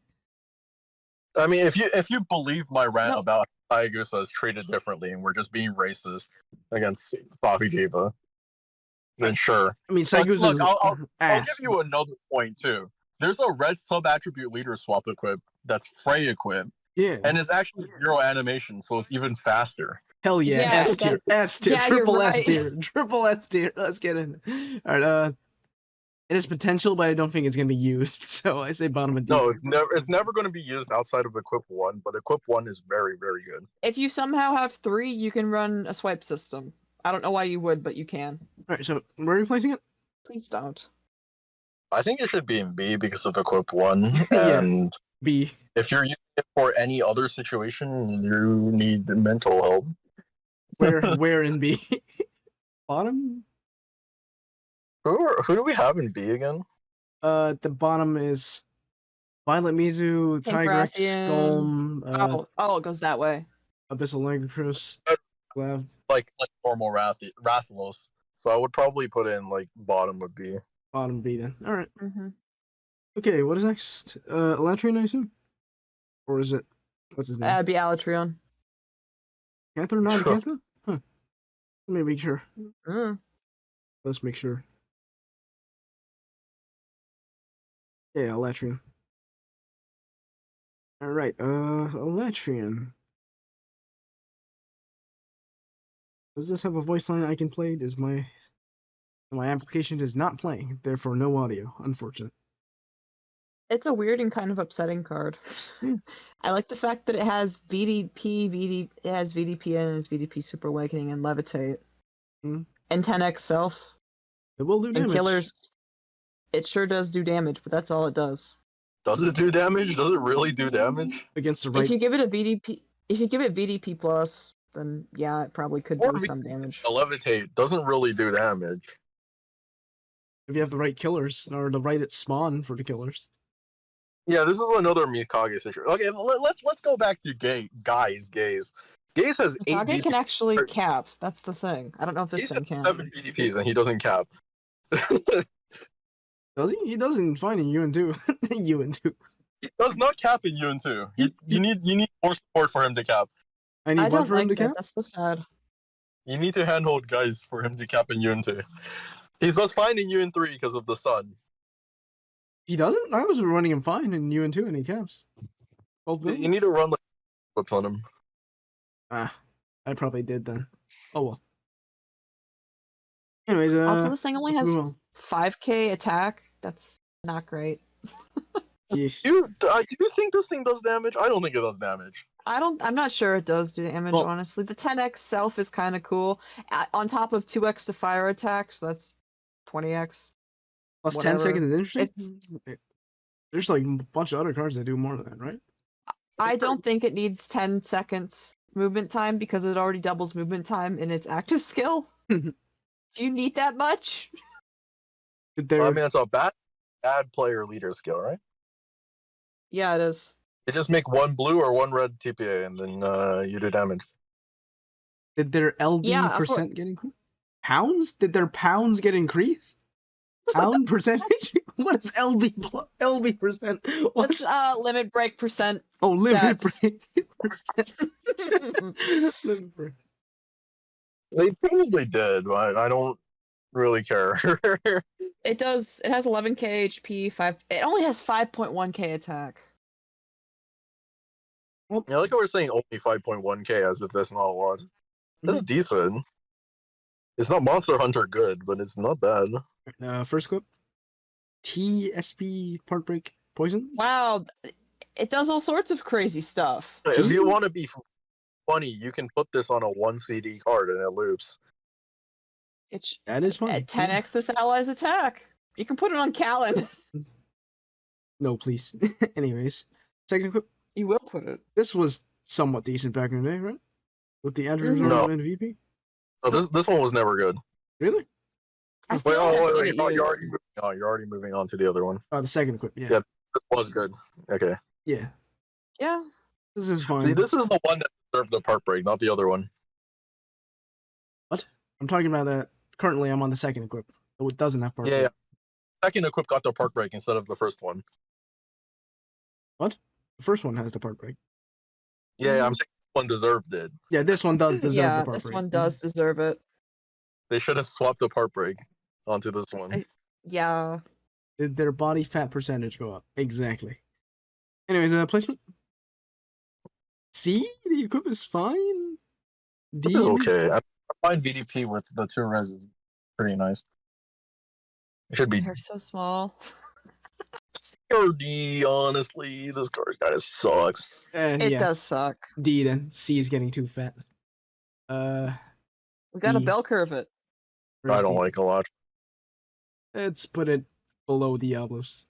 I memean, if you believe my rant No. about how Hayabusa is treated differently and we're just being racist against Safi Jiba, then sure. I mean, But Saigusa's look, I'll give ass. you another point too. There's a red sub-attribute leader swap equip that's Frey equip, Yeah. and it's actually 0 animation, so it's even faster. Hell yeah. Yeah, S tier. S tier. yeah, you're Triple S right. tier. Triple S tier. Let's get in. Alright, it has potential, but I don't think it's gonna be used. So I say bottom of D. No, it's never going to be used outside of Equip 1, but Equip 1 is very, very good. If you somehow have 3, you can run a swipe system. I don't know why you would, but you can. Alright, so where are we placing it? Please don't. I think it should be in B because of Equip 1, Yeah. and B. if you're using it for any other situation, you need mental help. Where in B? Bottom? Who do we have in B again? At the bottom is Violet Mizu, Tigrex, Pancrathian. Golem, Oh, it goes that way. Abyssal Langricus, Glav. Like normal Rathalos. So I would probably put in like bottom would be. Bottom B then. Alright. Mm-hmm. Okay, what is next? Elatrian, I assume? Or is it, what's his name? That'd be Alatrion. Canther, not a Sure. Canther? Huh. Let me make sure. Mm. Let's make sure. Yeah, Elatrian. Alright, Elatrian. Does this have a voice line I can play? Does my application is not playing, therefore no audio. Unfortunate. It's a weird and kind of upsetting card. I like the fact that it has VDP, it has VDP and it has VDP Super Awakening and Levitate. Hmm. And 10x Self. It will do And damage. Killers. It sure does do damage, but that's all it does. Does it do damage? Does it really do damage? Against the right. If you give it a VDP, if you give it VDP plus, then yeah, it probably could Or do some damage. The levitate doesn't really do damage. If you have the right killers, or the right at spawn for the killers. Yeah, this is another Mikage situation. Okay, let's go back to Gaze. Gaze has 8 Kage can VDPs. actually cap. That's the thing. I don't know if this Gaze thing has can. 7 VDPs and he doesn't cap. Does he? He doesn't find in UN2. UN2. He does not cap in UN2. You need more support for him to cap. I need I one don't for him like to that. cap? That's so sad. You need to handhold guys for him to cap in UN2. He does fine in UN3 because of the sun. He doesn't? I was running him fine in UN2 and he caps. Both You buildings? need to run like whips on him. Ah, I probably did then. Oh well. Anyways, Also, this thing only let's has move on. 5k attack. That's not great. Yeesh. Do you think this thing does damage? I don't think it does damage. I'm not sure it does do damage, Well- honestly. The 10x Self is kind of cool. On top of 2x to fire attack, so that's 20x. Plus 10 whatever. seconds is interesting? There's like a bunch of other cards that do more than that, right? I don't think it needs 10 seconds movement time because it already doubles movement time in its active skill. Do you need that much? There, I mean, it's a bad player leader skill, right? Yeah, it is. You just make 1 blue or 1 red TPA, and then you do damage. did their LB Yeah, percent get increased? Pounds? Did their pounds get increased? Pound percentage? What is LB percent? What's It's limit break percent. oh limit that's- break percent? Limit break. They probably did, but I don't really care. It does. It has 11k HP. It only has 5.1k attack. I like how we're saying only 5.1k as if that's not a lot. That's decent. It's not Monster Hunter good, but it's not bad. First clip. TSP part break poison. Wow, it does all sorts of crazy stuff. If you want to be funny, you can put this on a 1 CD card and it loops. It's That is fun. at 10x this ally's attack. You can put it on Callan. No, please. Anyways, second clip. You will put it. This was somewhat decent back in the day, right? With the Andrews No. MVP. Oh, this one was never good. Really? I Wait, feel like I've seen wait, it no, you're used. already moving on to the other one. Oh, the second clip. Yeah. Yeah. This was good. Okay. Yeah. Yeah. This is fine. See, this is the one that deserved the part break, not the other one. I'm talking about that. Currently, I'm on the second equip. So it doesn't have part. Yeah, break. Second equip got the part break instead of the first one. The first one has the part break. Yeah, I'm saying this one deserved it. Yeah, this one does deserve Yeah, the part this break. one does deserve it. They should have swapped the part break onto this one. Yeah. Did their body fat percentage go up? Exactly. Anyways, placement. C, the equip is fine. D It's okay. I find VDP with the 2 res is pretty nice. It should be They're so small. C or D, honestly. This card kind of sucks. It yeah, does suck. D then. C is getting too fat. We gotta D. bell curve it. I don't like a lot. Let's put it below Diablos.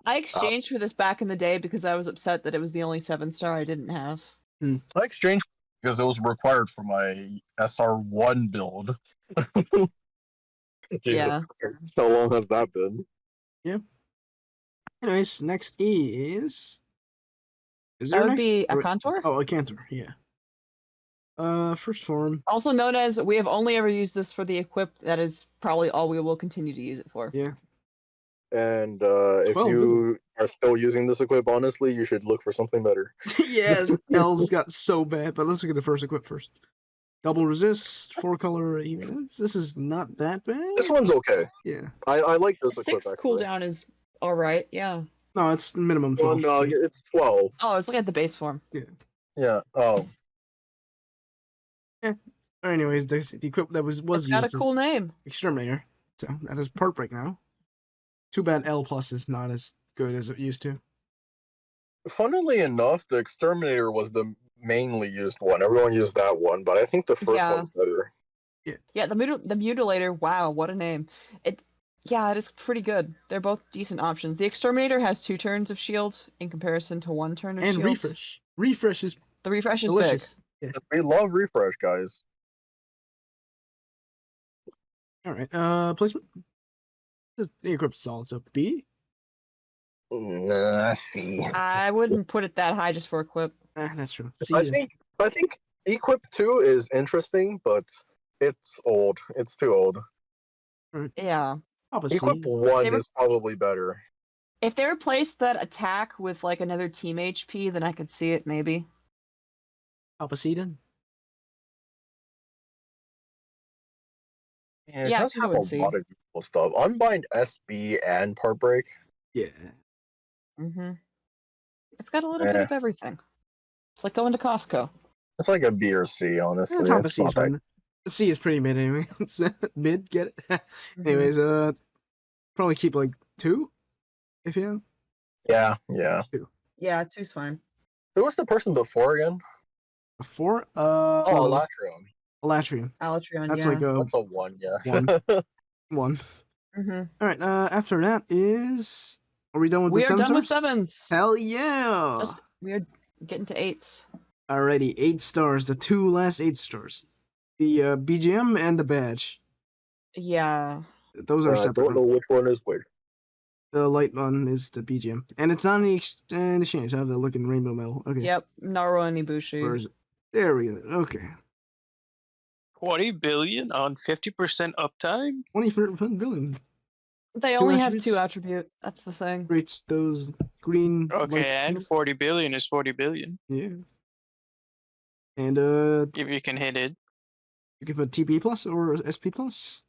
I exchanged for this back in the day because I was upset that it was the only 7-star I didn't have. I exchanged because it was required for my SR1 build. Jesus Yeah. Christ, how long has that been? Anyways, next is there That would next? be a Or- contour. Oh, a cantor. Yeah. First form. Also known as, we have only ever used this for the equipped. That is probably all we will continue to use it for. Yeah. And if 12, you are still using this equip, honestly, you should look for something better. Yeah, L's got so bad, but let's look at the first equip first. Double resist, 4-color events. This is not that bad. This one's okay. Yeah. I like this equip 6 actually. cooldown is alright, yeah. No, it's minimum Well, 12. no, so- it's 12. Oh, I was looking at the base form. Yeah. Oh, Anyways, the equip that was It's got a used cool is name. Exterminator. So that is part break now. Too bad L plus is not as good as it used to. funnily enough, the Exterminator was the mainly used one. Everyone used that one, but I think the first Yeah. one's better. Yeah, the Mutilator, wow, what a name. It is pretty good. They're both decent options. The Exterminator has 2 turns of shield in comparison to 1 turn of And shield. refresh. Refresh is The refresh is delicious. We love refresh, guys. Alright, placement. The equip's solid, so B. See. big. I wouldn't put it that high just for equip. That's true. C I is think Equip 2 is interesting, but it's old. It's too old. Yeah. Papa C. Equip 1 They were- is probably better. If they replaced that attack with like another team HP, then I could see it maybe. Papa C then. Yeah, it Yeah, I does can go have with a C. lot of useful stuff. Unbind SB and Part Break. Yeah. Mm-hmm. It's got a little bit Yeah. of everything. It's like going to Costco. It's like a B or C, honestly. Papa It's C is not that. fine. C is pretty mid anyway. It's mid, get it? Mhm. Anyways, probably keep like 2 if you have. Yeah, yeah. Yeah, 2's fine. Who was the person before again? 4. Oh, Elatrion. Elatrion. Alatrion, That's yeah. like a That's a 1, yeah. 1. Mm-hmm. All right. After that is. Are we done with We the are done with 7 stars? 7s. Hell yeah! We are getting to 8s. Alrighty, 8 stars. The 2 last 8 stars. The BGM and the badge. Yeah. Those are I separate. don't know which one is which. The light one is the BGM, and it's not in the exchange. I have to look in Rainbow Metal. Okay. Yep. Naro and Ibushi. Where is it? There we go. Okay. 20 billion on 50% uptime? 24 billion. They 2 only have attributes. 2 attribute. That's the thing. Rates those green. Okay, light and fields. 40 billion is 40 billion. Yeah. And If you can hit it. you can put TP plus or SP plus.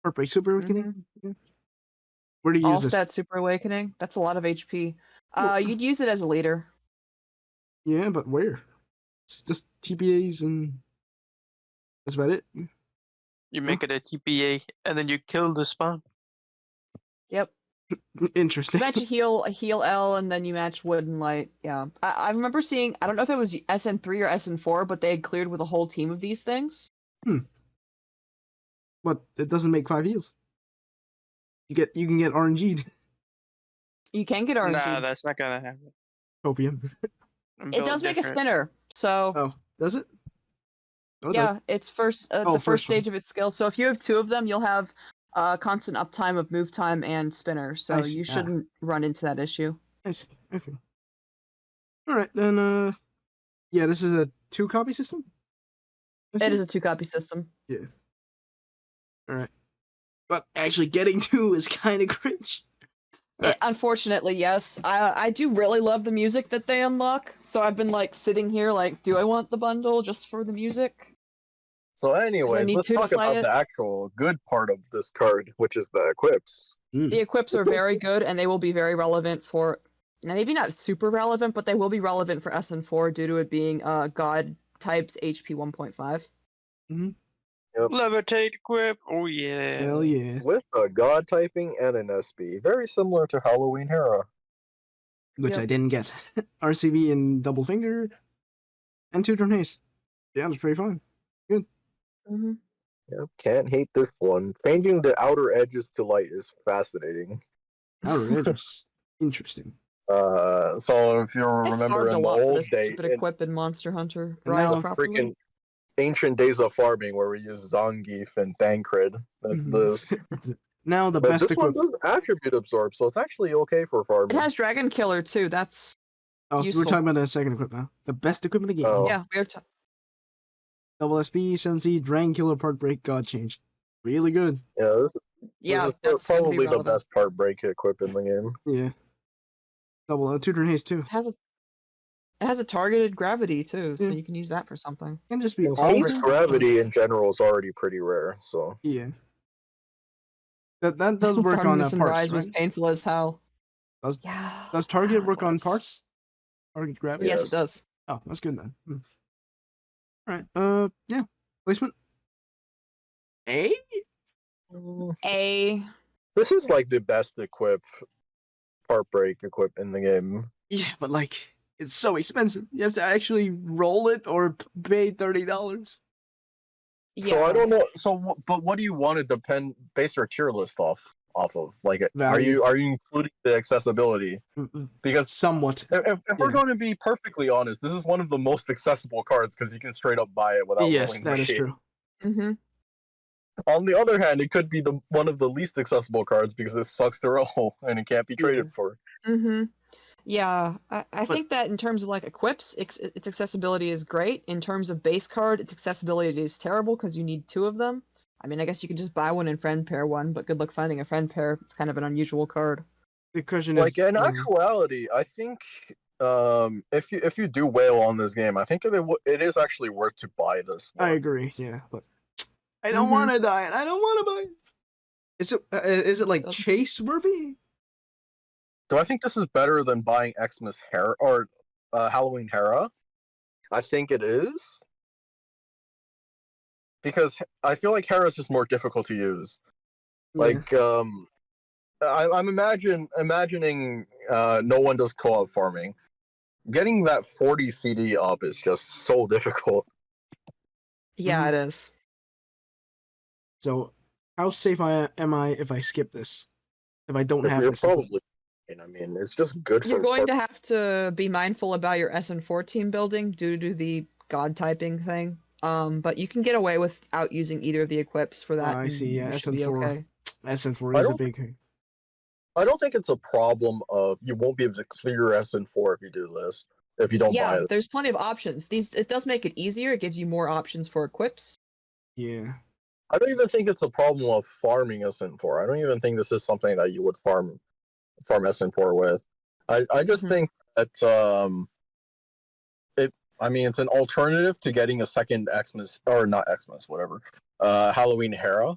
Heartbreak Super Awakening. Yeah. Where do you All use this? stat Super Awakening. That's a lot of HP. Well- You'd use it as a leader. Yeah, but where? It's just TPAs and that's about it. You make it a TPA, and then you kill the spawn. Yep. Interesting. You match a heal L, and then you match wood and light. Yeah. I remember seeing, I don't know if it was SN3 or SN4, but they had cleared with a whole team of these things. But it doesn't make 5 heals. You can get RNG'd. You can get RNG. Nah, that's not gonna happen. Copium. I'm It built does make a different. spinner. So Oh, does it? Oh, it yeah, does. it's first Oh, the first first one. stage of its skill. So if you have 2 of them, you'll have constant uptime of move time and spinner. So I see. you shouldn't run into that issue. I see. Okay. All right then. Yeah, this is a 2 copy system. It is a 2-copy system. Yeah. All right. But actually, getting 2 is kind of cringe. Unfortunately, yes. I do really love the music that they unlock. So I've been like sitting here like, do I want the bundle just for the music? So anyways, need let's to talk play about it. the actual good part of this card, which is the equips. The equips are very good, and they will be very relevant for. Now, maybe not super relevant, but they will be relevant for SN4 due to it being God types HP 1.5. Levitate equip. Oh yeah. Hell yeah. With a god typing and an SB. Very similar to Halloween Hera. Which Yep. I didn't get. RCB and double finger, and 2 turn haste. Yeah, that's pretty fun. Mm-hmm. Yep, can't hate this one. Changing the outer edges to light is fascinating. Outrageous. Interesting. So if you I remember farmed a in the lot for old this day, stupid equip in Monster Hunter And Rise now properly. ancient days of farming where we use Zangief and Thancred. That's this. Now the But best this one equipped. does attribute absorb, so it's actually okay for It farming. has Dragon Killer too. That's Oh, useful. we're talking about the second equipment now. The best equipment in the game. Oh. yeah. We're Double SP, Sensi, Dragon Killer, Part Break, God Changed. Really good. Yeah, this yeah. is That's gonna be probably the relevant. best part break equip in the game. Yeah. Double tutor and haste too. It has a targeted gravity too, so Yeah. you can use that for something. Can just be And all haste gravity in general is already pretty rare, so. Yeah. That does work Farming on the parts, Sunrise right? was painful as hell. Does Yeah. does target yeah, work it on was. parts? Target gravity? Yes, Yes. it does. Oh, that's good then. Alright, yeah. Placement? A? A. This is like the best part break equip in the game. Yeah, but like, it's so expensive. You have to actually roll it or pay $30. Yeah. So I don't know. But what do you want to base your tier list off of? Like, Value. are you including the accessibility? Because Somewhat. if we're Yeah. going to be perfectly honest, this is one of the most accessible cards because you can straight up buy it without Yes, rolling that is machine. true. Mm-hmm. On the other hand, it could be one of the least accessible cards because it sucks to roll and it can't be traded Yeah. for. Mm-hmm. Yeah, I But- think that in terms of like equips, its accessibility is great. In terms of base card, its accessibility is terrible because you need two of them. I mean, I guess you could just buy one and friend pair one, but good luck finding a friend pair. It's kind of an unusual card. The question Like is, in actuality, I think if you do whale on this game, I think it is actually worth to buy this one. I agree, yeah, but I don't Mhm. want to die it. I don't want to buy it. Is it like Doesn't- chase worthy? Do I think this is better than buying Xmas Hera or Halloween Hera? I think it is. Because I feel like Hera is just more difficult to use. Yeah. Like I'm imagining no one does co-op farming. Getting that 40 CD up is just so difficult. Yeah, Mhm. it is. So, how safe am I if I skip this? If I don't have You're this? probably. I mean, it's just good You're for. going to have to be mindful about your SN4 team building due to the god typing thing. But you can get away without using either of the equips for that. I and see, yeah, you should be SN4. okay. SN4 I is a don't- big thing. I don't think it's a problem of you won't be able to clear SN4 if you do this. If you don't buy Yeah, it. there's plenty of options. It does make it easier. It gives you more options for equips. Yeah. I don't even think it's a problem of farming SN4. I don't even think this is something that you would farm SN4 with. I just Mhm. think that it's an alternative to getting a second Xmas or not Xmas, whatever. Halloween Hera,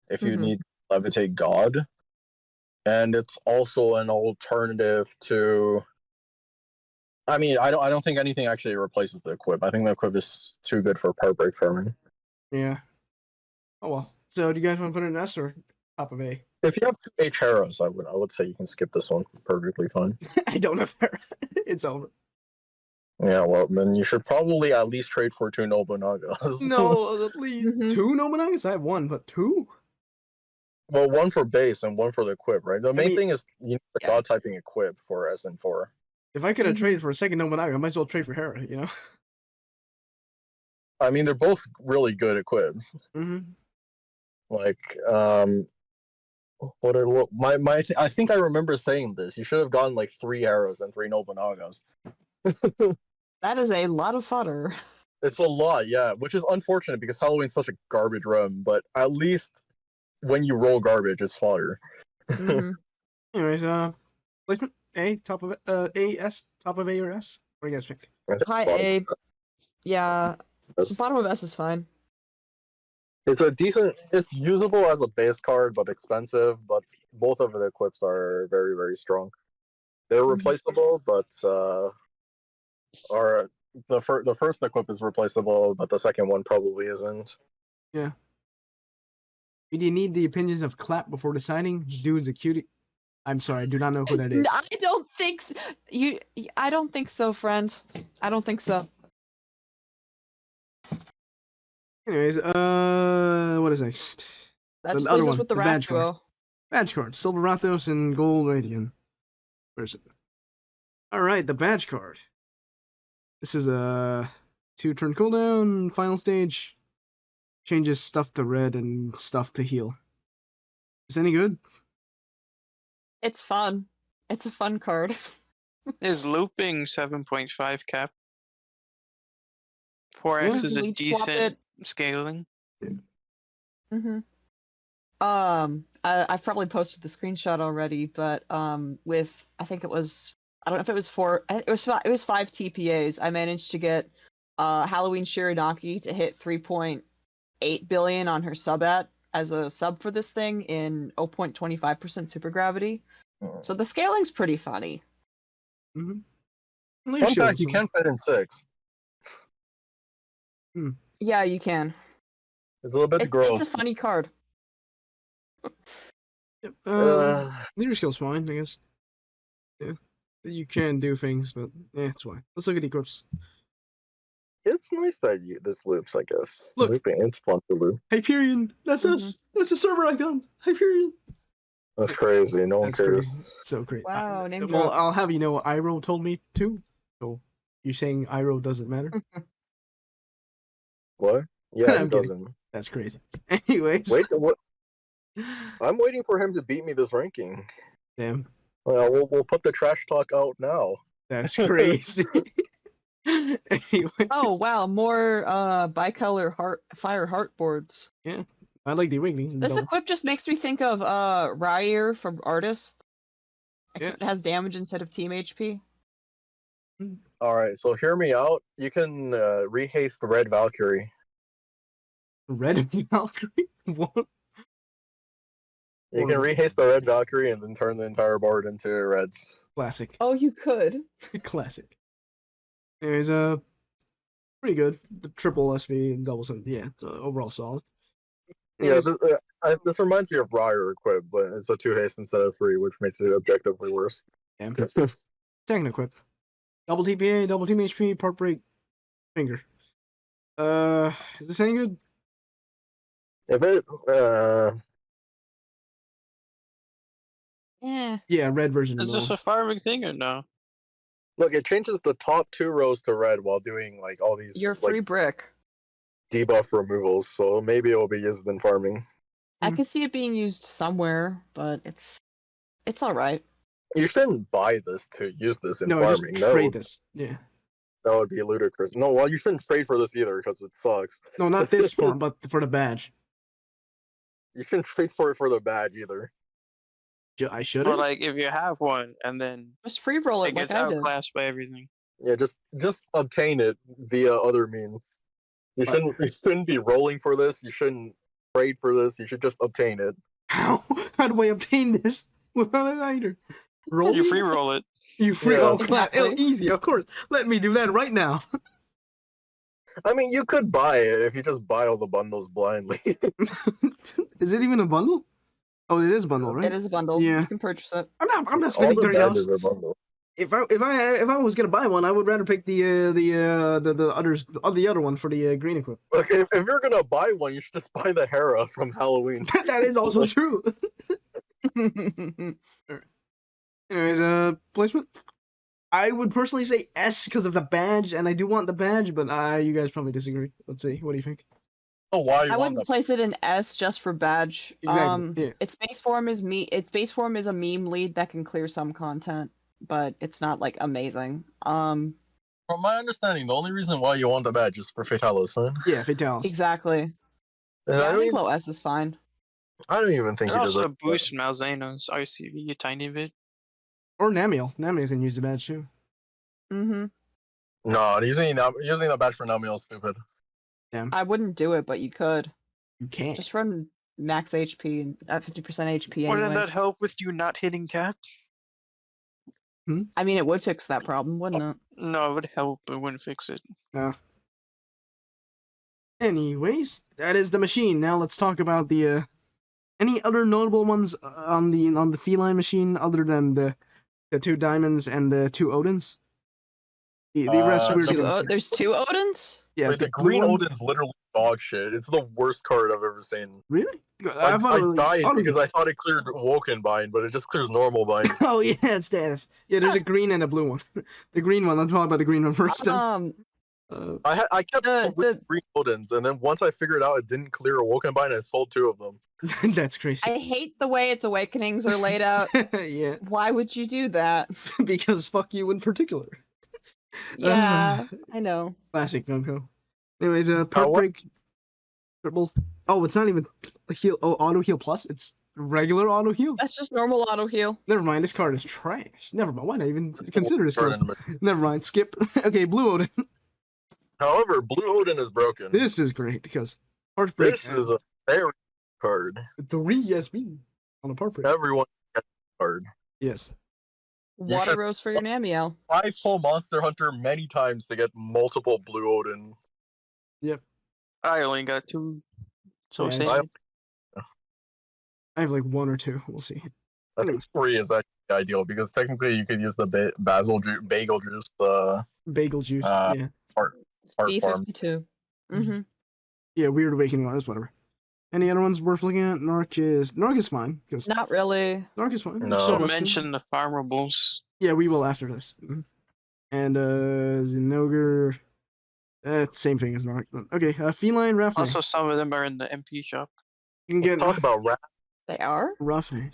if you Mhm. need Levitate God. And it's also an alternative to I don't think anything actually replaces the equip. I think the equip is too good for part break farming. Yeah. Oh well. So, do you guys want to put it in S or top of A? If you have two H Heras, I would say you can skip this one perfectly fine. I don't have Hera. It's over. Yeah, well then you should probably at least trade for two Nobunagas. No, at least Mhm. 2 Nobunagas? I have 1, but 2? Well, one for base and one for the equip, right? The main mean- thing is you need the Yeah. god typing equip for SN4. If I could have Mhm. traded for a second Nobunaga, I might as well trade for Hera, you know? I mean, they're both really good equips. Mm-hmm. Like, I think I remember saying this. You should have gotten like 3 arrows and 3 Nobunagas. That is a lot of fodder. It's a lot, yeah, which is unfortunate because Halloween's such a garbage run, but at least when you roll garbage, it's fodder. Mhm. Anyways, placement A, top of A, S, top of A or S? What do you guys think? High A. Yeah, It's bottom of S is fine. it's usable as a base card, but expensive, but both of the equips are very, very strong. They're Mhm. replaceable, but or the first equip is replaceable, but the second one probably isn't. Do you need the opinions of Clap before deciding? Dude's a cutie. I'm sorry, I do not know who that is. I don't think so. I don't think so, friend. I don't think so. Anyways, what is next? That The just other leaves us one, with the the badge card. Rathuo. Badge card, Silver Rathos and Gold Radian. Where's it? Alright, the badge card. This is a 2-turn cooldown. Final stage changes stuff to red and stuff to heal. Is any good? It's fun. It's a fun card. Is looping 7.5 cap? 4x is a Lead swap decent it. scaling. Mm-hmm. I've probably posted the screenshot already, but with I think it was I don't know if it was it was 5 TPAs. I managed to get Halloween Shiranaki to hit 3.8 billion on her sub as a sub for this thing in 0.25% super gravity. So the scaling's pretty funny. Mm-hmm. Fun fact, you can fit in 6. Yeah, you can. It's a little bit gross. It's a funny card. Yep. Leader skill's fine, I guess. Yeah. You can do things, but it's fine. Let's look at equips. It's nice that this loops, I guess. Look. Looping, it's fun to loop. Hyperion, that's us. That's the server icon. Hyperion. That's crazy. No one That's cares. crazy. So great. Wow, name Well, drop. I'll have you know what Iroh told me too. So you're saying Iroh doesn't matter? What? Yeah, I'm he kidding. doesn't. That's crazy. Anyways. Wait, what? I'm waiting for him to beat me this ranking. Damn. Well, we'll put the trash talk out now. That's crazy. Anyways. Oh wow, more bicolor fire heart boards. Yeah. I like the Wiggly. This equip just makes me think of Ryer from Artist. Except it has damage instead of team HP. All right, so hear me out. You can rehaste the Red Valkyrie. Red Valkyrie? What? You can rehaste the Red Valkyrie and then turn the entire board into reds. Classic. Oh, you could. Classic. Anyways, pretty good. The triple SV and double sun. Yeah, it's overall solid. Yeah, Anyways, this reminds me of Ryer equip, but it's a 2 haste instead of 3, which makes it objectively worse. damn. Second equip. Double TPA, double team HP, part break, finger. Is this any good? If it, Yeah. Yeah, red version. Is this a farming thing or no? look, it changes the top 2 rows to red while doing like all these Your free like brick. debuff removals, so maybe it will be used in farming. I could see it being used somewhere, but it's alright. You shouldn't buy this to use this in No, farming. just trade this. Yeah. That would be ludicrous. No, well, you shouldn't trade for this either because it sucks. No, not this form, but for the badge. You shouldn't trade for it for the badge either. I shouldn't. Or like if you have one and then Just free roll it it like gets I did. outclassed by everything. Yeah, just obtain it via other means. You shouldn't be rolling for this. You shouldn't trade for this. You should just obtain it. How do I obtain this without an item? Roll. You free roll it. You free. Yeah. Oh, Exactly. easy, of course. Let me do that right now. I mean, you could buy it if you just buy all the bundles blindly. Is it even a bundle? Oh, it is a bundle, right? It is a bundle. Yeah. You can purchase it. I'm not all spending the $30. badges are bundled. If I was gonna buy one, I would rather pick the other one for the green equip. Look, if you're gonna buy one, you should just buy the Hera from Halloween. That is also true. Anyways, placement. I would personally say S because of the badge, and I do want the badge, but you guys probably disagree. Let's see. What do you think? Oh, why you I want wouldn't place it in S just for badge. Exactly, yeah. Its base form is a meme lead that can clear some content, but it's not like amazing. From my understanding, the only reason why you want the badge is for Fatalis, huh? Yeah, Fatalis. Exactly. And Yeah, I think low S is fine. I don't even think It it also is. boosts Malzeno's RCV a tiny bit. Or Namiel. Namiel can use the badge too. Mm-hmm. No, using the badge for Namiel is stupid. Damn. I wouldn't do it, but you could. You can't. Just run max HP and at 50% HP Wouldn't that anyways. help with you not hitting tap? I mean, it would fix that problem, wouldn't it? No, it would help, but it wouldn't fix it. Anyways, that is the machine. Now let's talk about the any other notable ones on the feline machine other than the 2 diamonds and the 2 Odins. The rest we're gonna There's 2 Odins? yeah. Wait, the blue green one- Odin's literally dog shit. It's the worst card I've ever seen. Really? I thought died it- because I thought it cleared Woken Bind, but it just clears normal bind. Oh yeah, it's status. Yeah, there's a green and a blue one. The green one. I'm talking about the green one first. I I kept The- three Odins, and then once I figured out it didn't clear Awoken Bind, I sold 2 of them. That's crazy. I hate the way its awakenings are laid out. Yeah, Why would you do that? because fuck you in particular. Yeah, I know. Classic GungHo. Anyways, perk what? break. Triple. Oh, it's not even heal. Oh, auto heal plus. It's regular auto heal. That's just normal auto heal. Never mind. This card is trash. Never mind. Why not even consider this Turn card? in- Never mind. Skip. Okay, Blue Odin. However, Blue Odin is broken. This is great because part break. This is a very card. 3 SB on a part break. Everyone gets a card. Yes. Water should- rose for your Namiel. 5 full Monster Hunter many times to get multiple Blue Odin. I only got 2. So Yeah, same. I have like 1 or 2. We'll see. I think 3 is actually ideal because technically you could use the bagel juice, Bagel juice. Yeah. art farm. B52. Mm-hmm. Yeah. Weird awakening artist. Whatever. Any other ones worth looking at? Narc is fine because Not really. Narc is fine. No. So So Ruskin. mention the farmables. Yeah, we will after this. Mhm. And Zinogre. Same thing as Narc. Okay, Feline Roughneck. Also, some of them are in the MP shop. You can get Talk about rat. They are? Roughneck.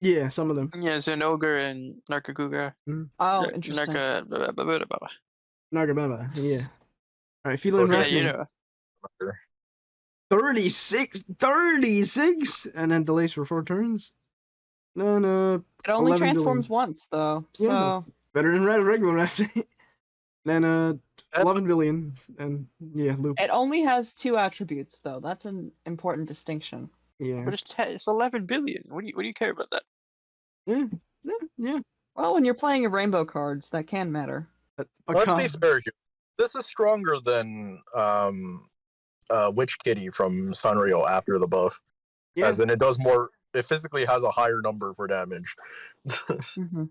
Yeah, some of them. Yeah, Zenogre and Nargacuga. Oh, interesting. Nagababa. Yeah. Alright, Feline Okay, Yeah, Roughneck. you know. 36, and then delays for 4 turns. No, It only 11 transforms billion. once, though. Yeah. So, better than regular Roughneck. Then 11 billion, and yeah, loop. it only has 2 attributes, though. That's an important distinction. Yeah, But it's 11 billion. What do you care about that? yeah. Well, when you're playing a rainbow cards, that can matter. Let's be fair here. This is stronger than Witch Kitty from Sanrio after the buff. Yeah, As in it does more, it physically has a higher number for damage. Mm-hmm.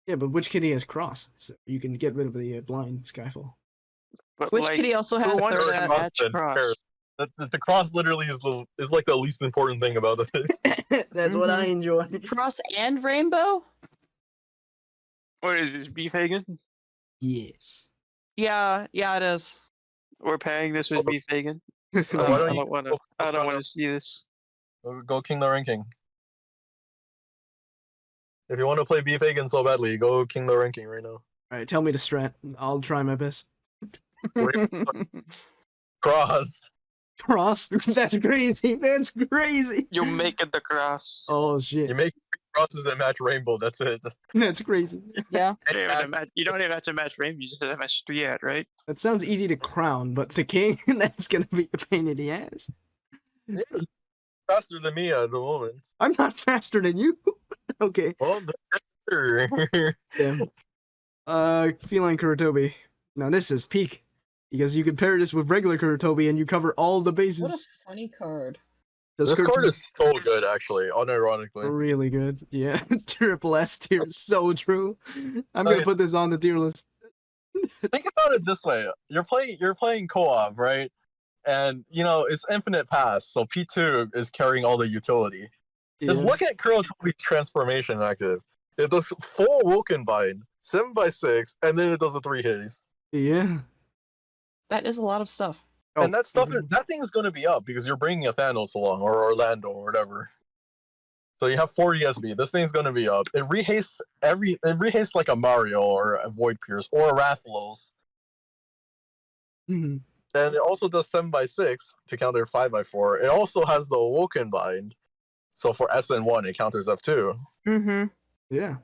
yeah, but Witch Kitty has cross, so you can get rid of the blind Skyfall. But Which like, Kitty also has who wants third to at. match Constant, cross? fair. The cross literally is like the least important thing about it. That's what I enjoy. Cross and rainbow? What is this, beef Hagen? Yes. Yeah, it is. We're pairing this with beef Hagen. Why don't I you don't want to. I don't want to see this. Go King the Ranking. If you want to play Beef Hagen so badly, go King the Ranking right now. Alright, tell me to strat. I'll try my best. Cross. Cross? That's crazy. That's crazy. You make it the cross. Oh You shit. make crosses and match Rainbow. That's it. That's crazy. Yeah. You don't even have to match Rainbow. You just have to match 3 at, right? That sounds easy to crown, but to king, that's gonna be a pain in the ass. Yeah, faster than me at the moment. I'm not faster than you. Okay. Well, Damn. Feline Kuratobi. Now this is peak. Because you can pair this with regular Kuratobi and you cover all the bases. What a funny card. Does this card Kuratobi- is so good, actually, unironically. really good. Yeah. Triple S tier is so true. I'm gonna Okay. put this on the tier list. Think about it this way: you're playing co-op, right? And you know it's infinite pass, so P2 is carrying all the utility. Just Yeah. look at Kurotobi's transformation active. It does full Woken Bind, 7x6, and then it does a 3 haste. Yeah. That is a lot of stuff. And that stuff mhm. is that thing is going to be up because you're bringing a Thanos along or Orlando or whatever. So you have 40 SB. This thing's going to be up. It rehastes like a Mario or a Void Pierce or a Rathalos. Mhm. And it also does 7x6 to counter 5x4. It also has the Awoken Bind. So for SN1, it counters F2. Mm-hmm. Yeah.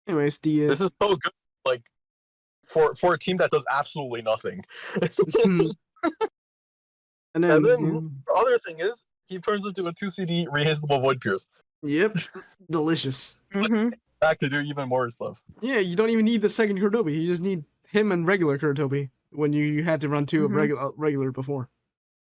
Anyways, the This is so good. Like, for a team that does absolutely nothing. and And then then the other thing is, he turns into a 2CD rehastable Void Pierce. yep, delicious. Mm-hmm. Back to do even more stuff. Yeah, you don't even need the second Kuratobi. You just need him and regular Kuratobi when you had to run 2 of Mhm. regular before.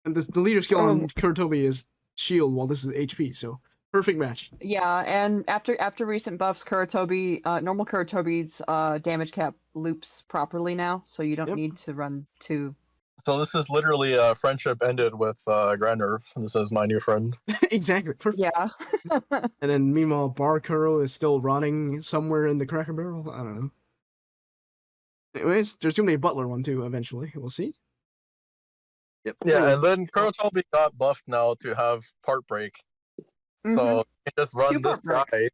And the leader skill on Kuratobi is shield, while this is HP. So perfect match. Yeah, and after recent buffs, Kuratobi, normal Kuratobi's damage cap loops properly now, so you don't Yep. need to run 2. So this is literally friendship ended with Grand Earth. This is my new friend. Exactly. Perfect. Yeah. And then meanwhile, Bar Kuro is still rotting somewhere in the Cracker Barrel. I don't know. Anyways, there's gonna be a Butler one too eventually. We'll see. Yep. Yeah, anyway. and then Kurotobi got buffed now to have part break. Mhm. So you can just run Two this part guy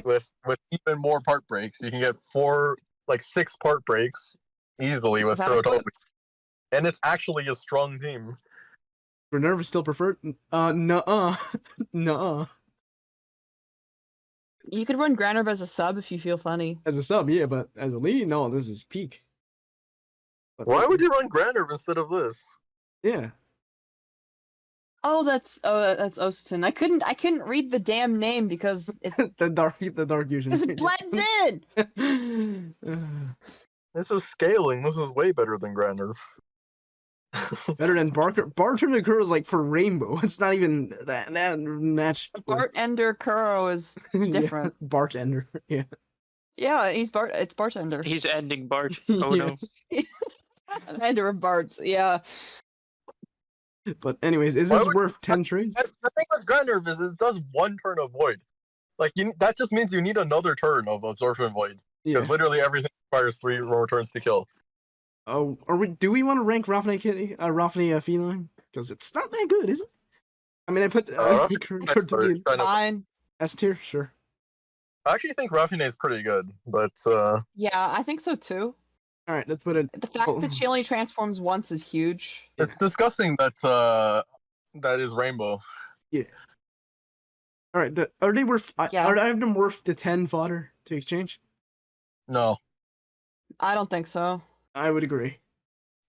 with even more part breaks. You can get 6 part breaks easily with Without Kurotobi. equips. And it's actually a strong team. Minerva still preferred. Nuh-uh. Nuh-uh. You could run Granerv as a sub if you feel funny. As a sub, yeah, but as a lead, no, this is peak. But, Why would you run Granerv instead of this? Yeah. Oh, that's Ostin. I couldn't read the damn name because it's the dark fusion. because it blends in. This is scaling. This is way better than Granerv. Better than Bartender Kuro is like for Rainbow. It's not even that match. Bartender Kuro is different. Yeah, Bartender. Yeah. Yeah, it's Bartender. He's ending Bart. Oh Yeah. no. Ender of Barts. Yeah. But anyways, is Why this would- worth 10 trades? The thing with Granerv is it does 1 turn of Void. Like that just means you need another turn of Absorption Void. Yeah. Because literally everything requires 3 more turns to kill. Oh, do we want to rank Rafne Kitty, Rafne Feline? Because it's not that good, is it? I mean, I put Sorry, Fine. S tier, sure. I actually think Raffine is pretty good, but Yeah, I think so too. All right, let's put it. The fact that she only transforms once is huge. it's disgusting that that is Rainbow. Yeah. All right, are they worth? Yeah. Are either of them worth the 10 fodder to exchange? No. I don't think so. I would agree.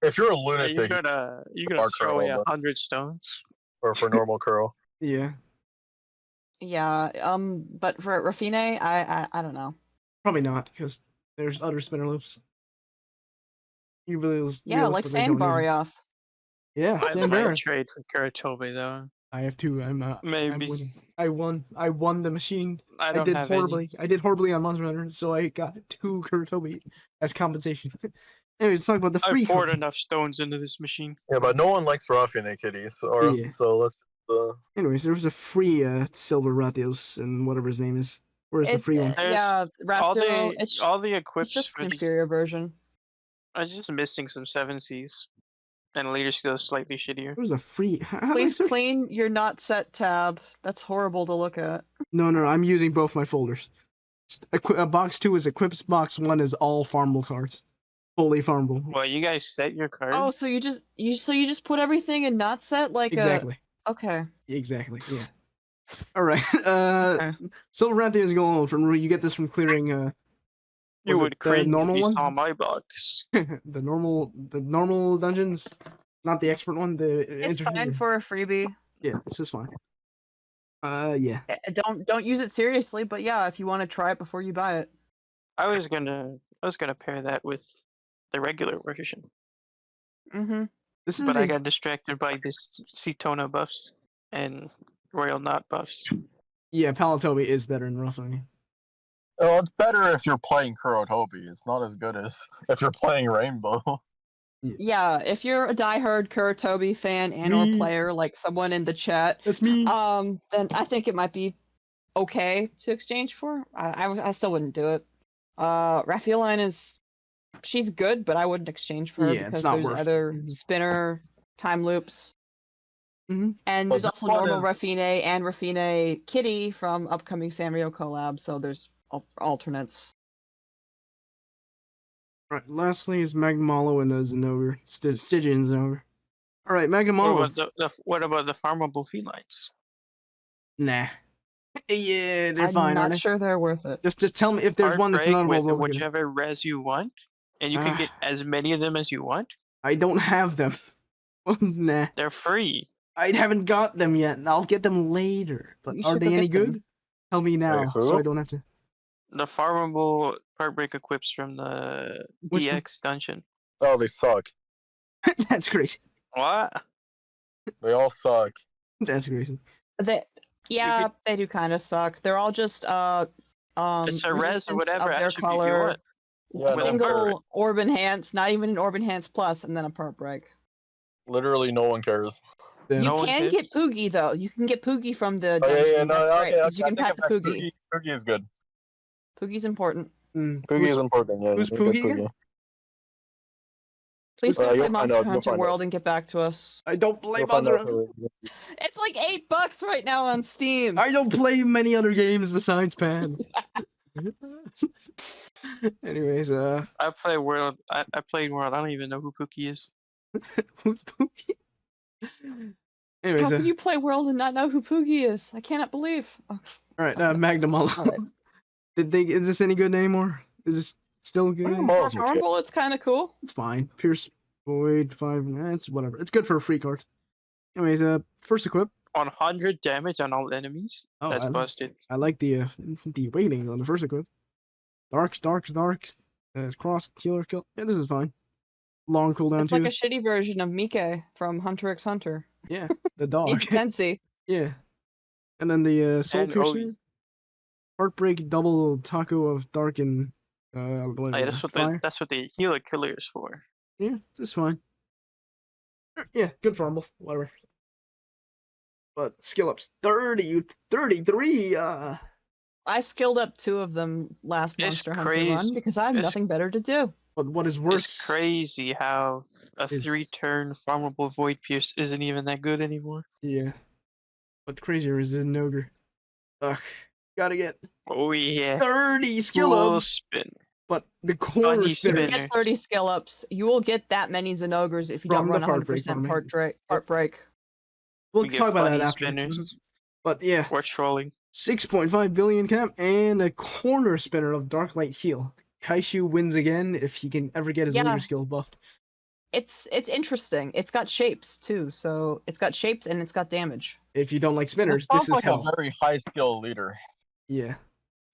If you're a You lunatic gotta Bar throw away curl, 100 stones. or for normal curl. Yeah, Yeah. But for Rafine, I don't know. probably not because there's other spinner loops. You really, Yeah, like realistically don't need them. Sandbarioth. Yeah, I Sam might Barrett. trade for Kuratobi though. I have 2. I'm Maybe. winning. I won the machine. I I don't did have horribly. I did horribly on Monster Hunter, so I got 2 Kuratobi as compensation. Anyways, let's talk about the any. free. I poured enough stones into this machine. Yeah, but no one likes Raffine kitties, or Yeah. so let's. Anyways, there was a free Silver Ratios and whatever his name is. Where's the free one? There's Yeah, All Raptor. the all the It's equips just for an the, inferior version. I'm just missing some 7Cs. And leader skill is slightly shittier. There was a free. How do I Please search? clean your not set tab. That's horrible to look at. No, I'm using both my folders. Box 2 is equips. Box 1 is all farmable cards, fully farmable. Well, you guys set your cards. Oh, so you just put everything in not set like Exactly. Okay. Exactly. Yeah. All right. Okay. Silver Ratios go on from. You get this from clearing. you was it would the cringe normal if you one? saw my box. the normal dungeons, not the expert one. It's fine for a freebie. Yeah, this is fine. Yeah. Don't use it seriously, but yeah, if you want to try it before you buy it. I was gonna pair that with the regular version, Mm-hmm. This is. but I got distracted by this Cetona buffs and Royal Knot buffs. Yeah, Palatobi is better than Roughline. Well, it's better if you're playing Kurotobi. It's not as good as if you're playing Rainbow. Yeah, if you're a diehard Kuratobi fan and or Me. player, like someone in the chat, That's me. then I think it might be okay to exchange for. I still wouldn't do it. Raphaeline she's good, but I wouldn't exchange for her Yeah, it's because not there's worth it. other Mhm. spinner time loops. Mhm. And But there's this also one normal is- Rafine and Rafine Kitty from upcoming Sanrio collab, so there's alternates. Right. Lastly is Magmalo and the Zenogre. Stygian Zenogre. All right, What Magmalo. about what about the farmable felines? Nah. Yeah, they're I'm fine. not aren't they? sure they're worth it. Just tell me if there's one that's Heartbreak notable. with we'll look at it. whichever res you want, and you can get as many of them as you want. I don't have them. Nah. They're free. I haven't got them yet. I'll get them later. But You are should they go any get them. good? Tell me now, who? so I don't have to. The farmable Heartbreak equips from the Which one? DX dungeon. Oh, they suck. That's crazy. What? They all suck. That's crazy. They do kind of suck. They're all just It's a res or resistance whatever of their attribute you color, want. Yeah, a no, With a single orb enhance, not even an orb enhance plus, and then a part break. Literally, no one cares. Yeah. You No one can get cares? Poogie though. You can get Poogie from the Oh, dungeon. yeah, no, That's okay, great because you I can take pat it the back. Poogie. Poogie is good. Poogie's important. Mm. Poogie is important. Yeah, who's you can get Poogie again? Please go play you'll find Monster out, you'll Hunter find World and get back to us. I don't play You'll find Monster out Hunter. It's like $8 right now on Steam. I don't play many other games besides Pad. Anyways, I play World. I played World. I don't even know who Pookie is. who's Pookie? Anyways, How can you play World and not know who Poogie is? I cannot believe. Oh, alright, okay. Magnum Hollow. Alright. Is this any good anymore? Is this still good? For farmable, it's kind of cool. It's fine. Pierce Void 5, it's whatever. It's good for a free card. Anyways, first equip. 100 damage on all enemies. Oh, That's busted. I like the weighting on the first equip. Dark. Cross healer kill. Yeah, this is fine. Long cooldown It's too. like a shitty version of Mike from Hunter x Hunter. Yeah, the dog. It's Tensi. Yeah. And then the Soul And, Piercer. Heartbreak double taco of dark and I believe Hey, that's what fire. that's what the healer killer is for. Yeah, this is fine. Yeah, good farmable, whatever. But skill ups 33. I skilled up 2 of them last It's Monster Hunter crazy. run because I have It's- nothing better to do. But what is worse? It's crazy how a is- 3-turn farmable Void Pierce isn't even that good anymore. Yeah. What crazier is an ogre? Ugh, gotta get Oh yeah. 30 skill Full ups. spin. But the corner Bunny spinner. spinner. Get 30 skill ups. You will get that many Zenogres if you From don't run the part break, 100% farming. part break. We'll We get talk about that funny after. spinners. But yeah, Or trolling. 6.5 billion cap and a corner spinner of Dark Light Heal. Kaishu wins again if he can ever get his Yeah. leader skill buffed. It's interesting. It's got shapes too, so it's got shapes and it's got damage. If you don't like This spinners, sounds this is like hell. a very high skill leader. Yeah.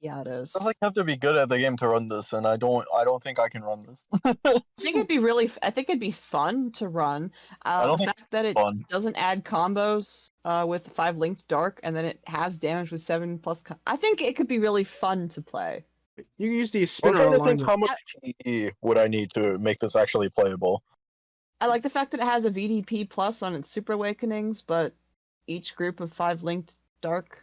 Yeah, it is. I have to be good at the game to run this, and I don't think I can run this. I think it'd be I think it'd be fun to run. I don't The think fact that it Fun. doesn't add combos with 5 linked dark, and then it halves damage with 7 plus. I think it could be really fun to play. You can use the I'm spinner trying to online. think how much TE would I need to make this actually playable. I like the fact that it has a VDP plus on its Super Awakenings, but each group of 5 linked dark.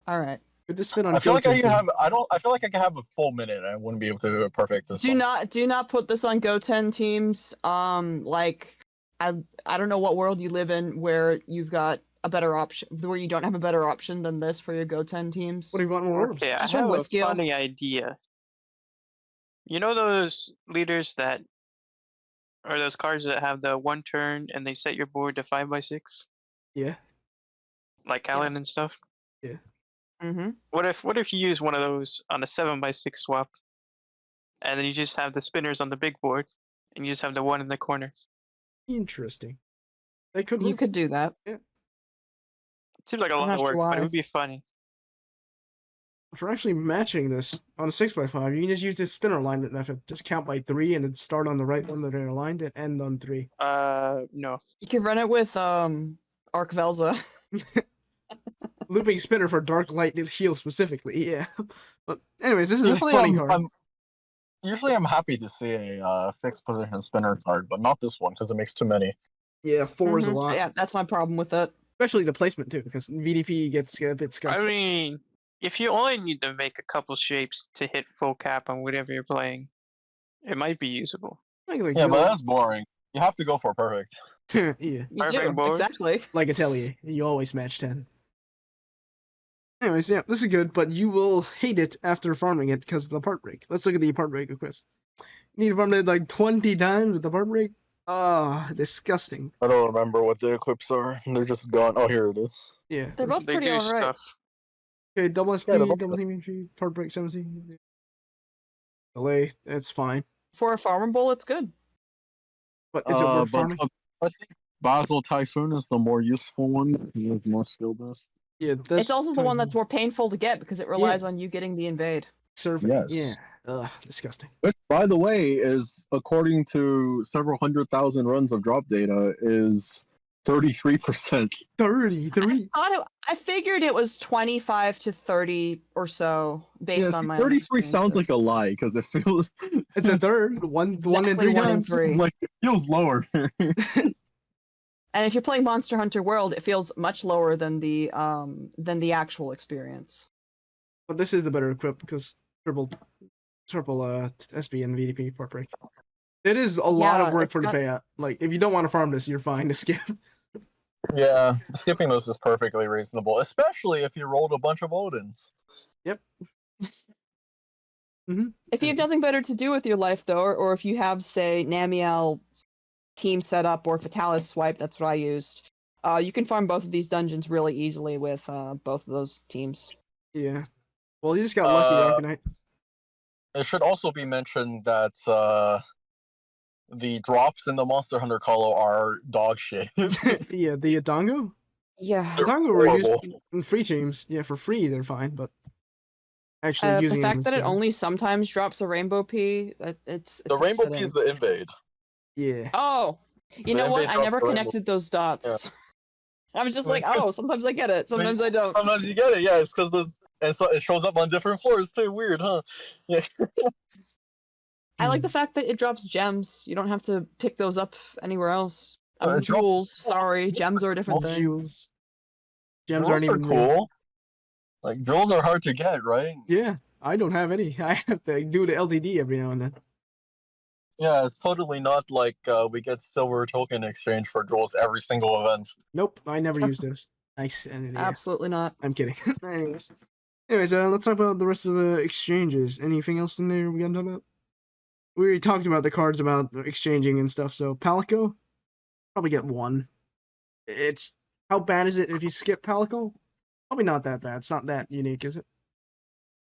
All right. Good to spin on I feel like I Goten, can too. have. I feel like I can have a full minute. And I wouldn't be able to perfect this. Do one. not put this on Goten teams. Like I don't know what world you live in where you've got a better option, where you don't have a better option than this for your Goten teams. What do you want more orbs? Okay, I Just run have a Whiskey. funny idea. You know those leaders that, or those cards that have the 1 turn and they set your board to 5x6, Yeah. like Alan Yes. and stuff. Mm-hmm. What if you use one of those on a 7x6 swap, and then you just have the spinners on the big board, and you just have the 1 in the corner? Interesting. They could You work. could do that. It seems like a I'm lot not of sure work, but why. it would be funny. For actually matching this on a 6x5, you can just use this spinner alignment method. Just count by 3 and then start on the right one that are aligned and end on 3. No. You can run it with Arc Velza. Looping spinner for Dark Light Heal specifically, yeah. But anyways, this is a Usually, funny card. I'm happy to see a fixed position spinner card, but not this one because it makes too many. Yeah, 4 is a Mhm. lot. Yeah, that's my problem with it. Especially the placement too, because VDP gets a bit scuffed. I mean, if you only need to make a couple shapes to hit full cap on whatever you're playing, it might be usable. Like Yeah, but that's boring. You have to go for perfect. yeah, You Perfect do, board. exactly. like Atelier, you always match 10. Anyways, yeah, this is good, but you will hate it after farming it because of the part break. Let's look at the part break equips. You need to farm it like 20 times with the part break. Ah, disgusting. I don't remember what the equips are. They're just gone. Oh, here it is. Yeah. They're both They pretty do alright. stuff. Okay, double SP, Yeah, they're both double teaming tree, part break 17. Delay, it's fine. For a farmable, it's good. But is it worth farming? I think Basil Typhoon is the more useful one. He has more skill boost. Yeah, It's also the one that's more painful to get because it relies on you getting the invade. surfing. Yes. Yeah. Ugh, disgusting. Which, by the way, is according to several 100,000 runs of drop data, is 33%. 33. I figured it was 25 to 30 or so based Yes, on my own 33 sounds like experiences. a lie because it feels It's a third. One in Exactly 3 1 in times. 3. like it feels lower. And if you're playing Monster Hunter World, it feels much lower than the actual experience. But this is the better equip because triple SB and VDP part break. It is a lot of Yeah, work it's for the got- payout. Like, if you don't want to farm this, you're fine to skip. Yeah, skipping this is perfectly reasonable, especially if you rolled a bunch of Odins. Yep. Mm-hmm. If you have nothing better to do with your life, though, or if you have, say, Namiel team set up or Fatalis swipe, that's what I used. You can farm both of these dungeons really easily with both of those teams. Yeah. Well, you just got lucky, Arcanite. It should also be mentioned that the drops in the Monster Hunter Colo are dog shit. Yeah, the Adongo? Yeah. Adongo were used horrible. in free teams. Yeah, for free, they're fine, but actually The using them fact is that it different. only sometimes drops a rainbow P, it's The Rainbow P upsetting. is the invade. Yeah. Oh, you The know what? invade I drops never the rainbow. connected those dots. I was just like, oh, sometimes I get it, sometimes I don't. Sometimes you get it, yeah. It's because and so it shows up on different floors too. Weird, huh? Yeah. I like the fact that it drops gems. You don't have to pick those up anywhere else. It drops- Jewels, sorry, gems are a different thing. Jewels. Gems Jewels aren't are even real. cool. Like jewels are hard to get, right? Yeah, I don't have any. I have to do the LTD every now and then. Yeah, it's totally not like we get silver token exchange for jewels every single event. Nope, I never use those. Nice. Yeah. Absolutely not. I'm kidding. Anyways, let's talk about the rest of the exchanges. Anything else in there we gotta talk about? We already talked about the cards about exchanging and stuff. So Palico, probably get one. It's how bad is it if you skip Palico? Probably not that bad. It's not that unique, is it?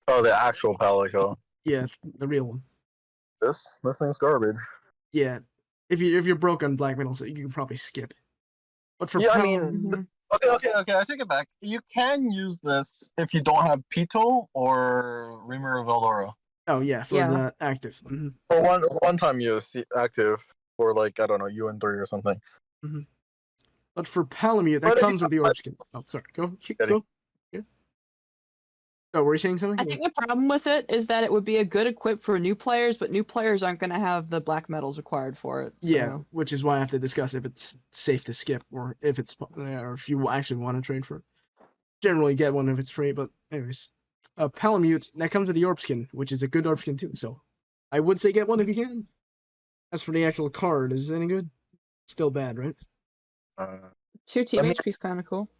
Oh, the actual Palico. Yeah, the real one. This thing's garbage. Yeah, if you're broke on black metal, so you can probably skip. But for Yeah, I Pal- mean, Mhm. okay. I take it back. You can use this if you don't have Pito or Reamer of Eldora. oh yeah, for Yeah. the active. Mm-hmm. For one time use active for like I don't know UN3 or something. But for Palamute, that But comes with the orb skin. Oh, sorry. Go. Yeah. Oh, were you saying something? I think the problem with it is that it would be a good equip for new players, but new players aren't going to have the black metals required for it. So. Yeah, which is why I have to discuss if it's safe to skip or if it's or if you actually want to trade for it. Generally, get one if it's free, but anyways, Palamute that comes with the orb skin, which is a good orb skin too. So I would say get one if you can. As for the actual card, is it any good? Still bad, right? 2 team I mean- HP is kind of cool.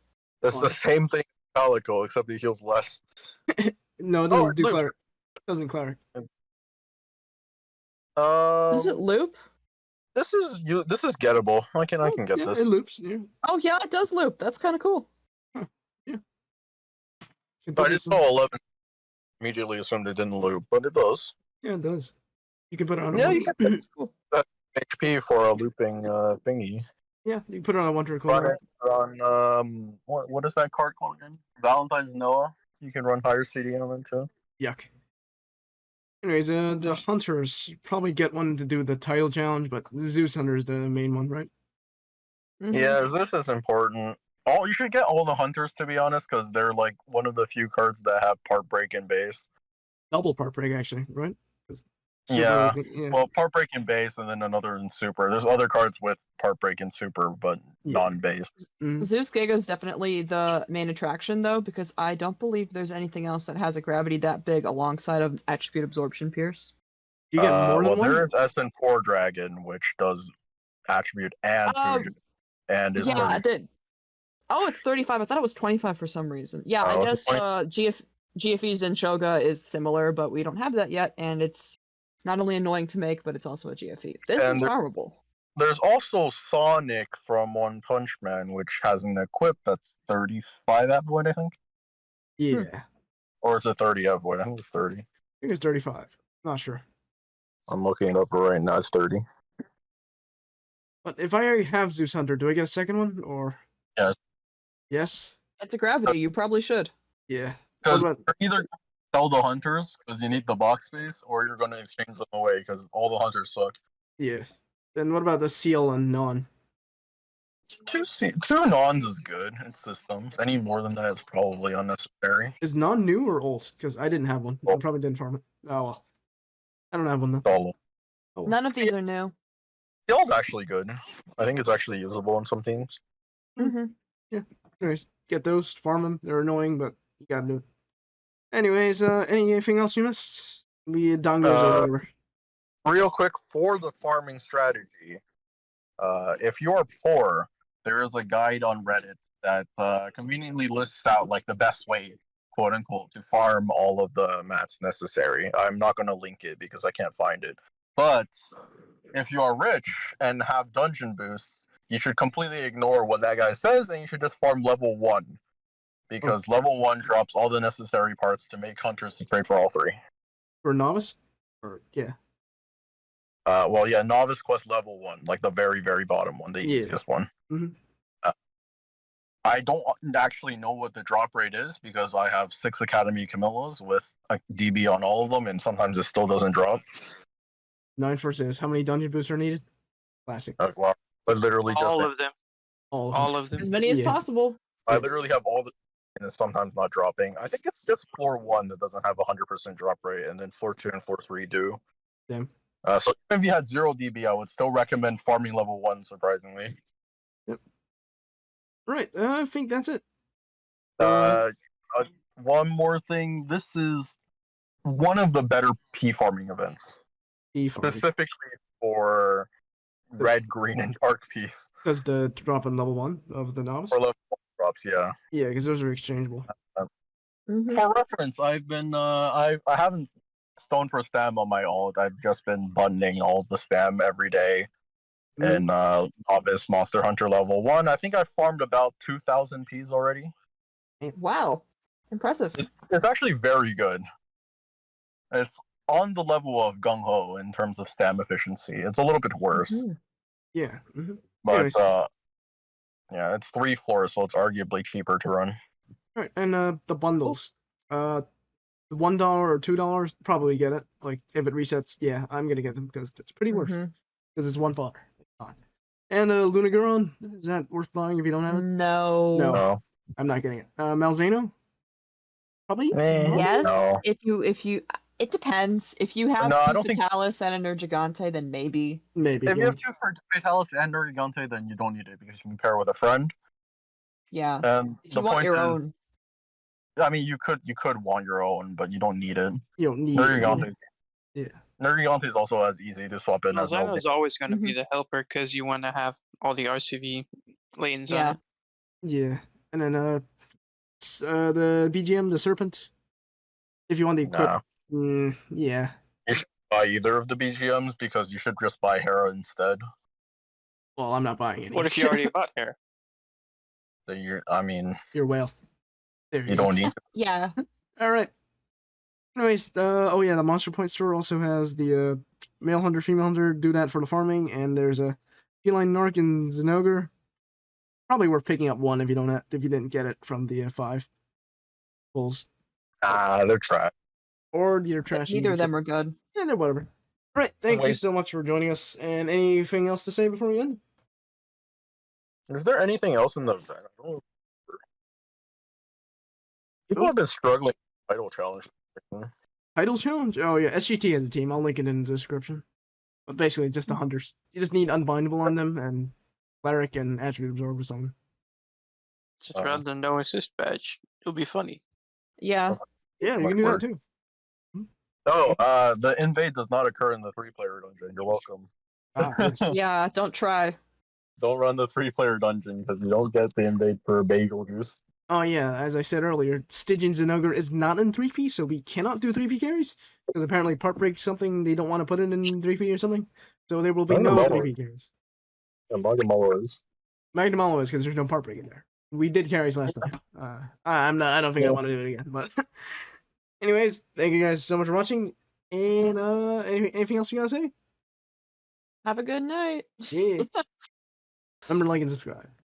It's the same thing as Palico, except he heals less. No, it Oh, doesn't do loop. cleric. Doesn't cleric. Does it loop? This is gettable. I can get yeah, this. It loops. Yeah. Oh yeah, it does loop. That's kind of cool. Can I put just this on- saw 11. Immediately assumed it didn't loop, but it does. Yeah, it does. You can put it on. Yeah, a you one- can That's cool. HP for a looping thingy. Yeah, you can put it on a one-turn Run card. it on what is that card called again? Valentine's Noah. You can run higher CD on it too. Yuck. Anyways, the hunters probably get one to do the title challenge, but Zeus Hunter is the main one, right? Mhm. Yeah, this is important. You should get all the hunters to be honest, because they're like one of the few cards that have part break in base. Double part break actually, right? 'Cause Yeah. yeah. Well, part break in base and then another in super. There's other cards with part break in super, but Yeah. non-base. Mm. Zeus Giga is definitely the main attraction though, because I don't believe there's anything else that has a gravity that big alongside of attribute absorption pierce. You get more than one. There is Essen Poor Dragon, which does attribute and Um, fusion, and is Yeah, 30. it's 35. I thought it was 25 for some reason. Yeah, I Oh, guess it's 20. GFE's and Shoga is similar, but we don't have that yet, and it's not only annoying to make, but it's also a GFE. This And is there- farmable. There's also Sonic from One Punch Man, which has an equip that's 35 at void, I think. Yeah. Or is it 30 at void? I think it's 30. I think it's 35. Not sure. I'm looking it up right now. It's 30. But if I already have Zeus Hunter, do I get a second one or? Yes. Yes. It's a gravity. You probably should. Yeah. Because What you're either sell the hunters because you need the box space, or you're going to exchange them away because all the hunters suck. Yeah. Then what about the seal and non? Two nons is good in systems. Any more than that is probably unnecessary. Is non new or old? Because I didn't have one. I Old. probably didn't farm it. Oh well. I don't have one though. All Oh, well. None of these are new. Skill's actually good. I think it's actually usable in some teams. hmm Anyways, get those, farm them. They're annoying, but you gotta do it. Anyways, anything else you missed? We dongos or Uh, whatever. real quick for the farming strategy. If you're poor, there is a guide on Reddit that conveniently lists out like the best way, quote unquote, to farm all of the mats necessary. I'm not going to link it because I can't find it. But if you are rich and have dungeon boosts, you should completely ignore what that guy says and you should just farm level 1. Because level 1 drops all the necessary parts to make hunters to trade for all 3. For novice? Or yeah. Well, yeah, novice quest level 1, like the very, very bottom one, the easiest one. Mm-hmm. I don't actually know what the drop rate is because I have 6 Academy Camillas with a DB on all of them, and sometimes it still doesn't drop. 9 for 6. How many dungeon boosts are needed? Classic. Well, I literally just All of them. All of them. As many as possible. I literally have all the, and it's sometimes not dropping. I think it's just floor 1 that doesn't have 100% drop rate, and then floor 2 and floor 3 do. Damn. So even if you had 0 DB, I would still recommend farming level 1, surprisingly. Yep. Right, I think that's it. One more thing. This is one of the better P farming events. Specifically for red, green, and dark Ps. Because the drop in level 1 of the novice? For level 1 drops, yeah. Yeah, because those are exchangeable. For reference, I've been, I haven't stoned for stam on my alt. I've just been buttoning all the stam every day. And novice monster hunter level 1. I think I farmed about 2,000 Ps already. Wow, impressive. It's actually very good. It's on the level of GungHo in terms of stam efficiency. It's a little bit worse. Yeah. But Anyways. yeah, it's 3 floors, so it's arguably cheaper to run. Right, and the bundles. $1 or $2, probably get it. Like if it resets, yeah, I'm gonna get them because it's pretty worth. Because it's 1 fodder. And Lunaguron, is that worth buying if you don't have it? No. I'm not getting it. Malzeno? Probably? Yes. No. If you it depends. If you have 2 Fatalis and a Nergigante, then maybe. Maybe. If you have 2 Fatalis and Nergigante, then you don't need it because you can pair with a friend. Yeah. And if you want your own. I mean, you could want your own, but you don't need it. You don't need Nergigante. Yeah. Nergigante is also as easy to swap in as Malzeno is always going to be the helper because you want to have all the RCV lanes on it. Yeah. And then the BGM, the Serpent. If you want the equip. Yeah. You should buy either of the BGMs because you should just buy Hera instead. Well, I'm not buying any. What if you already bought Hera? You're whale. There you don't need it. Yeah. Alright. Anyways, the Monster Point store also has the male hunter, female hunter, do that for the farming, and there's a feline narc and Zenogre. Probably worth picking up 1 if you didn't get it from the 5 pulls. They're trash. Or they're trash. Neither of them are good. Yeah, they're whatever. Alright, thank you so much for joining us. And anything else to say before we end? Is there anything else in the event? People have been struggling with title challenge. Title challenge? Oh yeah, SGT has a team. I'll link it in the description. But basically, just the hunters. You just need unbindable on them and cleric and attribute absorb or something. Just run the no assist badge. It'll be funny. Yeah. Yeah, you can do that too. Oh, the invade does not occur in the 3-player dungeon. You're welcome. Yeah, don't try. Don't run the 3-player dungeon because you don't get the invade per bagel juice. Oh yeah, as I said earlier, Stygian Zenogre is not in 3P, so we cannot do 3P carries. Because apparently part break something, they don't want to put it in 3P or something. So there will be no 3P carries. And Magnamalo is. Magnamalo is because there's no part break in there. We did carries last time. I don't think I want to do it again. But anyways, thank you guys so much for watching. And anything else you gotta say? Have a good night. Yeah. Remember to like and subscribe.